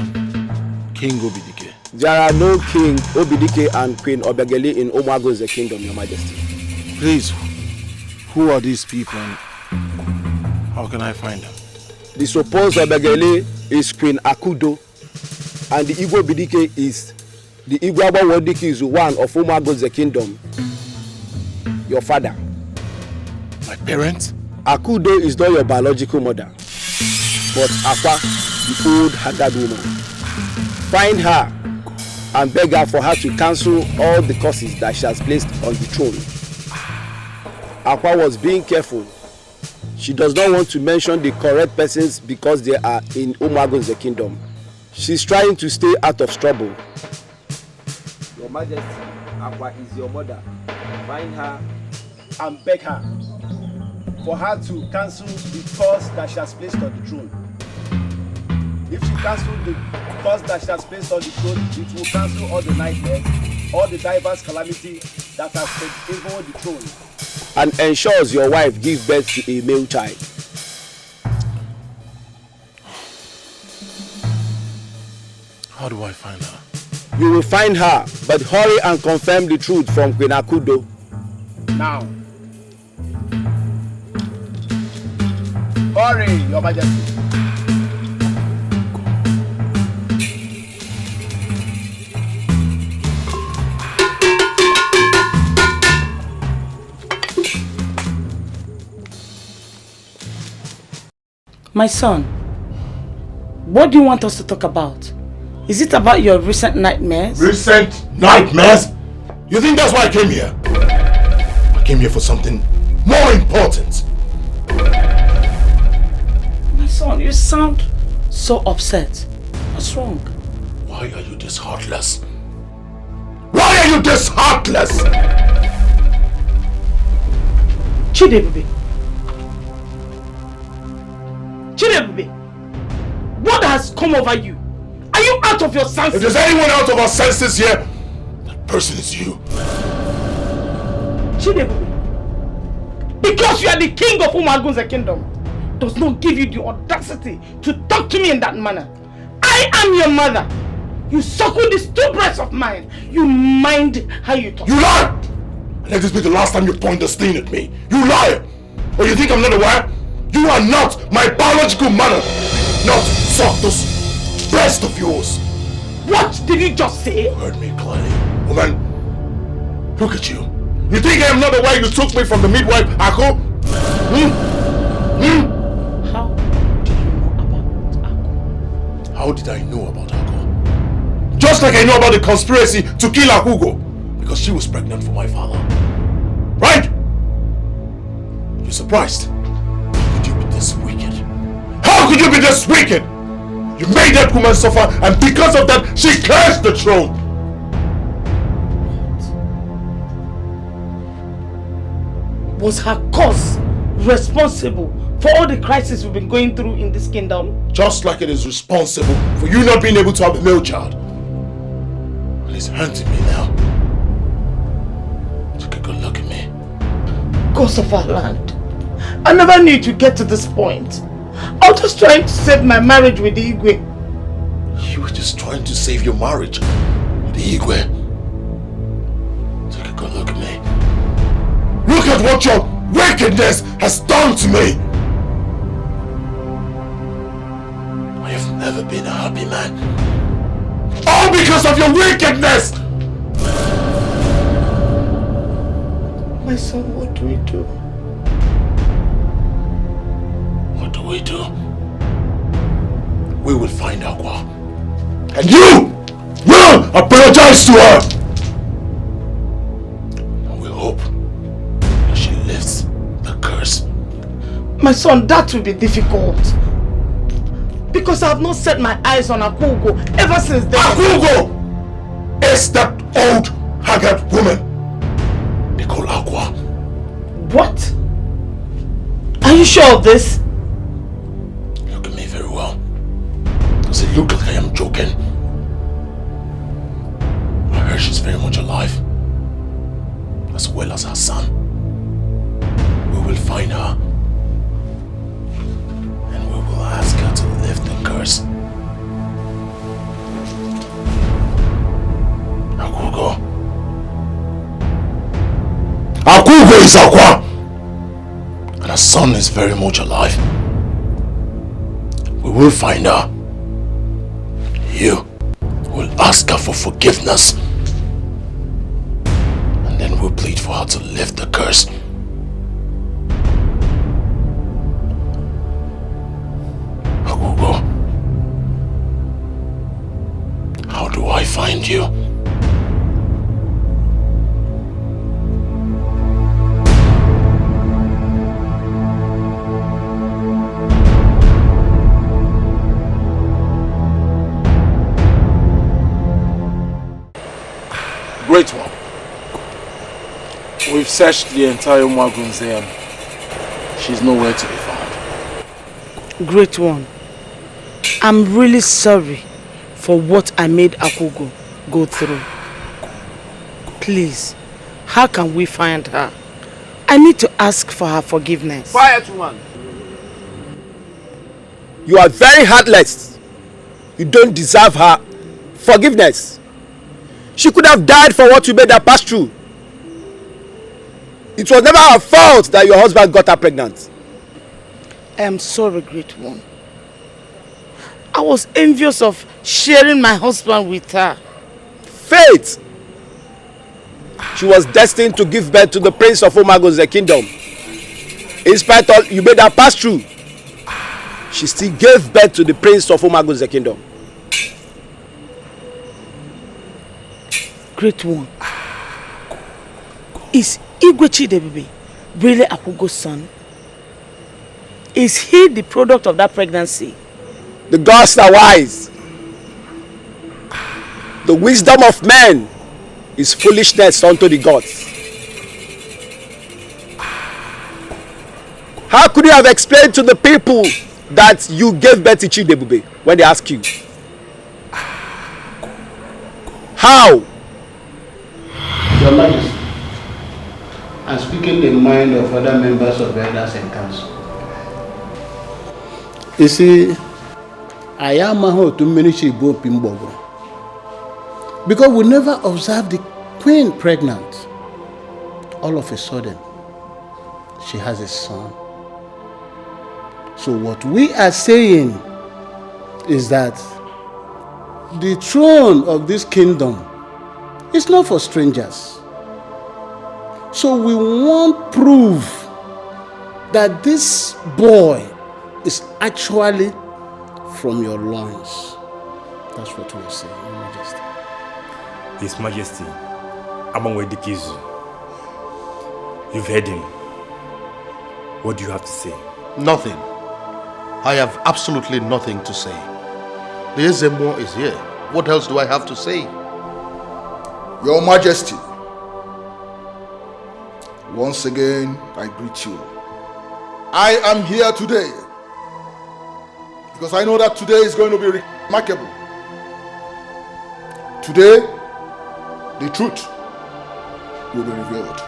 King Obidike? There are no King Obidike and Queen Obiageli in Omago's kingdom, Your Majesty. Please, who are these people and how can I find them? The supposed Obiageli is Queen Akudo, and the Igbo Obidike is the Igbo Abawodike is one of Omago's kingdom. Your father. My parents? Akudo is not your biological mother, but Akwa, the old Haggard woman. Find her and beg her for her to cancel all the curses that she has placed on the throne. Akwa was being careful. She does not want to mention the correct persons because they are in Umago's kingdom. She's trying to stay out of trouble. Your Majesty, Akwa is your mother. Find her and beg her for her to cancel the curse that she has placed on the throne. If she cancels the curse that she has placed on the throne, it will cancel all the nightmares, all the diverse calamity that has favored the throne, and ensures your wife gives birth to a male child. How do I find her? You will find her, but hurry and confirm the truth from Queen Akudo. Now. Hurry, Your Majesty. My son, what do you want us to talk about? Is it about your recent nightmares? Recent nightmares? You think that's why I came here? I came here for something more important. My son, you sound so upset. What's wrong? Why are you this heartless? Why are you this heartless? Chidebube. Chidebube, what has come over you? Are you out of your senses? If there's anyone out of our senses here, that person is you. Chidebube, because you are the king of Umagun's kingdom, does not give you the audacity to talk to me in that manner. I am your mother. You suckle these two breasts of mine. You mind how you talk. You lie! Let this be the last time you point this thing at me. You lie! Or you think I'm not aware? You are not my biological mother. Not suck those breasts of yours. What did you just say? You heard me clearly. Woman, look at you. You think I am not aware you took me from the midwife, Ako? How did you know about Ako? How did I know about Ako? Just like I know about the conspiracy to kill Akugo. Because she was pregnant for my father. Right? You're surprised? How could you be this wicked? How could you be this wicked? You made that woman suffer, and because of that, she cursed the throne. Was her cause responsible for all the crises we've been going through in this kingdom? Just like it is responsible for you not being able to have a male child. And it's hurting me now. Take a good look at me. Gods of our land, I never knew to get to this point. I was just trying to save my marriage with the Igwe. You were just trying to save your marriage with the Igwe. Take a good look at me. Look at what your wickedness has done to me. I have never been a happy man. All because of your wickedness! My son, what do we do? What do we do? We will find Aqua. And you will apologize to her! And we'll hope that she lifts the curse. My son, that will be difficult. Because I have not set my eyes on Akugo ever since then. Akugo is that old haggard woman they call Aqua. What? Are you sure of this? Look at me very well. Does it look like I am joking? I heard she's very much alive. As well as her son. We will find her. And we will ask her to lift the curse. Akugo. Akugo is Aqua! And her son is very much alive. We will find her. You will ask her for forgiveness. And then we'll plead for her to lift the curse. Akugo. How do I find you? Great one. We've searched the entire Umagunze and she's nowhere to be found. Great one. I'm really sorry for what I made Akugo go through. Please, how can we find her? I need to ask for her forgiveness. Quiet one. You are very heartless. You don't deserve her forgiveness. She could have died for what you made her pass through. It was never her fault that your husband got her pregnant. I am sorry, Great One. I was envious of sharing my husband with her. Fate! She was destined to give birth to the prince of Umagun's kingdom. In spite of you made her pass through. she still gave birth to the prince of Umagun's kingdom. Great one. Is Igwe Chidebube really Akugo's son? Is he the product of that pregnancy? The gods are wise. The wisdom of men is foolishness unto the gods. How could you have explained to the people that you gave birth to Chidebube when they ask you? How? Your Majesty, I'm speaking the mind of other members of elders and council. You see, I am a whole too many because we never observed the queen pregnant. All of a sudden, she has a son. So what we are saying is that the throne of this kingdom is not for strangers. So we want proof that this boy is actually from your loins. That's what we're saying, Your Majesty. His Majesty, Abangwedikizu, you've heard him. What do you have to say? Nothing. I have absolutely nothing to say. The Ezemo is here. What else do I have to say? Your Majesty, once again I greet you. I am here today because I know that today is going to be remarkable. Today, the truth will be revealed.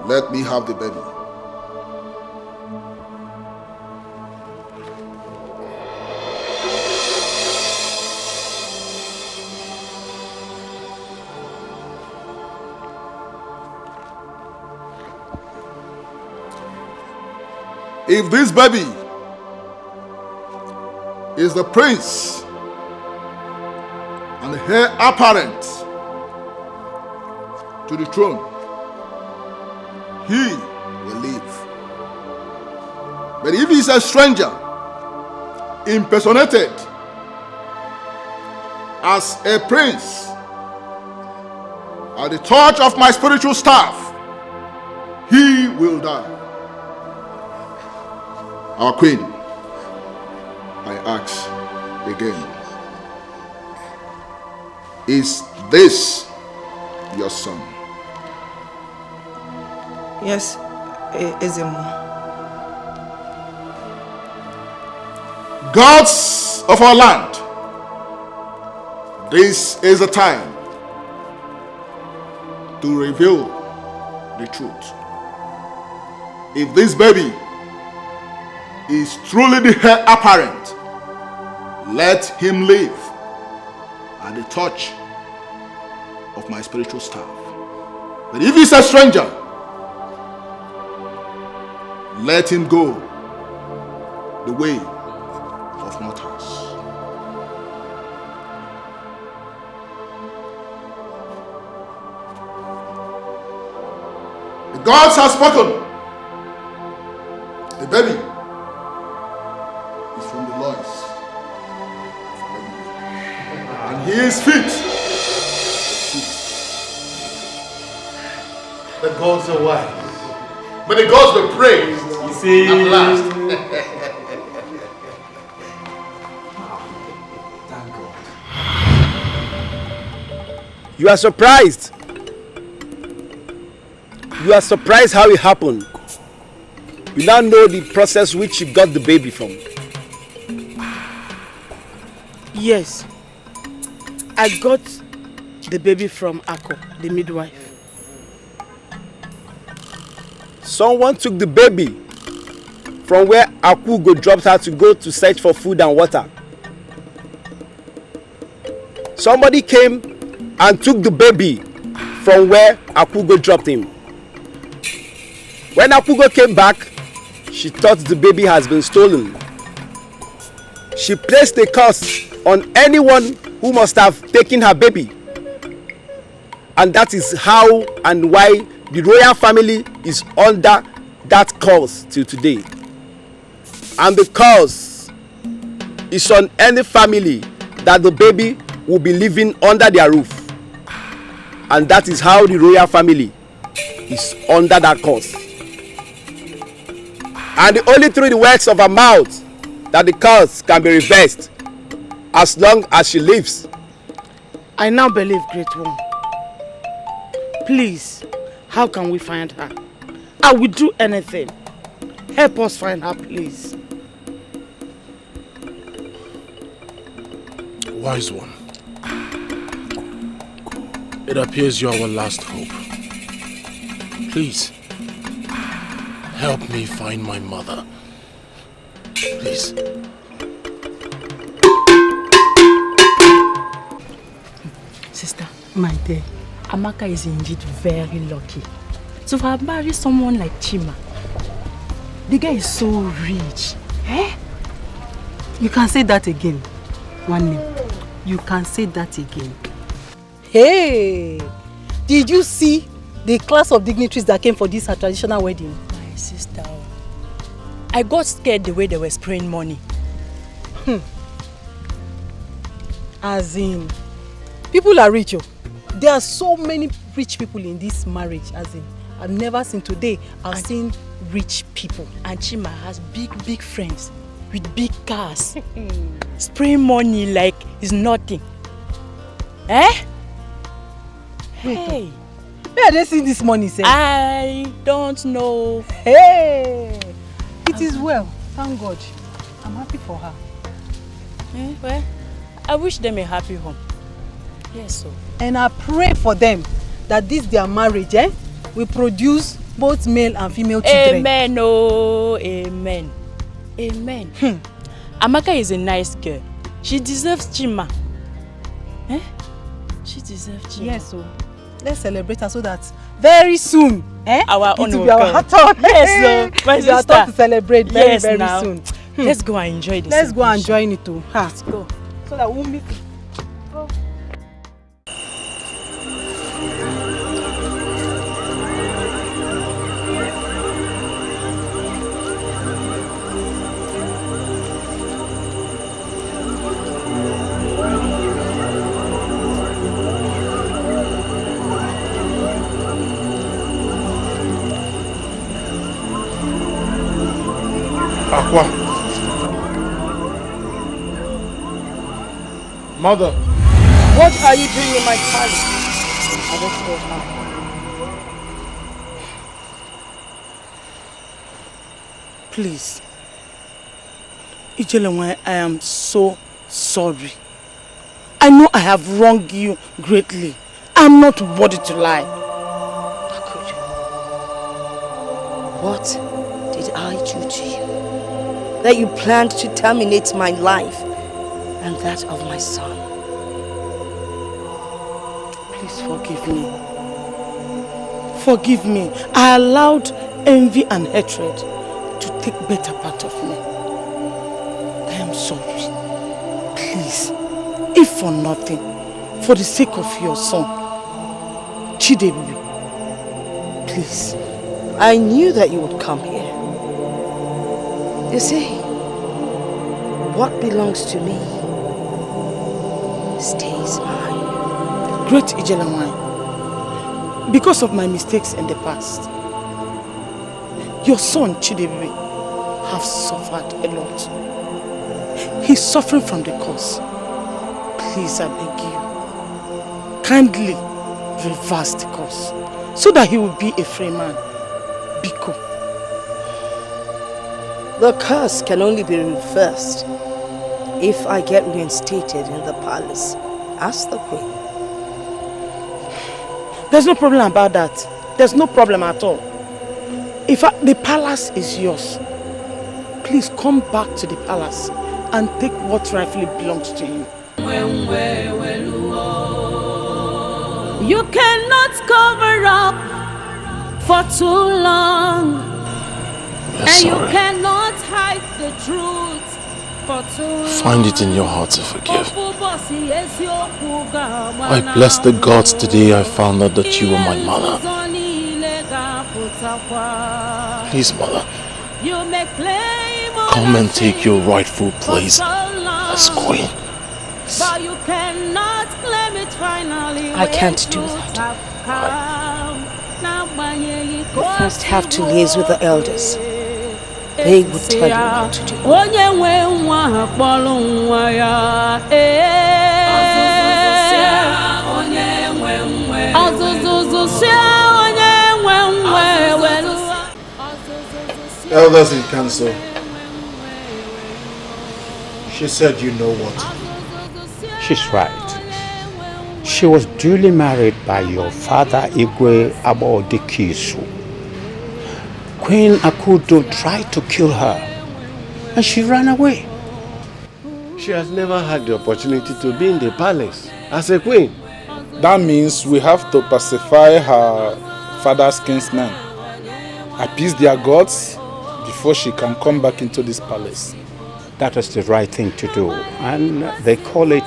Let me have the baby. If this baby is the prince and the heir apparent to the throne, he will live. But if he is a stranger, impersonated as a prince at the touch of my spiritual staff, he will die. Our queen, I ask again, is this your son? Yes, Ezemo. Gods of our land, this is the time to reveal the truth. If this baby is truly the heir apparent, let him live at the touch of my spiritual staff. But if he's a stranger, let him go the way of mortals. The gods have spoken. The baby is from the loins, and he is fit. The gods are wise. But the gods were praised at last. Thank God. You are surprised. You are surprised how it happened. You now know the process which you got the baby from. Yes. I got the baby from Ako, the midwife. Someone took the baby from where Akugo dropped her to go to search for food and water. Somebody came and took the baby from where Akugo dropped him. When Akugo came back, she thought the baby has been stolen. She placed a curse on anyone who must have taken her baby. And that is how and why the royal family is under that curse till today. And the curse is on any family that the baby will be living under their roof. And that is how the royal family is under that curse. And only through the words of her mouth that the curse can be reversed as long as she lives. I now believe, great one. Please, how can we find her? I will do anything. Help us find her, please. Wise one. It appears you are our last hope. Please, help me find my mother. Please. Sister, my dear, Amaka is indeed very lucky to have married someone like Chima. The guy is so rich. Eh? You can say that again. One name. You can say that again. Hey! Did you see the class of dignitaries that came for this traditional wedding? My sister, I got scared the way they were spraying money. As in, people are rich. There are so many rich people in this marriage. As in, I've never seen today. I've seen rich people. And Chima has big friends with big cars. Spraying money like it's nothing. Eh? Hey. Where are they seeing this money, sir? I don't know. Hey! It is well. Thank God. I'm happy for her. Well, I wish them a happy home. Yes, so. And I pray for them that this their marriage will produce both male and female children. Amen, oh, amen. Amen. Amaka is a nice girl. She deserves Chima. She deserves Chima. Yes, so let's celebrate her so that very soon, our it will be our turn. Yes, so my sister. It's our turn to celebrate very soon. Let's go and enjoy this. Let's go and join it too. Let's go. So that we'll meet. Aqua. Mother. What are you doing in my palace? I don't know how. Please. Ijelenwe, I am so sorry. I know I have wronged you greatly. I'm not worthy to lie. What did I do to you that you planned to terminate my life and that of my son? Please forgive me. Forgive me. I allowed envy and hatred to take better part of me. I am sorry. Please, if for nothing, for the sake of your son, Chidebubi, please. I knew that you would come here. You see, what belongs to me stays mine. Great Ijelanwai, because of my mistakes in the past, your son Chidebubi have suffered a lot. He's suffering from the cause. Please, I beg you, kindly reverse the cause so that he will be a free man. Biko. The curse can only be reversed if I get reinstated in the palace as the queen. There's no problem about that. There's no problem at all. The palace is yours, please come back to the palace and take what rightfully belongs to you. You cannot cover up for too long. And you cannot hide the truth for too long. Find it in your heart to forgive. I bless the gods the day I found out that you were my mother. Please, mother, come and take your rightful place as queen. I can't do that. You first have to liaise with the elders. They would tell you what to do. Elders in council, she said you know what. She's right. She was duly married by your father Igwe Abodikisu. Queen Akudo tried to kill her and she ran away. She has never had the opportunity to be in the palace as a queen. That means we have to pacify her father's kinsmen, appease their gods before she can come back into this palace. That is the right thing to do, and they call it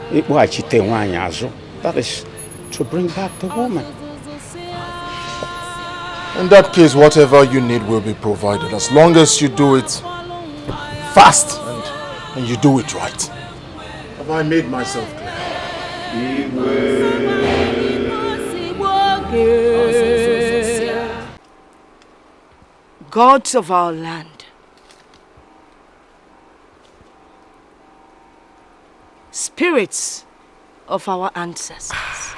Ibuachite. That is to bring back the woman. In that case, whatever you need will be provided, as long as you do it fast and you do it right. Have I made myself clear? Gods of our land, spirits of our ancestors,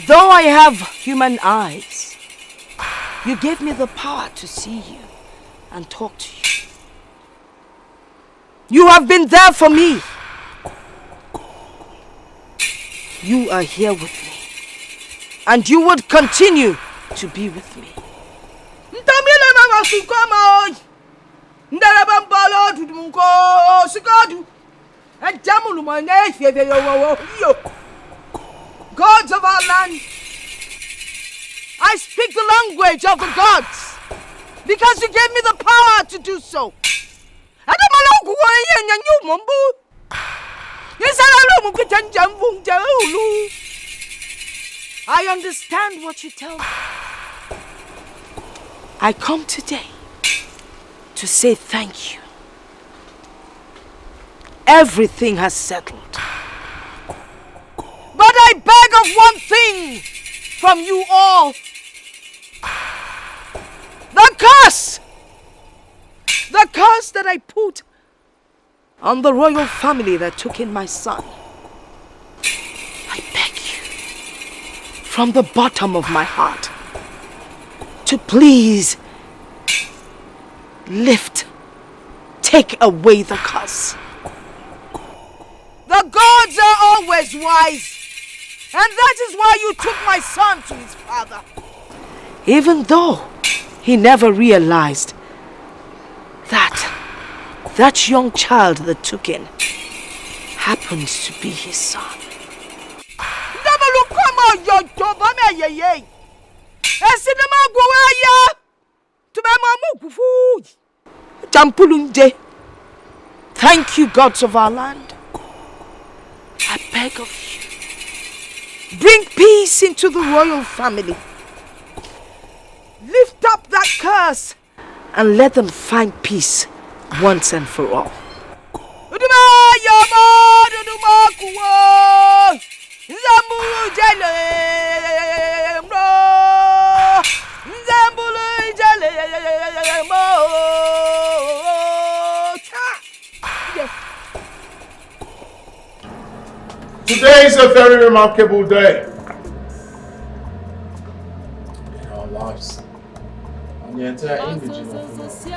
though I have human eyes, you gave me the power to see you and talk to you. You have been there for me. You are here with me, and you would continue to be with me. Gods of our land, I speak the language of the gods because you gave me the power to do so. I understand what you tell me. I come today to say thank you. Everything has settled. But I beg of one thing from you all. The curse! The curse that I put on the royal family that took in my son. I beg you, from the bottom of my heart, to please take away the curse. The gods are always wise, and that is why you took my son to his father. Even though he never realized that young child that took in happens to be his son. Thank you, gods of our land. I beg of you, bring peace into the royal family. Lift up that curse and let them find peace once and for all. Today is a very remarkable day in our lives and the entire indigenous community.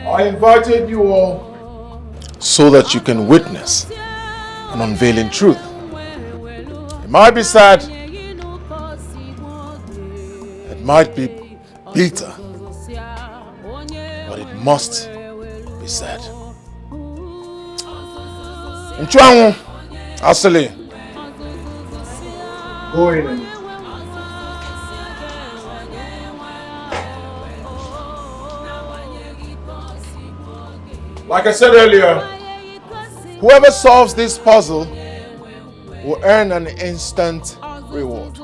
I invited you all so that you can witness an unveiling truth. It might be sad, it might be bitter, but it must be said. Nchuanwu, Asili, go in and like I said earlier, whoever solves this puzzle will earn an instant reward.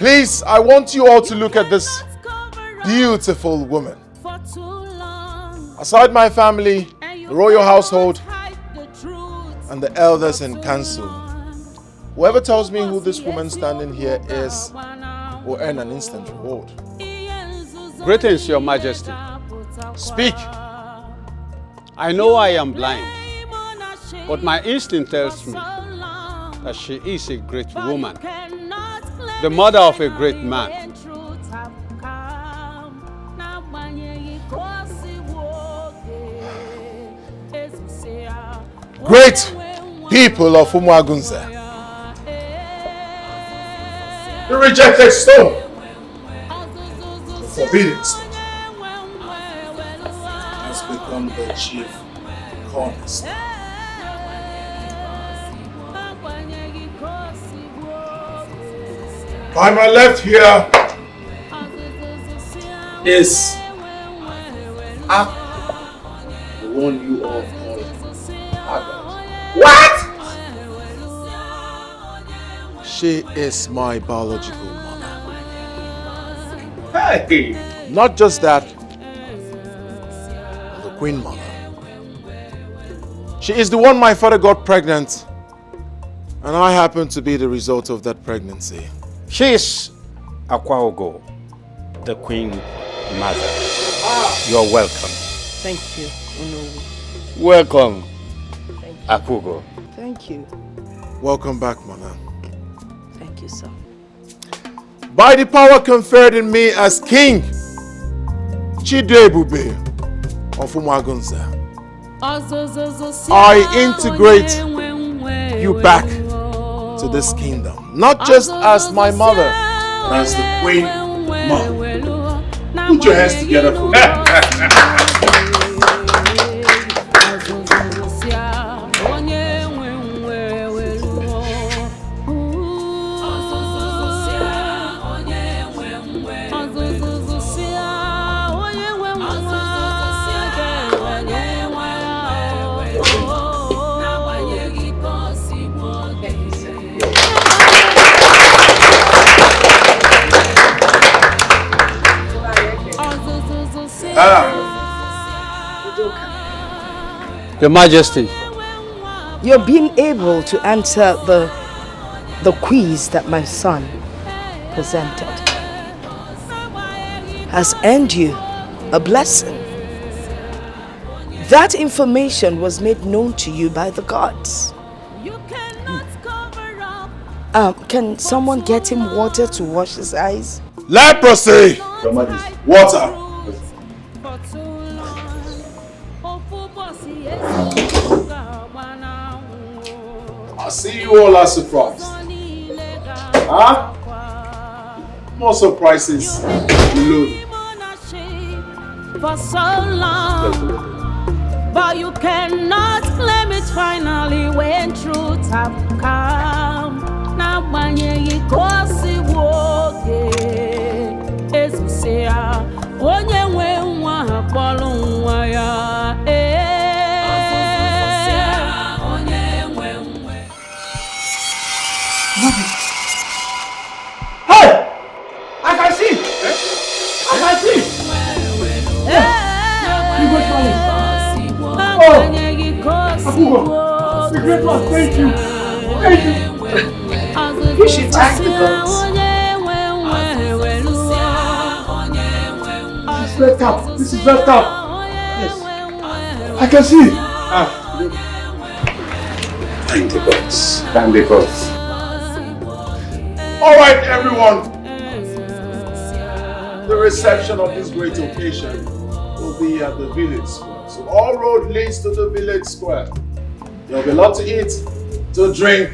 Please, I want you all to look at this beautiful woman. Aside my family, the royal household, and the elders in council, whoever tells me who this woman standing here is will earn an instant reward. Greetings, Your Majesty. Speak. I know I am blind, but my instinct tells me that she is a great woman, the mother of a great man. Great people of Umuagunze. The rejected stone. The forbidden stone has become the chief cornerstone. By my left here is Ak, the one you all call Aga. What? She is my biological mother. Hey! Not just that, the queen mother. She is the one my father got pregnant, and I happen to be the result of that pregnancy. She is Akwaogo, the queen mother. You're welcome. Thank you, Unowu. Welcome, Akugo. Thank you. Welcome back, mother. Thank you, sir. By the power conferred in me as king, Chidebube of Umuagunze, I integrate you back to this kingdom. Not just as my mother, but as the queen mother. Put your hands together for me. Your Majesty. You're being able to answer the quiz that my son presented has earned you a blessing. That information was made known to you by the gods. Can someone get him water to wash his eyes? Leprosy! Water! I see you all are surprised. Huh? More surprises. Load. For so long, but you cannot claim it finally when truth have come. Now when you go see woke, as you say, onye we nwa akpọrọ nwa ya. Hey! I can see! I can see! You go Oh! Akugo! The great one, thank you! Thank you! You should thank the gods. This is red up! This is red up! Yes! I can see! Thank the gods. Thank the gods. All right, everyone. The reception of this great occasion will be at the village square. So all road leads to the village square. There'll be a lot to eat, to drink.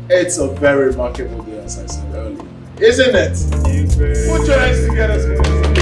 It's a very remarkable day, as I said earlier. Isn't it? Put your hands together, please.